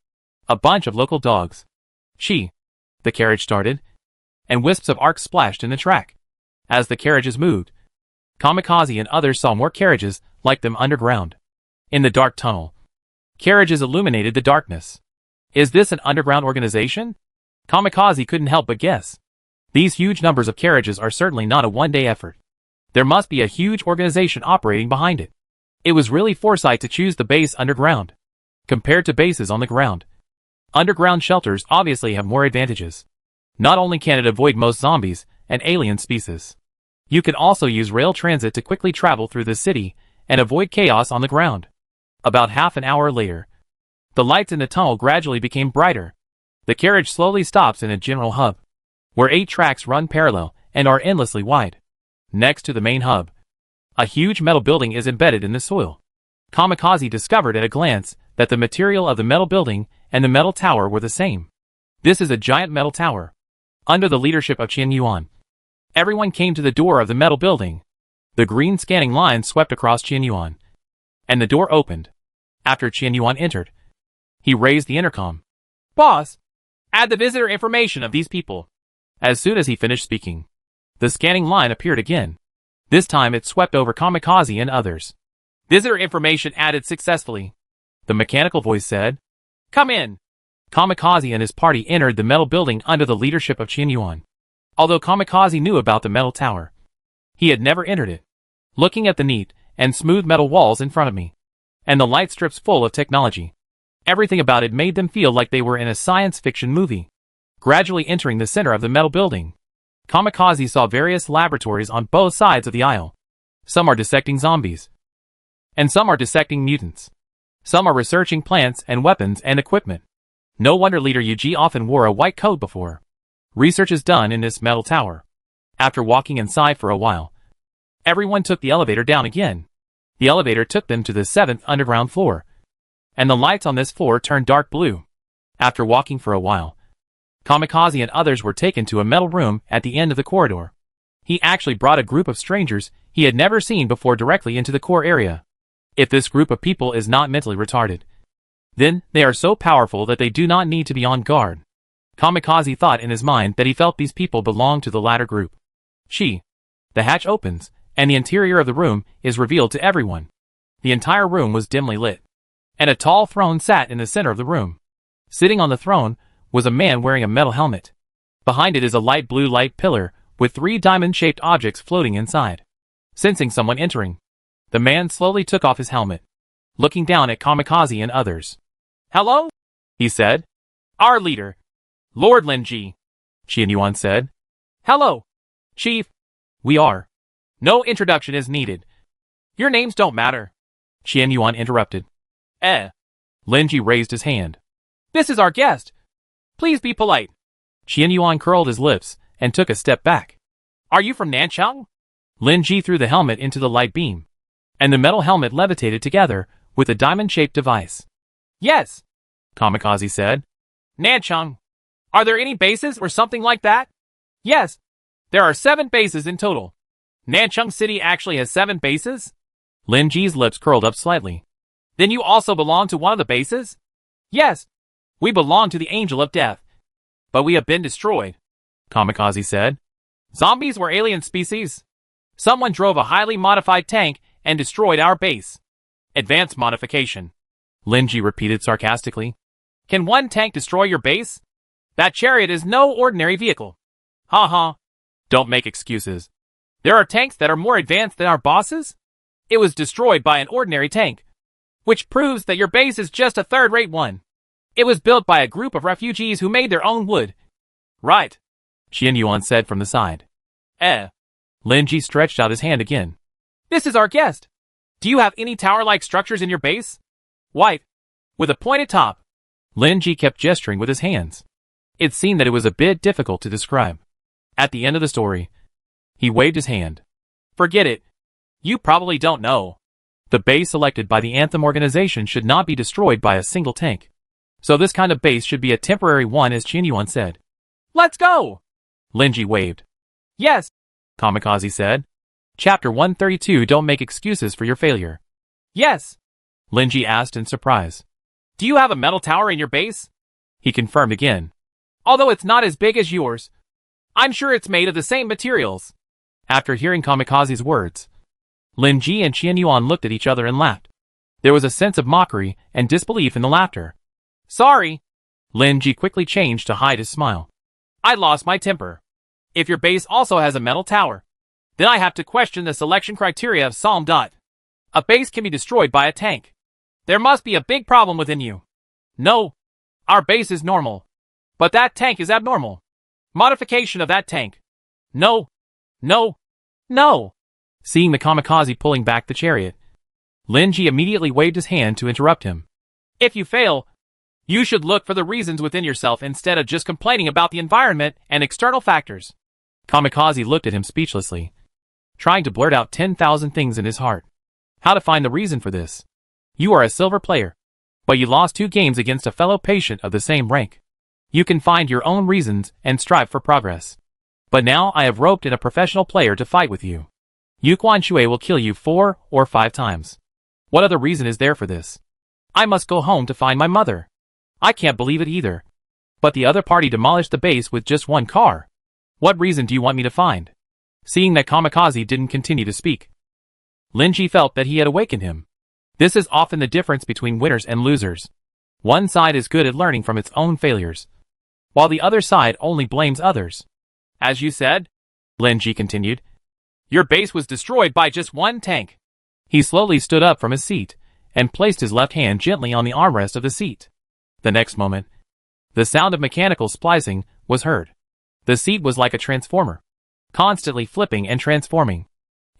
A bunch of local dogs. The carriage started, and wisps of arc splashed in the track. As the carriages moved, Kamikazi and others saw more carriages like them underground. In the dark tunnel, carriages illuminated the darkness. Is this an underground organization? Kamikazi couldn't help but guess. These huge numbers of carriages are certainly not a one-day effort. There must be a huge organization operating behind it. It was really foresight to choose the base underground. Compared to bases on the ground, underground shelters obviously have more advantages. Not only can it avoid most zombies and alien species, you can also use rail transit to quickly travel through the city and avoid chaos on the ground. About half an hour later, the lights in the tunnel gradually became brighter. The carriage slowly stops in a general hub, where 8 tracks run parallel and are endlessly wide. Next to the main hub, a huge metal building is embedded in the soil. Kamikazi discovered at a glance that the material of the metal building and the metal tower were the same. This is a giant metal tower. Under the leadership of Qianyuan, everyone came to the door of the metal building. The green scanning line swept across Qianyuan, and the door opened. After Qianyuan entered, he raised the intercom. Boss, add the visitor information of these people. As soon as he finished speaking, the scanning line appeared again. This time it swept over Kamikazi and others. Visitor information added successfully, the mechanical voice said. Come in. Kamikazi and his party entered the metal building under the leadership of Qianyuan. Although Kamikazi knew about the metal tower, he had never entered it. Looking at the neat and smooth metal walls in front of me, and the light strips full of technology, everything about it made them feel like they were in a science fiction movie. Gradually entering the center of the metal building, Kamikazi saw various laboratories on both sides of the aisle. Some are dissecting zombies, and some are dissecting mutants. Some are researching plants and weapons and equipment. No wonder Leader Yuji often wore a white coat before. Research is done in this metal tower. After walking inside for a while, everyone took the elevator down again. The elevator took them to the 7th underground floor, and the lights on this floor turned dark blue. After walking for a while, Kamikazi and others were taken to a metal room at the end of the corridor. He actually brought a group of strangers he had never seen before directly into the core area. If this group of people is not mentally retarded, then they are so powerful that they do not need to be on guard. Kamikazi thought in his mind that he felt these people belonged to the latter group. The hatch opens, and the interior of the room is revealed to everyone. The entire room was dimly lit, and a tall throne sat in the center of the room. Sitting on the throne was a man wearing a metal helmet. Behind it is a light blue light pillar with 3 diamond-shaped objects floating inside. Sensing someone entering, the man slowly took off his helmet, looking down at Kamikazi and others. Hello? He said. Our leader, Lord Linji. Qianyuan said. Hello, Chief. We are. No introduction is needed. Your names don't matter. Qianyuan interrupted. Linji raised his hand. This is our guest. Please be polite. Qianyuan curled his lips and took a step back. Are you from Nanchang? Linji threw the helmet into the light beam, and the metal helmet levitated together with a diamond-shaped device. Yes, Kamikazi said. Nanchang. Are there any bases or something like that? Yes, there are 7 bases in total. Nanchang City actually has 7 bases? Linji's lips curled up slightly. Then you also belong to one of the bases? Yes, we belong to the Angel of Death. But we have been destroyed, Kamikazi said. Zombies were alien species. Someone drove a highly modified tank and destroyed our base. Advanced modification, Linji repeated sarcastically. Can one tank destroy your base? That chariot is no ordinary vehicle. Ha ha. Don't make excuses. There are tanks that are more advanced than our bosses? It was destroyed by an ordinary tank, which proves that your base is just a third-rate one. It was built by a group of refugees who made their own wood. Right, Qianyuan said from the side. Linji stretched out his hand again. This is our guest. Do you have any tower-like structures in your base? White, with a pointed top. Linji kept gesturing with his hands. It seemed that it was a bit difficult to describe. At the end of the story, he waved his hand. Forget it. You probably don't know. The base selected by the Anthem organization should not be destroyed by a single tank. So this kind of base should be a temporary one, as Qianyuan said. Let's go! Linji waved. Yes, Kamikazi said. Chapter 132, Don't make excuses for your failure. yes. Linji asked in surprise. Do you have a metal tower in your base? He confirmed again. Although it's not as big as yours, I'm sure it's made of the same materials. After hearing Kamikazi's words, Linji and Qianyuan looked at each other and laughed. There was a sense of mockery and disbelief in the laughter. Sorry. Linji quickly changed to hide his smile. I lost my temper. If your base also has a metal tower, then I have to question the selection criteria of Psalm. A base can be destroyed by a tank. There must be a big problem within you. No. Our base is normal. But that tank is abnormal. Modification of that tank. No. No. No. Seeing the Kamikazi pulling back the chariot, Linji immediately waved his hand to interrupt him. If you fail, you should look for the reasons within yourself instead of just complaining about the environment and external factors. Kamikazi looked at him speechlessly, trying to blurt out 10,000 things in his heart. How to find the reason for this? You are a silver player, but you lost 2 games against a fellow patient of the same rank. You can find your own reasons and strive for progress. But now I have roped in a professional player to fight with you. Yu Quanxue will kill you 4 or 5 times. What other reason is there for this? I must go home to find my mother. I can't believe it either. But the other party demolished the base with just 1 car. What reason do you want me to find? Seeing that Kamikazi didn't continue to speak, Linji felt that he had awakened him. This is often the difference between winners and losers. One side is good at learning from its own failures, while the other side only blames others. As you said, Linji continued, your base was destroyed by just 1 tank. He slowly stood up from his seat and placed his left hand gently on the armrest of the seat. The next moment, the sound of mechanical splicing was heard. The seat was like a transformer, constantly flipping and transforming.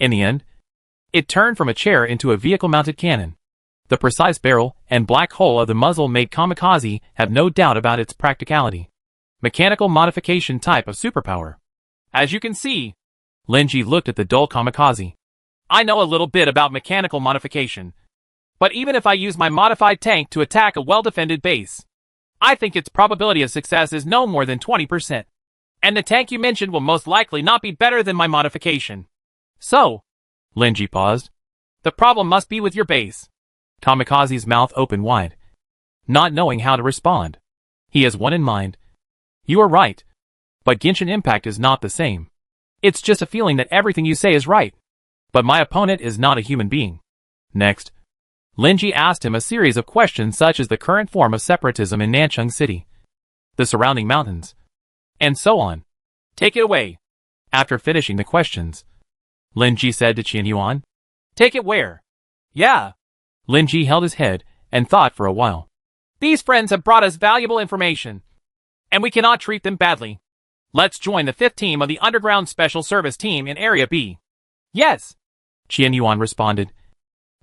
In the end, it turned from a chair into a vehicle-mounted cannon. The precise barrel and black hole of the muzzle made Kamikazi have no doubt about its practicality. Mechanical modification type of superpower. As you can see, Linji looked at the dull Kamikazi. I know a little bit about mechanical modification. But even if I use my modified tank to attack a well-defended base, I think its probability of success is no more than 20%. And the tank you mentioned will most likely not be better than my modification. So, Linji paused. The problem must be with your base. Kamikazi's mouth opened wide, not knowing how to respond. He has one in mind. You are right. But Genshin Impact is not the same. It's just a feeling that everything you say is right. But my opponent is not a human being. Next, Linji asked him a series of questions such as the current form of separatism in Nanchung City, the surrounding mountains, and so on. Take it away. After finishing the questions, Linji said to Qianyuan, Take it where? Yeah. Linji held his head and thought for a while. These friends have brought us valuable information, and we cannot treat them badly. Let's join the 5th team of the Underground Special Service Team in Area B. Yes, Qianyuan responded,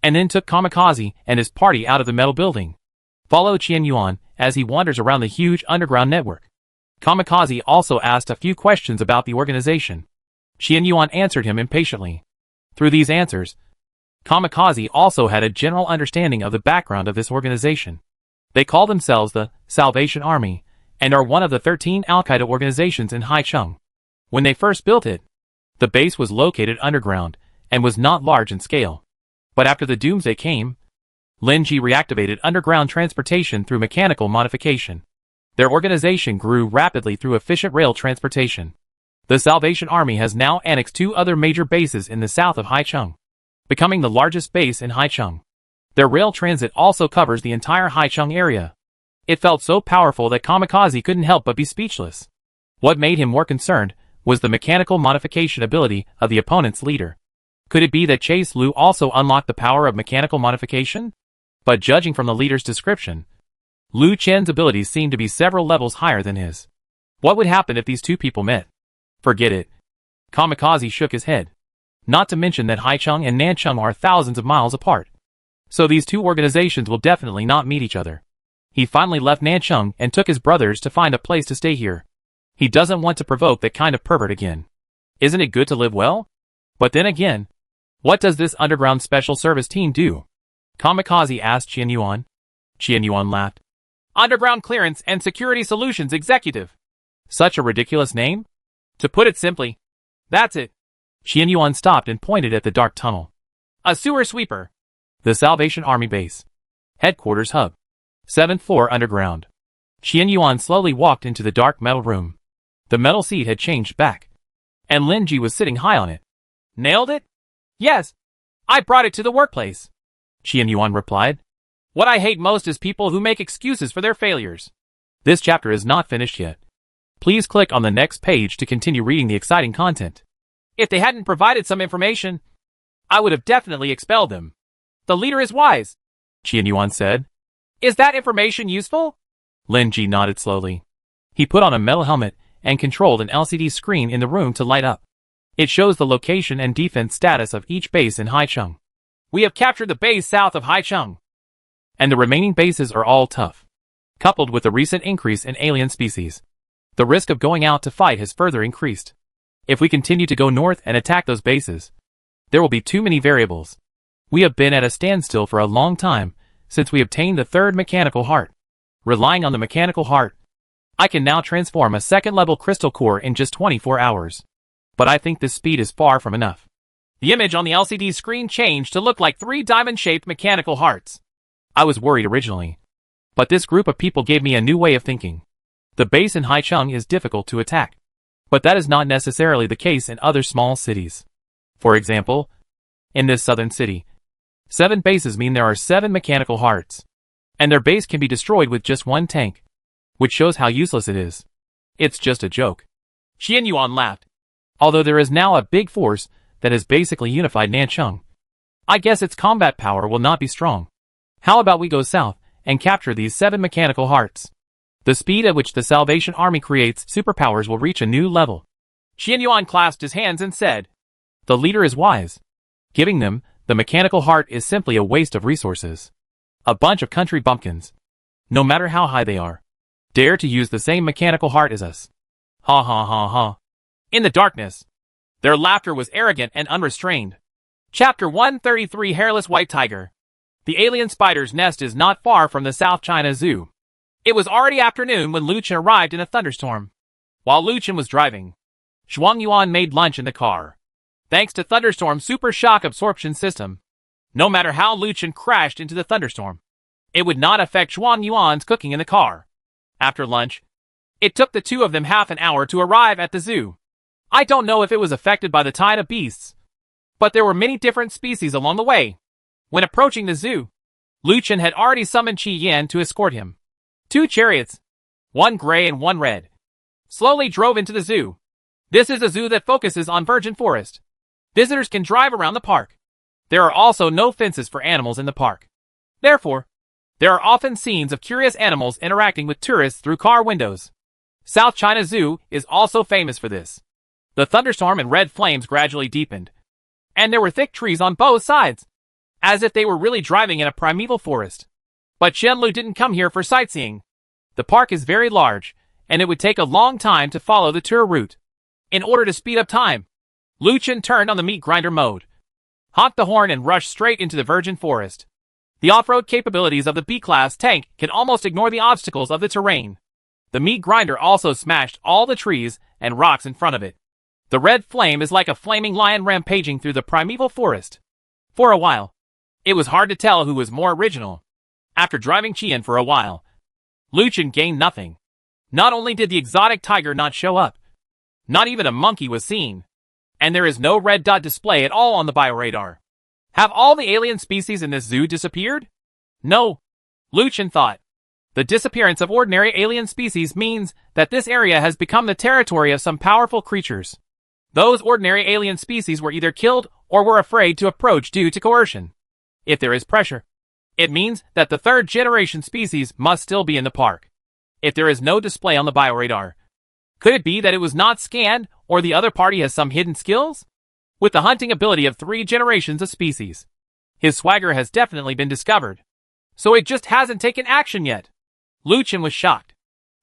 and then took Kamikazi and his party out of the metal building. Follow Qianyuan as he wanders around the huge underground network. Kamikazi also asked a few questions about the organization. Qianyuan answered him impatiently. Through these answers, Kamikazi also had a general understanding of the background of this organization. They call themselves the Salvation Army and are one of the 13 Al-Qaeda organizations in Haicheng. When they first built it, the base was located underground and was not large in scale. But after the Doomsday came, Linji reactivated underground transportation through mechanical modification. Their organization grew rapidly through efficient rail transportation. The Salvation Army has now annexed 2 other major bases in the south of Haicheng, becoming the largest base in Haicheng. Their rail transit also covers the entire Haicheng area. It felt so powerful that Kamikazi couldn't help but be speechless. What made him more concerned was the mechanical modification ability of the opponent's leader. Could it be that Chase Lu also unlocked the power of mechanical modification? But judging from the leader's description, Lu Chen's abilities seemed to be several levels higher than his. What would happen if these 2 people met? Forget it. Kamikazi shook his head. Not to mention that Haicheng and Nanchung are thousands of miles apart. So these 2 organizations will definitely not meet each other. He finally left Nanchung and took his brothers to find a place to stay here. He doesn't want to provoke that kind of pervert again. Isn't it good to live well? But then again, What does this underground special service team do? Kamikazi asked Qian Yuan. Qian Yuan laughed. Underground Clearance and Security Solutions Executive. Such a ridiculous name? To put it simply, that's it. Qian Yuan stopped and pointed at the dark tunnel. A sewer sweeper. The Salvation Army Base. Headquarters Hub. 7th floor underground. Qian Yuan slowly walked into the dark metal room. The metal seat had changed back. And Lin Ji was sitting high on it. Nailed it? Yes. I brought it to the workplace. Qian Yuan replied. What I hate most is people who make excuses for their failures. This chapter is not finished yet. Please click on the next page to continue reading the exciting content. If they hadn't provided some information, I would have definitely expelled them. The leader is wise, Qian Yuan said. Is that information useful? Lin Ji nodded slowly. He put on a metal helmet and controlled an LCD screen in the room to light up. It shows the location and defense status of each base in Haicheng. We have captured the base south of Haicheng. And the remaining bases are all tough. Coupled with the recent increase in alien species, the risk of going out to fight has further increased. If we continue to go north and attack those bases, there will be too many variables. We have been at a standstill for a long time since we obtained the third mechanical heart. Relying on the mechanical heart, I can now transform a second-level crystal core in just 24 hours. But I think this speed is far from enough. The image on the LCD screen changed to look like 3 diamond-shaped mechanical hearts. I was worried originally. But this group of people gave me a new way of thinking. The base in Haicheng is difficult to attack. But that is not necessarily the case in other small cities. For example, in this southern city, 7 bases mean there are 7 mechanical hearts. And their base can be destroyed with just 1 tank. Which shows how useless it is. It's just a joke. Qian Yuan laughed. Although there is now a big force that has basically unified Nancheng, I guess its combat power will not be strong. How about we go south and capture these 7 mechanical hearts? The speed at which the Salvation Army creates superpowers will reach a new level. Qian Yuan clasped his hands and said, The leader is wise. Giving them the mechanical heart is simply a waste of resources. A bunch of country bumpkins, no matter how high they are, dare to use the same mechanical heart as us. Ha ha ha ha. In the darkness, their laughter was arrogant and unrestrained. Chapter 133 Hairless White Tiger. The alien spider's nest is not far from the South China Zoo. It was already afternoon when Lu Chen arrived in a thunderstorm. While Lu Chen was driving, Zhuang Yuan made lunch in the car. Thanks to Thunderstorm's super shock absorption system, no matter how Lu Chen crashed into the thunderstorm, it would not affect Zhuang Yuan's cooking in the car. After lunch, it took the two of them half an hour to arrive at the zoo. I don't know if it was affected by the tide of beasts, but there were many different species along the way. When approaching the zoo, Lu Chen had already summoned Qi Yan to escort him. 2 chariots, one gray and one red, slowly drove into the zoo. This is a zoo that focuses on virgin forest. Visitors can drive around the park. There are also no fences for animals in the park. Therefore, there are often scenes of curious animals interacting with tourists through car windows. South China Zoo is also famous for this. The thunderstorm and red flames gradually deepened, and there were thick trees on both sides, as if they were really driving in a primeval forest. But Chen Lu didn't come here for sightseeing. The park is very large, and it would take a long time to follow the tour route. In order to speed up time, Lu Chen turned on the meat grinder mode, honked the horn and rushed straight into the virgin forest. The off-road capabilities of the B-class tank can almost ignore the obstacles of the terrain. The meat grinder also smashed all the trees and rocks in front of it. The red flame is like a flaming lion rampaging through the primeval forest. For a while, it was hard to tell who was more original. After driving Qian for a while, Lu Chen gained nothing. Not only did the exotic tiger not show up, not even a monkey was seen. And there is no red dot display at all on the bioradar. Have all the alien species in this zoo disappeared? No, Lu Chen thought. The disappearance of ordinary alien species means that this area has become the territory of some powerful creatures. Those ordinary alien species were either killed or were afraid to approach due to coercion. If there is pressure, it means that the third generation species must still be in the park. If there is no display on the bioradar, could it be that it was not scanned or the other party has some hidden skills? With the hunting ability of 3 generations of species, his swagger has definitely been discovered. So it just hasn't taken action yet. Lu Chen was shocked.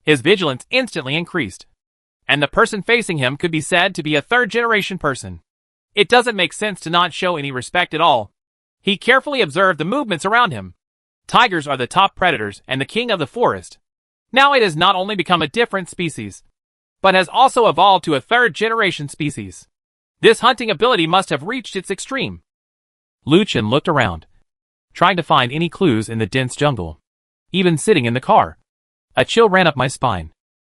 His vigilance instantly increased. And the person facing him could be said to be a 3rd generation person. It doesn't make sense to not show any respect at all. He carefully observed the movements around him. Tigers are the top predators and the king of the forest. Now it has not only become a different species, but has also evolved to a third-generation species. This hunting ability must have reached its extreme. Lu Chen looked around, trying to find any clues in the dense jungle. Even sitting in the car, a chill ran up my spine.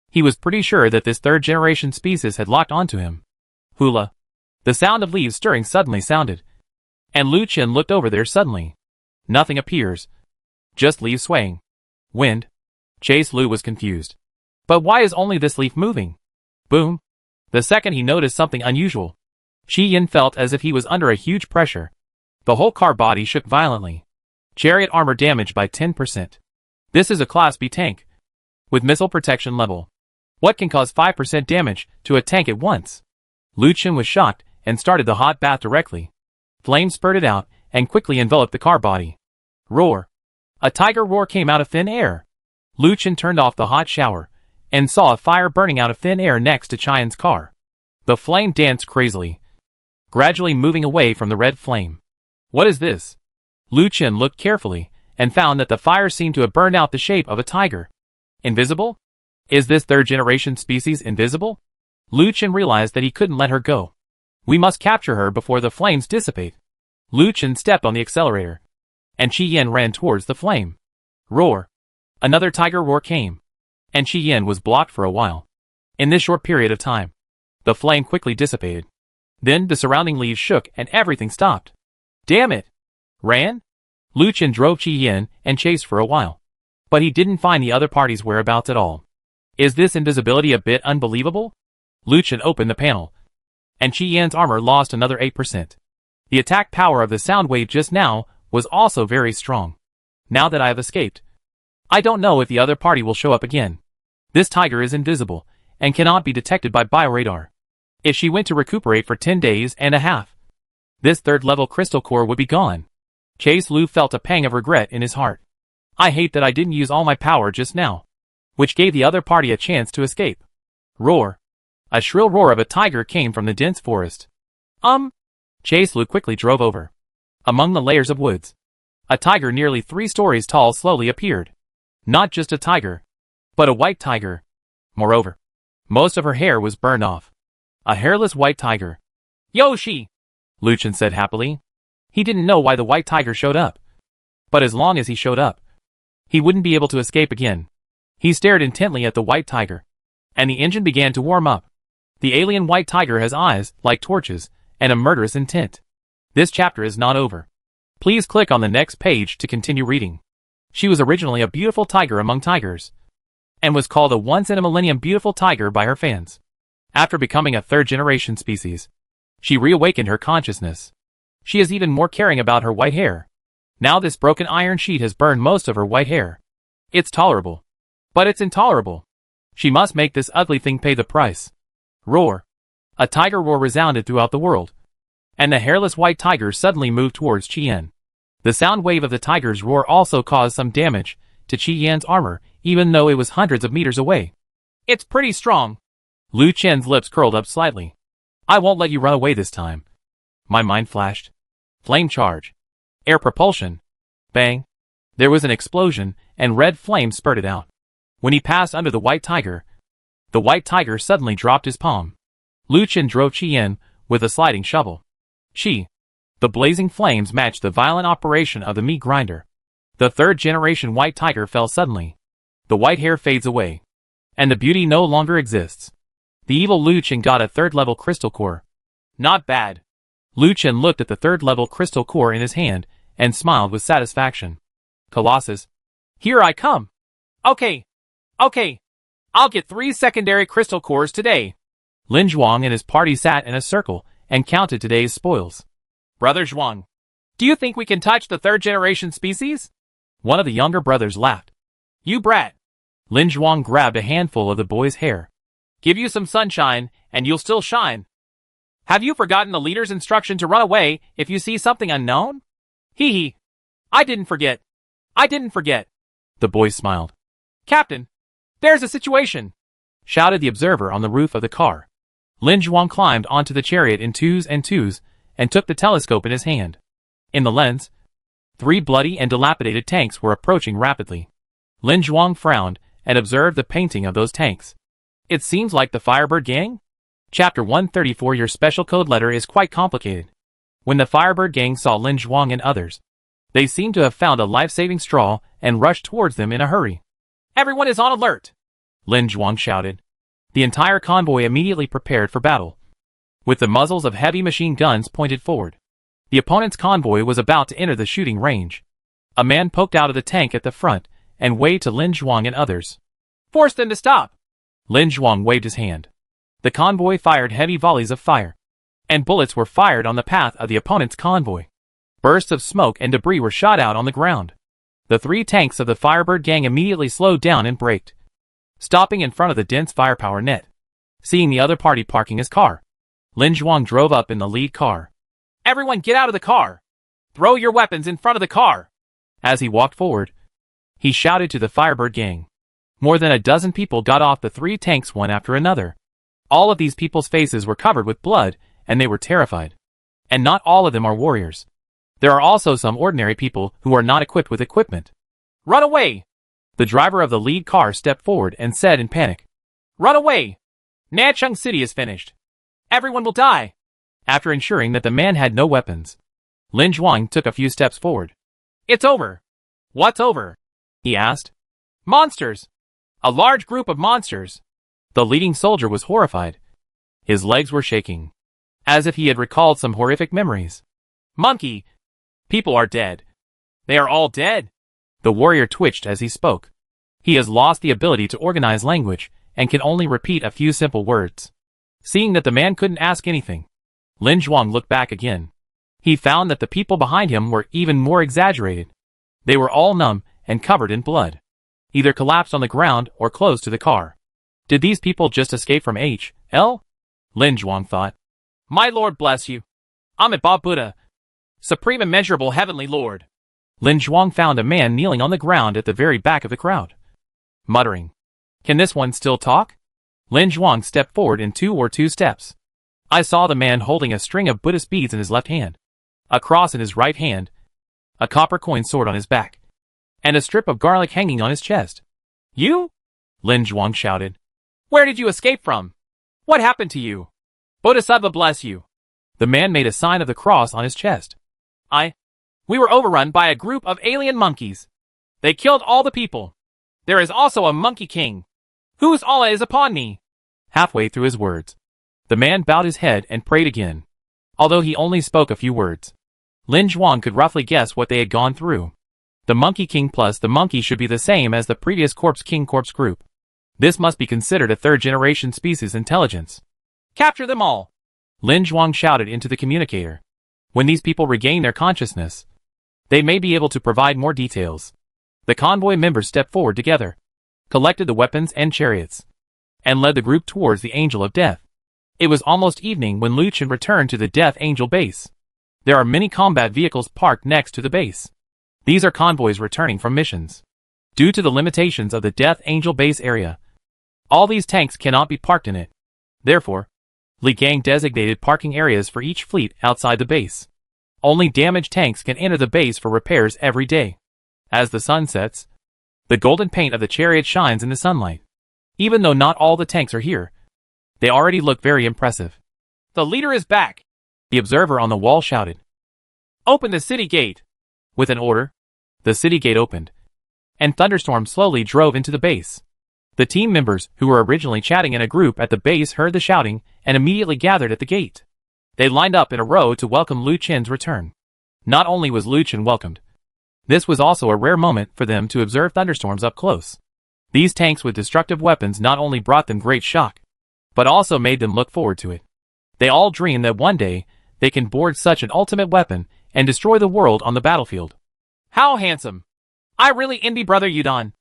He was pretty sure that this third-generation species had locked onto him. Hula. The sound of leaves stirring suddenly sounded, and Lu Chen looked over there suddenly. Nothing appears. Just leaves swaying. Wind. Chase Lu was confused. But why is only this leaf moving? Boom. The second he noticed something unusual, Chi Yin felt as if he was under a huge pressure. The whole car body shook violently. Chariot armor damaged by 10%. This is a Class B tank, with missile protection level. What can cause 5% damage to a tank at once? Lu Chen was shocked and started the hot bath directly. Flames spurted out and quickly enveloped the car body. Roar. A tiger roar came out of thin air. Lu Chen turned off the hot shower and saw a fire burning out of thin air next to Chi Yin's car. The flame danced crazily, gradually moving away from the red flame. What is this? Lu Chen looked carefully and found that the fire seemed to have burned out the shape of a tiger. Invisible? Is this third-generation species invisible? Lu Chen realized that he couldn't let her go. We must capture her before the flames dissipate. Lu Chen stepped on the accelerator, and Chi Yin ran towards the flame. Roar. Another tiger roar came, and Chi Yin was blocked for a while. In this short period of time, the flame quickly dissipated. Then the surrounding leaves shook and everything stopped. Damn it! Ran? Lu Chen drove Chi Yin and chased for a while, but he didn't find the other party's whereabouts at all. Is this invisibility a bit unbelievable? Lu Chen opened the panel, and Chi Yin's armor lost another 8%. The attack power of the sound wave just now was also very strong. Now that I have escaped, I don't know if the other party will show up again. This tiger is invisible and cannot be detected by bioradar. If she went to recuperate for 10 days and a half, this third-level crystal core would be gone. Chase Lu felt a pang of regret in his heart. I hate that I didn't use all my power just now, which gave the other party a chance to escape. Roar. A shrill roar of a tiger came from the dense forest. Chase Lu quickly drove over. Among the layers of woods, a tiger nearly 3 stories tall slowly appeared. Not just a tiger, but a white tiger. Moreover, most of her hair was burned off. A hairless white tiger. Yoshi! Lu Chen said happily. He didn't know why the white tiger showed up. But as long as he showed up, he wouldn't be able to escape again. He stared intently at the white tiger, and the engine began to warm up. The alien white tiger has eyes like torches and a murderous intent. This chapter is not over. Please click on the next page to continue reading. She was originally a beautiful tiger among tigers, and was called a once-in-a-millennium beautiful tiger by her fans. After becoming a third-generation species, she reawakened her consciousness. She is even more caring about her white hair. Now this broken iron sheet has burned most of her white hair. It's tolerable, but it's intolerable. She must make this ugly thing pay the price. Roar. A tiger roar resounded throughout the world, and the hairless white tiger suddenly moved towards Chi Yin. The sound wave of the tiger's roar also caused some damage to Chi Yin's armor, even though it was hundreds of meters away. It's pretty strong. Lu Chen's lips curled up slightly. I won't let you run away this time. My mind flashed. Flame charge. Air propulsion. Bang. There was an explosion, and red flame spurted out. When he passed under the white tiger suddenly dropped his palm. Lu Chen drove Chi Yin with a sliding shovel. Chi. The blazing flames matched the violent operation of the meat grinder. The third-generation white tiger fell suddenly. The white hair fades away, and the beauty no longer exists. The evil Lu Chen got a third-level crystal core. Not bad. Lu Chen looked at the third-level crystal core in his hand and smiled with satisfaction. Colossus. Here I come. Okay. I'll get 3 secondary crystal cores today. Lin Zhuang and his party sat in a circle and counted today's spoils. Brother Zhuang, do you think we can touch the third-generation species? One of the younger brothers laughed. You brat. Lin Zhuang grabbed a handful of the boy's hair. Give you some sunshine, and you'll still shine. Have you forgotten the leader's instruction to run away if you see something unknown? Hee hee. I didn't forget. The boy smiled. Captain, there's a situation, shouted the observer on the roof of the car. Lin Zhuang climbed onto the chariot in twos and twos and took the telescope in his hand. In the lens, 3 bloody and dilapidated tanks were approaching rapidly. Lin Zhuang frowned and observed the painting of those tanks. It seems like the Firebird Gang? Chapter 134. Your special code letter is quite complicated. When the Firebird Gang saw Lin Zhuang and others, they seemed to have found a life-saving straw and rushed towards them in a hurry. Everyone is on alert! Lin Zhuang shouted. The entire convoy immediately prepared for battle, with the muzzles of heavy machine guns pointed forward. The opponent's convoy was about to enter the shooting range. A man poked out of the tank at the front and waved to Lin Zhuang and others. Force them to stop! Lin Zhuang waved his hand. The convoy fired heavy volleys of fire, and bullets were fired on the path of the opponent's convoy. Bursts of smoke and debris were shot out on the ground. The 3 tanks of the Firebird Gang immediately slowed down and braked, stopping in front of the dense firepower net. Seeing the other party parking his car, Lin Zhuang drove up in the lead car. Everyone get out of the car! Throw your weapons in front of the car! As he walked forward, he shouted to the Firebird Gang. More than a dozen people got off the 3 tanks one after another. All of these people's faces were covered with blood, and they were terrified. And not all of them are warriors. There are also some ordinary people who are not equipped with equipment. Run away! The driver of the lead car stepped forward and said in panic, Run away! Nanchang City is finished. Everyone will die. After ensuring that the man had no weapons, Lin Zhuang took a few steps forward. It's over. What's over? He asked. Monsters. A large group of monsters. The leading soldier was horrified. His legs were shaking, as if he had recalled some horrific memories. Monkey. People are dead. They are all dead. The warrior twitched as he spoke. He has lost the ability to organize language and can only repeat a few simple words. Seeing that the man couldn't ask anything, Lin Zhuang looked back again. He found that the people behind him were even more exaggerated. They were all numb and covered in blood, either collapsed on the ground or close to the car. Did these people just escape from H.L.? Lin Zhuang thought. My lord bless you. Amit Ba Buddha, Supreme Immeasurable Heavenly Lord. Lin Zhuang found a man kneeling on the ground at the very back of the crowd, muttering, Can this one still talk? Lin Zhuang stepped forward in 2 steps. I saw the man holding a string of Buddhist beads in his left hand, a cross in his right hand, a copper coin sword on his back, and a strip of garlic hanging on his chest. You? Lin Zhuang shouted. Where did you escape from? What happened to you? Bodhisattva bless you. The man made a sign of the cross on his chest. We were overrun by a group of alien monkeys. They killed all the people. There is also a monkey king, whose Allah is upon me. Halfway through his words, the man bowed his head and prayed again. Although he only spoke a few words, Lin Zhuang could roughly guess what they had gone through. The Monkey King plus the monkey should be the same as the previous Corpse King Corpse group. This must be considered a 3rd-generation species intelligence. Capture them all! Lin Zhuang shouted into the communicator. When these people regain their consciousness, they may be able to provide more details. The convoy members stepped forward together, collected the weapons and chariots, and led the group towards the Angel of Death. It was almost evening when Lu Chen returned to the Death Angel base. There are many combat vehicles parked next to the base. These are convoys returning from missions. Due to the limitations of the Death Angel base area, all these tanks cannot be parked in it. Therefore, Li Gang designated parking areas for each fleet outside the base. Only damaged tanks can enter the base for repairs every day. As the sun sets, the golden paint of the chariot shines in the sunlight. Even though not all the tanks are here, they already look very impressive. The leader is back, the observer on the wall shouted. Open the city gate. With an order, the city gate opened, and Thunderstorm slowly drove into the base. The team members who were originally chatting in a group at the base heard the shouting and immediately gathered at the gate. They lined up in a row to welcome Lu Chen's return. Not only was Lu Chen welcomed, this was also a rare moment for them to observe thunderstorms up close. These tanks with destructive weapons not only brought them great shock, but also made them look forward to it. They all dream that one day they can board such an ultimate weapon and destroy the world on the battlefield. How handsome! I really envy Brother Yudon.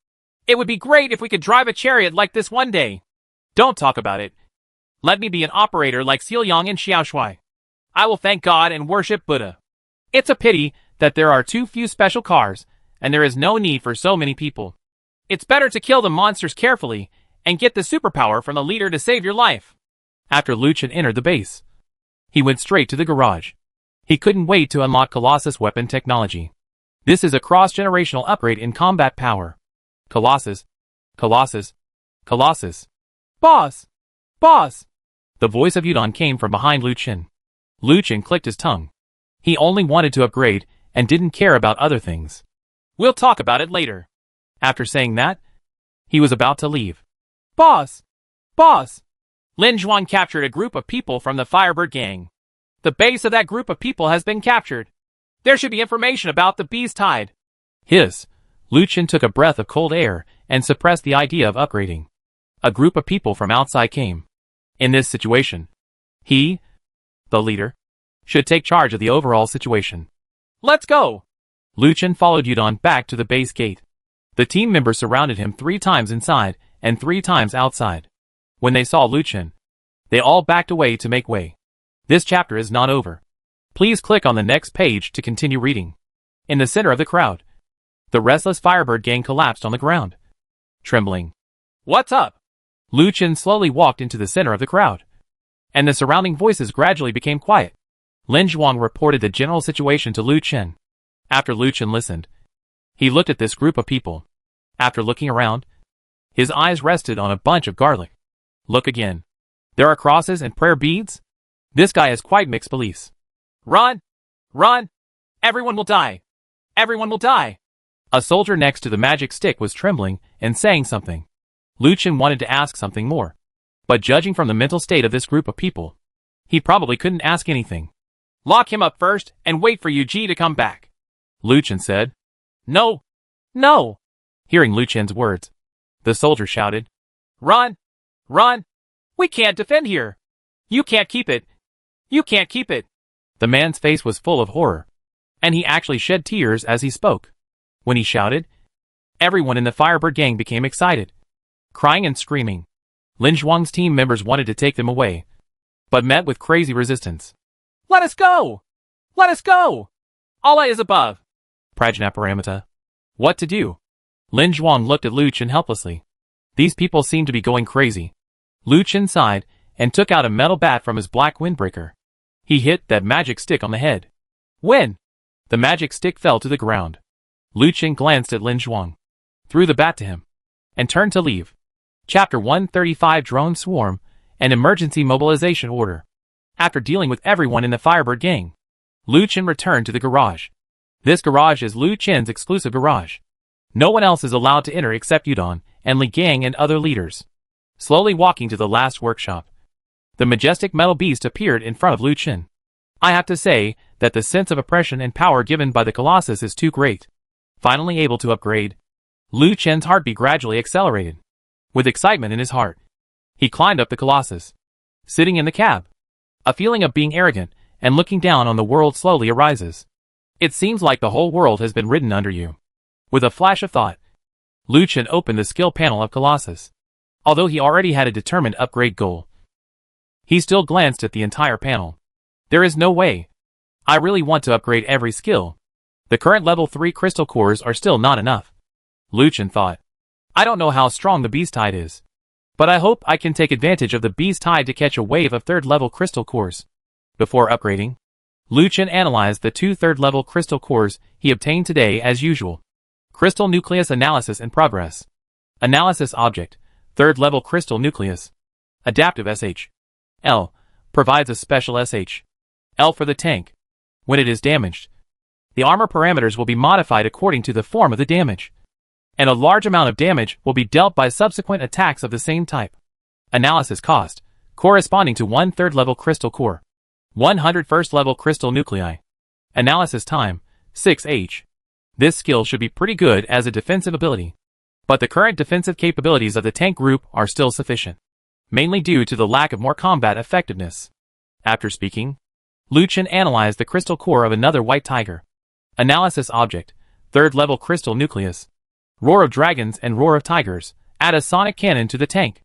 It would be great if we could drive a chariot like this one day. Don't talk about it. Let me be an operator like Seal Yang and Xiao Shui. I will thank God and worship Buddha. It's a pity that there are too few special cars, and there is no need for so many people. It's better to kill the monsters carefully and get the superpower from the leader to save your life. After Lu Chen entered the base, he went straight to the garage. He couldn't wait to unlock Colossus weapon technology. This is a cross-generational upgrade in combat power. Colossus. Colossus. Colossus. Boss! Boss! The voice of Yudon came from behind Lu Chen. Lu Chen clicked his tongue. He only wanted to upgrade and didn't care about other things. We'll talk about it later. After saying that, he was about to leave. Boss! Boss! Lin Zhuang captured a group of people from the Firebird gang. The base of that group of people has been captured. There should be information about the Beast Tide. Hiss. Lu Chen took a breath of cold air and suppressed the idea of upgrading. A group of people from outside came. In this situation, he, the leader, should take charge of the overall situation. Let's go! Lu Chen followed Yudon back to the base gate. The team members surrounded him 3 times inside and 3 times outside. When they saw Lu Chen, they all backed away to make way. This chapter is not over. Please click on the next page to continue reading. In the center of the crowd, the restless Firebird gang collapsed on the ground. Trembling. What's up? Lu Chen slowly walked into the center of the crowd, and the surrounding voices gradually became quiet. Lin Zhuang reported the general situation to Lu Chen. After Lu Chen listened, he looked at this group of people. After looking around, his eyes rested on a bunch of garlic. Look again. There are crosses and prayer beads? This guy has quite mixed beliefs. Run! Run! Everyone will die! Everyone will die! A soldier next to the magic stick was trembling and saying something. Lu Chen wanted to ask something more, but judging from the mental state of this group of people, he probably couldn't ask anything. Lock him up first and wait for Yuji to come back, Lu Chen said. No! No! Hearing Lu Chen's words, the soldier shouted, Run! Run! We can't defend here! You can't keep it! You can't keep it! The man's face was full of horror, and he actually shed tears as he spoke. When he shouted, everyone in the Firebird gang became excited, crying and screaming. Lin Zhuang's team members wanted to take them away, but met with crazy resistance. Let us go! Let us go! Allah is above. Prajnaparamita. What to do? Lin Zhuang looked at Lu Chen helplessly. These people seemed to be going crazy. Lu Chen sighed and took out a metal bat from his black windbreaker. He hit that magic stick on the head. When? The magic stick fell to the ground. Lu Chen glanced at Lin Zhuang, threw the bat to him, and turned to leave. Chapter 135 Drone Swarm, an Emergency Mobilization Order. After dealing with everyone in the Firebird gang, Lu Chen returned to the garage. This garage is Lu Chen's exclusive garage. No one else is allowed to enter except Yudon and Li Gang and other leaders. Slowly walking to the last workshop, the majestic metal beast appeared in front of Lu Chen. I have to say that the sense of oppression and power given by the Colossus is too great. Finally able to upgrade, Lu Chen's heartbeat gradually accelerated. With excitement in his heart, he climbed up the Colossus. Sitting in the cab, a feeling of being arrogant and looking down on the world slowly arises. It seems like the whole world has been ridden under you. With a flash of thought, Lu Chen opened the skill panel of Colossus. Although he already had a determined upgrade goal, he still glanced at the entire panel. There is no way. I really want to upgrade every skill. The current level 3 crystal cores are still not enough. Lu Chen thought. I don't know how strong the Beast Tide is, but I hope I can take advantage of the Beast Tide to catch a wave of 3rd level crystal cores. Before upgrading, Lu Chen analyzed the 2 3rd level crystal cores he obtained today as usual. Crystal Nucleus Analysis in progress. Analysis Object, 3rd level Crystal Nucleus. Adaptive SH. L. Provides a special SH. L for the tank. When it is damaged, the armor parameters will be modified according to the form of the damage, and a large amount of damage will be dealt by subsequent attacks of the same type. Analysis Cost, corresponding to 1 3rd level Crystal Core. 100 1st level Crystal Nuclei. Analysis Time, 6H. This skill should be pretty good as a defensive ability, but the current defensive capabilities of the tank group are still sufficient, mainly due to the lack of more combat effectiveness. After speaking, Lu Chen analyzed the crystal core of another white tiger. Analysis Object, 3rd level Crystal Nucleus. Roar of Dragons and Roar of Tigers add a sonic cannon to the tank,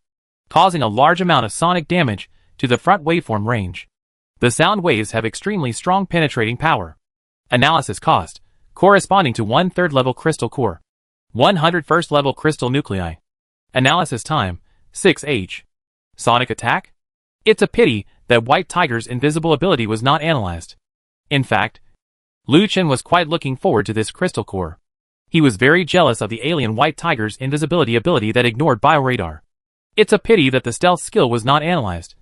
causing a large amount of sonic damage to the front waveform range. The sound waves have extremely strong penetrating power. Analysis Cost, corresponding to 1 3rd level Crystal Core. 100 1st level Crystal Nuclei. Analysis Time, 6H. Sonic Attack? It's a pity that White Tiger's invisible ability was not analyzed. In fact, Lu Chen was quite looking forward to this crystal core. He was very jealous of the alien White Tiger's invisibility ability that ignored bioradar. It's a pity that the stealth skill was not analyzed.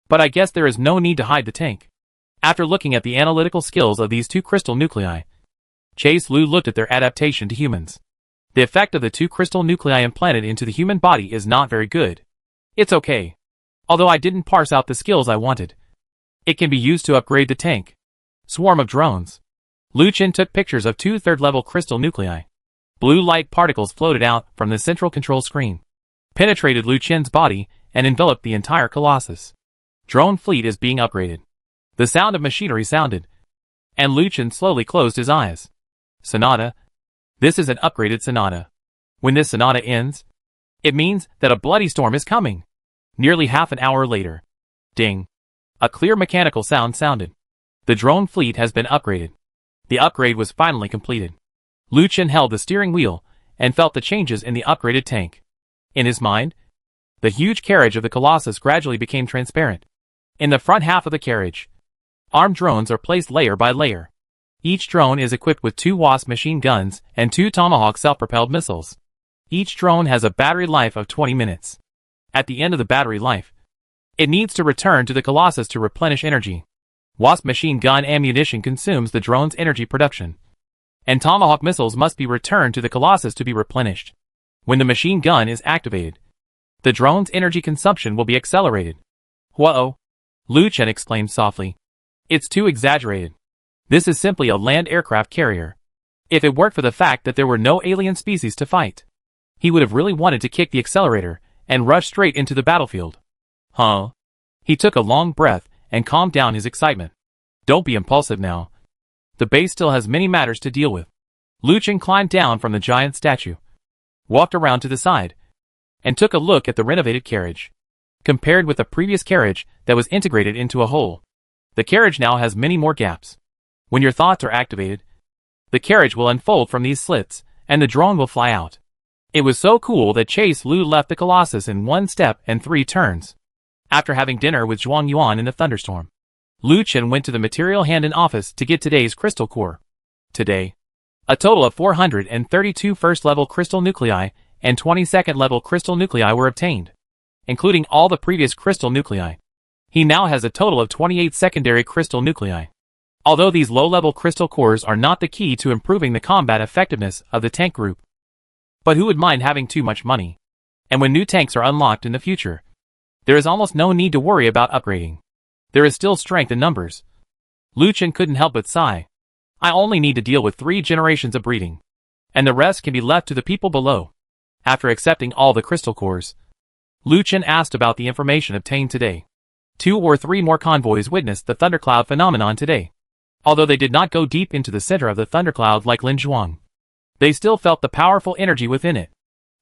But I guess there is no need to hide the tank. After looking at the analytical skills of these two crystal nuclei, Chase Lu looked at their adaptation to humans. The effect of the two crystal nuclei implanted into the human body is not very good. It's okay. Although I didn't parse out the skills I wanted. It can be used to upgrade the tank. Swarm of drones. Lu Chen took pictures of two third-level crystal nuclei. Blue light particles floated out from the central control screen, penetrated Lu Chen's body, and enveloped the entire Colossus. Drone fleet is being upgraded. The sound of machinery sounded, and Lu Chen slowly closed his eyes. Sonata. This is an upgraded Sonata. When this Sonata ends, it means that a bloody storm is coming. Nearly half an hour later. Ding. A clear mechanical sound sounded. The drone fleet has been upgraded. The upgrade was finally completed. Lu Chen held the steering wheel and felt the changes in the upgraded tank. In his mind, the huge carriage of the Colossus gradually became transparent. In the front half of the carriage, armed drones are placed layer by layer. Each drone is equipped with 2 Wasp machine guns and 2 Tomahawk self-propelled missiles. Each drone has a battery life of 20 minutes. At the end of the battery life, it needs to return to the Colossus to replenish energy. Wasp machine gun ammunition consumes the drone's energy production, and Tomahawk missiles must be returned to the Colossus to be replenished. When the machine gun is activated, the drone's energy consumption will be accelerated. Whoa! Lu Chen exclaimed softly. It's too exaggerated. This is simply a land aircraft carrier. If it weren't for the fact that there were no alien species to fight, he would have really wanted to kick the accelerator and rush straight into the battlefield. Huh? He took a long breath and calmed down his excitement. Don't be impulsive now. The base still has many matters to deal with. Lu Chen climbed down from the giant statue, walked around to the side, and took a look at the renovated carriage. Compared with the previous carriage that was integrated into a whole, the carriage now has many more gaps. When your thoughts are activated, the carriage will unfold from these slits, and the drone will fly out. It was so cool that Chase Lu left the Colossus in 1 step and 3 turns. After having dinner with Zhuang Yuan in the thunderstorm, Lu Chen went to the material hand-in office to get today's crystal core. Today, a total of 432 first-level crystal nuclei and 20 second-level crystal nuclei were obtained, including all the previous crystal nuclei. He now has a total of 28 secondary crystal nuclei. Although these low-level crystal cores are not the key to improving the combat effectiveness of the tank group. But who would mind having too much money? And when new tanks are unlocked in the future, there is almost no need to worry about upgrading. There is still strength in numbers. Lu Chen couldn't help but sigh. I only need to deal with 3 generations of breeding, and the rest can be left to the people below. After accepting all the crystal cores, Lu Chen asked about the information obtained today. 2 or 3 more convoys witnessed the thundercloud phenomenon today. Although they did not go deep into the center of the thundercloud like Lin Zhuang, they still felt the powerful energy within it.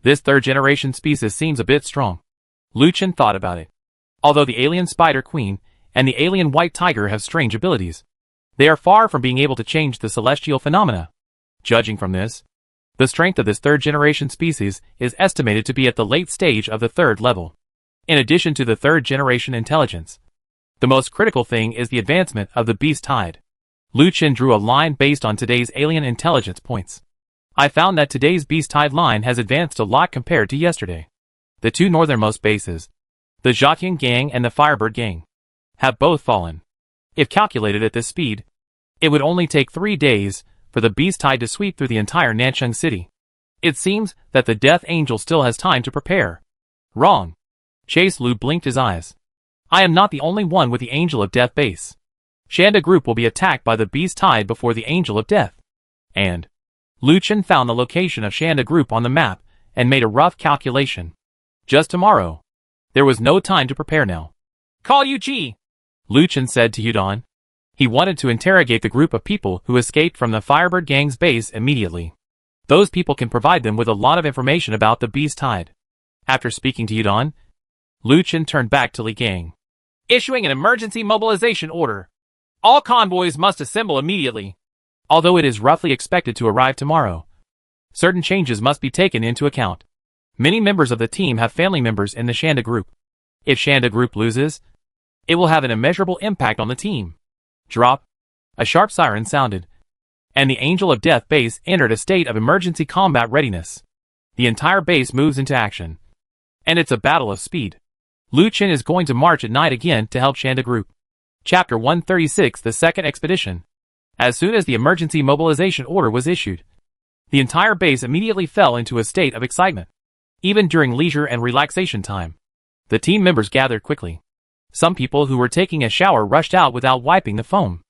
This 3rd generation species seems a bit strong. Lu Chen thought about it. Although the alien Spider Queen and the alien White Tiger have strange abilities, they are far from being able to change the celestial phenomena. Judging from this, the strength of this 3rd generation species is estimated to be at the late stage of the 3rd level. In addition to the 3rd generation intelligence, the most critical thing is the advancement of the Beast Tide. Lu Chen drew a line based on today's alien intelligence points. I found that today's Beast Tide line has advanced a lot compared to yesterday. The 2 northernmost bases, the Zhaotian Gang and the Firebird Gang, have both fallen. If calculated at this speed, it would only take 3 days for the Beast Tide to sweep through the entire Nancheng city. It seems that the Death Angel still has time to prepare. Wrong. Chase Lu blinked his eyes. I am not the only one with the Angel of Death base. Shanda Group will be attacked by the Beast Tide before the Angel of Death. And Lu Chen found the location of Shanda Group on the map and made a rough calculation. Just tomorrow. There was no time to prepare now. Call Yu Ji, Lu Chen said to Yudon. He wanted to interrogate the group of people who escaped from the Firebird Gang's base immediately. Those people can provide them with a lot of information about the Beast Tide. After speaking to Yudon, Lu Chen turned back to Li Gang. Issuing an emergency mobilization order. All convoys must assemble immediately. Although it is roughly expected to arrive tomorrow, certain changes must be taken into account. Many members of the team have family members in the Shanda Group. If Shanda Group loses, it will have an immeasurable impact on the team. Drop. A sharp siren sounded, and the Angel of Death base entered a state of emergency combat readiness. The entire base moves into action. And it's a battle of speed. Lu Chen is going to march at night again to help Shanda Group. Chapter 136, The Second Expedition. As soon as the emergency mobilization order was issued, the entire base immediately fell into a state of excitement. Even during leisure and relaxation time, the team members gathered quickly. Some people who were taking a shower rushed out without wiping the foam.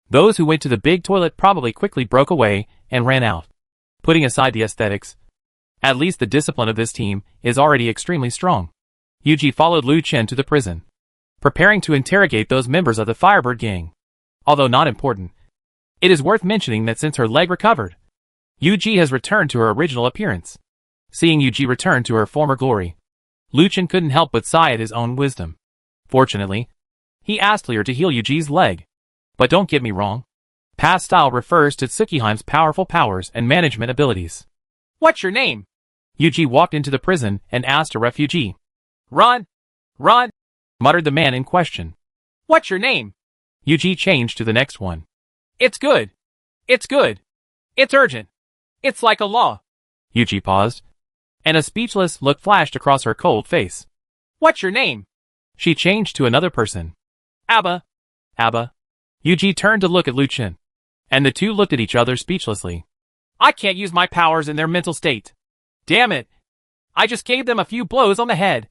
Those who went to the big toilet probably quickly broke away and ran out. Putting aside the aesthetics, at least the discipline of this team is already extremely strong. Yuji followed Lu Chen to the prison, preparing to interrogate those members of the Firebird gang. Although not important, it is worth mentioning that since her leg recovered, Yuji has returned to her original appearance. Seeing Yuji return to her former glory, Lu Chen couldn't help but sigh at his own wisdom. Fortunately, he asked Lear to heal Yuji's leg. But don't get me wrong, past style refers to Tsukiheim's powerful powers and management abilities. What's your name? Yuji walked into the prison and asked a refugee. Run! Run! Muttered the man in question. What's your name? Yuji changed to the next one. It's good. It's good. It's urgent. It's like a law. Yuji paused, and a speechless look flashed across her cold face. What's your name? She changed to another person. Abba. Abba. Yuji turned to look at Lu Chen, and the two looked at each other speechlessly. I can't use my powers in their mental state. Damn it. I just gave them a few blows on the head.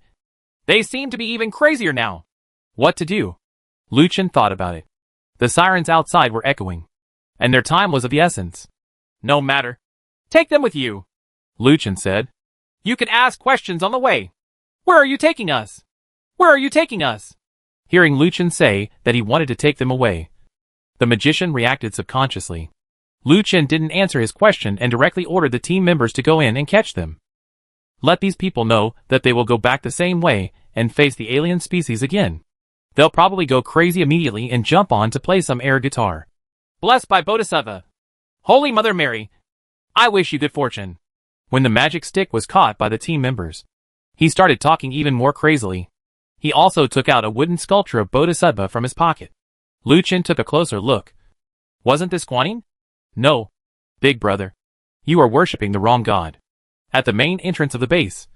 They seem to be even crazier now. What to do? Lu Chen thought about it. The sirens outside were echoing, and their time was of the essence. No matter. Take them with you, Lu Chen said. You can ask questions on the way. Where are you taking us? Where are you taking us? Hearing Lu Chen say that he wanted to take them away, the magician reacted subconsciously. Lu Chen didn't answer his question and directly ordered the team members to go in and catch them. Let these people know that they will go back the same way and face the alien species again. They'll probably go crazy immediately and jump on to play some air guitar. Blessed by Bodhisattva. Holy Mother Mary. I wish you good fortune. When the magic stick was caught by the team members, he started talking even more crazily. He also took out a wooden sculpture of Bodhisattva from his pocket. Lu Chen took a closer look. Wasn't this Guanyin? No. Big brother. You are worshipping the wrong god. At the main entrance of the base,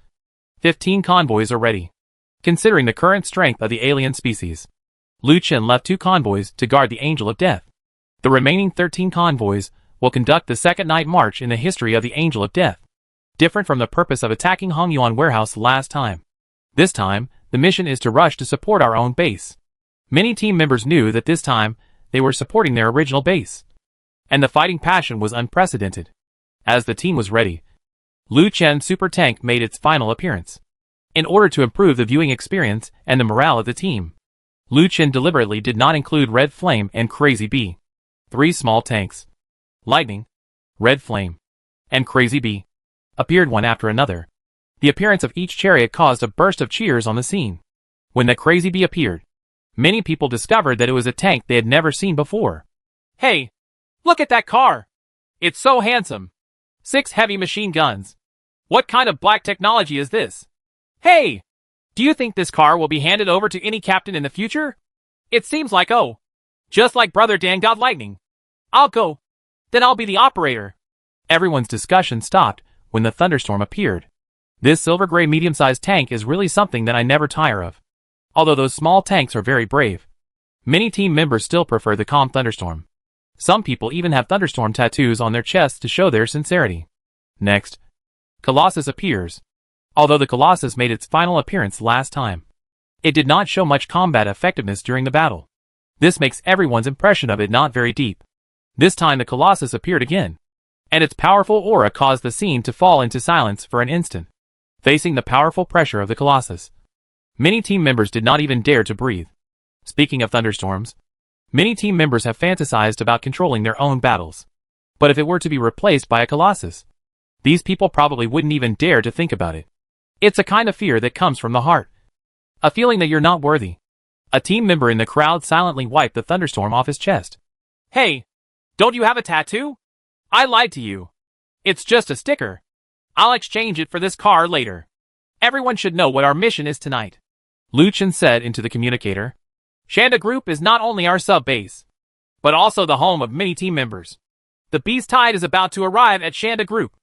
15 convoys are ready. Considering the current strength of the alien species, Lu Chen left 2 convoys to guard the Angel of Death. The remaining 13 convoys will conduct the second night march in the history of the Angel of Death. Different from the purpose of attacking Hongyuan Warehouse last time. This time, the mission is to rush to support our own base. Many team members knew that this time, they were supporting their original base. And the fighting passion was unprecedented. As the team was ready, Lu Chen's super tank made its final appearance. In order to improve the viewing experience and the morale of the team, Lu Chen deliberately did not include Red Flame and Crazy Bee. 3 small tanks, Lightning, Red Flame, and Crazy Bee, appeared one after another. The appearance of each chariot caused a burst of cheers on the scene. When the Crazy Bee appeared, many people discovered that it was a tank they had never seen before. Hey, look at that car! It's so handsome! 6 heavy machine guns. What kind of black technology is this? Hey! Do you think this car will be handed over to any captain in the future? It seems like just like Brother Dan got lightning. I'll go. Then I'll be the operator. Everyone's discussion stopped when the thunderstorm appeared. This silver-gray medium-sized tank is really something that I never tire of. Although those small tanks are very brave, many team members still prefer the calm thunderstorm. Some people even have thunderstorm tattoos on their chests to show their sincerity. Next, Colossus appears. Although the Colossus made its final appearance last time, it did not show much combat effectiveness during the battle. This makes everyone's impression of it not very deep. This time the Colossus appeared again, and its powerful aura caused the scene to fall into silence for an instant. Facing the powerful pressure of the Colossus, many team members did not even dare to breathe. Speaking of thunderstorms, many team members have fantasized about controlling their own battles. But if it were to be replaced by a Colossus, these people probably wouldn't even dare to think about it. It's a kind of fear that comes from the heart. A feeling that you're not worthy. A team member in the crowd silently wiped the thunderstorm off his chest. Hey, don't you have a tattoo? I lied to you. It's just a sticker. I'll exchange it for this car later. Everyone should know what our mission is tonight. Lu Chen said into the communicator. Shanda Group is not only our sub-base. but also the home of many team members. The Beast Tide is about to arrive at Shanda Group.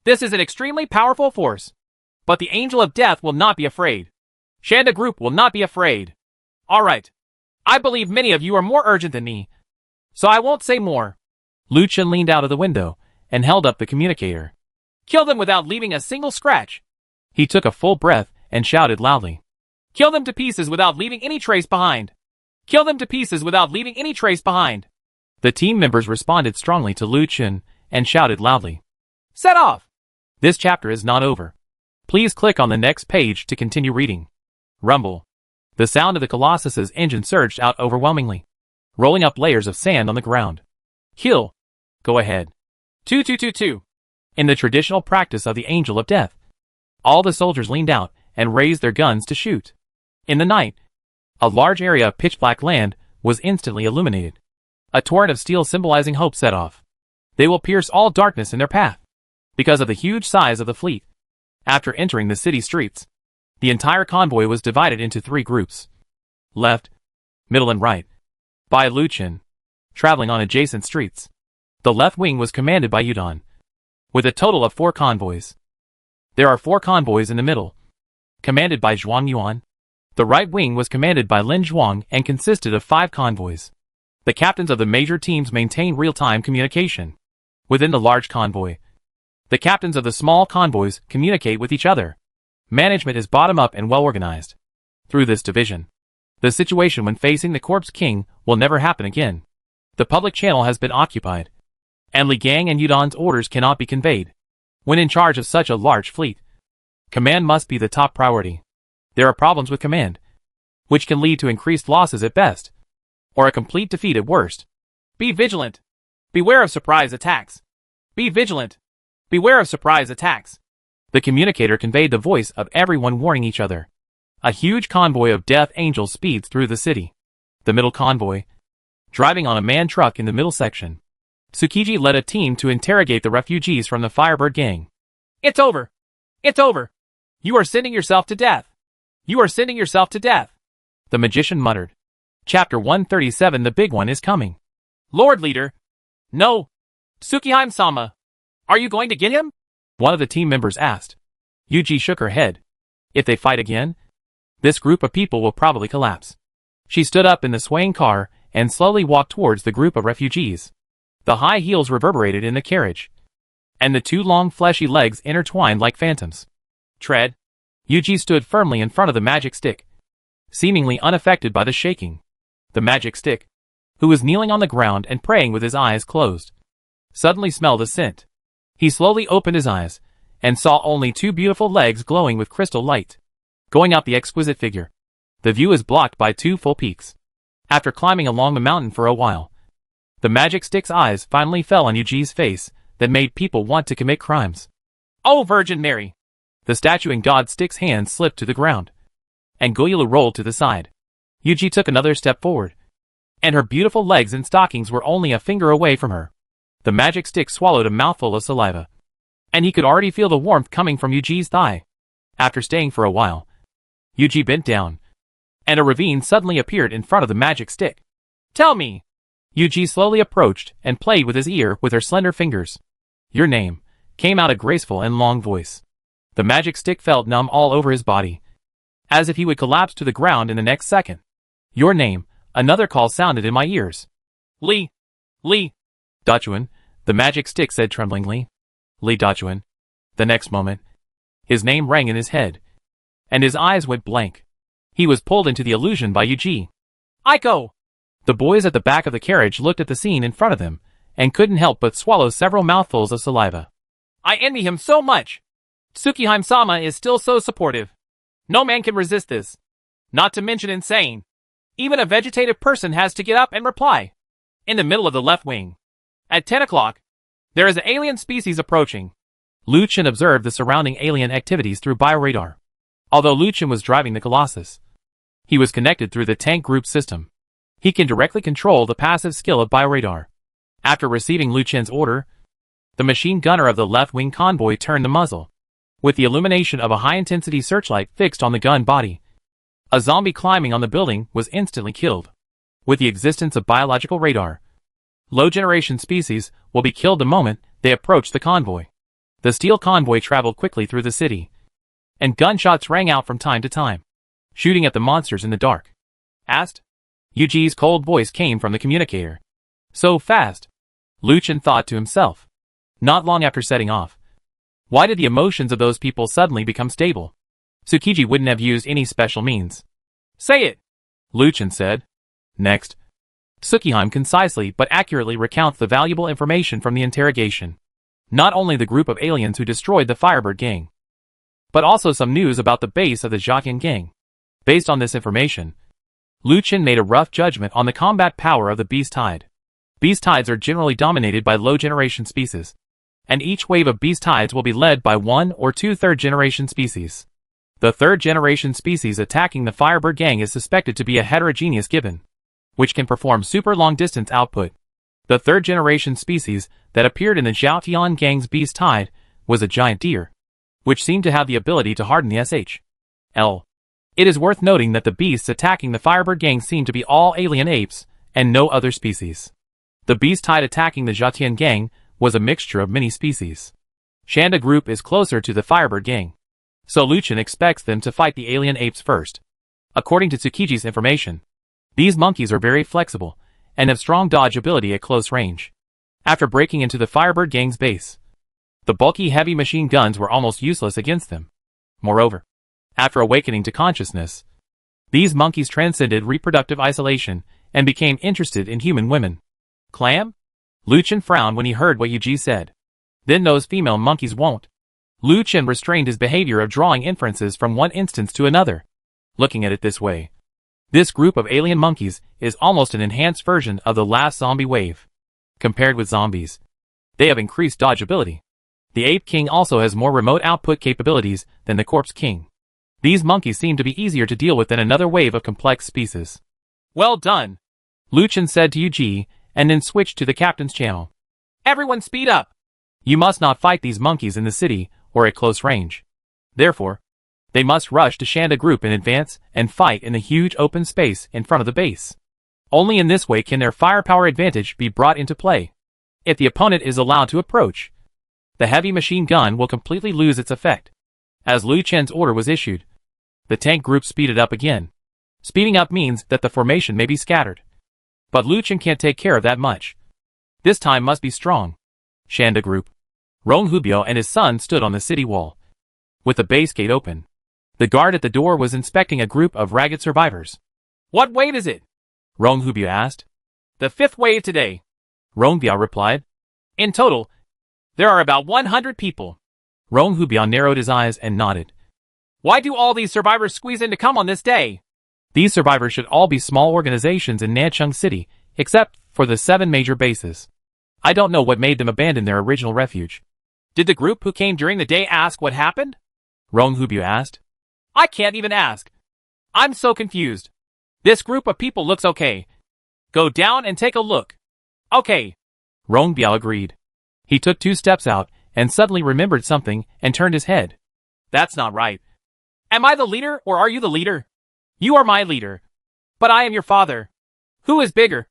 This is an extremely powerful force. But the Angel of Death will not be afraid. Shanda Group will not be afraid. Alright. I believe many of you are more urgent than me, so I won't say more. Lu Chen leaned out of the window and held up the communicator. Kill them without leaving a single scratch. He took a full breath and shouted loudly. Kill them to pieces without leaving any trace behind. Kill them to pieces without leaving any trace behind. The team members responded strongly to Lu Chen and shouted loudly. Set off! This chapter is not over. Please click on the next page to continue reading. Rumble. The sound of the Colossus's engine surged out overwhelmingly, rolling up layers of sand on the ground. Kill. Go ahead. 2-2-2-2. In the traditional practice of the Angel of Death, all the soldiers leaned out and raised their guns to shoot. In the night, a large area of pitch-black land was instantly illuminated. A torrent of steel symbolizing hope set off. They will pierce all darkness in their path. Because of the huge size of the fleet. After entering the city streets, the entire convoy was divided into 3 groups. Left, middle and right. By Lu Chen, traveling on adjacent streets. The left wing was commanded by Yudon, with a total of 4 convoys. There are 4 convoys in the middle, commanded by Zhuang Yuan. The right wing was commanded by Lin Zhuang and consisted of 5 convoys. The captains of the major teams maintain real-time communication. Within the large convoy, the captains of the small convoys communicate with each other. Management is bottom-up and well-organized. Through this division, the situation when facing the Corpse King will never happen again. The public channel has been occupied, and Li Gang and Yudon's orders cannot be conveyed. When in charge of such a large fleet, command must be the top priority. There are problems with command, which can lead to increased losses at best, or a complete defeat at worst. Be vigilant. Beware of surprise attacks. Be vigilant. Beware of surprise attacks. The communicator conveyed the voice of everyone warning each other. A huge convoy of death angels speeds through the city. The middle convoy, driving on a manned truck in the middle section. Tsukiji led a team to interrogate the refugees from the Firebird gang. It's over. It's over. You are sending yourself to death. You are sending yourself to death. The magician muttered. Chapter 137. The big one is coming. Lord Leader. No. Tsukihime-sama. Are you going to get him? One of the team members asked. Yuji shook her head. If they fight again, this group of people will probably collapse. She stood up in the swaying car and slowly walked towards the group of refugees. The high heels reverberated in the carriage, and the 2 long fleshy legs intertwined like phantoms. Tread. Yuji stood firmly in front of the magic stick, seemingly unaffected by the shaking. The magic stick, who was kneeling on the ground and praying with his eyes closed, suddenly smelled a scent. He slowly opened his eyes, and saw only 2 beautiful legs glowing with crystal light. Going up the exquisite figure. The view is blocked by 2 full peaks. After climbing along the mountain for a while, the magic stick's eyes finally fell on Yuji's face that made people want to commit crimes. Oh Virgin Mary! The statuing god stick's hand slipped to the ground, and Goyulu rolled to the side. Yuji took another step forward, and her beautiful legs and stockings were only a finger away from her. The magic stick swallowed a mouthful of saliva, and he could already feel the warmth coming from Yuji's thigh. After staying for a while, Yuji bent down, and a ravine suddenly appeared in front of the magic stick. Tell me! Yuji slowly approached and played with his ear with her slender fingers. Your name, came out a graceful and long voice. The magic stick felt numb all over his body, as if he would collapse to the ground in the next second. Your name, another call sounded in my ears. Li. Dachuan, the magic stick said tremblingly. Li Dachuan. The next moment, his name rang in his head, and his eyes went blank. He was pulled into the illusion by Yuji. Aiko! The boys at the back of the carriage looked at the scene in front of them, and couldn't help but swallow several mouthfuls of saliva. I envy him so much! Tsukihime-sama is still so supportive. No man can resist this. Not to mention insane. Even a vegetative person has to get up and reply. In the middle of the left wing. At 10 o'clock, there is an alien species approaching. Lu Chen observed the surrounding alien activities through bioradar. Although Lu Chen was driving the Colossus, he was connected through the tank group system. He can directly control the passive skill of bioradar. After receiving Lu Chen's order, the machine gunner of the left wing convoy turned the muzzle. With the illumination of a high-intensity searchlight fixed on the gun body, a zombie climbing on the building was instantly killed. With the existence of biological radar, Low-generation species will be killed the moment they approach the convoy. The steel convoy traveled quickly through the city, and gunshots rang out from time to time, shooting at the monsters in the dark. Asked? Yuji's cold voice came from the communicator. So fast, Lu Chen thought to himself. Not long after setting off. Why did the emotions of those people suddenly become stable? Tsukiji wouldn't have used any special means. Say it, Lu Chen said. Next. Tsukihime concisely but accurately recounts the valuable information from the interrogation. Not only the group of aliens who destroyed the Firebird gang, but also some news about the base of the Jaqen gang. Based on this information, Lu Chen made a rough judgment on the combat power of the Beast Tide. Beast Tides are generally dominated by low-generation species, and each wave of Beast Tides will be led by 1 or 2 third-generation species. The third-generation species attacking the Firebird gang is suspected to be a heterogeneous gibbon, which can perform super long-distance output. The third-generation species that appeared in the Zhaotian gang's Beast Tide was a giant deer, which seemed to have the ability to harden the SHL. It is worth noting that the beasts attacking the Firebird gang seem to be all alien apes, and no other species. The Beast Tide attacking the Zhatian gang was a mixture of many species. Shanda group is closer to the Firebird gang, so Lu Chen expects them to fight the alien apes first. According to Tsukiji's information, these monkeys are very flexible, and have strong dodge ability at close range. After breaking into the Firebird gang's base, the bulky heavy machine guns were almost useless against them. Moreover, after awakening to consciousness, these monkeys transcended reproductive isolation and became interested in human women. Clam? Lu Chen frowned when he heard what Yuji said. Then those female monkeys won't. Lu Chen restrained his behavior of drawing inferences from one instance to another. Looking at it this way, this group of alien monkeys is almost an enhanced version of the last zombie wave. Compared with zombies, they have increased dodge ability. The Ape King also has more remote output capabilities than the Corpse King. These monkeys seem to be easier to deal with than another wave of complex species. Well done, Lu Chen said to Yuji, and then switched to the captain's channel. Everyone speed up. You must not fight these monkeys in the city or at close range. Therefore, they must rush to Shanda group in advance and fight in the huge open space in front of the base. Only in this way can their firepower advantage be brought into play. If the opponent is allowed to approach, the heavy machine gun will completely lose its effect. As Lu Chen's order was issued, the tank group speeded up again. Speeding up means that the formation may be scattered. But Lu Chen can't take care of that much. This time must be strong. Shanda group. Rong Hubio and his son stood on the city wall, with the base gate open. The guard at the door was inspecting a group of ragged survivors. What wave is it? Rong Hubio asked. The 5th wave today, Rong Biao replied. In total, there are about 100 people. Rong Hubio narrowed his eyes and nodded. Why do all these survivors squeeze in to come on this day? These survivors should all be small organizations in Nancheng City, except for the 7 major bases. I don't know what made them abandon their original refuge. Did the group who came during the day ask what happened? Rong Hubio asked. I can't even ask. I'm so confused. This group of people looks okay. Go down and take a look. Okay. Rong Biao agreed. He took 2 steps out and suddenly remembered something and turned his head. That's not right. Am I the leader or are you the leader? You are my leader. But I am your father. Who is bigger?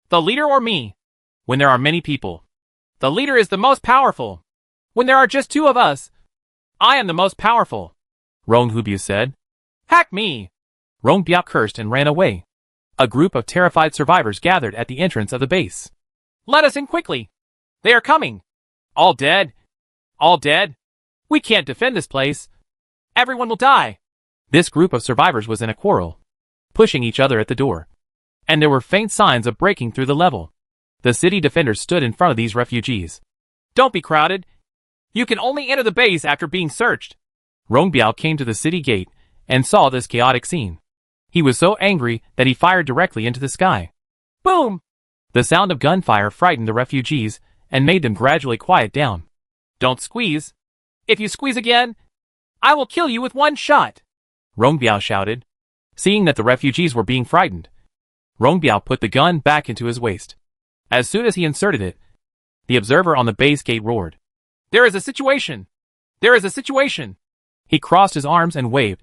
The leader or me? When there are many people, the leader is the most powerful. When there are just 2 of us, I am the most powerful. Rong Hubio said. Hack me! Rong Biao cursed and ran away. A group of terrified survivors gathered at the entrance of the base. Let us in quickly. They are coming. All dead. All dead. We can't defend this place. Everyone will die. This group of survivors was in a quarrel, pushing each other at the door. And there were faint signs of breaking through the level. The city defenders stood in front of these refugees. Don't be crowded. You can only enter the base after being searched. Rong Biao came to the city gate and saw this chaotic scene. He was so angry that he fired directly into the sky. Boom! The sound of gunfire frightened the refugees and made them gradually quiet down. Don't squeeze. If you squeeze again, I will kill you with 1 shot. Rong Biao shouted. Seeing that the refugees were being frightened, Rong Biao put the gun back into his waist. As soon as he inserted it, the observer on the base gate roared. There is a situation! There is a situation! He crossed his arms and waved.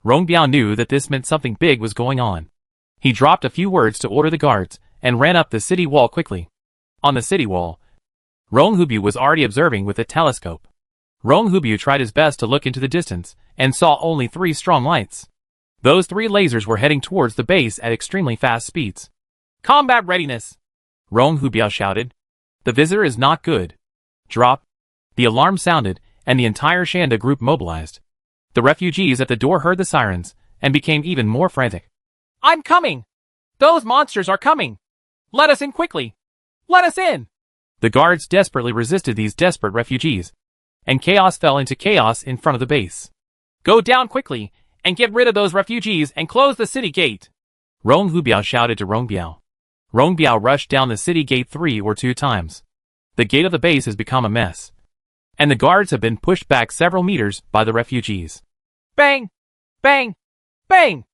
Rong Biao knew that this meant something big was going on. He dropped a few words to order the guards and ran up the city wall quickly. On the city wall, Rong Hubu was already observing with a telescope. Rong Hubu tried his best to look into the distance, and saw only 3 strong lights. Those 3 lasers were heading towards the base at extremely fast speeds. Combat readiness! Rong Hubiao shouted. The visitor is not good. Drop. The alarm sounded, and the entire Shanda group mobilized. The refugees at the door heard the sirens, and became even more frantic. I'm coming! Those monsters are coming! Let us in quickly! Let us in! The guards desperately resisted these desperate refugees, and chaos fell into chaos in front of the base. Go down quickly, and get rid of those refugees and close the city gate! Rong Hubiao shouted to Rong Biao. Rong Biao rushed down the city gate 3 or 2 times. The gate of the base has become a mess, and the guards have been pushed back several meters by the refugees. Bang! Bang! Bang!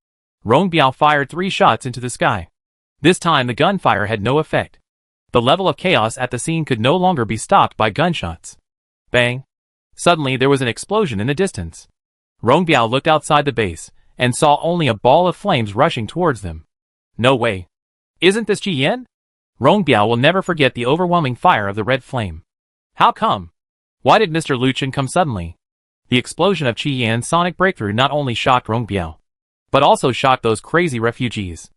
Rong Biao fired 3 shots into the sky. This time the gunfire had no effect. The level of chaos at the scene could no longer be stopped by gunshots. Bang! Suddenly there was an explosion in the distance. Rong Biao looked outside the base, and saw only a ball of flames rushing towards them. No way. Isn't this Ji Yan? Rong Biao will never forget the overwhelming fire of the red flame. How come? Why did Mr. Lu Chen come suddenly? The explosion of Qi Yan's sonic breakthrough not only shocked Rong Biao, but also shocked those crazy refugees.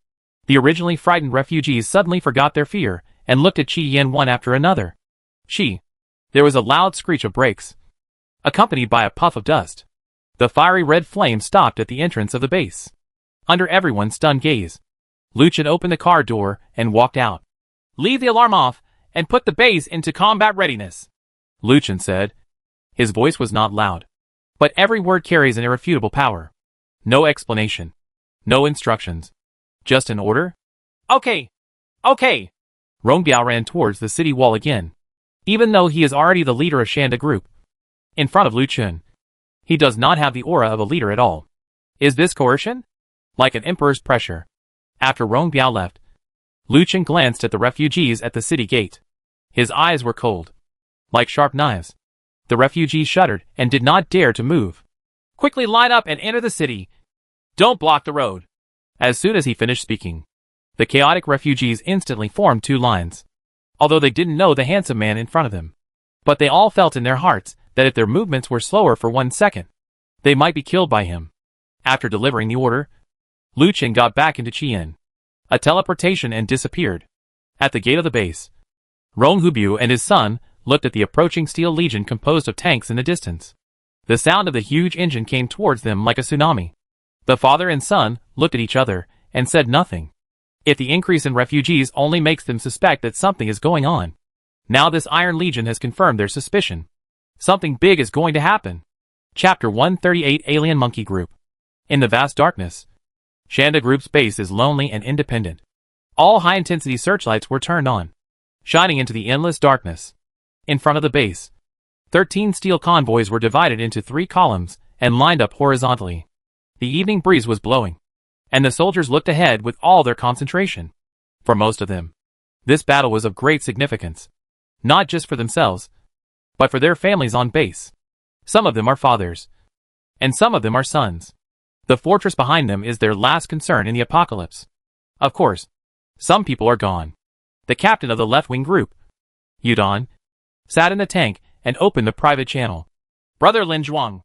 The originally frightened refugees suddenly forgot their fear, and looked at Qi Yan one after another. There was a loud screech of brakes, accompanied by a puff of dust. The fiery red flame stopped at the entrance of the base. Under everyone's stunned gaze, Lu Chen opened the car door and walked out. Leave the alarm off, and put the base into combat readiness, Lu Chen said. His voice was not loud, but every word carries an irrefutable power. No explanation. No instructions. Just an order? Okay. Okay. Rong Biao ran towards the city wall again. Even though he is already the leader of Shanda Group, in front of Lu Chen, he does not have the aura of a leader at all. Is this coercion? Like an emperor's pressure. After Rong Biao left, Lu Chen glanced at the refugees at the city gate. His eyes were cold, like sharp knives. The refugees shuddered and did not dare to move. Quickly line up and enter the city. Don't block the road. As soon as he finished speaking, the chaotic refugees instantly formed 2 lines. Although they didn't know the handsome man in front of them, but they all felt in their hearts that if their movements were slower for 1 second, they might be killed by him. After delivering the order, Lu Chen got back into Qian, a teleportation, and disappeared. At the gate of the base, Rong Hubiu and his son looked at the approaching Steel Legion composed of tanks in the distance. The sound of the huge engine came towards them like a tsunami. The father and son looked at each other and said nothing. If the increase in refugees only makes them suspect that something is going on, now this Iron Legion has confirmed their suspicion. Something big is going to happen. Chapter 138 Alien Monkey Group. In the vast darkness, Shanda Group's base is lonely and independent. All high-intensity searchlights were turned on, shining into the endless darkness. In front of the base, 13 steel convoys were divided into 3 columns and lined up horizontally. The evening breeze was blowing, and the soldiers looked ahead with all their concentration. For most of them, this battle was of great significance, not just for themselves, but for their families on base. Some of them are fathers, and some of them are sons. The fortress behind them is their last concern in the apocalypse. Of course, some people are gone. The captain of the left-wing group, Yudon, sat in the tank and opened the private channel. Brother Lin Zhuang,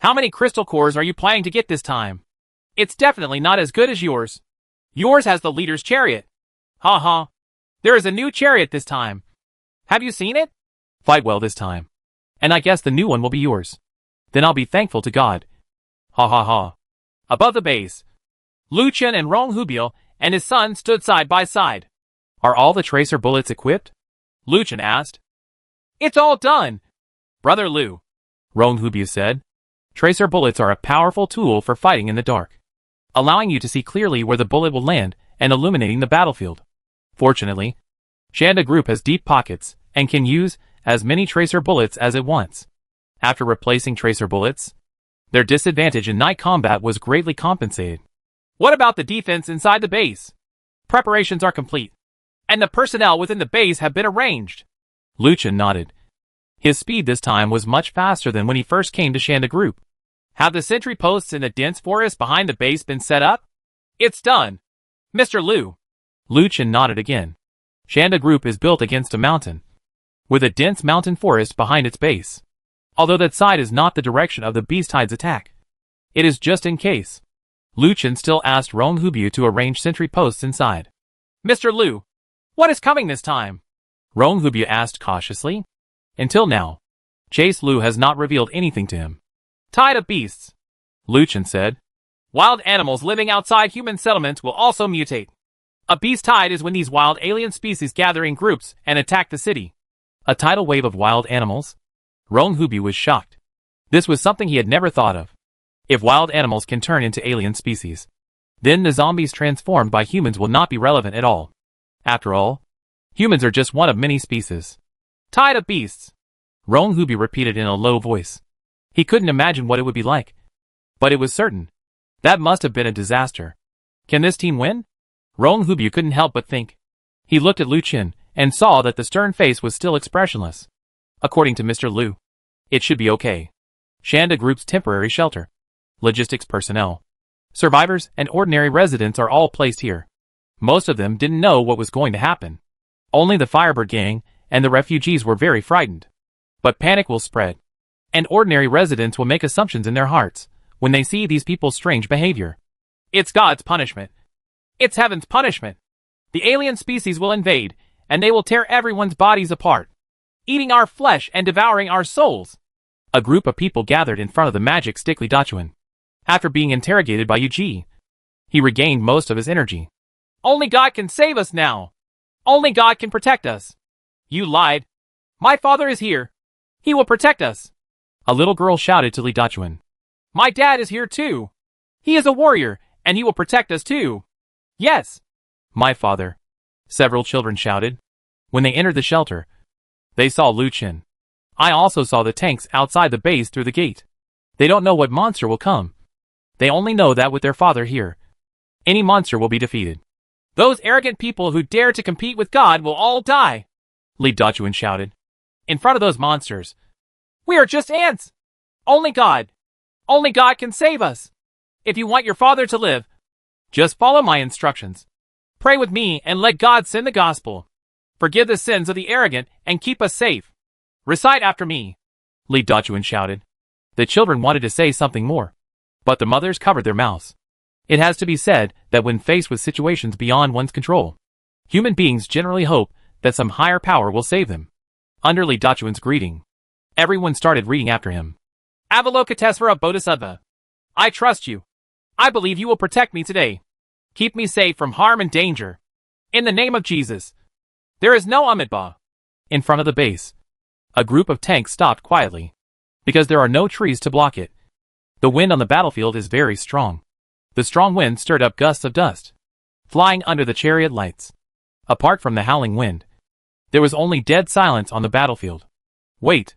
how many crystal cores are you planning to get this time? It's definitely not as good as yours. Yours has the leader's chariot. Ha ha. There is a new chariot this time. Have you seen it? Fight well this time. And I guess the new one will be yours. Then I'll be thankful to God. Ha ha ha. Above the base, Lu Chen and Rong Hubiao and his son stood side by side. Are all the tracer bullets equipped? Lu Chen asked. It's all done, Brother Lu, Rong Hubiao said. Tracer bullets are a powerful tool for fighting in the dark, allowing you to see clearly where the bullet will land and illuminating the battlefield. Fortunately, Shanda Group has deep pockets and can use as many tracer bullets as it wants. After replacing tracer bullets, their disadvantage in night combat was greatly compensated. What about the defense inside the base? Preparations are complete, and the personnel within the base have been arranged. Lu Chen nodded. His speed this time was much faster than when he first came to Shanda Group. Have the sentry posts in the dense forest behind the base been set up? It's done, Mr. Lu. Lu Chen nodded again. Shanda Group is built against a mountain, with a dense mountain forest behind its base. Although that side is not the direction of the Beast Tide's attack. It is just in case. Lu Chen still asked Rong Hubyu to arrange sentry posts inside. Mr. Lu, what is coming this time? Rong Hubyu asked cautiously. Until now, Chase Lu has not revealed anything to him. Tide of beasts, Lu Chen said. Wild animals living outside human settlements will also mutate. A beast tide is when these wild alien species gather in groups and attack the city. A tidal wave of wild animals? Rong Hubyu was shocked. This was something he had never thought of. If wild animals can turn into alien species, then the zombies transformed by humans will not be relevant at all. After all, humans are just one of many species. Tide of beasts, Rong Hubyu repeated in a low voice. He couldn't imagine what it would be like. But it was certain. That must have been a disaster. Can this team win? Rong Hubyu couldn't help but think. He looked at Lu Chen and saw that the stern face was still expressionless. According to Mr. Lu, it should be okay. Shanda Group's temporary shelter, logistics personnel, survivors, and ordinary residents are all placed here. Most of them didn't know what was going to happen. Only the Firebird gang and the refugees were very frightened. But panic will spread, and ordinary residents will make assumptions in their hearts when they see these people's strange behavior. It's God's punishment. It's heaven's punishment. The alien species will invade, and they will tear everyone's bodies apart, eating our flesh and devouring our souls. A group of people gathered in front of the magic stick Li Dachuan. After being interrogated by Yuji, he regained most of his energy. Only God can save us now. Only God can protect us. You lied. My father is here. He will protect us. A little girl shouted to Li Dachuan. My dad is here too. He is a warrior, and he will protect us too. Yes. My father. Several children shouted. When they entered the shelter, they saw Lu Chen. I also saw the tanks outside the base through the gate. They don't know what monster will come. They only know that with their father here, any monster will be defeated. Those arrogant people who dare to compete with God will all die, Li Dachuan shouted. In front of those monsters. We are just ants. Only God can save us. If you want your father to live, just follow my instructions. Pray with me and let God send the gospel. Forgive the sins of the arrogant and keep us safe. Recite after me, Li Dachuan shouted. The children wanted to say something more, but the mothers covered their mouths. It has to be said that when faced with situations beyond one's control, human beings generally hope that some higher power will save them. Under Li Dachuan's greeting, everyone started reading after him. Avalokitesvara Bodhisattva. I trust you. I believe you will protect me today. Keep me safe from harm and danger. In the name of Jesus. There is no Amitabha. In front of the base, a group of tanks stopped quietly, because there are no trees to block it. The wind on the battlefield is very strong. The strong wind stirred up gusts of dust, flying under the chariot lights. Apart from the howling wind, there was only dead silence on the battlefield. Wait.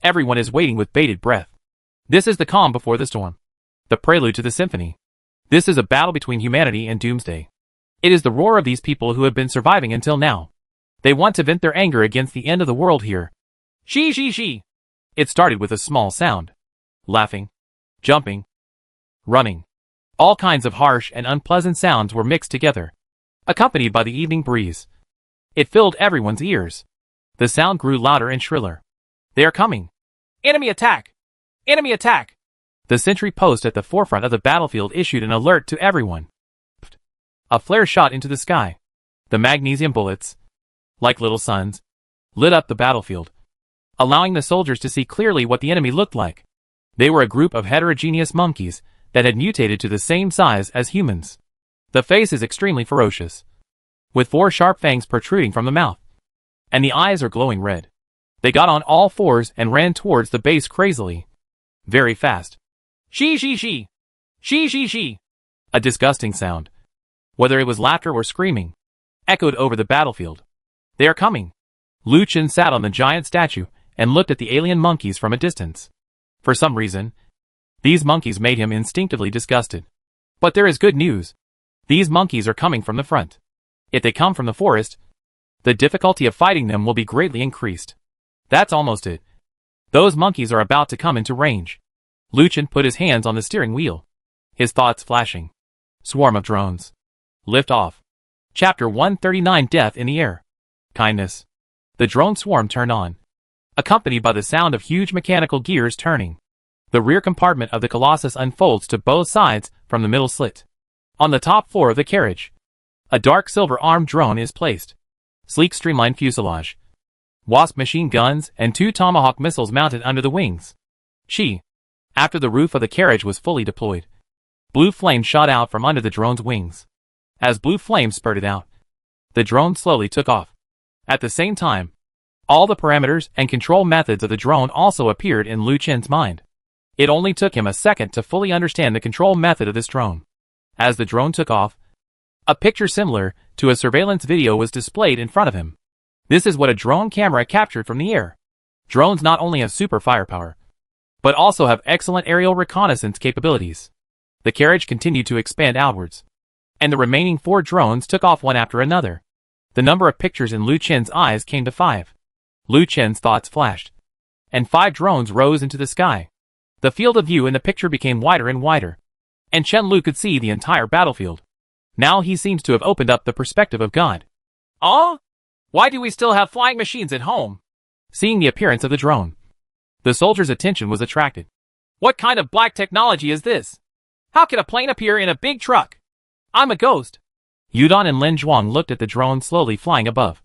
Everyone is waiting with bated breath. This is the calm before the storm. The prelude to the symphony. This is a battle between humanity and Doomsday. It is the roar of these people who have been surviving until now. They want to vent their anger against the end of the world here. She. It started with a small sound. Laughing, jumping, running. All kinds of harsh and unpleasant sounds were mixed together, accompanied by the evening breeze. It filled everyone's ears. The sound grew louder and shriller. They are coming. Enemy attack! Enemy attack! The sentry post at the forefront of the battlefield issued an alert to everyone. A flare shot into the sky. The magnesium bullets, like little suns, lit up the battlefield, allowing the soldiers to see clearly what the enemy looked like. They were a group of heterogeneous monkeys that had mutated to the same size as humans. The face is extremely ferocious, with 4 sharp fangs protruding from the mouth, and the eyes are glowing red. They got on all fours and ran towards the base crazily. Very fast. She. A disgusting sound, whether it was laughter or screaming, echoed over the battlefield. They are coming. Lu Chen sat on the giant statue and looked at the alien monkeys from a distance. For some reason, these monkeys made him instinctively disgusted. But there is good news. These monkeys are coming from the front. If they come from the forest, the difficulty of fighting them will be greatly increased. That's almost it. Those monkeys are about to come into range. Lu Chen put his hands on the steering wheel, his thoughts flashing. Swarm of drones. Lift off. Chapter 139 Death in the Air. Kindness. The drone swarm turned on, accompanied by the sound of huge mechanical gears turning. The rear compartment of the Colossus unfolds to both sides from the middle slit. On the top floor of the carriage, a dark silver armed drone is placed. Sleek streamlined fuselage. Wasp machine guns and 2 Tomahawk missiles mounted under the wings. After the roof of the carriage was fully deployed, blue flame shot out from under the drone's wings. As blue flame spurted out, the drone slowly took off. At the same time, all the parameters and control methods of the drone also appeared in Lu Chen's mind. It only took him a second to fully understand the control method of this drone. As the drone took off, a picture similar to a surveillance video was displayed in front of him. This is what a drone camera captured from the air. Drones not only have super firepower, but also have excellent aerial reconnaissance capabilities. The carriage continued to expand outwards, and the remaining 4 drones took off one after another. The number of pictures in Lu Chen's eyes came to 5. Lu Chen's thoughts flashed, and 5 drones rose into the sky. The field of view in the picture became wider and wider, and Chen Lu could see the entire battlefield. Now he seemed to have opened up the perspective of God. Why do we still have flying machines at home? Seeing the appearance of the drone, the soldier's attention was attracted. What kind of black technology is this? How can a plane appear in a big truck? I'm a ghost. Yudon and Lin Zhuang looked at the drone slowly flying above,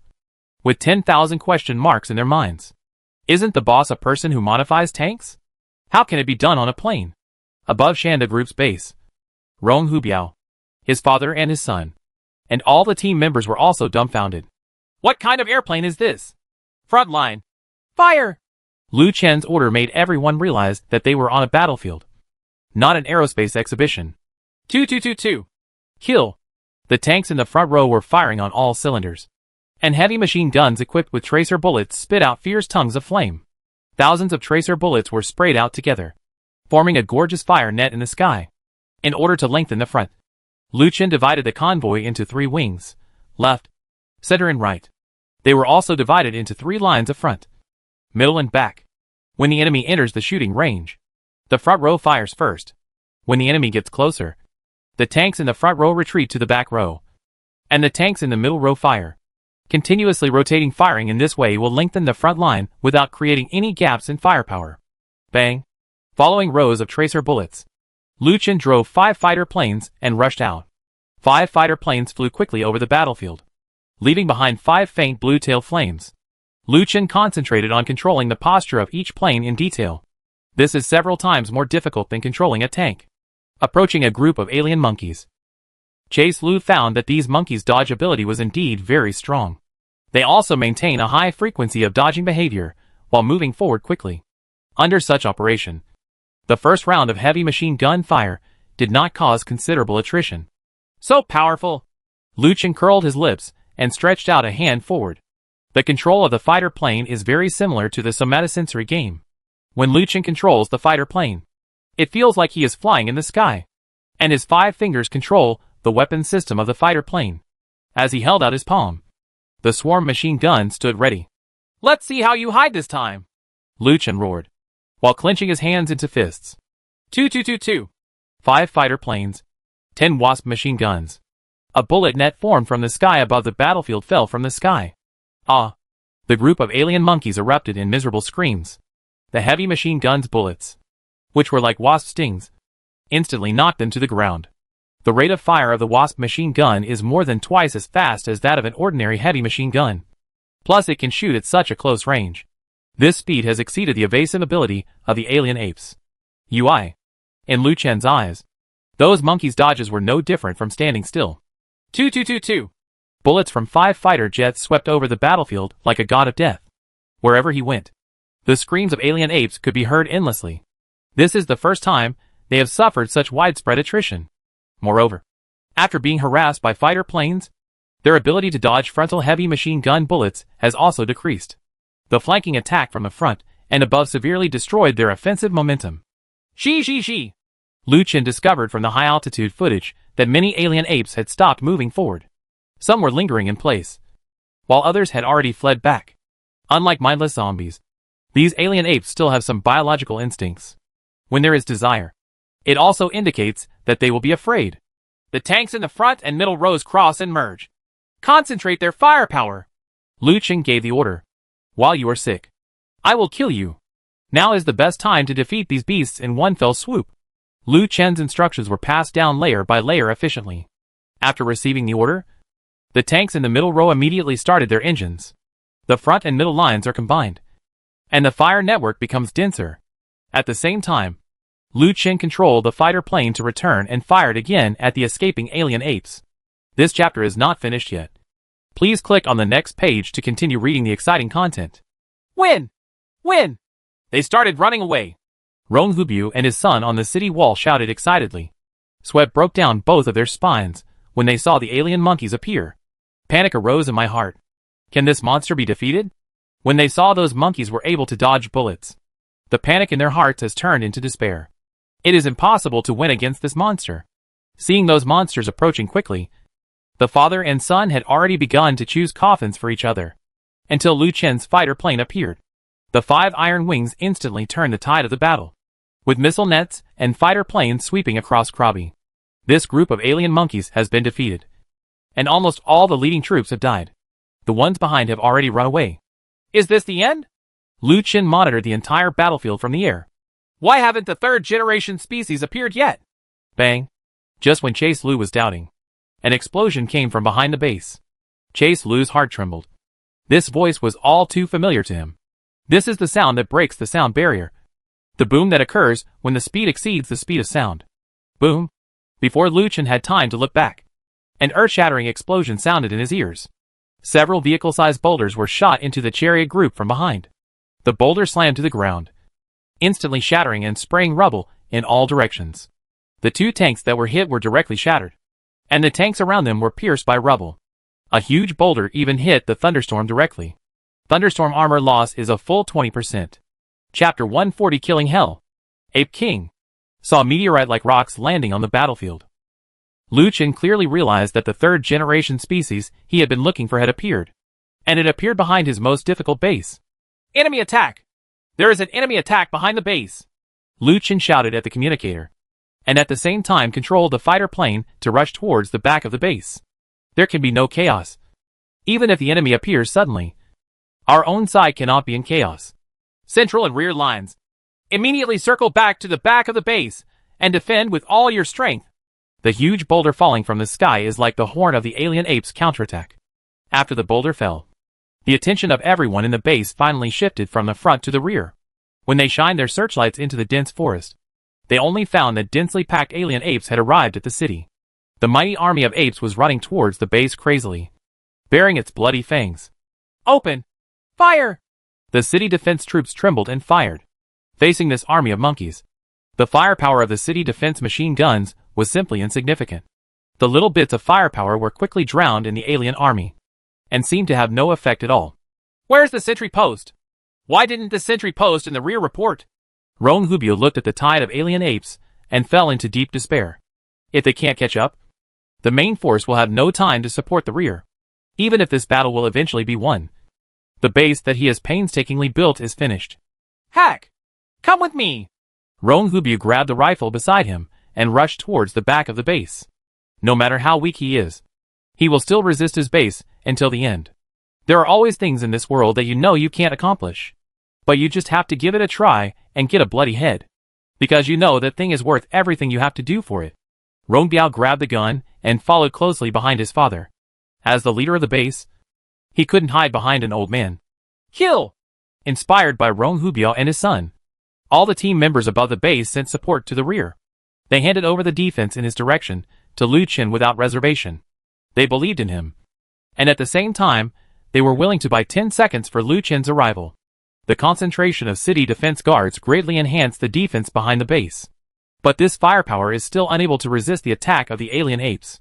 with 10,000 question marks in their minds. Isn't the boss a person who modifies tanks? How can it be done on a plane? Above Shanda Group's base, Rong Hubiao, his father and his son, and all the team members were also dumbfounded. What kind of airplane is this? Frontline. Fire! Lu Chen's order made everyone realize that they were on a battlefield, not an aerospace exhibition. 222. Kill. The tanks in the front row were firing on all cylinders, and heavy machine guns equipped with tracer bullets spit out fierce tongues of flame. Thousands of tracer bullets were sprayed out together, forming a gorgeous fire net in the sky. In order to lengthen the front, Lu Chen divided the convoy into 3 wings, left, center and right. They were also divided into 3 lines of front, middle and back. When the enemy enters the shooting range, the front row fires first. When the enemy gets closer, the tanks in the front row retreat to the back row, and the tanks in the middle row fire. Continuously rotating firing in this way will lengthen the front line without creating any gaps in firepower. Bang! Following rows of tracer bullets, Lu Chen drove 5 fighter planes and rushed out. 5 fighter planes flew quickly over the battlefield, leaving behind 5 faint blue tail flames. Lu Chen concentrated on controlling the posture of each plane in detail. This is several times more difficult than controlling a tank. Approaching a group of alien monkeys, Chase Lu found that these monkeys' dodge ability was indeed very strong. They also maintain a high frequency of dodging behavior while moving forward quickly. Under such operation, the first round of heavy machine gun fire did not cause considerable attrition. So powerful! Lu Chen curled his lips and stretched out a hand forward. The control of the fighter plane is very similar to the somatosensory game. When Lu Chen controls the fighter plane, it feels like he is flying in the sky, and his 5 fingers control the weapon system of the fighter plane. As he held out his palm, the swarm machine gun stood ready. Let's see how you hide this time, Lu Chen roared, while clenching his hands into fists. 222. 5 fighter planes, 10 Wasp machine guns. A bullet net formed from the sky above the battlefield fell from the sky. Ah! The group of alien monkeys erupted in miserable screams. The heavy machine gun's bullets, which were like wasp stings, instantly knocked them to the ground. The rate of fire of the Wasp machine gun is more than twice as fast as that of an ordinary heavy machine gun. Plus it can shoot at such a close range. This speed has exceeded the evasive ability of the alien apes. UI. In Lu Chen's eyes, those monkeys' dodges were no different from standing still. 222. Bullets from 5 fighter jets swept over the battlefield like a god of death. Wherever he went, the screams of alien apes could be heard endlessly. This is the first time they have suffered such widespread attrition. Moreover, after being harassed by fighter planes, their ability to dodge frontal heavy machine gun bullets has also decreased. The flanking attack from the front and above severely destroyed their offensive momentum. Lu Chen discovered from the high-altitude footage that many alien apes had stopped moving forward. Some were lingering in place, while others had already fled back. Unlike mindless zombies, these alien apes still have some biological instincts. When there is desire, it also indicates that they will be afraid. The tanks in the front and middle rows cross and merge. Concentrate their firepower. Lu Chen gave the order. While you are sick, I will kill you. Now is the best time to defeat these beasts in one fell swoop. Lu Chen's instructions were passed down layer by layer efficiently. After receiving the order, the tanks in the middle row immediately started their engines. The front and middle lines are combined, and the fire network becomes denser. At the same time, Lu Chen controlled the fighter plane to return and fired again at the escaping alien apes. This chapter is not finished yet. Please click on the next page to continue reading the exciting content. Win! Win! They started running away. Rong Hubiu and his son on the city wall shouted excitedly. Sweat broke down both of their spines when they saw the alien monkeys appear. Panic arose in my heart. Can this monster be defeated? When they saw those monkeys were able to dodge bullets, the panic in their hearts has turned into despair. It is impossible to win against this monster. Seeing those monsters approaching quickly, the father and son had already begun to choose coffins for each other, until Lu Chen's fighter plane appeared. The 5 iron wings instantly turned the tide of the battle, with missile nets and fighter planes sweeping across Krabi. This group of alien monkeys has been defeated, and almost all the leading troops have died. The ones behind have already run away. Is this the end? Lu Chen monitored the entire battlefield from the air. Why haven't the 3rd generation species appeared yet? Bang! Just when Chase Lu was doubting, an explosion came from behind the base. Chase Lu's heart trembled. This voice was all too familiar to him. This is the sound that breaks the sound barrier. The boom that occurs when the speed exceeds the speed of sound. Boom! Before Lu Chen had time to look back, an earth-shattering explosion sounded in his ears. Several vehicle-sized boulders were shot into the Chariot group from behind. The boulder slammed to the ground, instantly shattering and spraying rubble in all directions. The 2 tanks that were hit were directly shattered, and the tanks around them were pierced by rubble. A huge boulder even hit the thunderstorm directly. Thunderstorm armor loss is a full 20%. Chapter 140 Killing Hell. Ape King saw meteorite-like rocks landing on the battlefield. Lu Chen clearly realized that the 3rd generation species he had been looking for had appeared, and it appeared behind his most difficult base. Enemy attack! There is an enemy attack behind the base! Lu Chen shouted at the communicator, and at the same time controlled the fighter plane to rush towards the back of the base. There can be no chaos, even if the enemy appears suddenly. Our own side cannot be in chaos. Central and rear lines. Immediately circle back to the back of the base and defend with all your strength. The huge boulder falling from the sky is like the horn of the alien ape's counterattack. After the boulder fell, the attention of everyone in the base finally shifted from the front to the rear. When they shined their searchlights into the dense forest, they only found that densely packed alien apes had arrived at the city. The mighty army of apes was running towards the base crazily, baring its bloody fangs. Open! Fire! The city defense troops trembled and fired, facing this army of monkeys. The firepower of the city defense machine guns was simply insignificant. The little bits of firepower were quickly drowned in the alien army, and seemed to have no effect at all. Where's the sentry post? Why didn't the sentry post in the rear report? Rong Hubiu looked at the tide of alien apes and fell into deep despair. If they can't catch up, the main force will have no time to support the rear, even if this battle will eventually be won. The base that he has painstakingly built is finished. Hack! Come with me! Rong Hubiu grabbed the rifle beside him and rushed towards the back of the base. No matter how weak he is, he will still resist his base until the end. There are always things in this world that you know you can't accomplish, but you just have to give it a try and get a bloody head, because you know that thing is worth everything you have to do for it. Rong Biao grabbed the gun and followed closely behind his father. As the leader of the base, he couldn't hide behind an old man. Kill! Inspired by Rong Hubiao and his son, all the team members above the base sent support to the rear. They handed over the defense in his direction to Lu Chen without reservation. They believed in him, and at the same time, they were willing to buy 10 seconds for Lu Chen's arrival. The concentration of city defense guards greatly enhanced the defense behind the base. But this firepower is still unable to resist the attack of the alien apes.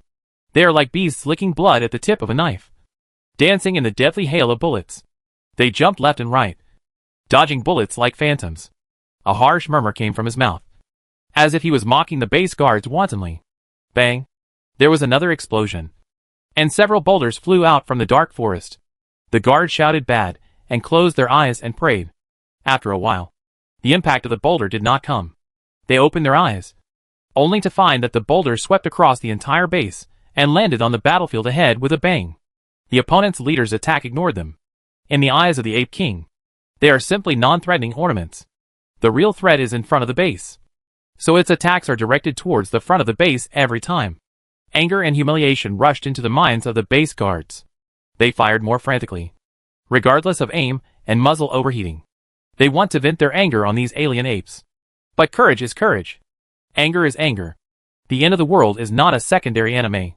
They are like beasts licking blood at the tip of a knife, dancing in the deadly hail of bullets. They jumped left and right, dodging bullets like phantoms. A harsh murmur came from his mouth, as if he was mocking the base guards wantonly. Bang! There was another explosion, and several boulders flew out from the dark forest. The guards shouted bad, and closed their eyes and prayed. After a while, the impact of the boulder did not come. They opened their eyes, only to find that the boulder swept across the entire base and landed on the battlefield ahead with a bang. The opponent's leader's attack ignored them. In the eyes of the Ape King, they are simply non-threatening ornaments. The real threat is in front of the base. So its attacks are directed towards the front of the base every time. Anger and humiliation rushed into the minds of the base guards. They fired more frantically, regardless of aim and muzzle overheating. They want to vent their anger on these alien apes. But courage is courage. Anger is anger. The end of the world is not a secondary enemy.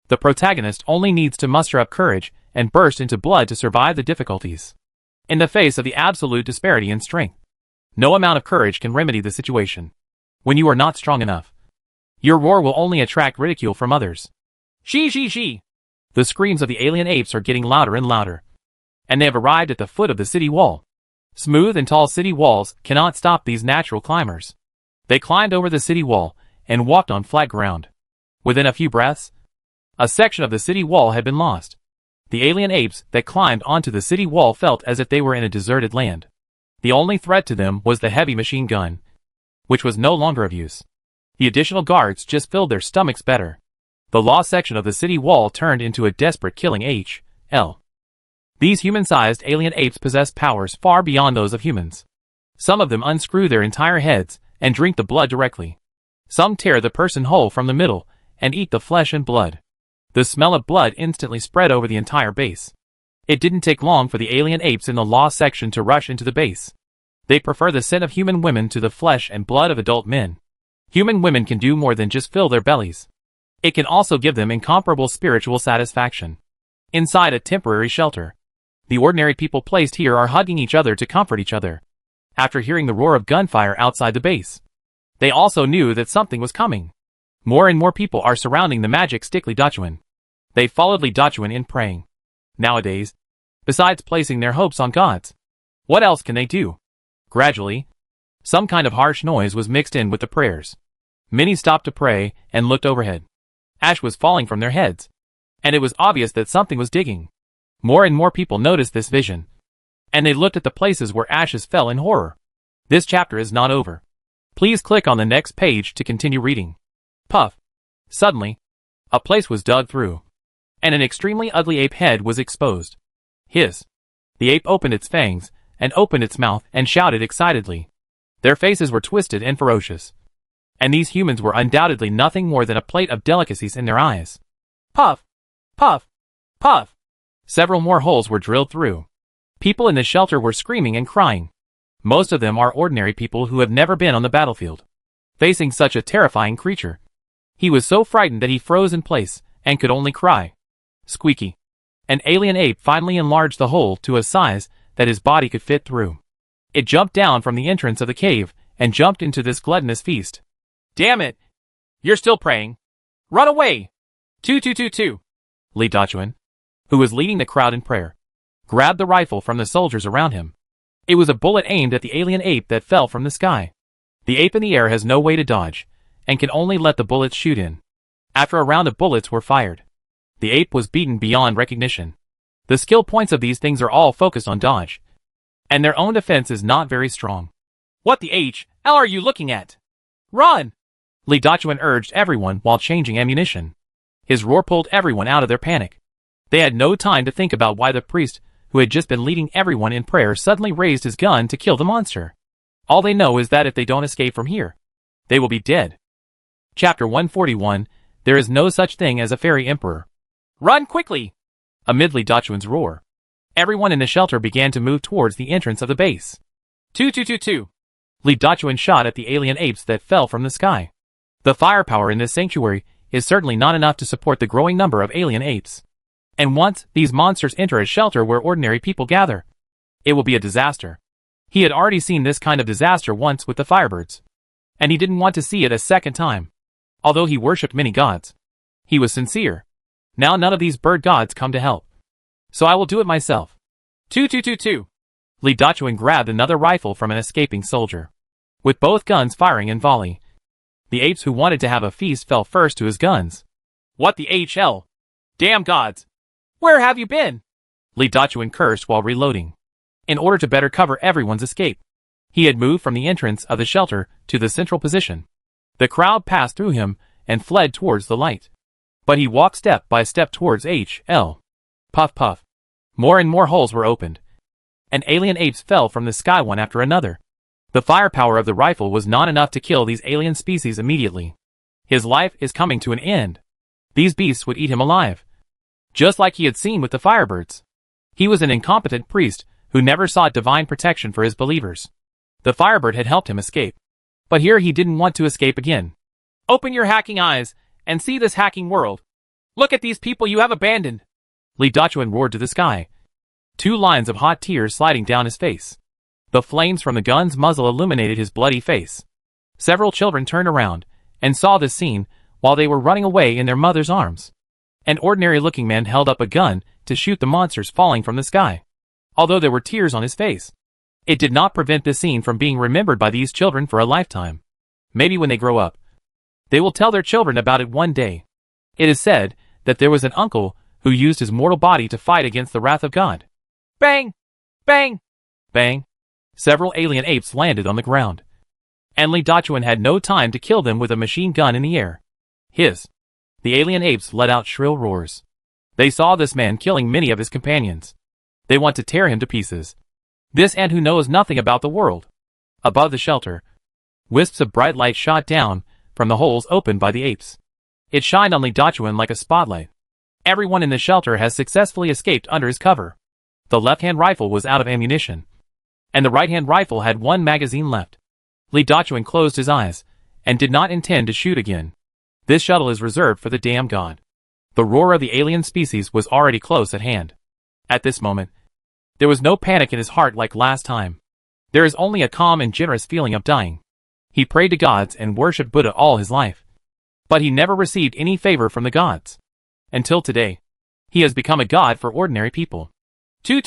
The protagonist only needs to muster up courage and burst into blood to survive the difficulties. In the face of the absolute disparity in strength, no amount of courage can remedy the situation. When you are not strong enough, your roar will only attract ridicule from others. She. The screams of the alien apes are getting louder and louder. And they have arrived at the foot of the city wall. Smooth and tall city walls cannot stop these natural climbers. They climbed over the city wall and walked on flat ground. Within a few breaths, a section of the city wall had been lost. The alien apes that climbed onto the city wall felt as if they were in a deserted land. The only threat to them was the heavy machine gun, which was no longer of use. The additional guards just filled their stomachs better. The lost section of the city wall turned into a desperate killing HL. These human-sized alien apes possess powers far beyond those of humans. Some of them unscrew their entire heads and drink the blood directly. Some tear the person whole from the middle and eat the flesh and blood. The smell of blood instantly spread over the entire base. It didn't take long for the alien apes in the lost section to rush into the base. They prefer the scent of human women to the flesh and blood of adult men. Human women can do more than just fill their bellies. It can also give them incomparable spiritual satisfaction. Inside a temporary shelter, the ordinary people placed here are hugging each other to comfort each other. After hearing the roar of gunfire outside the base, they also knew that something was coming. More and more people are surrounding the magic stick Li Dachuan. They followed Li Dachuan in praying. Nowadays, besides placing their hopes on gods, what else can they do? Gradually, some kind of harsh noise was mixed in with the prayers. Many stopped to pray and looked overhead. Ash was falling from their heads, and it was obvious that something was digging. More and more people noticed this vision, and they looked at the places where ashes fell in horror. This chapter is not over. Please click on the next page to continue reading. Puff. Suddenly, a place was dug through, and an extremely ugly ape head was exposed. Hiss. The ape opened its fangs, and opened its mouth and shouted excitedly. Their faces were twisted and ferocious, and these humans were undoubtedly nothing more than a plate of delicacies in their eyes. Puff. Puff. Puff. Several more holes were drilled through. People in the shelter were screaming and crying. Most of them are ordinary people who have never been on the battlefield. Facing such a terrifying creature, he was so frightened that he froze in place and could only cry. Squeaky. An alien ape finally enlarged the hole to a size that his body could fit through. It jumped down from the entrance of the cave and jumped into this gluttonous feast. Damn it! You're still praying. Run away! 2. Li Dachuan, who was leading the crowd in prayer, grabbed the rifle from the soldiers around him. It was a bullet aimed at the alien ape that fell from the sky. The ape in the air has no way to dodge, and can only let the bullets shoot in. After a round of bullets were fired, the ape was beaten beyond recognition. The skill points of these things are all focused on dodge, and their own defense is not very strong. What the hell are you looking at? Run! Li Dachuan urged everyone while changing ammunition. His roar pulled everyone out of their panic. They had no time to think about why the priest, who had just been leading everyone in prayer, suddenly raised his gun to kill the monster. All they know is that if they don't escape from here, they will be dead. Chapter 141, There is no such thing as a fairy emperor. Run quickly! Amid Li Dachuan's roar, everyone in the shelter began to move towards the entrance of the base. 2. Li Dachuan shot at the alien apes that fell from the sky. The firepower in this sanctuary is certainly not enough to support the growing number of alien apes. And once these monsters enter a shelter where ordinary people gather, it will be a disaster. He had already seen this kind of disaster once with the Firebirds, and he didn't want to see it a second time. Although he worshipped many gods, he was sincere. Now none of these bird gods come to help, so I will do it myself. 2. Li Dachuan grabbed another rifle from an escaping soldier. With both guns firing in volley, the apes who wanted to have a feast fell first to his guns. What the hell? Damn gods! Where have you been? Li Dachuan cursed while reloading. In order to better cover everyone's escape, he had moved from the entrance of the shelter to the central position. The crowd passed through him and fled towards the light. But he walked step by step towards HL. Puff puff. More and more holes were opened, and alien apes fell from the sky one after another. The firepower of the rifle was not enough to kill these alien species immediately. His life is coming to an end. These beasts would eat him alive. Just like he had seen with the Firebirds. He was an incompetent priest who never sought divine protection for his believers. The Firebird had helped him escape. But here he didn't want to escape again. Open your hacking eyes and see this hacking world. Look at these people you have abandoned. Li Dachuan roared to the sky. 2 lines of hot tears sliding down his face. The flames from the gun's muzzle illuminated his bloody face. Several children turned around and saw this scene while they were running away in their mother's arms. An ordinary-looking man held up a gun to shoot the monsters falling from the sky. Although there were tears on his face, it did not prevent this scene from being remembered by these children for a lifetime. Maybe when they grow up, they will tell their children about it one day. It is said that there was an uncle who used his mortal body to fight against the wrath of God. Bang! Bang! Bang! Several alien apes landed on the ground. And Li Dachuan had no time to kill them with a machine gun in the air. The alien apes let out shrill roars. They saw this man killing many of his companions. They want to tear him to pieces. This ant who knows nothing about the world. Above the shelter, wisps of bright light shot down from the holes opened by the apes. It shined on Li Dachuan like a spotlight. Everyone in the shelter has successfully escaped under his cover. The left-hand rifle was out of ammunition, and the right-hand rifle had 1 magazine left. Li Dachuan closed his eyes and did not intend to shoot again. This shuttle is reserved for the damn god. The roar of the alien species was already close at hand. At this moment, there was no panic in his heart like last time. There is only a calm and generous feeling of dying. He prayed to gods and worshipped Buddha all his life. But he never received any favor from the gods. Until today, he has become a god for ordinary people. 2.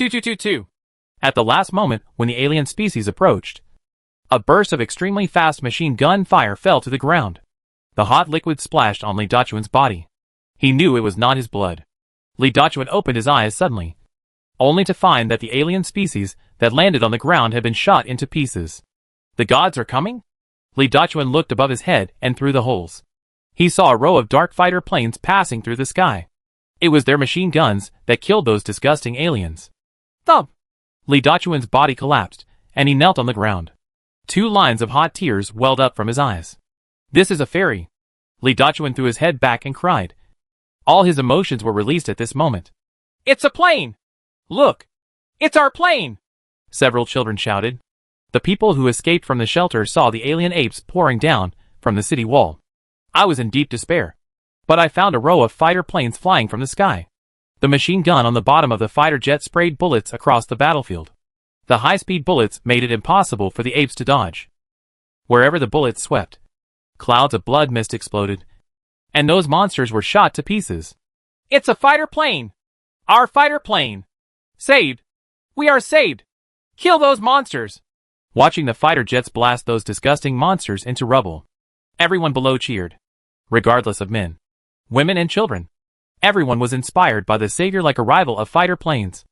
At the last moment, when the alien species approached, a burst of extremely fast machine gun fire fell to the ground. The hot liquid splashed on Li Dachuan's body. He knew it was not his blood. Li Dachuan opened his eyes suddenly, only to find that the alien species that landed on the ground had been shot into pieces. The gods are coming? Li Dachuan looked above his head and through the holes. He saw a row of dark fighter planes passing through the sky. It was their machine guns that killed those disgusting aliens. Thump! Li Dachuan's body collapsed, and he knelt on the ground. 2 lines of hot tears welled up from his eyes. This is a fairy. Li Dachuan threw his head back and cried. All his emotions were released at this moment. It's a plane! Look! It's our plane! Several children shouted. The people who escaped from the shelter saw the alien apes pouring down from the city wall. I was in deep despair. But I found a row of fighter planes flying from the sky. The machine gun on the bottom of the fighter jet sprayed bullets across the battlefield. The high-speed bullets made it impossible for the apes to dodge. Wherever the bullets swept, clouds of blood mist exploded, and those monsters were shot to pieces. It's a fighter plane! Our fighter plane! Saved! We are saved! Kill those monsters! Watching the fighter jets blast those disgusting monsters into rubble, everyone below cheered. Regardless of men, women and children, everyone was inspired by the savior-like arrival of fighter planes.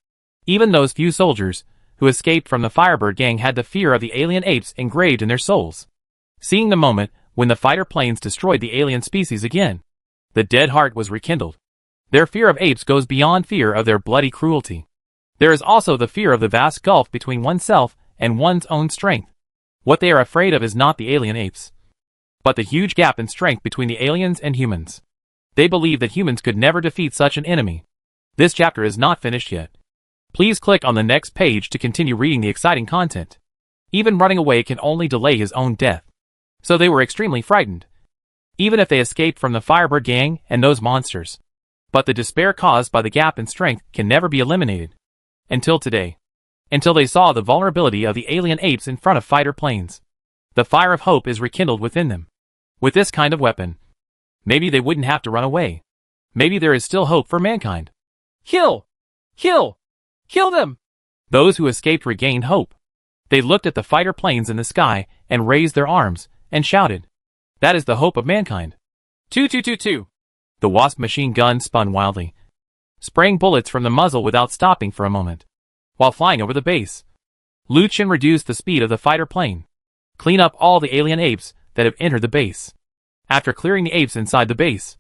Even those few soldiers who escaped from the Firebird gang had the fear of the alien apes engraved in their souls. Seeing the moment when the fighter planes destroyed the alien species again, the dead heart was rekindled. Their fear of apes goes beyond fear of their bloody cruelty. There is also the fear of the vast gulf between oneself and one's own strength. What they are afraid of is not the alien apes, but the huge gap in strength between the aliens and humans. They believe that humans could never defeat such an enemy. This chapter is not finished yet. Please click on the next page to continue reading the exciting content. Even running away can only delay his own death. So they were extremely frightened, even if they escaped from the Firebird gang and those monsters. But the despair caused by the gap in strength can never be eliminated. Until today. Until they saw the vulnerability of the alien apes in front of fighter planes. The fire of hope is rekindled within them. With this kind of weapon, maybe they wouldn't have to run away. Maybe there is still hope for mankind. Kill! Kill! Kill them! Those who escaped regained hope. They looked at the fighter planes in the sky and raised their arms and shouted. That is the hope of mankind. 2. The Wasp machine gun spun wildly, spraying bullets from the muzzle without stopping for a moment. While flying over the base, Lu Chen reduced the speed of the fighter plane. Clean up all the alien apes that have entered the base. After clearing the apes inside the base,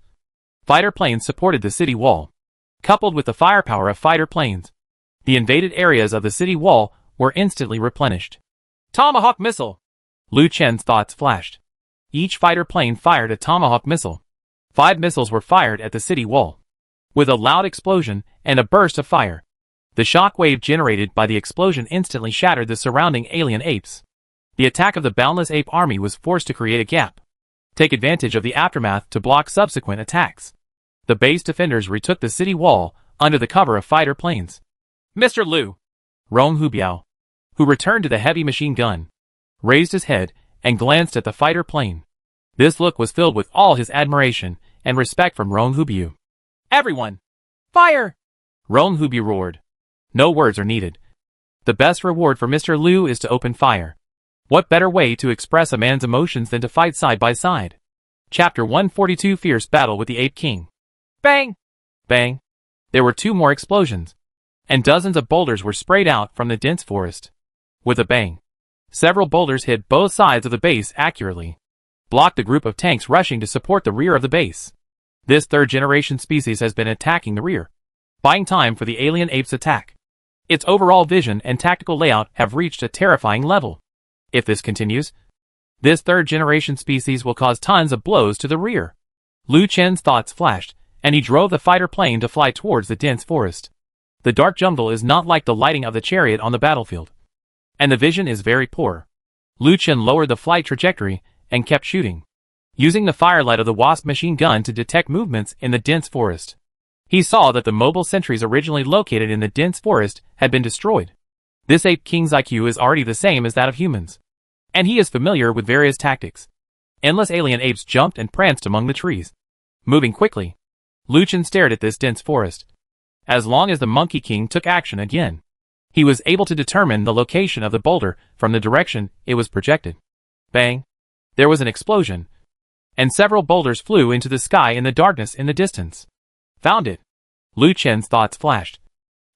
fighter planes supported the city wall. Coupled with the firepower of fighter planes, the invaded areas of the city wall were instantly replenished. Tomahawk missile! Liu Chen's thoughts flashed. Each fighter plane fired a Tomahawk missile. 5 missiles were fired at the city wall. With a loud explosion and a burst of fire, the shock wave generated by the explosion instantly shattered the surrounding alien apes. The attack of the boundless ape army was forced to create a gap, take advantage of the aftermath to block subsequent attacks. The base defenders retook the city wall under the cover of fighter planes. Mr. Liu, Rong Hubiao, who returned to the heavy machine gun, raised his head and glanced at the fighter plane. This look was filled with all his admiration and respect from Rong Hubiao. Everyone, fire! Rong Hubiao roared. No words are needed. The best reward for Mr. Liu is to open fire. What better way to express a man's emotions than to fight side by side? Chapter 142 Fierce Battle with the Ape King. Bang! Bang! There were 2 more explosions, and dozens of boulders were sprayed out from the dense forest. With a bang, several boulders hit both sides of the base accurately, blocked the group of tanks rushing to support the rear of the base. This third-generation species has been attacking the rear, buying time for the alien apes' attack. Its overall vision and tactical layout have reached a terrifying level. If this continues, this third-generation species will cause tons of blows to the rear. Liu Chen's thoughts flashed, and he drove the fighter plane to fly towards the dense forest. The dark jungle is not like the lighting of the chariot on the battlefield, and the vision is very poor. Liu Chen lowered the flight trajectory and kept shooting, using the firelight of the Wasp machine gun to detect movements in the dense forest. He saw that the mobile sentries originally located in the dense forest had been destroyed. This Ape King's IQ is already the same as that of humans, and he is familiar with various tactics. Endless alien apes jumped and pranced among the trees. Moving quickly, Liu Chen stared at this dense forest. As long as the Monkey King took action again, he was able to determine the location of the boulder from the direction it was projected. Bang! There was an explosion, and several boulders flew into the sky in the darkness in the distance. Found it! Liu Chen's thoughts flashed,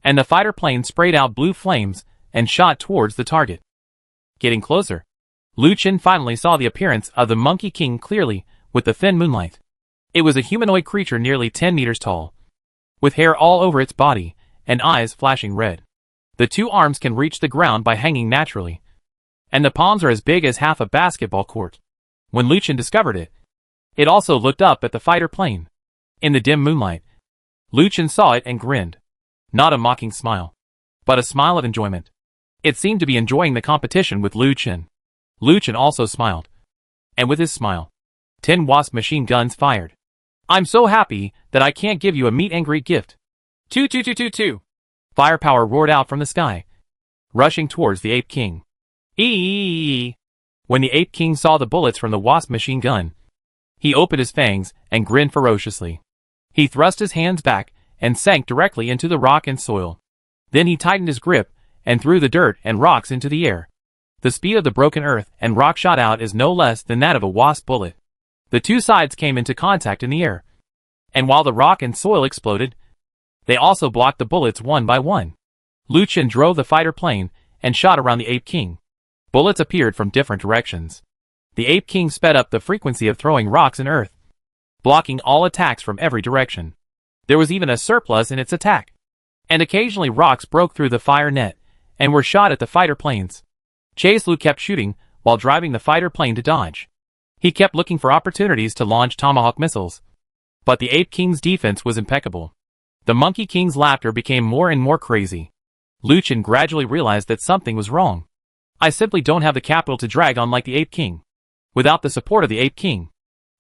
and the fighter plane sprayed out blue flames and shot towards the target. Getting closer, Liu Chen finally saw the appearance of the Monkey King clearly with the thin moonlight. It was a humanoid creature nearly 10 meters tall, with hair all over its body and eyes flashing red. The 2 arms can reach the ground by hanging naturally, and the palms are as big as half a basketball court. When Liu Chen discovered it, it also looked up at the fighter plane. In the dim moonlight, Liu Chen saw it and grinned. Not a mocking smile, but a smile of enjoyment. It seemed to be enjoying the competition with Liu Chen. Liu Chen also smiled, and with his smile, 10 Wasp machine guns fired. I'm so happy that I can't give you a meet and greet gift. 2. Firepower roared out from the sky, rushing towards the Ape King. Eeeeee! When the Ape King saw the bullets from the Wasp machine gun, he opened his fangs and grinned ferociously. He thrust his hands back and sank directly into the rock and soil. Then he tightened his grip and threw the dirt and rocks into the air. The speed of the broken earth and rock shot out is no less than that of a Wasp bullet. The 2 sides came into contact in the air, and while the rock and soil exploded, they also blocked the bullets one by one. Liu Chen drove the fighter plane and shot around the Ape King. Bullets appeared from different directions. The Ape King sped up the frequency of throwing rocks and earth, blocking all attacks from every direction. There was even a surplus in its attack, and occasionally rocks broke through the fire net and were shot at the fighter planes. Chase Lu kept shooting while driving the fighter plane to dodge. He kept looking for opportunities to launch Tomahawk missiles, but the Ape King's defense was impeccable. The Monkey King's laughter became more and more crazy. Liu Chen gradually realized that something was wrong. I simply don't have the capital to drag on like the Ape King. Without the support of the Ape King,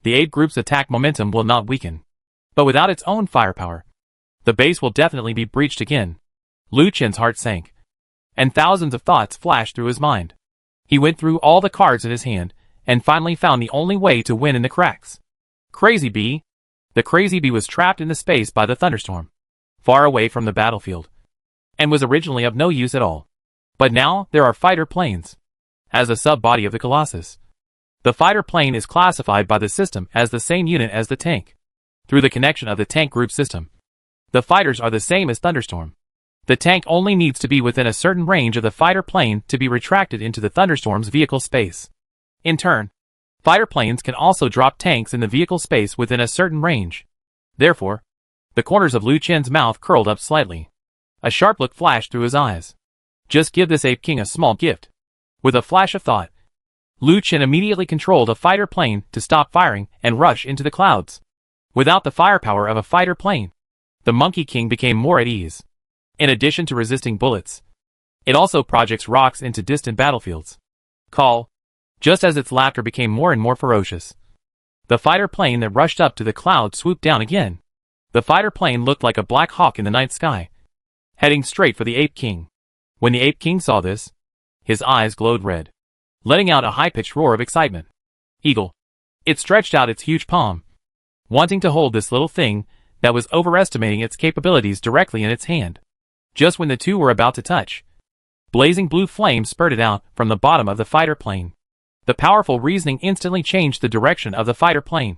the Ape Group's attack momentum will not weaken. But without its own firepower, the base will definitely be breached again. Liu Chen's heart sank, and thousands of thoughts flashed through his mind. He went through all the cards in his hand, and finally found the only way to win in the cracks. Crazy Bee! The Crazy Bee was trapped in the space by the thunderstorm, far away from the battlefield, and was originally of no use at all. But now there are fighter planes as a sub-body of the Colossus. The fighter plane is classified by the system as the same unit as the tank, through the connection of the tank group system. The fighters are the same as Thunderstorm. The tank only needs to be within a certain range of the fighter plane to be retracted into the Thunderstorm's vehicle space. In turn, fighter planes can also drop tanks in the vehicle space within a certain range. Therefore, the corners of Liu Chen's mouth curled up slightly. A sharp look flashed through his eyes. Just give this Ape King a small gift. With a flash of thought, Lu Chen immediately controlled a fighter plane to stop firing and rush into the clouds. Without the firepower of a fighter plane, the Monkey King became more at ease. In addition to resisting bullets, it also projects rocks into distant battlefields. Call. Just as its laughter became more and more ferocious, the fighter plane that rushed up to the cloud swooped down again. The fighter plane looked like a black hawk in the night sky, heading straight for the Ape King. When the Ape King saw this, his eyes glowed red, letting out a high-pitched roar of excitement. Eagle. It stretched out its huge palm, wanting to hold this little thing that was overestimating its capabilities directly in its hand. Just when the two were about to touch, blazing blue flames spurted out from the bottom of the fighter plane. The powerful reasoning instantly changed the direction of the fighter plane,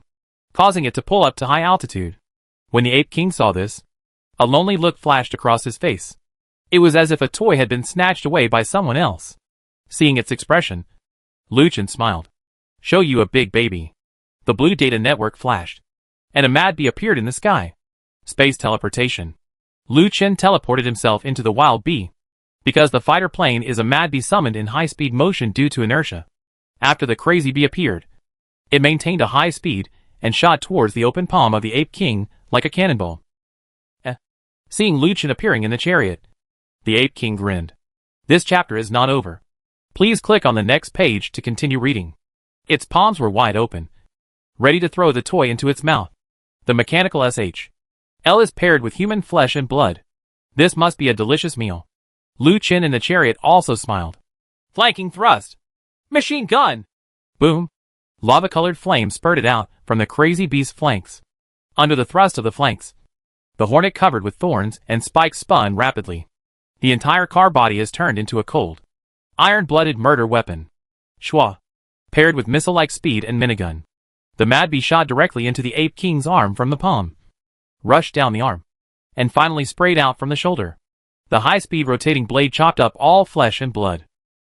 causing it to pull up to high altitude. When the Ape King saw this, a lonely look flashed across his face. It was as if a toy had been snatched away by someone else. Seeing its expression, Lu Chen smiled. Show you a big baby. The blue data network flashed, and a mad bee appeared in the sky. Space teleportation. Lu Chen teleported himself into the wild bee. Because the fighter plane is a mad bee summoned in high-speed motion due to inertia. After the crazy bee appeared, it maintained a high speed and shot towards the open palm of the Ape King like a cannonball. Seeing Lu Chen appearing in the chariot, the Ape King grinned. This chapter is not over. Please click on the next page to continue reading. Its palms were wide open, ready to throw the toy into its mouth. The mechanical SHL is paired with human flesh and blood. This must be a delicious meal. Lu Chen in the chariot also smiled. Flanking thrust. Machine gun! Boom! Lava-colored flames spurted out from the crazy beast's flanks. Under the thrust of the flanks, the hornet covered with thorns and spikes spun rapidly. The entire car body is turned into a cold, iron-blooded murder weapon. Shwa! Paired with missile-like speed and minigun. The mad bee shot directly into the Ape King's arm from the palm, rushed down the arm, and finally sprayed out from the shoulder. The high-speed rotating blade chopped up all flesh and blood.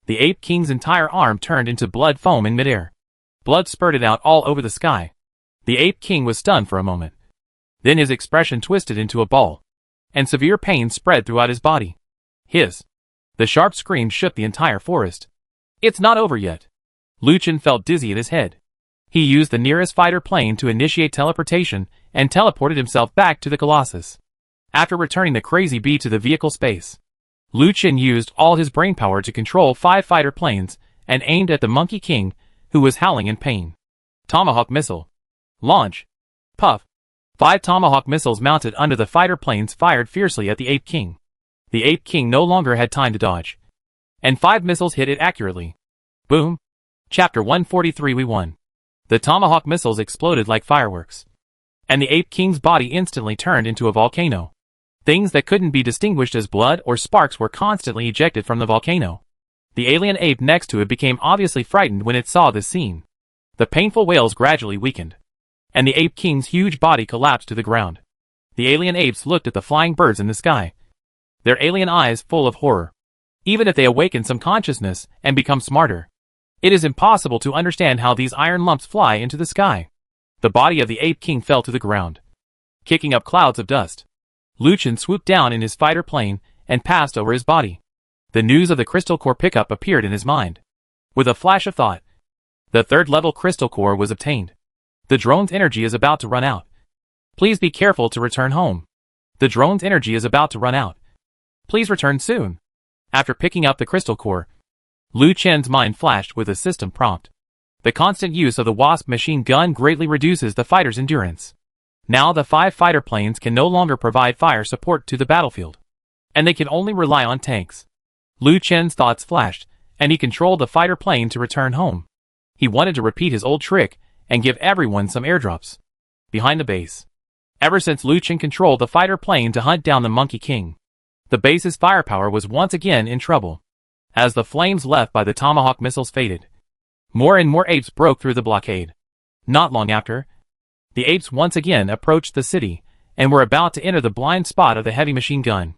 The Ape King's entire arm turned into blood foam in midair. Blood spurted out all over the sky. The Ape King was stunned for a moment. Then his expression twisted into a ball, and severe pain spread throughout his body. The sharp scream shook the entire forest. It's not over yet. Lu Chen felt dizzy in his head. He used the nearest fighter plane to initiate teleportation and teleported himself back to the Colossus. After returning the crazy bee to the vehicle space, Lu Chen used all his brainpower to control 5 fighter planes and aimed at the Monkey King, who was howling in pain. Tomahawk missile. Launch. Puff. 5 Tomahawk missiles mounted under the fighter planes fired fiercely at the Ape King. The Ape King no longer had time to dodge, and 5 missiles hit it accurately. Boom. Chapter 143 We won. The Tomahawk missiles exploded like fireworks, and the Ape King's body instantly turned into a volcano. Things that couldn't be distinguished as blood or sparks were constantly ejected from the volcano. The alien ape next to it became obviously frightened when it saw this scene. The painful wails gradually weakened, and the Ape King's huge body collapsed to the ground. The alien apes looked at the flying birds in the sky, their alien eyes full of horror. Even if they awaken some consciousness and become smarter, it is impossible to understand how these iron lumps fly into the sky. The body of the Ape King fell to the ground, kicking up clouds of dust. Lu Chen swooped down in his fighter plane and passed over his body. The news of the crystal core pickup appeared in his mind. With a flash of thought, the 3rd level crystal core was obtained. The drone's energy is about to run out. Please be careful to return home. The drone's energy is about to run out. Please return soon. After picking up the crystal core, Lu Chen's mind flashed with a system prompt. The constant use of the Wasp machine gun greatly reduces the fighter's endurance. Now the 5 fighter planes can no longer provide fire support to the battlefield, and they can only rely on tanks. Lu Chen's thoughts flashed, and he controlled the fighter plane to return home. He wanted to repeat his old trick and give everyone some airdrops. Behind the base. Ever since Lu Chen controlled the fighter plane to hunt down the Monkey King, the base's firepower was once again in trouble. As the flames left by the Tomahawk missiles faded, more and more apes broke through the blockade. Not long after, the apes once again approached the city and were about to enter the blind spot of the heavy machine gun.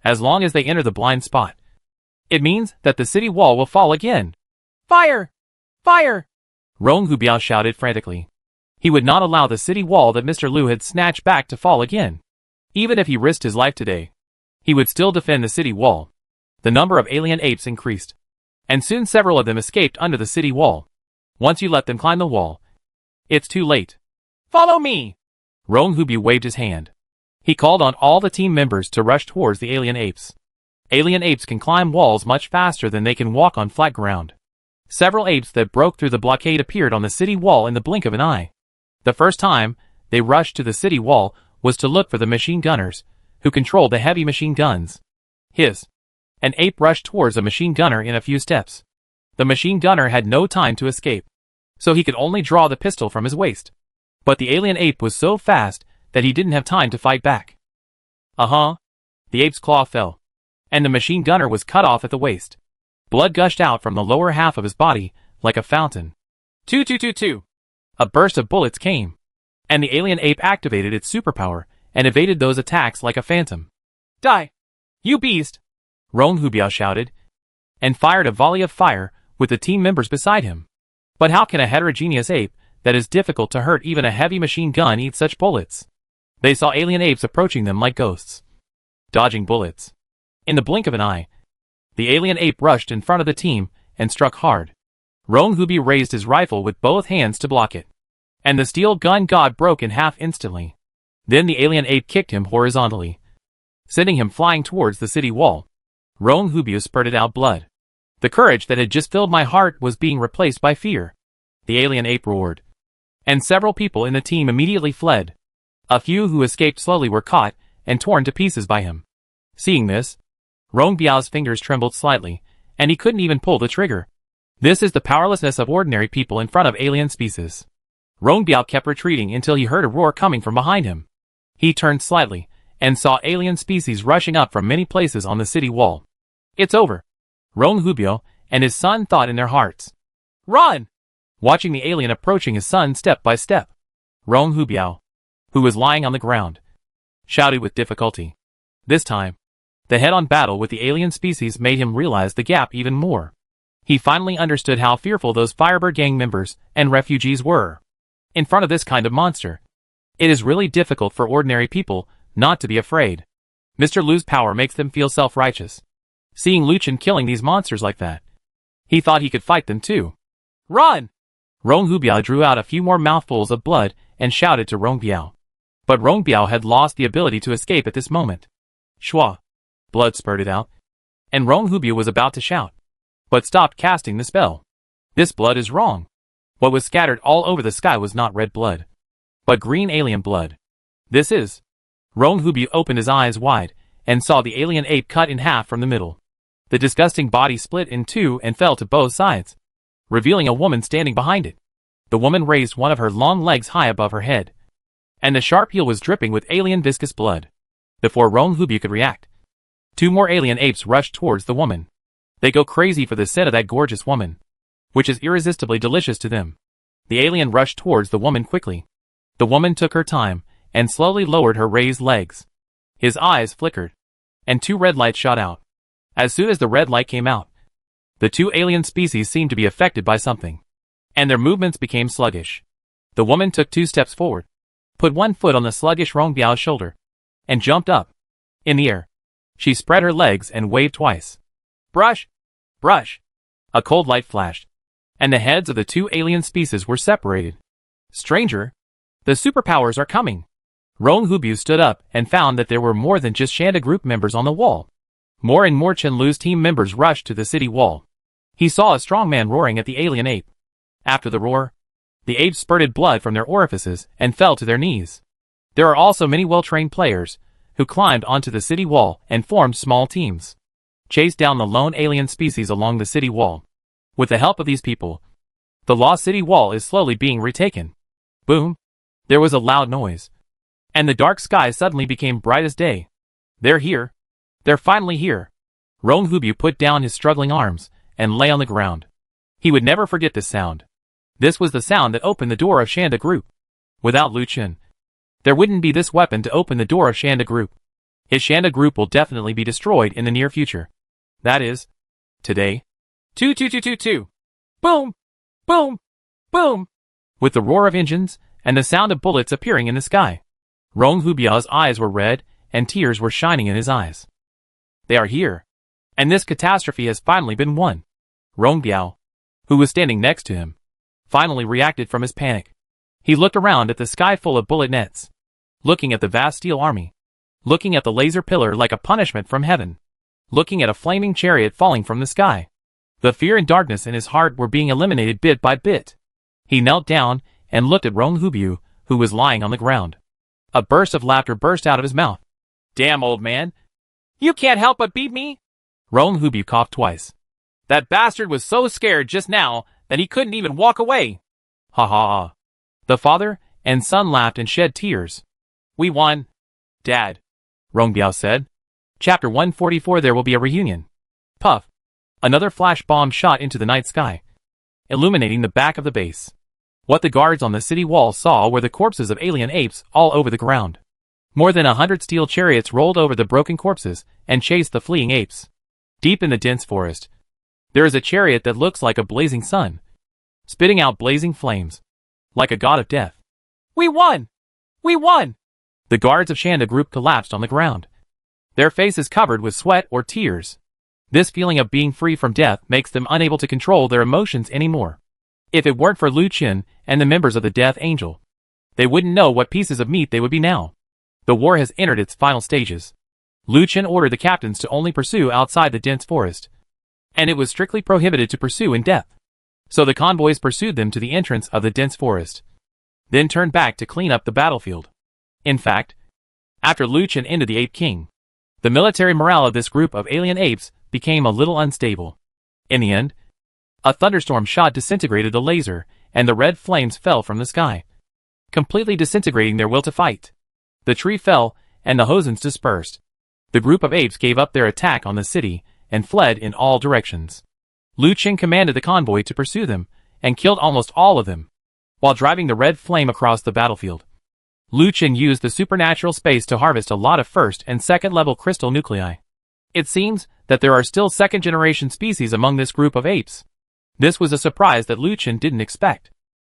As long as they enter the blind spot, it means that the city wall will fall again. Fire! Fire! Rong Hubiao shouted frantically. He would not allow the city wall that Mr. Lu had snatched back to fall again. Even if he risked his life today, he would still defend the city wall. The number of alien apes increased, and soon several of them escaped under the city wall. Once you let them climb the wall, it's too late. Follow me! Ronghubyu waved his hand. He called on all the team members to rush towards the alien apes. Alien apes can climb walls much faster than they can walk on flat ground. Several apes that broke through the blockade appeared on the city wall in the blink of an eye. The first time they rushed to the city wall was to look for the machine gunners, who controlled the heavy machine guns. An ape rushed towards a machine gunner in a few steps. The machine gunner had no time to escape, so he could only draw the pistol from his waist. But the alien ape was so fast that he didn't have time to fight back. The ape's claw fell, and the machine gunner was cut off at the waist. Blood gushed out from the lower half of his body like a fountain. Two. A burst of bullets came, and the alien ape activated its superpower and evaded those attacks like a phantom. Die, you beast! Ronghubyu shouted, and fired a volley of fire with the team members beside him. But how can a heterogeneous ape that is difficult to hurt even a heavy machine gun eat such bullets? They saw alien apes approaching them like ghosts, dodging bullets. In the blink of an eye, the alien ape rushed in front of the team and struck hard. Ronghubyu raised his rifle with both hands to block it, and the steel gun god broke in half instantly. Then the alien ape kicked him horizontally, sending him flying towards the city wall. Ronghubyu spurted out blood. The courage that had just filled my heart was being replaced by fear. The alien ape roared, and several people in the team immediately fled. A few who escaped slowly were caught and torn to pieces by him. Seeing this, Rongbiao's fingers trembled slightly, and he couldn't even pull the trigger. This is the powerlessness of ordinary people in front of alien species. Rongbiao kept retreating until he heard a roar coming from behind him. He turned slightly and saw alien species rushing up from many places on the city wall. It's over, Ronghubyu and his son thought in their hearts. Run! Watching the alien approaching his son step by step, Ronghubyu, who was lying on the ground, shouted with difficulty. This time, the head-on battle with the alien species made him realize the gap even more. He finally understood how fearful those Firebird gang members and refugees were. In front of this kind of monster, it is really difficult for ordinary people not to be afraid. Mr. Lu's power makes them feel self-righteous. Seeing Luchin killing these monsters like that, he thought he could fight them too. Run! Ronghubyu drew out a few more mouthfuls of blood and shouted to Rongbiao. But Rongbiao had lost the ability to escape at this moment. Shua! Blood spurted out, and Ronghubyu was about to shout, but stopped casting the spell. This blood is wrong. What was scattered all over the sky was not red blood, but green alien blood. This is... Ronghubyu opened his eyes wide and saw the alien ape cut in half from the middle. The disgusting body split in two and fell to both sides, revealing a woman standing behind it. The woman raised one of her long legs high above her head, and the sharp heel was dripping with alien viscous blood. Before Ronghubyu could react, two more alien apes rushed towards the woman. They go crazy for the scent of that gorgeous woman, which is irresistibly delicious to them. The alien rushed towards the woman quickly. The woman took her time and slowly lowered her raised legs. His eyes flickered, and two red lights shot out. As soon as the red light came out, the two alien species seemed to be affected by something, and their movements became sluggish. The woman took 2 steps forward, put one foot on the sluggish Rongbiao's shoulder, and jumped up. In the air, she spread her legs and waved twice. Brush! Brush! A cold light flashed, and the heads of the two alien species were separated. Stranger, the superpowers are coming. Ronghubyu stood up and found that there were more than just Shanda group members on the wall. More and more Chen-Lu's team members rushed to the city wall. He saw a strong man roaring at the alien ape. After the roar, the apes spurted blood from their orifices and fell to their knees. There are also many well-trained players who climbed onto the city wall and formed small teams, chased down the lone alien species along the city wall. With the help of these people, the lost city wall is slowly being retaken. Boom! There was a loud noise, and the dark sky suddenly became bright as day. They're here. They're finally here. Ronghubyu put down his struggling arms and lay on the ground. He would never forget this sound. This was the sound that opened the door of Shanda Group. Without Luchin, there wouldn't be this weapon to open the door of Shanda Group. His Shanda Group will definitely be destroyed in the near future. That is, today. Two. Boom! Boom! Boom! With the roar of engines and the sound of bullets appearing in the sky, Ronghubyu's eyes were red and tears were shining in his eyes. They are here. And this catastrophe has finally been won. Rongbiao, who was standing next to him, finally reacted from his panic. He looked around at the sky full of bullet nets, looking at the vast steel army, looking at the laser pillar like a punishment from heaven, looking at a flaming chariot falling from the sky. The fear and darkness in his heart were being eliminated bit by bit. He knelt down and looked at Rong Hubiu, who was lying on the ground. A burst of laughter burst out of his mouth. Damn, old man. You can't help but beat me? Rong Hubiu coughed twice. That bastard was so scared just now that he couldn't even walk away. Ha ha ha. The father and son laughed and shed tears. We won. Dad, Rongbiao said. Chapter 144 There will be a reunion. Puff. Another flash bomb shot into the night sky, illuminating the back of the base. What the guards on the city wall saw were the corpses of alien apes all over the ground. More than 100 steel chariots rolled over the broken corpses and chased the fleeing apes. Deep in the dense forest, there is a chariot that looks like a blazing sun, spitting out blazing flames, like a god of death. We won! We won! The guards of Shanda Group collapsed on the ground, their faces covered with sweat or tears. This feeling of being free from death makes them unable to control their emotions anymore. If it weren't for Lu Qin and the members of the Death Angel, they wouldn't know what pieces of meat they would be now. The war has entered its final stages. Lu Qin ordered the captains to only pursue outside the dense forest, and it was strictly prohibited to pursue in depth. So the convoys pursued them to the entrance of the dense forest, then turned back to clean up the battlefield. In fact, after Lu Qin ended the Ape King, the military morale of this group of alien apes became a little unstable. In the end, a thunderstorm shot disintegrated the laser, and the red flames fell from the sky, completely disintegrating their will to fight. The tree fell, and the Hosens dispersed. The group of apes gave up their attack on the city and fled in all directions. Lu Qin commanded the convoy to pursue them, and killed almost all of them, while driving the red flame across the battlefield. Lu Qin used the supernatural space to harvest a lot of first and second level crystal nuclei. It seems that there are still second-generation species among this group of apes. This was a surprise that Lu Qin didn't expect.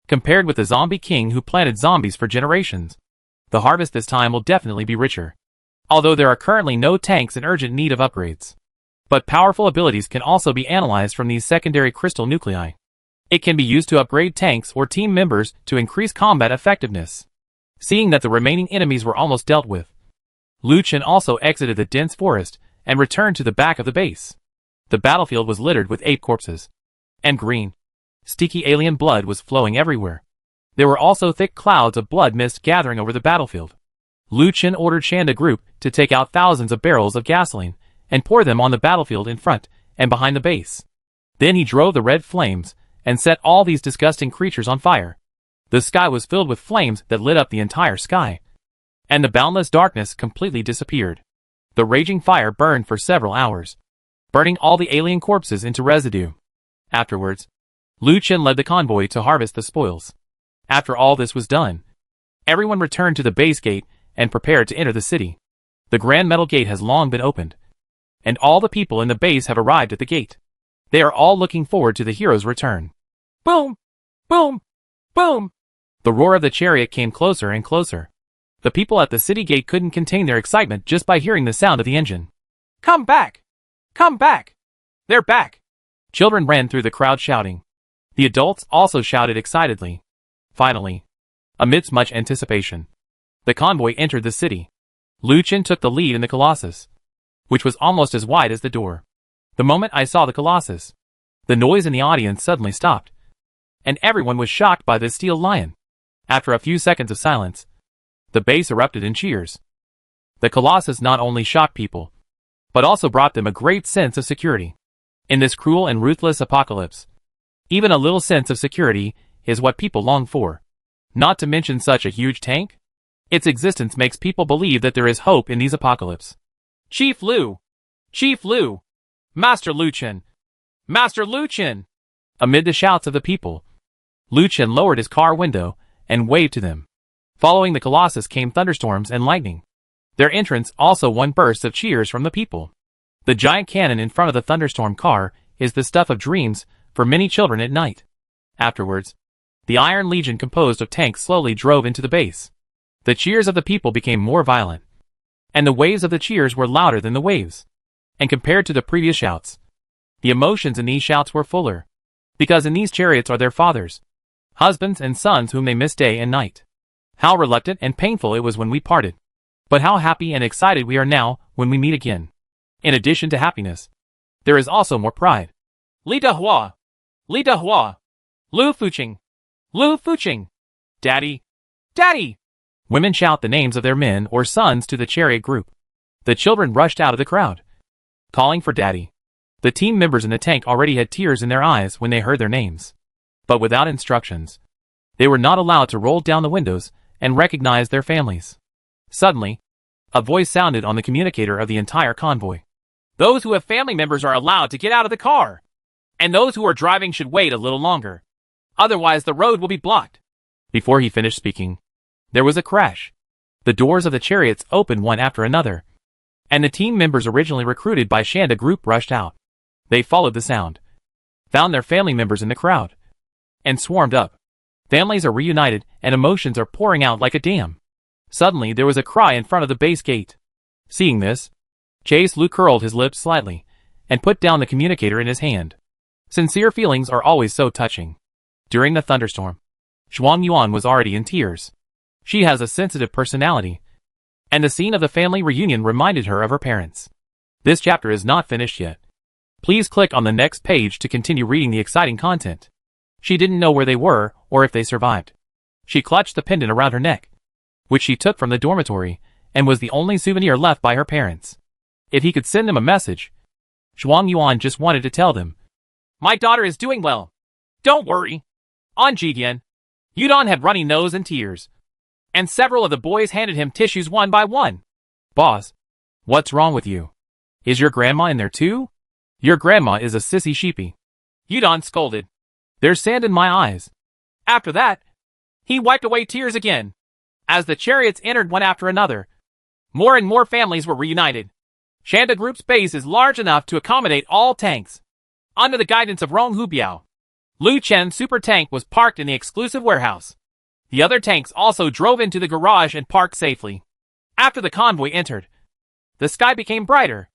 Compared with the zombie king who planted zombies for generations, the harvest this time will definitely be richer. Although there are currently no tanks in urgent need of upgrades. But powerful abilities can also be analyzed from these secondary crystal nuclei. It can be used to upgrade tanks or team members to increase combat effectiveness. Seeing that the remaining enemies were almost dealt with, Lu Qin also exited the dense forest and returned to the back of the base. The battlefield was littered with ape corpses, and green, sticky alien blood was flowing everywhere. There were also thick clouds of blood mist gathering over the battlefield. Lu Qin ordered Shanda Group to take out thousands of barrels of gasoline and pour them on the battlefield in front and behind the base. Then he drove the red flames and set all these disgusting creatures on fire. The sky was filled with flames that lit up the entire sky, and the boundless darkness completely disappeared. The raging fire burned for several hours, burning all the alien corpses into residue. Afterwards, Lu Qin led the convoy to harvest the spoils. After all this was done, everyone returned to the base gate and prepared to enter the city. The grand metal gate has long been opened, and all the people in the base have arrived at the gate. They are all looking forward to the hero's return. Boom! Boom! Boom! The roar of the chariot came closer and closer. The people at the city gate couldn't contain their excitement just by hearing the sound of the engine. Come back! Come back! They're back! Children ran through the crowd shouting. The adults also shouted excitedly. Finally, amidst much anticipation, the convoy entered the city. Lu Qin took the lead in the Colossus, which was almost as wide as the door. The moment I saw the Colossus, the noise in the audience suddenly stopped, and everyone was shocked by this steel lion. After a few seconds of silence, the base erupted in cheers. The Colossus not only shocked people, but also brought them a great sense of security. In this cruel and ruthless apocalypse, even a little sense of security is what people long for. Not to mention such a huge tank. Its existence makes people believe that there is hope in these apocalypse. Chief Lu! Chief Lu! Master Lu Qin! Master Lu Qin! Amid the shouts of the people, Lu Qin lowered his car window and waved to them. Following the Colossus came thunderstorms and lightning. Their entrance also won bursts of cheers from the people. The giant cannon in front of the thunderstorm car is the stuff of dreams for many children at night. Afterwards, the Iron Legion composed of tanks slowly drove into the base. The cheers of the people became more violent, and the waves of the cheers were louder than the waves. And compared to the previous shouts, the emotions in these shouts were fuller. Because in these chariots are their fathers, husbands and sons whom they miss day and night. How reluctant and painful it was when we parted. But how happy and excited we are now when we meet again. In addition to happiness, there is also more pride. Li Da Hua. Li Da Hua. Lu Fuqing. Lu Fuqing. Daddy. Daddy. Women shout the names of their men or sons to the chariot group. The children rushed out of the crowd, calling for Daddy. The team members in the tank already had tears in their eyes when they heard their names. But without instructions, they were not allowed to roll down the windows and recognize their families. Suddenly, a voice sounded on the communicator of the entire convoy. Those who have family members are allowed to get out of the car. And those who are driving should wait a little longer. Otherwise the road will be blocked. Before he finished speaking, there was a crash. The doors of the chariots opened one after another, and the team members originally recruited by Shanda Group rushed out. They followed the sound, found their family members in the crowd, and swarmed up. Families are reunited and emotions are pouring out like a dam. Suddenly there was a cry in front of the base gate. Seeing this, Chase Lu curled his lips slightly and put down the communicator in his hand. Sincere feelings are always so touching. During the thunderstorm, Zhuang Yuan was already in tears. She has a sensitive personality, and the scene of the family reunion reminded her of her parents. This chapter is not finished yet. Please click on the next page to continue reading the exciting content. She didn't know where they were or if they survived. She clutched the pendant around her neck, which she took from the dormitory, and was the only souvenir left by her parents. If he could send them a message, Zhuang Yuan just wanted to tell them, "My daughter is doing well. Don't worry." On Jidian, Yudon had runny nose and tears, and several of the boys handed him tissues one by one. "Boss, what's wrong with you? Is your grandma in there too? Your grandma is a sissy sheepy," Yudon scolded. "There's sand in my eyes." After that, he wiped away tears again. As the chariots entered one after another, more and more families were reunited. Shanda Group's base is large enough to accommodate all tanks. Under the guidance of Rong Hubiao, Lu Chen's super tank was parked in the exclusive warehouse. The other tanks also drove into the garage and parked safely. After the convoy entered, the sky became brighter.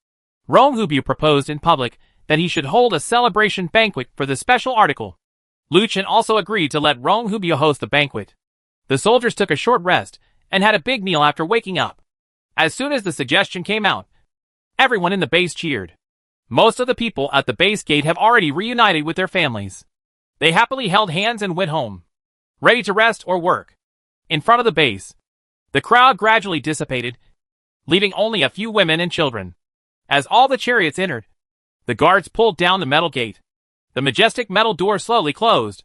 Rong Hubiao proposed in public that he should hold a celebration banquet for the special article. Lu Chen also agreed to let Rong Hubiao host the banquet. The soldiers took a short rest and had a big meal after waking up. As soon as the suggestion came out, everyone in the base cheered. Most of the people at the base gate have already reunited with their families. They happily held hands and went home, ready to rest or work. In front of the base, the crowd gradually dissipated, leaving only a few women and children. As all the chariots entered, the guards pulled down the metal gate. The majestic metal door slowly closed.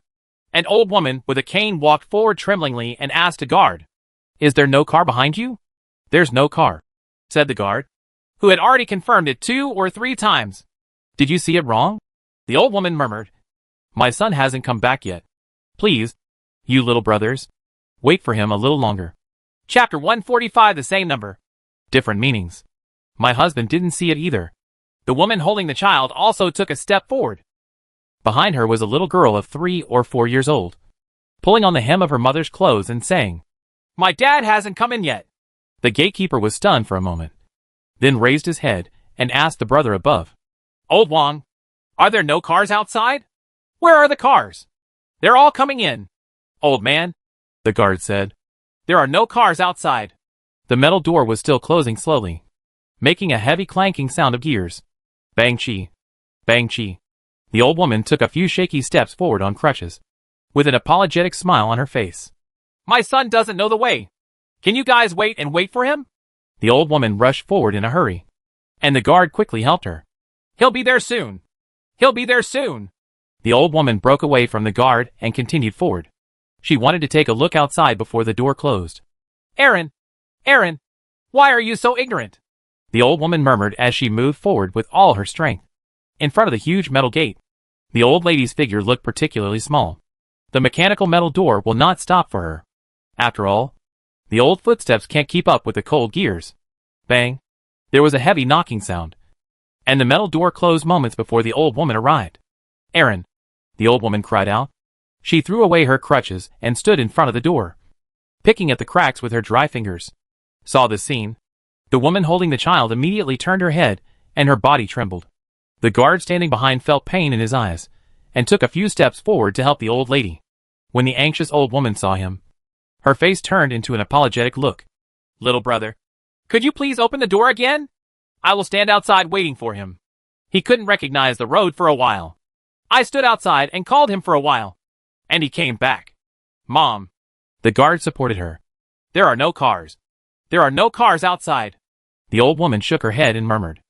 An old woman with a cane walked forward tremblingly and asked a guard, "Is there no car behind you?" "There's no car," said the guard, who had already confirmed it 2 or 3 times. "Did you see it wrong?" The old woman murmured, "My son hasn't come back yet. Please, you little brothers, wait for him a little longer." Chapter 145, the same number, different meanings. "My husband didn't see it either." The woman holding the child also took a step forward. Behind her was a little girl of 3 or 4 years old, pulling on the hem of her mother's clothes and saying, "My dad hasn't come in yet." The gatekeeper was stunned for a moment, then raised his head and asked the brother above, "Old Wang, are there no cars outside? Where are the cars?" "They're all coming in." "Old man," the guard said, "there are no cars outside." The metal door was still closing slowly, making a heavy clanking sound of gears. Bang chi, bang chi. The old woman took a few shaky steps forward on crutches, with an apologetic smile on her face. "My son doesn't know the way. Can you guys wait for him?" The old woman rushed forward in a hurry, and the guard quickly helped her. "He'll be there soon. He'll be there soon." The old woman broke away from the guard and continued forward. She wanted to take a look outside before the door closed. Aaron, why are you so ignorant?" the old woman murmured as she moved forward with all her strength. In front of the huge metal gate, the old lady's figure looked particularly small. The mechanical metal door will not stop for her. After all, the old footsteps can't keep up with the cold gears. Bang! There was a heavy knocking sound, and the metal door closed moments before the old woman arrived. "Aaron!" the old woman cried out. She threw away her crutches and stood in front of the door, picking at the cracks with her dry fingers. Saw this scene, the woman holding the child immediately turned her head and her body trembled. The guard standing behind felt pain in his eyes, and took a few steps forward to help the old lady. When the anxious old woman saw him, her face turned into an apologetic look. Little brother, could you please open the door again? I will stand outside waiting for him. He couldn't recognize the road for a while. I stood outside and called him for a while. And he came back. Mom. The guard supported her. There are no cars. There are no cars outside. The old woman shook her head and murmured.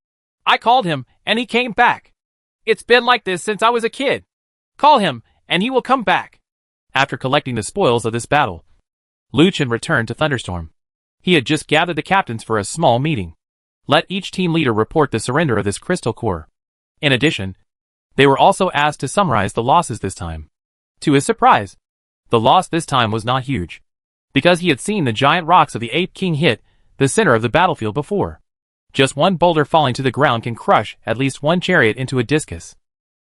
I called him, and he came back. It's been like this since I was a kid. Call him, and he will come back. After collecting the spoils of this battle, Liu Chen returned to Thunderstorm. He had just gathered the captains for a small meeting. Let each team leader report the surrender of this crystal core. In addition, they were also asked to summarize the losses this time. To his surprise, the loss this time was not huge, because he had seen the giant rocks of the Ape King hit the center of the battlefield before. Just one boulder falling to the ground can crush at least one chariot into a discus.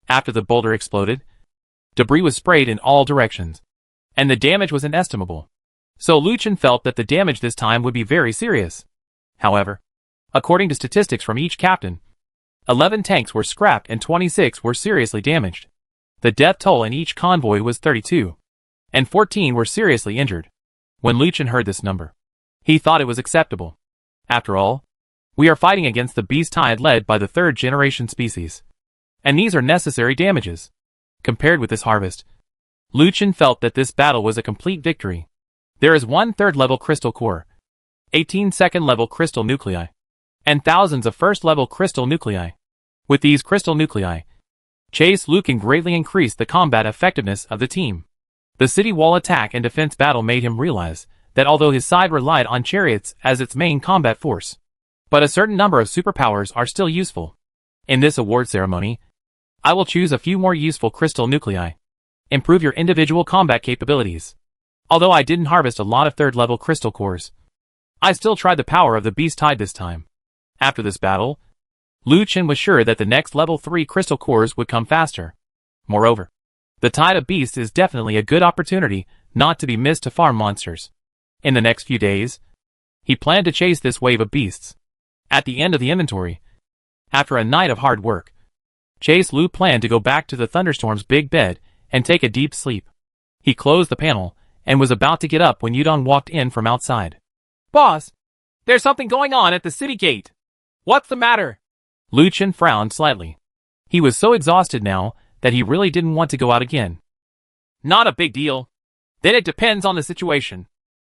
After the boulder exploded, debris was sprayed in all directions, and the damage was inestimable. So Liu Chen felt that the damage this time would be very serious. However, according to statistics from each captain, 11 tanks were scrapped and 26 were seriously damaged. The death toll in each convoy was 32, and 14 were seriously injured. When Liu Chen heard this number, he thought it was acceptable. After all, we are fighting against the beast tide led by the third generation species, and these are necessary damages. Compared with this harvest, Liu Chen felt that this battle was a complete victory. There is one third-level crystal core, 18 second-level crystal nuclei, and thousands of first-level crystal nuclei. With these crystal nuclei, Chase Lu can greatly increase the combat effectiveness of the team. The city wall attack and defense battle made him realize that although his side relied on chariots as its main combat force, but a certain number of superpowers are still useful. In this award ceremony, I will choose a few more useful crystal nuclei. Improve your individual combat capabilities. Although I didn't harvest a lot of third-level crystal cores, I still tried the power of the beast tide this time. After this battle, Liu Chen was sure that the next level 3 crystal cores would come faster. Moreover, the tide of beasts is definitely a good opportunity not to be missed to farm monsters. In the next few days, he planned to chase this wave of beasts. At the end of the inventory, after a night of hard work, Chase Lu planned to go back to the Thunderstorm's big bed and take a deep sleep. He closed the panel and was about to get up when Yudong walked in from outside. Boss, there's something going on at the city gate. What's the matter? Liu Chen frowned slightly. He was so exhausted now that he really didn't want to go out again. Not a big deal. Then it depends on the situation.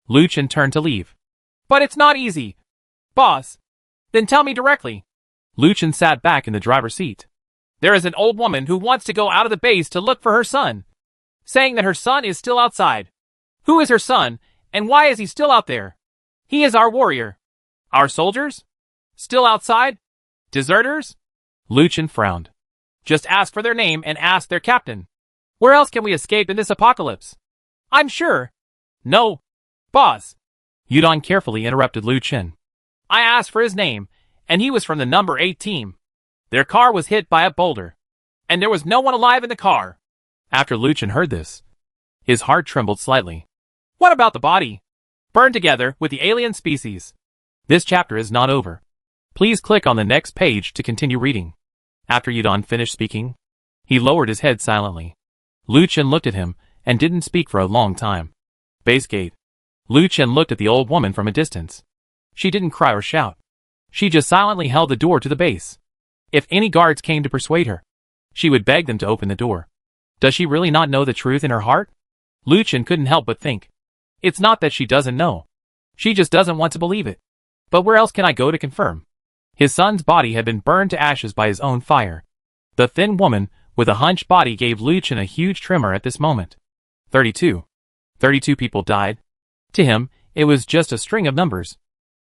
Liu Chen turned to leave. But it's not easy. Boss, then tell me directly. Liu Chen sat back in the driver's seat. There is an old woman who wants to go out of the base to look for her son, saying that her son is still outside. Who is her son, and why is he still out there? He is our warrior. Our soldiers? Still outside? Deserters? Liu Chen frowned. Just ask for their name and ask their captain. Where else can we escape in this apocalypse? I'm sure. No. Boss. Yudong carefully interrupted Liu Chen. I asked for his name, and he was from the number 8 team. Their car was hit by a boulder, and there was no one alive in the car. After Liu Chen heard this, his heart trembled slightly. What about the body? Burned together with the alien species. This chapter is not over. Please click on the next page to continue reading. After Yudong finished speaking, he lowered his head silently. Liu Chen looked at him and didn't speak for a long time. Base gate. Liu Chen looked at the old woman from a distance. She didn't cry or shout. She just silently held the door to the base. If any guards came to persuade her, she would beg them to open the door. Does she really not know the truth in her heart? Liu Chen couldn't help but think. It's not that she doesn't know. She just doesn't want to believe it. But where else can I go to confirm? His son's body had been burned to ashes by his own fire. The thin woman with a hunched body gave Liu Chen a huge tremor at this moment. 32. 32 people died. To him, it was just a string of numbers.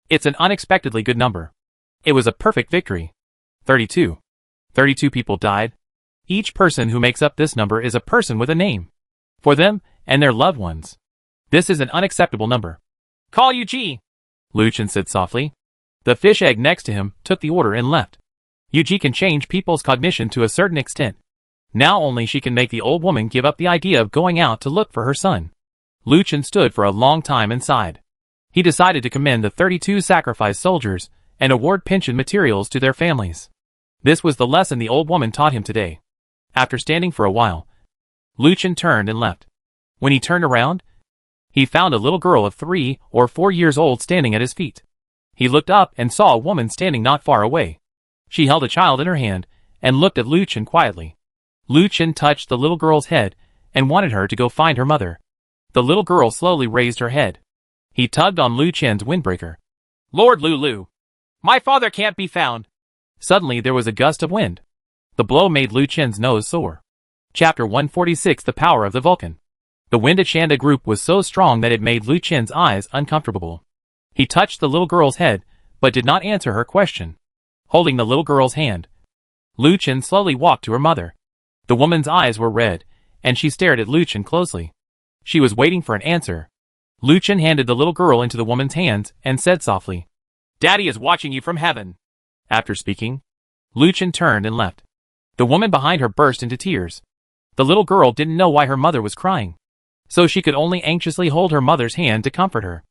It's an unexpectedly good number. It was a perfect victory. 32. 32 people died. Each person who makes up this number is a person with a name. For them and their loved ones. This is an unacceptable number. Call Yuji, Liu Chen said softly. The fish egg next to him took the order and left. Yuji can change people's cognition to a certain extent. Now only she can make the old woman give up the idea of going out to look for her son. Liu Chen stood for a long time and sighed. He decided to commend the 32 sacrificed soldiers and award pension materials to their families. This was the lesson the old woman taught him today. After standing for a while, Lu Chen turned and left. When he turned around, he found a little girl of 3 or 4 years old standing at his feet. He looked up and saw a woman standing not far away. She held a child in her hand and looked at Lu Chen quietly. Lu Chen touched the little girl's head and wanted her to go find her mother. The little girl slowly raised her head. He tugged on Lu Chen's windbreaker. Lord Lulu, my father can't be found. Suddenly there was a gust of wind. The blow made Lu Chen's nose sore. Chapter 146 The Power of the Vulcan. The wind at Shanda group was so strong that it made Lu Chen's eyes uncomfortable. He touched the little girl's head, but did not answer her question. Holding the little girl's hand, Lu Chen slowly walked to her mother. The woman's eyes were red, and she stared at Lu Chen closely. She was waiting for an answer. Lu Chen handed the little girl into the woman's hands and said softly, Daddy is watching you from heaven. After speaking, Lu Chen turned and left. The woman behind her burst into tears. The little girl didn't know why her mother was crying, so she could only anxiously hold her mother's hand to comfort her.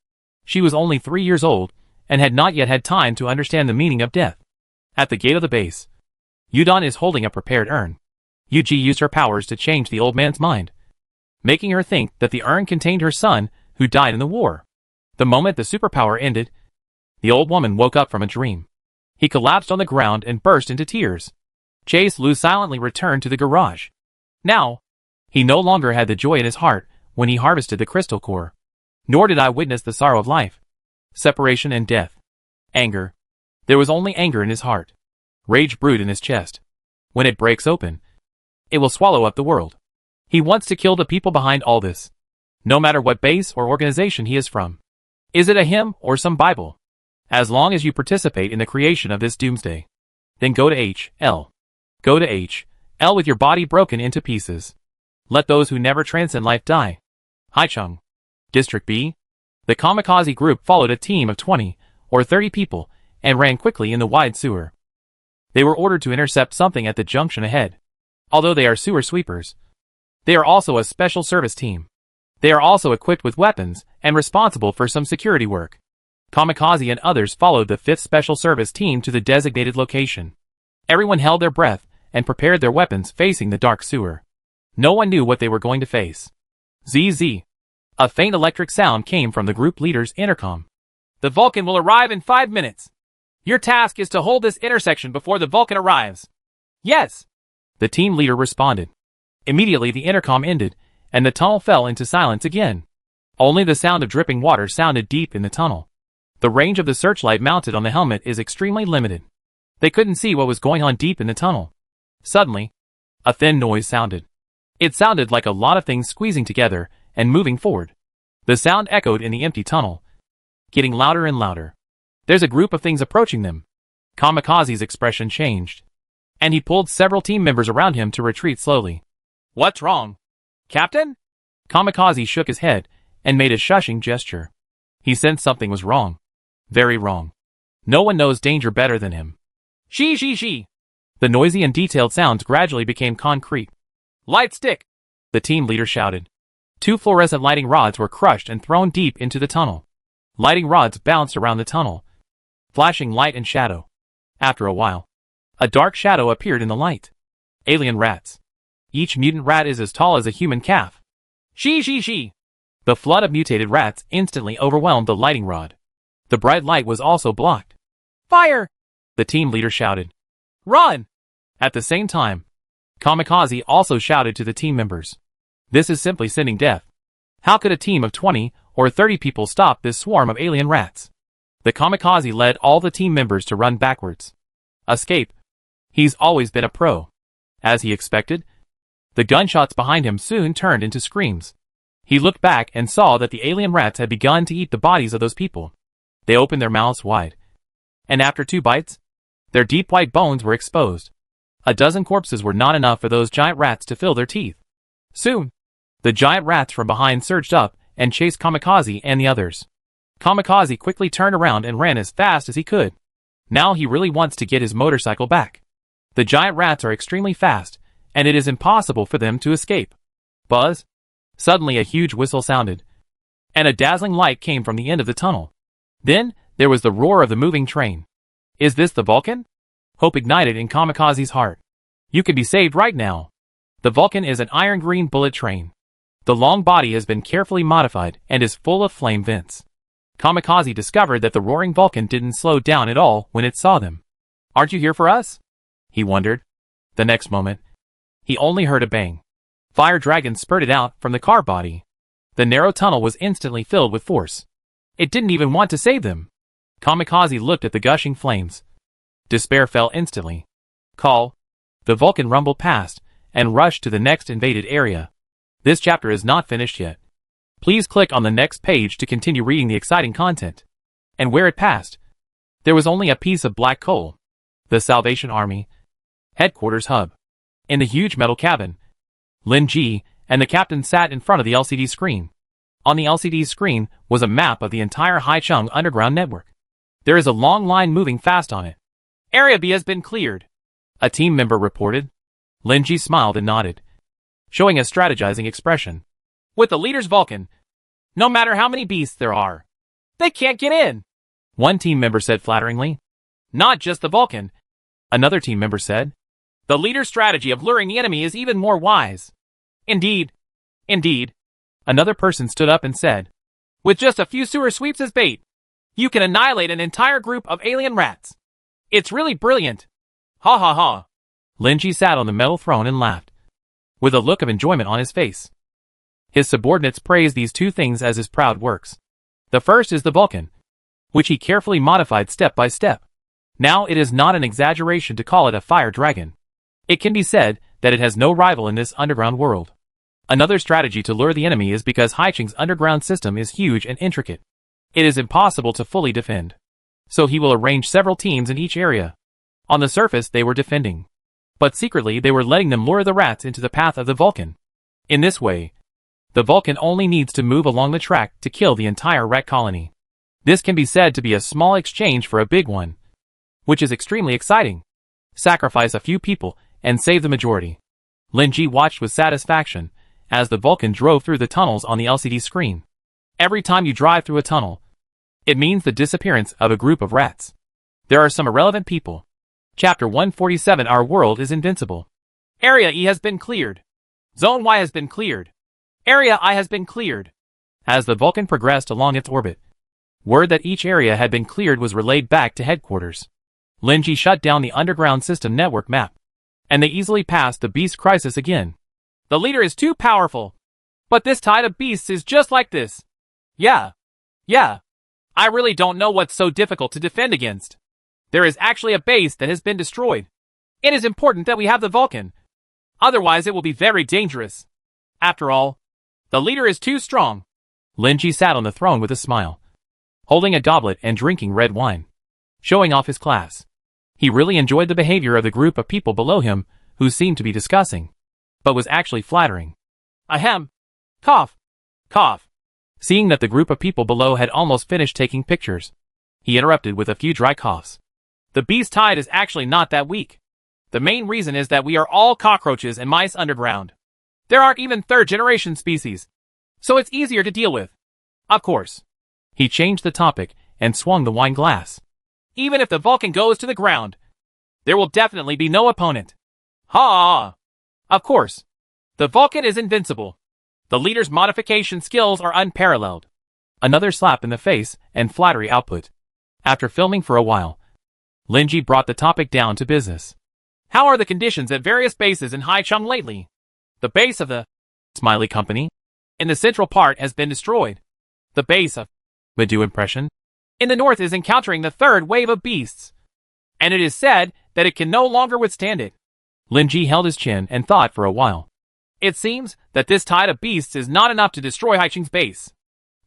She was only 3 years old, and had not yet had time to understand the meaning of death. At the gate of the base, Yudon is holding a prepared urn. Yuji used her powers to change the old man's mind, making her think that the urn contained her son, who died in the war. The moment the superpower ended, the old woman woke up from a dream. He collapsed on the ground and burst into tears. Chase Lu silently returned to the garage. Now, he no longer had the joy in his heart when he harvested the crystal core. Nor did I witness the sorrow of life, separation and death. Anger. There was only anger in his heart. Rage brewed in his chest. When it breaks open, it will swallow up the world. He wants to kill the people behind all this, no matter what base or organization he is from. Is it a hymn or some Bible? As long as you participate in the creation of this Doomsday, then go to H.L. Go to H.L. with your body broken into pieces. Let those who never transcend life die. Haichung. District B. The Kamikazi group followed a team of 20 or 30 people and ran quickly in the wide sewer. They were ordered to intercept something at the junction ahead. Although they are sewer sweepers, they are also a special service team. They are also equipped with weapons and responsible for some security work. Kamikazi and others followed the 5th Special Service team to the designated location. Everyone held their breath and prepared their weapons facing the dark sewer. No one knew what they were going to face. ZZ. A faint electric sound came from the group leader's intercom. The Vulcan will arrive in 5 minutes. Your task is to hold this intersection before the Vulcan arrives. Yes. The team leader responded. Immediately the intercom ended, and the tunnel fell into silence again. Only the sound of dripping water sounded deep in the tunnel. The range of the searchlight mounted on the helmet is extremely limited. They couldn't see what was going on deep in the tunnel. Suddenly, a thin noise sounded. It sounded like a lot of things squeezing together and moving forward. The sound echoed in the empty tunnel, getting louder and louder. There's a group of things approaching them. Kamikaze's expression changed, and he pulled several team members around him to retreat slowly. What's wrong, Captain? Kamikaze shook his head and made a shushing gesture. He sensed something was wrong. Very wrong. No one knows danger better than him. She. The noisy and detailed sounds gradually became concrete. Light stick! The team leader shouted. 2 fluorescent lighting rods were crushed and thrown deep into the tunnel. Lighting rods bounced around the tunnel, flashing light and shadow. After a while, a dark shadow appeared in the light. Alien rats. Each mutant rat is as tall as a human calf. She. The flood of mutated rats instantly overwhelmed the lighting rod. The bright light was also blocked. Fire! The team leader shouted. Run! At the same time, Kamikaze also shouted to the team members. This is simply sending death. How could a team of 20 or 30 people stop this swarm of alien rats? The Kamikaze led all the team members to run backwards. Escape. He's always been a pro. As he expected, the gunshots behind him soon turned into screams. He looked back and saw that the alien rats had begun to eat the bodies of those people. They opened their mouths wide, and after 2 bites, their deep white bones were exposed. A dozen corpses were not enough for those giant rats to fill their teeth. Soon, the giant rats from behind surged up and chased Kamikaze and the others. Kamikaze quickly turned around and ran as fast as he could. Now he really wants to get his motorcycle back. The giant rats are extremely fast, and it is impossible for them to escape. Buzz! Suddenly a huge whistle sounded, and a dazzling light came from the end of the tunnel. Then, there was the roar of the moving train. Is this the Vulcan? Hope ignited in Kamikazi's heart. You can be saved right now. The Vulcan is an iron-green bullet train. The long body has been carefully modified and is full of flame vents. Kamikazi discovered that the roaring Vulcan didn't slow down at all when it saw them. Aren't you here for us? He wondered. The next moment, he only heard a bang. Fire dragons spurted out from the car body. The narrow tunnel was instantly filled with force. It didn't even want to save them. Kamikazi looked at the gushing flames. Despair fell instantly. Call. The Vulcan rumbled past and rushed to the next invaded area. This chapter is not finished yet. Please click on the next page to continue reading the exciting content. And where it passed, there was only a piece of black coal. The Salvation Army headquarters hub. In the huge metal cabin, Lin Ji and the captain sat in front of the LCD screen. On the LCD screen was a map of the entire Haicheng underground network. There is a long line moving fast on it. Area B has been cleared, a team member reported. Lin Ji smiled and nodded, showing a strategizing expression. With the leader's Vulcan, no matter how many beasts there are, they can't get in. One team member said flatteringly. Not just the Vulcan, another team member said. The leader's strategy of luring the enemy is even more wise. Indeed. Indeed. Another person stood up and said. With just a few sewer sweeps as bait, you can annihilate an entire group of alien rats. It's really brilliant. Ha ha ha. Lin Ji sat on the metal throne and laughed, with a look of enjoyment on his face. His subordinates praised these two things as his proud works. The first is the Vulcan, which he carefully modified step by step. Now it is not an exaggeration to call it a fire dragon. It can be said that it has no rival in this underground world. Another strategy to lure the enemy is because Haicheng's underground system is huge and intricate. It is impossible to fully defend. So he will arrange several teams in each area. On the surface they were defending, but secretly they were letting them lure the rats into the path of the Vulcan. In this way, the Vulcan only needs to move along the track to kill the entire rat colony. This can be said to be a small exchange for a big one, which is extremely exciting. Sacrifice a few people and save the majority. Lin Ji watched with satisfaction as the Vulcan drove through the tunnels on the LCD screen. Every time you drive through a tunnel, it means the disappearance of a group of rats. There are some irrelevant people. Chapter 147. Our world is invincible. Area E has been cleared. Zone Y has been cleared. Area I has been cleared. As the Vulcan progressed along its orbit, word that each area had been cleared was relayed back to headquarters. Lin Ji shut down the underground system network map, and they easily passed the beast crisis again. The leader is too powerful. But this tide of beasts is just like this. Yeah. I really don't know what's so difficult to defend against. There is actually a base that has been destroyed. It is important that we have the Vulcan. Otherwise it will be very dangerous. After all, the leader is too strong. Lin Ji sat on the throne with a smile, holding a goblet and drinking red wine, showing off his class. He really enjoyed the behavior of the group of people below him who seemed to be discussing, but was actually flattering. Ahem. Cough. Cough. Seeing that the group of people below had almost finished taking pictures, he interrupted with a few dry coughs. The beast tide is actually not that weak. The main reason is that we are all cockroaches and mice underground. There aren't even third-generation species, so it's easier to deal with. Of course. He changed the topic and swung the wine glass. Even if the Vulcan goes to the ground, there will definitely be no opponent. Ha! Of course. The Vulcan is invincible. The leader's modification skills are unparalleled. Another slap in the face and flattery output. After filming for a while, Lin Ji brought the topic down to business. How are the conditions at various bases in Haicheng lately? The base of the Smiley Company in the central part has been destroyed. The base of Medu Impression in the north is encountering the third wave of beasts, and it is said that it can no longer withstand it. Lin Ji held his chin and thought for a while. It seems that this tide of beasts is not enough to destroy Haicheng's base.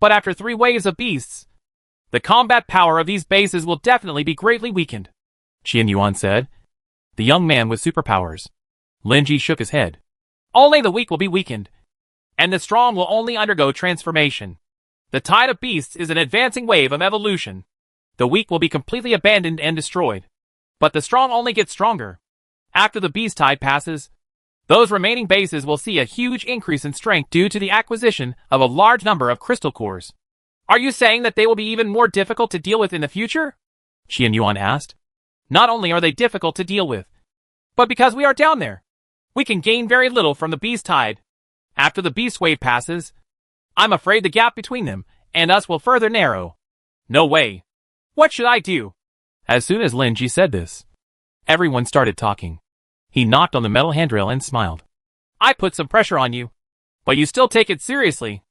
But after 3 waves of beasts, the combat power of these bases will definitely be greatly weakened. Qian Yuan said. The young man with superpowers. Lin Ji shook his head. Only the weak will be weakened, and the strong will only undergo transformation. The tide of beasts is an advancing wave of evolution. The weak will be completely abandoned and destroyed, but the strong only get stronger. After the beast tide passes, those remaining bases will see a huge increase in strength due to the acquisition of a large number of crystal cores. Are you saying that they will be even more difficult to deal with in the future? Qian Yuan asked. Not only are they difficult to deal with, but because we are down there, we can gain very little from the beast tide. After the beast wave passes, I'm afraid the gap between them and us will further narrow. No way. What should I do? As soon as Lin Ji said this, everyone started talking. He knocked on the metal handrail and smiled. I put some pressure on you, but you still take it seriously.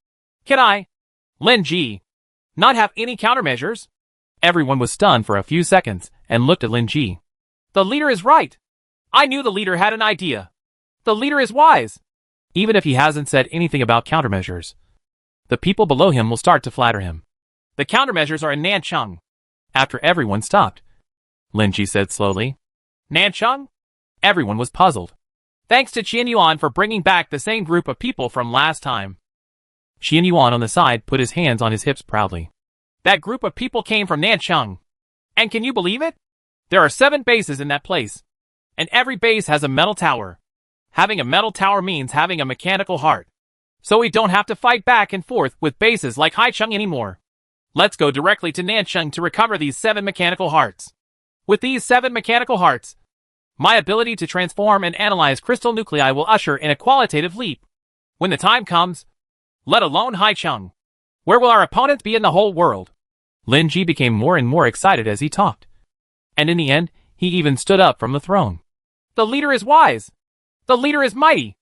Can I, Lin Ji, not have any countermeasures? Everyone was stunned for a few seconds and looked at Lin Ji. The leader is right. I knew the leader had an idea. The leader is wise. Even if he hasn't said anything about countermeasures, the people below him will start to flatter him. The countermeasures are in Nanchang. After everyone stopped, Lin Ji said slowly. Nanchang? Everyone was puzzled. Thanks to Qian Yuan for bringing back the same group of people from last time. Qian Yuan on the side put his hands on his hips proudly. That group of people came from Nanchang. And can you believe it? There are 7 bases in that place. And every base has a metal tower. Having a metal tower means having a mechanical heart. So we don't have to fight back and forth with bases like Haicheng anymore. Let's go directly to Nanchang to recover these 7 mechanical hearts. With these 7 mechanical hearts, my ability to transform and analyze crystal nuclei will usher in a qualitative leap. When the time comes, let alone Haicheng, where will our opponents be in the whole world? Lin Ji became more and more excited as he talked. And in the end, he even stood up from the throne. The leader is wise. The leader is mighty.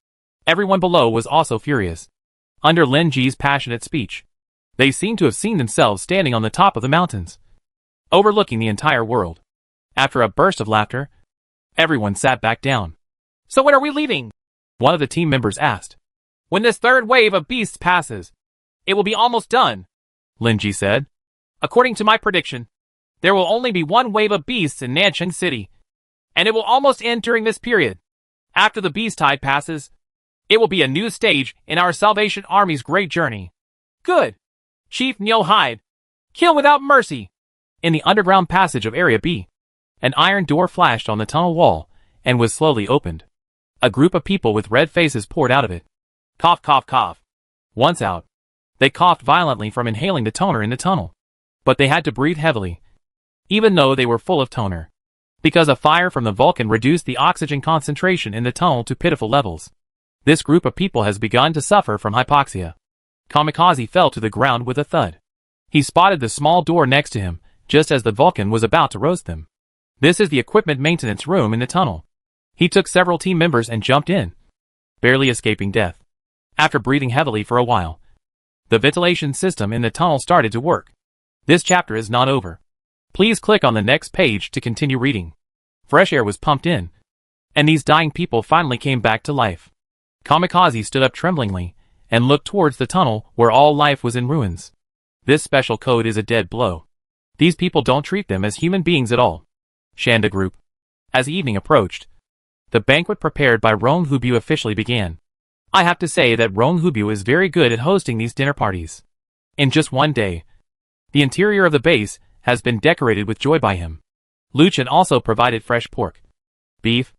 Everyone below was also furious. Under Lin Ji's passionate speech, they seemed to have seen themselves standing on the top of the mountains, overlooking the entire world. After a burst of laughter, everyone sat back down. So when are we leaving? One of the team members asked. When this 3rd wave of beasts passes, it will be almost done, Lin Ji said. According to my prediction, there will only be 1 wave of beasts in Nanchang City, and it will almost end during this period. After the beast tide passes, it will be a new stage in our Salvation Army's great journey. Good. Chief Neo Hyde. Kill without mercy. In the underground passage of Area B, an iron door flashed on the tunnel wall and was slowly opened. A group of people with red faces poured out of it. Cough, cough, cough. Once out, they coughed violently from inhaling the toner in the tunnel. But they had to breathe heavily, even though they were full of toner, because a fire from the Vulcan reduced the oxygen concentration in the tunnel to pitiful levels. This group of people has begun to suffer from hypoxia. Kamikazi fell to the ground with a thud. He spotted the small door next to him, just as the Vulcan was about to roast them. This is the equipment maintenance room in the tunnel. He took several team members and jumped in, barely escaping death. After breathing heavily for a while, the ventilation system in the tunnel started to work. This chapter is not over. Please click on the next page to continue reading. Fresh air was pumped in, and these dying people finally came back to life. Kamikazi stood up tremblingly and looked towards the tunnel where all life was in ruins. This special code is a dead blow. These people don't treat them as human beings at all. Shanda Group. As evening approached, the banquet prepared by Rong Hubu officially began. I have to say that Rong Hubu is very good at hosting these dinner parties. In just one day, the interior of the base has been decorated with joy by him. Lu Chen also provided fresh pork, beef,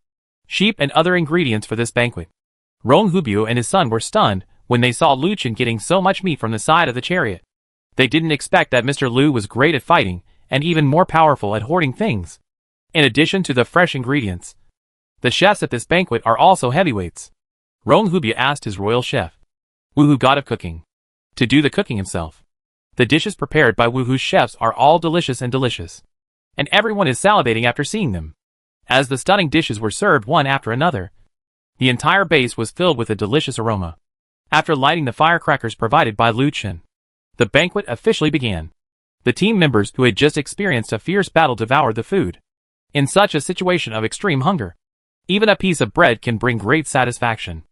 sheep and other ingredients for this banquet. Rong Hubu and his son were stunned when they saw Lu Chen getting so much meat from the side of the chariot. They didn't expect that Mr. Lu was great at fighting and even more powerful at hoarding things. In addition to the fresh ingredients, the chefs at this banquet are also heavyweights. Rong Hubu asked his royal chef, Wuhu God of Cooking, to do the cooking himself. The dishes prepared by Wuhu's chefs are all delicious, and everyone is salivating after seeing them. As the stunning dishes were served one after another, the entire base was filled with a delicious aroma. After lighting the firecrackers provided by Lu Chen, the banquet officially began. The team members who had just experienced a fierce battle devoured the food. In such a situation of extreme hunger, even a piece of bread can bring great satisfaction.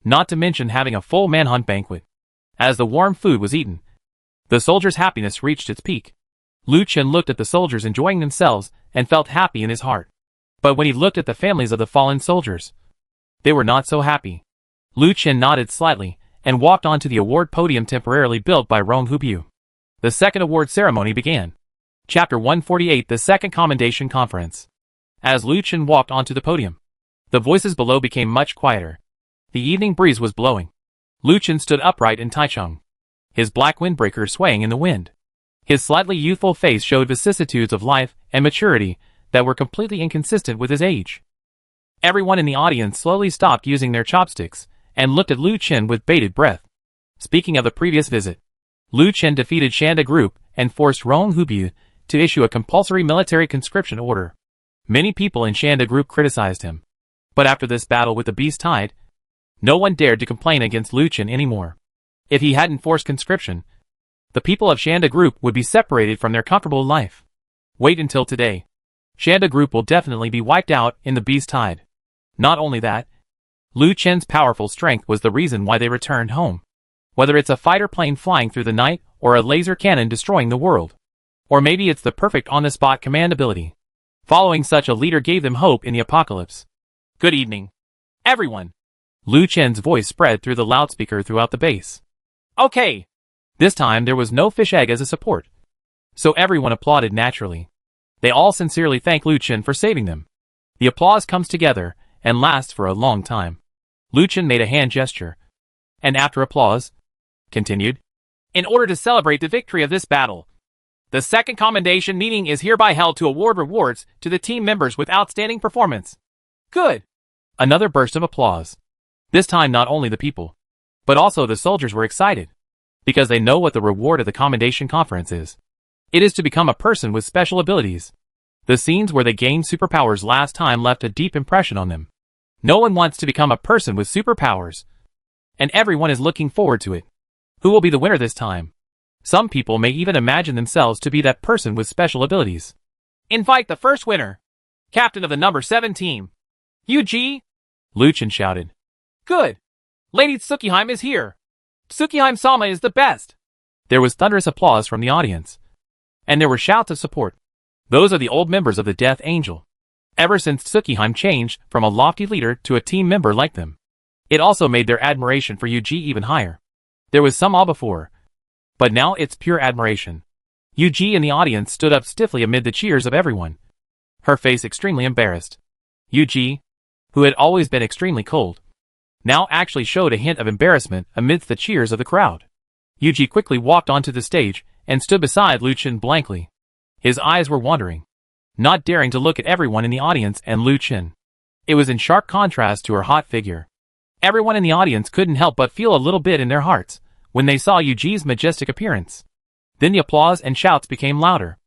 Not to mention having a full manhunt banquet. As the warm food was eaten, the soldiers' happiness reached its peak. Lu Chen looked at the soldiers enjoying themselves and felt happy in his heart. But when he looked at the families of the fallen soldiers, they were not so happy. Lu Chen nodded slightly and walked onto the award podium temporarily built by Rong Hubu. The second award ceremony began. Chapter 148, the Second Commendation Conference. As Lu Chen walked onto the podium, the voices below became much quieter. The evening breeze was blowing. Lu Chen stood upright in Taichung, his black windbreaker swaying in the wind. His slightly youthful face showed vicissitudes of life and maturity that were completely inconsistent with his age. Everyone in the audience slowly stopped using their chopsticks and looked at Lu Chen with bated breath. Speaking of the previous visit, Lu Chen defeated Shanda Group and forced Rong Hubiu to issue a compulsory military conscription order. Many people in Shanda Group criticized him. But after this battle with the Beast Tide, no one dared to complain against Lu Chen anymore. If he hadn't forced conscription, the people of Shanda Group would be separated from their comfortable life. Wait until today. Shanda Group will definitely be wiped out in the Beast Tide. Not only that, Lu Chen's powerful strength was the reason why they returned home. Whether it's a fighter plane flying through the night or a laser cannon destroying the world. Or maybe it's the perfect on-the-spot command ability. Following such a leader gave them hope in the apocalypse. Good evening, everyone. Lu Chen's voice spread through the loudspeaker throughout the base. Okay. This time there was no fish egg as a support. So everyone applauded naturally. They all sincerely thanked Lu Chen for saving them. The applause comes together and lasts for a long time. Lu Chen made a hand gesture. And after applause, continued. In order to celebrate the victory of this battle, the second commendation meeting is hereby held to award rewards to the team members with outstanding performance. Good. Another burst of applause. This time not only the people, but also the soldiers were excited. Because they know what the reward of the commendation conference is. It is to become a person with special abilities. The scenes where they gained superpowers last time left a deep impression on them. No one wants to become a person with superpowers. And everyone is looking forward to it. Who will be the winner this time? Some people may even imagine themselves to be that person with special abilities. Invite the first winner. Captain of the number 7 team. Yu-Ji? Lu Chen shouted. Good. Lady Tsukihime is here. Tsukihime-sama is the best. There was thunderous applause from the audience. And there were shouts of support. Those are the old members of the Death Angel. Ever since Tsukihime changed from a lofty leader to a team member like them. It also made their admiration for Yu-Ji even higher. There was some awe before. But now it's pure admiration. Yu-Ji in the audience stood up stiffly amid the cheers of everyone. Her face extremely embarrassed. Yu-Ji, who had always been extremely cold, now actually showed a hint of embarrassment amidst the cheers of the crowd. Yu-Ji quickly walked onto the stage and stood beside Lu Chen blankly. His eyes were wandering, not daring to look at everyone in the audience and Lu Chen. It was in sharp contrast to her hot figure. Everyone in the audience couldn't help but feel a little bit in their hearts when they saw Yu-Ji's majestic appearance. Then the applause and shouts became louder.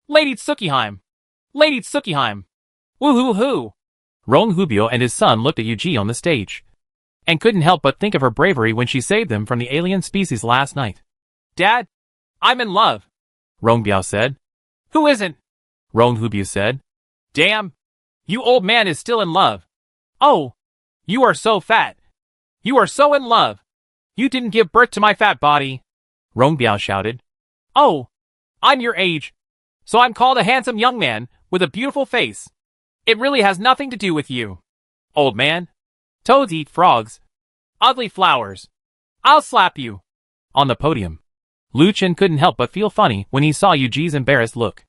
Lady Tsukihime! Lady Tsukihime! Woo-hoo-hoo! Rong Hubiu and his son looked at Yu-Ji on the stage, and couldn't help but think of her bravery when she saved them from the alien species last night. Dad, I'm in love, Rong Biao said. Who isn't? Rong Hubiu said. Damn, you old man is still in love. Oh, you are so fat. You are so in love. You didn't give birth to my fat body, Rong Biao shouted. Oh, I'm your age, so I'm called a handsome young man with a beautiful face. It really has nothing to do with you, old man. Toads eat frogs. Ugly flowers. I'll slap you. On the podium, Lu Chen couldn't help but feel funny when he saw Yu-Ji's embarrassed look.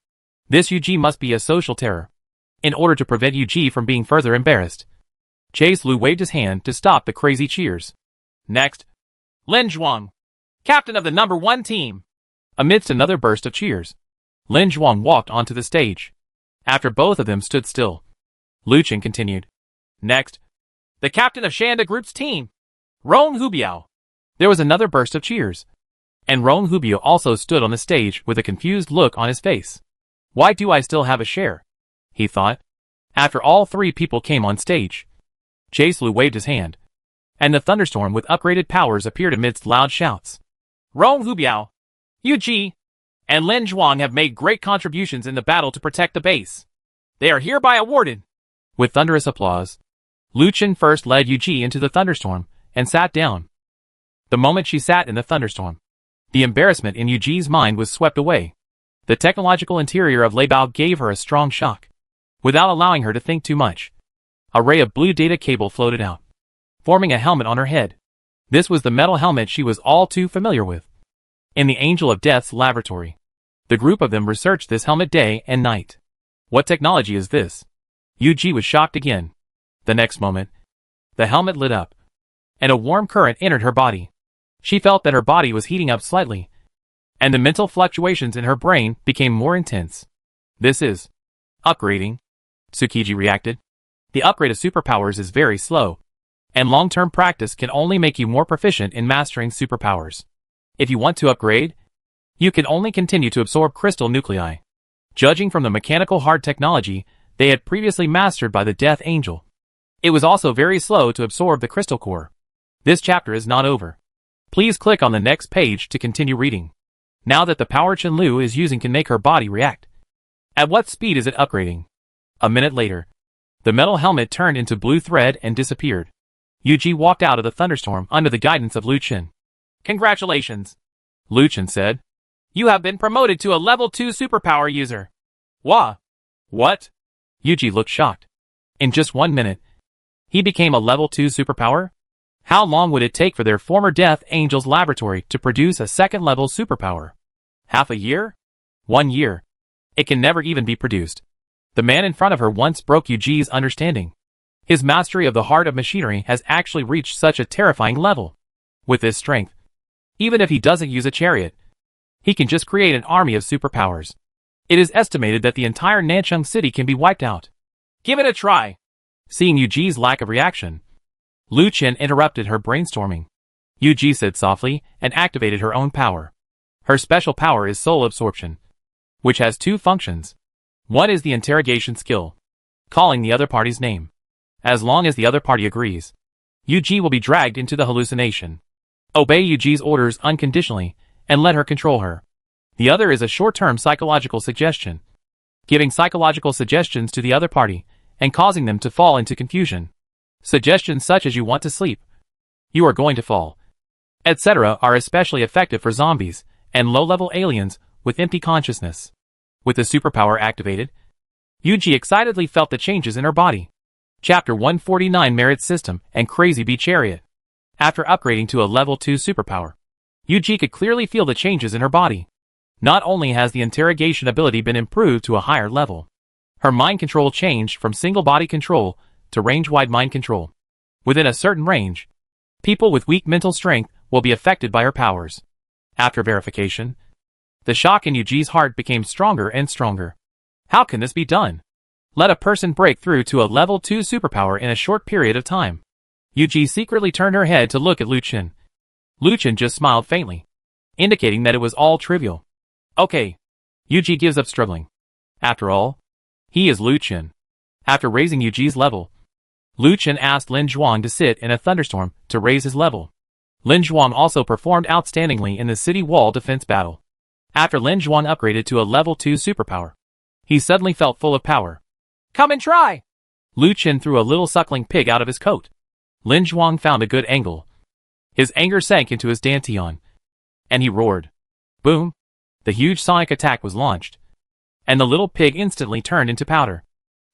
This Yu-Ji must be a social terror. In order to prevent Yu-Ji from being further embarrassed, Chase Lu waved his hand to stop the crazy cheers. Next, Lin Zhuang, captain of the number 1 team. Amidst another burst of cheers, Lin Zhuang walked onto the stage. After both of them stood still, Lu Chen continued. Next, the captain of Shanda Group's team, Rong Hubiao. There was another burst of cheers, and Rong Hubiao also stood on the stage with a confused look on his face. Why do I still have a share? He thought. After all 3 people came on stage, Chase Lu waved his hand, and the thunderstorm with upgraded powers appeared amidst loud shouts. Rong Hubiao, Yu-Ji, and Lin Zhuang have made great contributions in the battle to protect the base. They are hereby awarded. With thunderous applause, Lu Chen first led Yu-Ji into the thunderstorm and sat down. The moment she sat in the thunderstorm, the embarrassment in Yu-Ji's mind was swept away. The technological interior of Lei Bao gave her a strong shock. Without allowing her to think too much, a ray of blue data cable floated out, forming a helmet on her head. This was the metal helmet she was all too familiar with. In the Angel of Death's laboratory, the group of them researched this helmet day and night. What technology is this? Yu-Ji was shocked again. The next moment, the helmet lit up, and a warm current entered her body. She felt that her body was heating up slightly, and the mental fluctuations in her brain became more intense. This is upgrading. Tsukiji reacted. The upgrade of superpowers is very slow, and long-term practice can only make you more proficient in mastering superpowers. If you want to upgrade, you can only continue to absorb crystal nuclei. Judging from the mechanical hard technology they had previously mastered by the Death Angel, it was also very slow to absorb the crystal core. This chapter is not over. Please click on the next page to continue reading. Now that the power Chen-Lu is using can make her body react. At what speed is it upgrading? A minute later, the metal helmet turned into blue thread and disappeared. Yuji walked out of the thunderstorm under the guidance of Lu Chen. Congratulations, Lu Chen said. You have been promoted to a level 2 superpower user. Wah! What? Yuji looked shocked. In just 1 minute, he became a level 2 superpower? How long would it take for their former Death Angel's laboratory to produce a second-level superpower? Half a year? 1 year. It can never even be produced. The man in front of her once broke Yuji's understanding. His mastery of the heart of machinery has actually reached such a terrifying level. With this strength, even if he doesn't use a chariot, he can just create an army of superpowers. It is estimated that the entire Nanchung city can be wiped out. Give it a try. Seeing Yuji's lack of reaction, Lu Chen interrupted her brainstorming. Yuji said softly and activated her own power. Her special power is soul absorption, which has 2 functions. One is the interrogation skill, calling the other party's name. As long as the other party agrees, Yuji will be dragged into the hallucination. Obey Yuji's orders unconditionally and let her control her. The other is a short-term psychological suggestion, giving psychological suggestions to the other party and causing them to fall into confusion. Suggestions such as you want to sleep, you are going to fall, etc. are especially effective for zombies and low-level aliens with empty consciousness. With the superpower activated, Yuji excitedly felt the changes in her body. Chapter 149 Merit System and Crazy Bee Chariot. After upgrading to a level 2 superpower, Yuji could clearly feel the changes in her body. Not only has the interrogation ability been improved to a higher level, her mind control changed from single body control to range-wide mind control. Within a certain range, people with weak mental strength will be affected by her powers. After verification, the shock in Yuji's heart became stronger and stronger. How can this be done? Let a person break through to a level 2 superpower in a short period of time. Yuji secretly turned her head to look at Lu Chen. Lu Chen just smiled faintly, indicating that it was all trivial. Okay. Yuji gives up struggling. After all, he is Lu Chen. After raising Yuji's level, Lu Chen asked Lin Zhuang to sit in a thunderstorm to raise his level. Lin Zhuang also performed outstandingly in the city wall defense battle. After Lin Zhuang upgraded to a level 2 superpower, he suddenly felt full of power. Come and try! Lu Chen threw a little suckling pig out of his coat. Lin Zhuang found a good angle. His anger sank into his dantian, and he roared. Boom! The huge sonic attack was launched, and the little pig instantly turned into powder.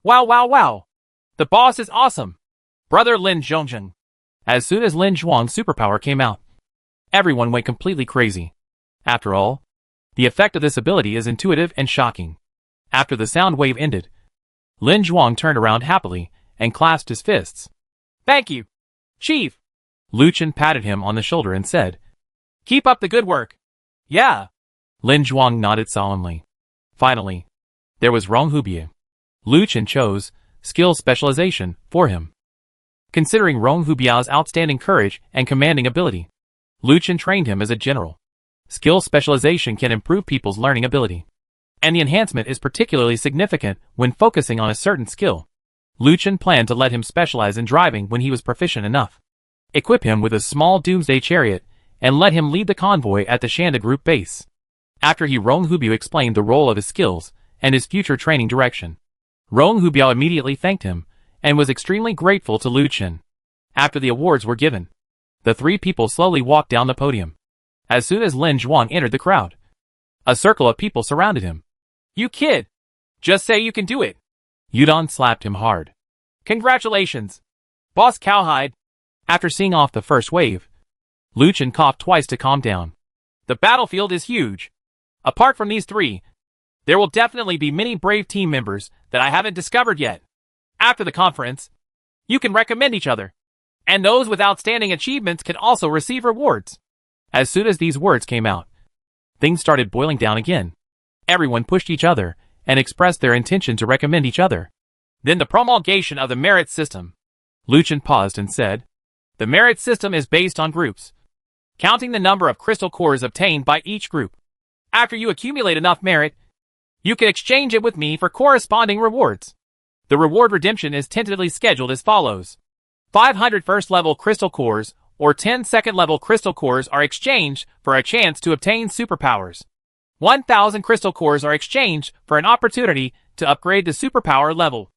Wow wow wow! The boss is awesome! Brother Lin Zhongzheng. As soon as Lin Zhuang's superpower came out, everyone went completely crazy. After all, the effect of this ability is intuitive and shocking. After the sound wave ended, Lin Zhuang turned around happily and clasped his fists. Thank you, Chief! Lu Chen patted him on the shoulder and said, Keep up the good work. Yeah. Lin Zhuang nodded solemnly. Finally, there was Rong Hubie. Lu Chen chose skill specialization for him. Considering Rong Hubie's outstanding courage and commanding ability, Lu Chen trained him as a general. Skill specialization can improve people's learning ability, and the enhancement is particularly significant when focusing on a certain skill. Lu Chen planned to let him specialize in driving when he was proficient enough. Equip him with a small Doomsday Chariot and let him lead the convoy at the Shanda Group base. After Rong Hubie explained the role of his skills and his future training direction, Rong Hubie immediately thanked him and was extremely grateful to Lu Chen. After the awards were given, the 3 people slowly walked down the podium. As soon as Lin Zhuang entered the crowd, a circle of people surrounded him. You kid! Just say you can do it! Yudon slapped him hard. Congratulations, Boss Cowhide! After seeing off the first wave, Lu Chen coughed twice to calm down. The battlefield is huge. Apart from these 3, there will definitely be many brave team members that I haven't discovered yet. After the conference, you can recommend each other, and those with outstanding achievements can also receive rewards. As soon as these words came out, things started boiling down again. Everyone pushed each other and expressed their intention to recommend each other. Then the promulgation of the merit system. Liu Chen paused and said, The merit system is based on groups, counting the number of crystal cores obtained by each group. After you accumulate enough merit, you can exchange it with me for corresponding rewards. The reward redemption is tentatively scheduled as follows. 500 first-level crystal cores or 10 second-level crystal cores are exchanged for a chance to obtain superpowers. 1,000 crystal cores are exchanged for an opportunity to upgrade the superpower level,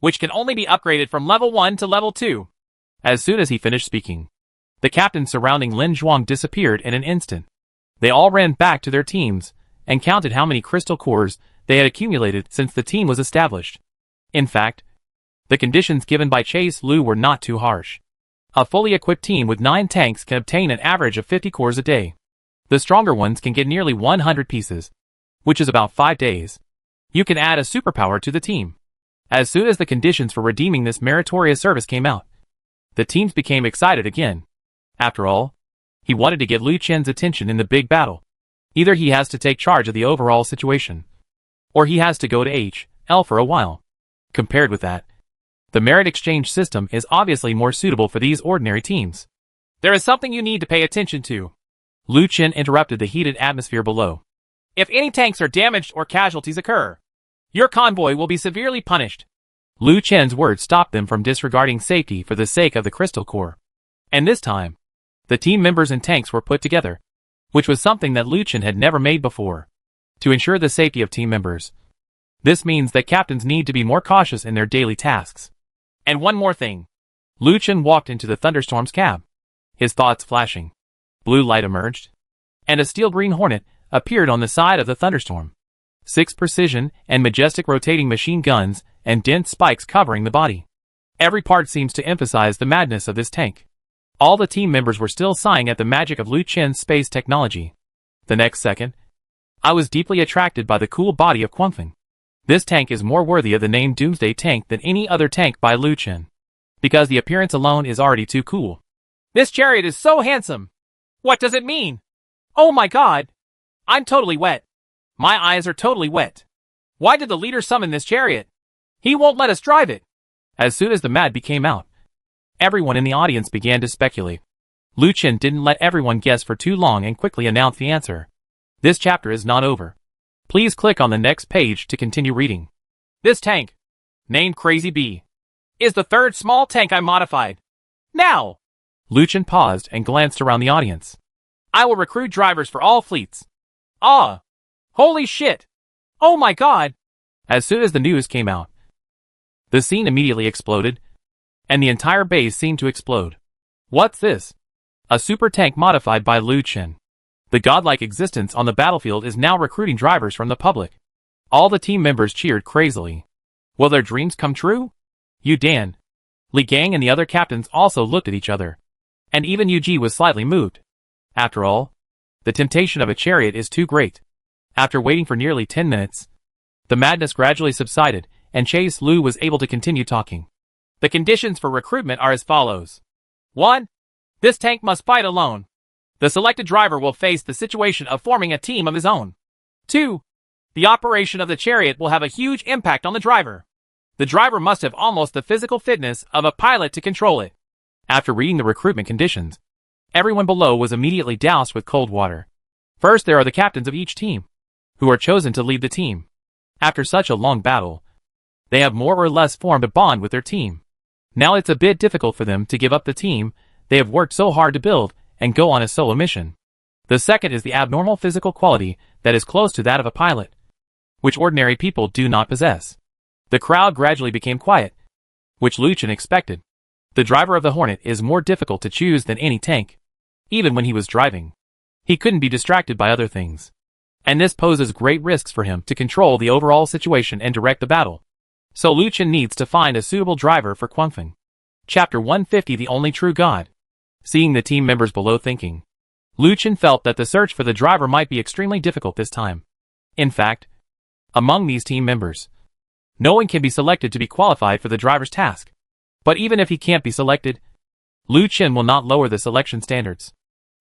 which can only be upgraded from level 1 to level 2. As soon as he finished speaking, the captains surrounding Lin Zhuang disappeared in an instant. They all ran back to their teams and counted how many crystal cores they had accumulated since the team was established. In fact, the conditions given by Chase Lu were not too harsh. A fully equipped team with 9 tanks can obtain an average of 50 cores a day. The stronger ones can get nearly 100 pieces, which is about 5 days. You can add a superpower to the team. As soon as the conditions for redeeming this meritorious service came out, the teams became excited again. After all, he wanted to get Liu Chen's attention in the big battle. Either he has to take charge of the overall situation, or he has to go to HL for a while. Compared with that, the merit exchange system is obviously more suitable for these ordinary teams. There is something you need to pay attention to. Liu Chen interrupted the heated atmosphere below. If any tanks are damaged or casualties occur, your convoy will be severely punished. Liu Chen's words stopped them from disregarding safety for the sake of the crystal core. And this time, the team members and tanks were put together, which was something that Liu Chen had never made before, to ensure the safety of team members. This means that captains need to be more cautious in their daily tasks. And one more thing. Liu Chen walked into the Thunderstorm's cab, his thoughts flashing. Blue light emerged, and a steel-green hornet appeared on the side of the Thunderstorm. 6 precision and majestic rotating machine guns and dense spikes covering the body. Every part seems to emphasize the madness of this tank. All the team members were still sighing at the magic of Liu Chen's space technology. The next second, I was deeply attracted by the cool body of Quanfeng. This tank is more worthy of the name Doomsday tank than any other tank by Liu Chen, because the appearance alone is already too cool. This chariot is so handsome. What does it mean? Oh my god. I'm totally wet. My eyes are totally wet. Why did the leader summon this chariot? He won't let us drive it. As soon as the mad came out, everyone in the audience began to speculate. Liu Chen didn't let everyone guess for too long and quickly announced the answer. This chapter is not over. Please click on the next page to continue reading. This tank, named Crazy Bee, is the 3rd small tank I modified. Now! Liu Chen paused and glanced around the audience. I will recruit drivers for all fleets. Ah! Holy shit! Oh my god! As soon as the news came out, the scene immediately exploded, and the entire base seemed to explode. What's this? A super tank modified by Liu Chen. The godlike existence on the battlefield is now recruiting drivers from the public. All the team members cheered crazily. Will their dreams come true? Yu Dan, Li Gang and the other captains also looked at each other. And even Yu Ji was slightly moved. After all, the temptation of a chariot is too great. After waiting for nearly 10 minutes, the madness gradually subsided, and Chase Lu was able to continue talking. The conditions for recruitment are as follows. 1. This tank must fight alone. The selected driver will face the situation of forming a team of his own. 2. The operation of the chariot will have a huge impact on the driver. The driver must have almost the physical fitness of a pilot to control it. After reading the recruitment conditions, everyone below was immediately doused with cold water. First, there are the captains of each team, who are chosen to lead the team. After such a long battle, they have more or less formed a bond with their team. Now it's a bit difficult for them to give up the team they have worked so hard to build and go on a solo mission. The second is the abnormal physical quality that is close to that of a pilot, which ordinary people do not possess. The crowd gradually became quiet, which Liu Chen expected. The driver of the Hornet is more difficult to choose than any tank. Even when he was driving, he couldn't be distracted by other things. And this poses great risks for him to control the overall situation and direct the battle. So Liu Chen needs to find a suitable driver for Quanfeng. Chapter 150 The Only True God. Seeing the team members below thinking, Liu Chen felt that the search for the driver might be extremely difficult this time. In fact, among these team members, no one can be selected to be qualified for the driver's task. But even if he can't be selected, Liu Chen will not lower the selection standards.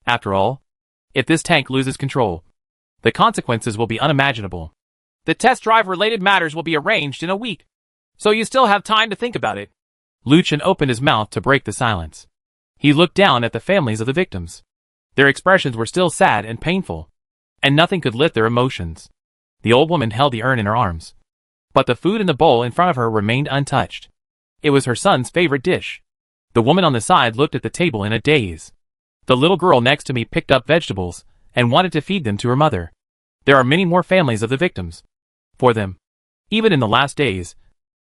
After all, if this tank loses control, the consequences will be unimaginable. The test drive-related matters will be arranged in a week. So you still have time to think about it. Liu Chen opened his mouth to break the silence. He looked down at the families of the victims. Their expressions were still sad and painful, and nothing could lift their emotions. The old woman held the urn in her arms, but the food in the bowl in front of her remained untouched. It was her son's favorite dish. The woman on the side looked at the table in a daze. The little girl next to me picked up vegetables and wanted to feed them to her mother. There are many more families of the victims. For them, even in the last days,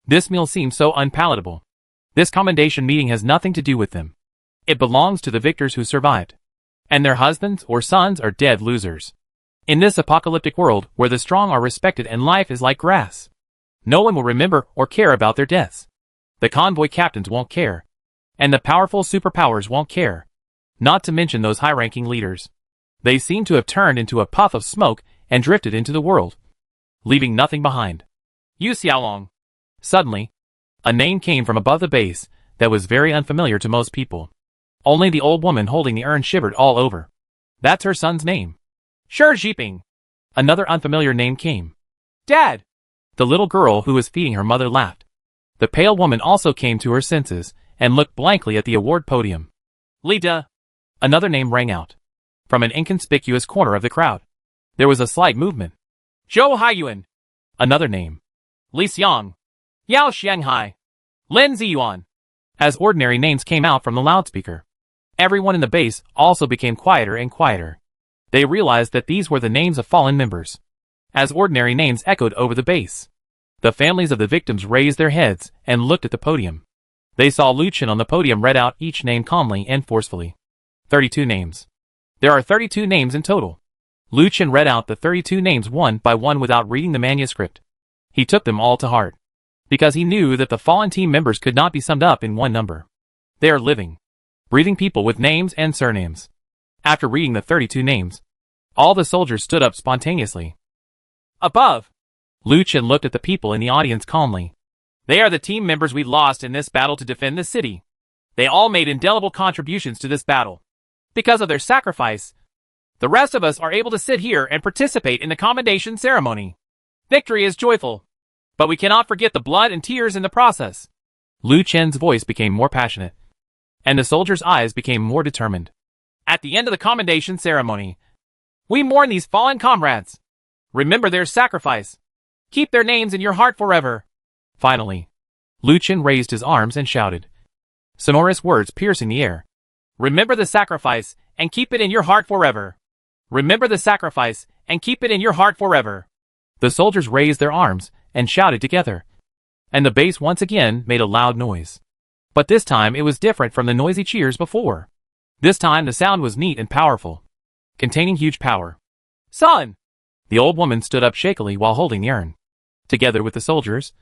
this meal seems so unpalatable. This commendation meeting has nothing to do with them. It belongs to the victors who survived, and their husbands or sons are dead losers. In this apocalyptic world where the strong are respected and life is like grass, no one will remember or care about their deaths. The convoy captains won't care, and the powerful superpowers won't care, not to mention those high-ranking leaders. They seem to have turned into a puff of smoke and drifted into the world, leaving nothing behind. Yu Xiaolong. Suddenly, a name came from above the base that was very unfamiliar to most people. Only the old woman holding the urn shivered all over. That's her son's name. Shi Jiping. Another unfamiliar name came. Dad. The little girl who was feeding her mother laughed. The pale woman also came to her senses and looked blankly at the award podium. Li De. Another name rang out from an inconspicuous corner of the crowd. There was a slight movement. Zhou Haiyuan. Another name. Li Xiang. Yao Xianghai. Lin Ziyuan. As ordinary names came out from the loudspeaker, everyone in the base also became quieter and quieter. They realized that these were the names of fallen members. As ordinary names echoed over the base, the families of the victims raised their heads and looked at the podium. They saw Liu Chen on the podium read out each name calmly and forcefully. 32 names. There are 32 names in total. Liu Chen read out the 32 names one by one without reading the manuscript. He took them all to heart, because he knew that the fallen team members could not be summed up in one number. They are living, breathing people with names and surnames. After reading the 32 names, all the soldiers stood up spontaneously. Above. Liu Chen looked at the people in the audience calmly. They are the team members we lost in this battle to defend the city. They all made indelible contributions to this battle. Because of their sacrifice, the rest of us are able to sit here and participate in the Commendation Ceremony. Victory is joyful, but we cannot forget the blood and tears in the process. Liu Chen's voice became more passionate, and the soldiers' eyes became more determined. At the end of the Commendation Ceremony, we mourn these fallen comrades. Remember their sacrifice. Keep their names in your heart forever. Finally, Liu Chen raised his arms and shouted, sonorous words piercing the air. Remember the sacrifice and keep it in your heart forever. Remember the sacrifice and keep it in your heart forever. The soldiers raised their arms and shouted together, and the bass once again made a loud noise. But this time it was different from the noisy cheers before. This time the sound was neat and powerful, containing huge power. Son! The old woman stood up shakily while holding the urn. Together with the soldiers,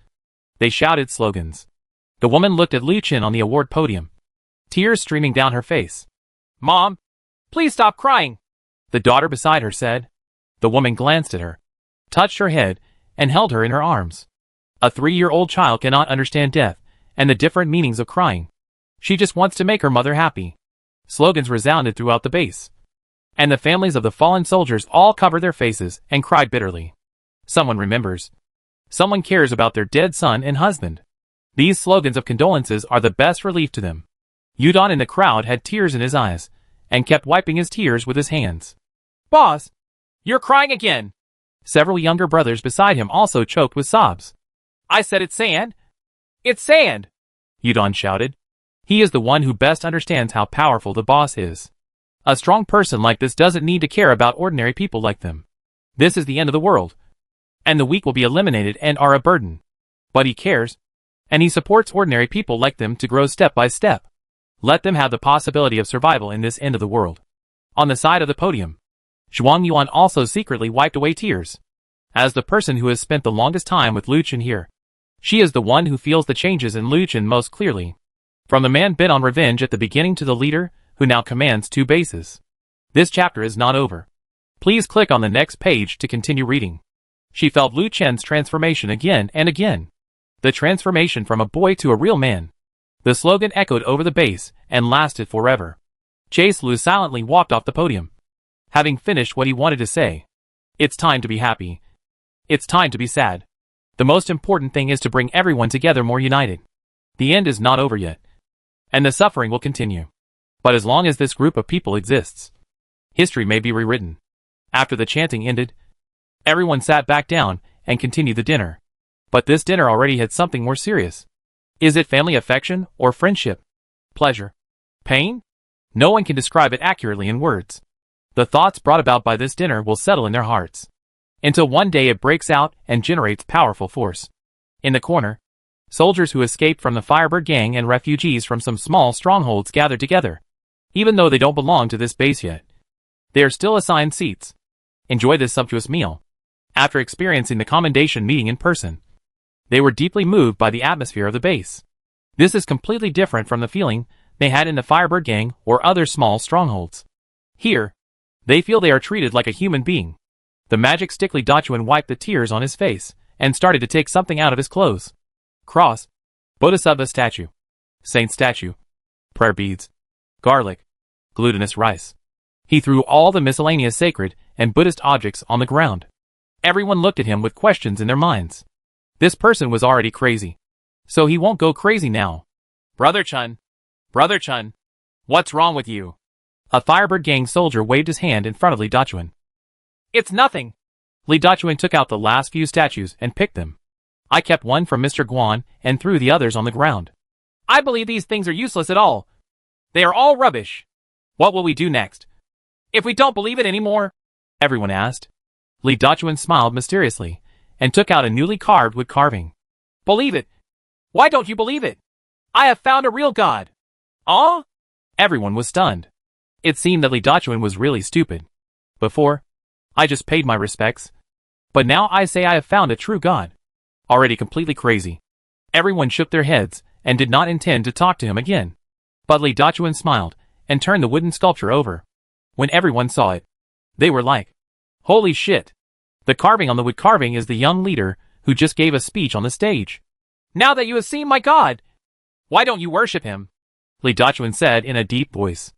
they shouted slogans. The woman looked at Liu Chen on the award podium, tears streaming down her face. Mom, please stop crying, the daughter beside her said. The woman glanced at her, touched her head, and held her in her arms. A 3-year-old child cannot understand death and the different meanings of crying. She just wants to make her mother happy. Slogans resounded throughout the base, and the families of the fallen soldiers all covered their faces and cried bitterly. Someone remembers. Someone cares about their dead son and husband. These slogans of condolences are the best relief to them. Yudon in the crowd had tears in his eyes, and kept wiping his tears with his hands. Boss, you're crying again. Several younger brothers beside him also choked with sobs. I said it's sand. It's sand, Yudon shouted. He is the one who best understands how powerful the boss is. A strong person like this doesn't need to care about ordinary people like them. This is the end of the world, and the weak will be eliminated and are a burden. But he cares, and he supports ordinary people like them to grow step by step. Let them have the possibility of survival in this end of the world. On the side of the podium, Zhuang Yuan also secretly wiped away tears. As the person who has spent the longest time with Liu Chen here, she is the one who feels the changes in Liu Chen most clearly. From the man bent on revenge at the beginning to the leader, who now commands 2 bases. This chapter is not over. Please click on the next page to continue reading. She felt Liu Chen's transformation again and again. The transformation from a boy to a real man. The slogan echoed over the base and lasted forever. Chase Lu silently walked off the podium, having finished what he wanted to say. It's time to be happy. It's time to be sad. The most important thing is to bring everyone together more united. The end is not over yet. And the suffering will continue. But as long as this group of people exists, history may be rewritten. After the chanting ended, everyone sat back down and continued the dinner. But this dinner already had something more serious. Is it family affection or friendship? Pleasure? Pain? No one can describe it accurately in words. The thoughts brought about by this dinner will settle in their hearts. Until one day it breaks out and generates powerful force. In the corner, soldiers who escaped from the Firebird gang and refugees from some small strongholds gathered together. Even though they don't belong to this base yet, they are still assigned seats. Enjoy this sumptuous meal. After experiencing the commendation meeting in person, they were deeply moved by the atmosphere of the base. This is completely different from the feeling they had in the Firebird gang or other small strongholds. Here, they feel they are treated like a human being. The magic stick Lee Dachuan wiped the tears on his face and started to take something out of his clothes. Cross, Bodhisattva statue, saint statue, prayer beads, garlic, glutinous rice. He threw all the miscellaneous sacred and Buddhist objects on the ground. Everyone looked at him with questions in their minds. This person was already crazy, so he won't go crazy now. Brother Chun, what's wrong with you? A Firebird gang soldier waved his hand in front of Lee Dachuan. It's nothing. Lee Dachuan took out the last few statues and picked them. I kept one from Mr. Guan and threw the others on the ground. I believe these things are useless at all. They are all rubbish. What will we do next? If we don't believe it anymore? Everyone asked. Lee Dachuan smiled mysteriously and took out a newly carved wood carving. Believe it. Why don't you believe it? I have found a real god. Ah? Everyone was stunned. It seemed that Lee Dachuan was really stupid. Before, I just paid my respects. But now I say I have found a true god. Already completely crazy. Everyone shook their heads and did not intend to talk to him again. But Lee Dachuan smiled and turned the wooden sculpture over. When everyone saw it, they were like, holy shit. The carving on the wood carving is the young leader who just gave a speech on the stage. Now that you have seen my god, why don't you worship him? Lee Dachuan said in a deep voice.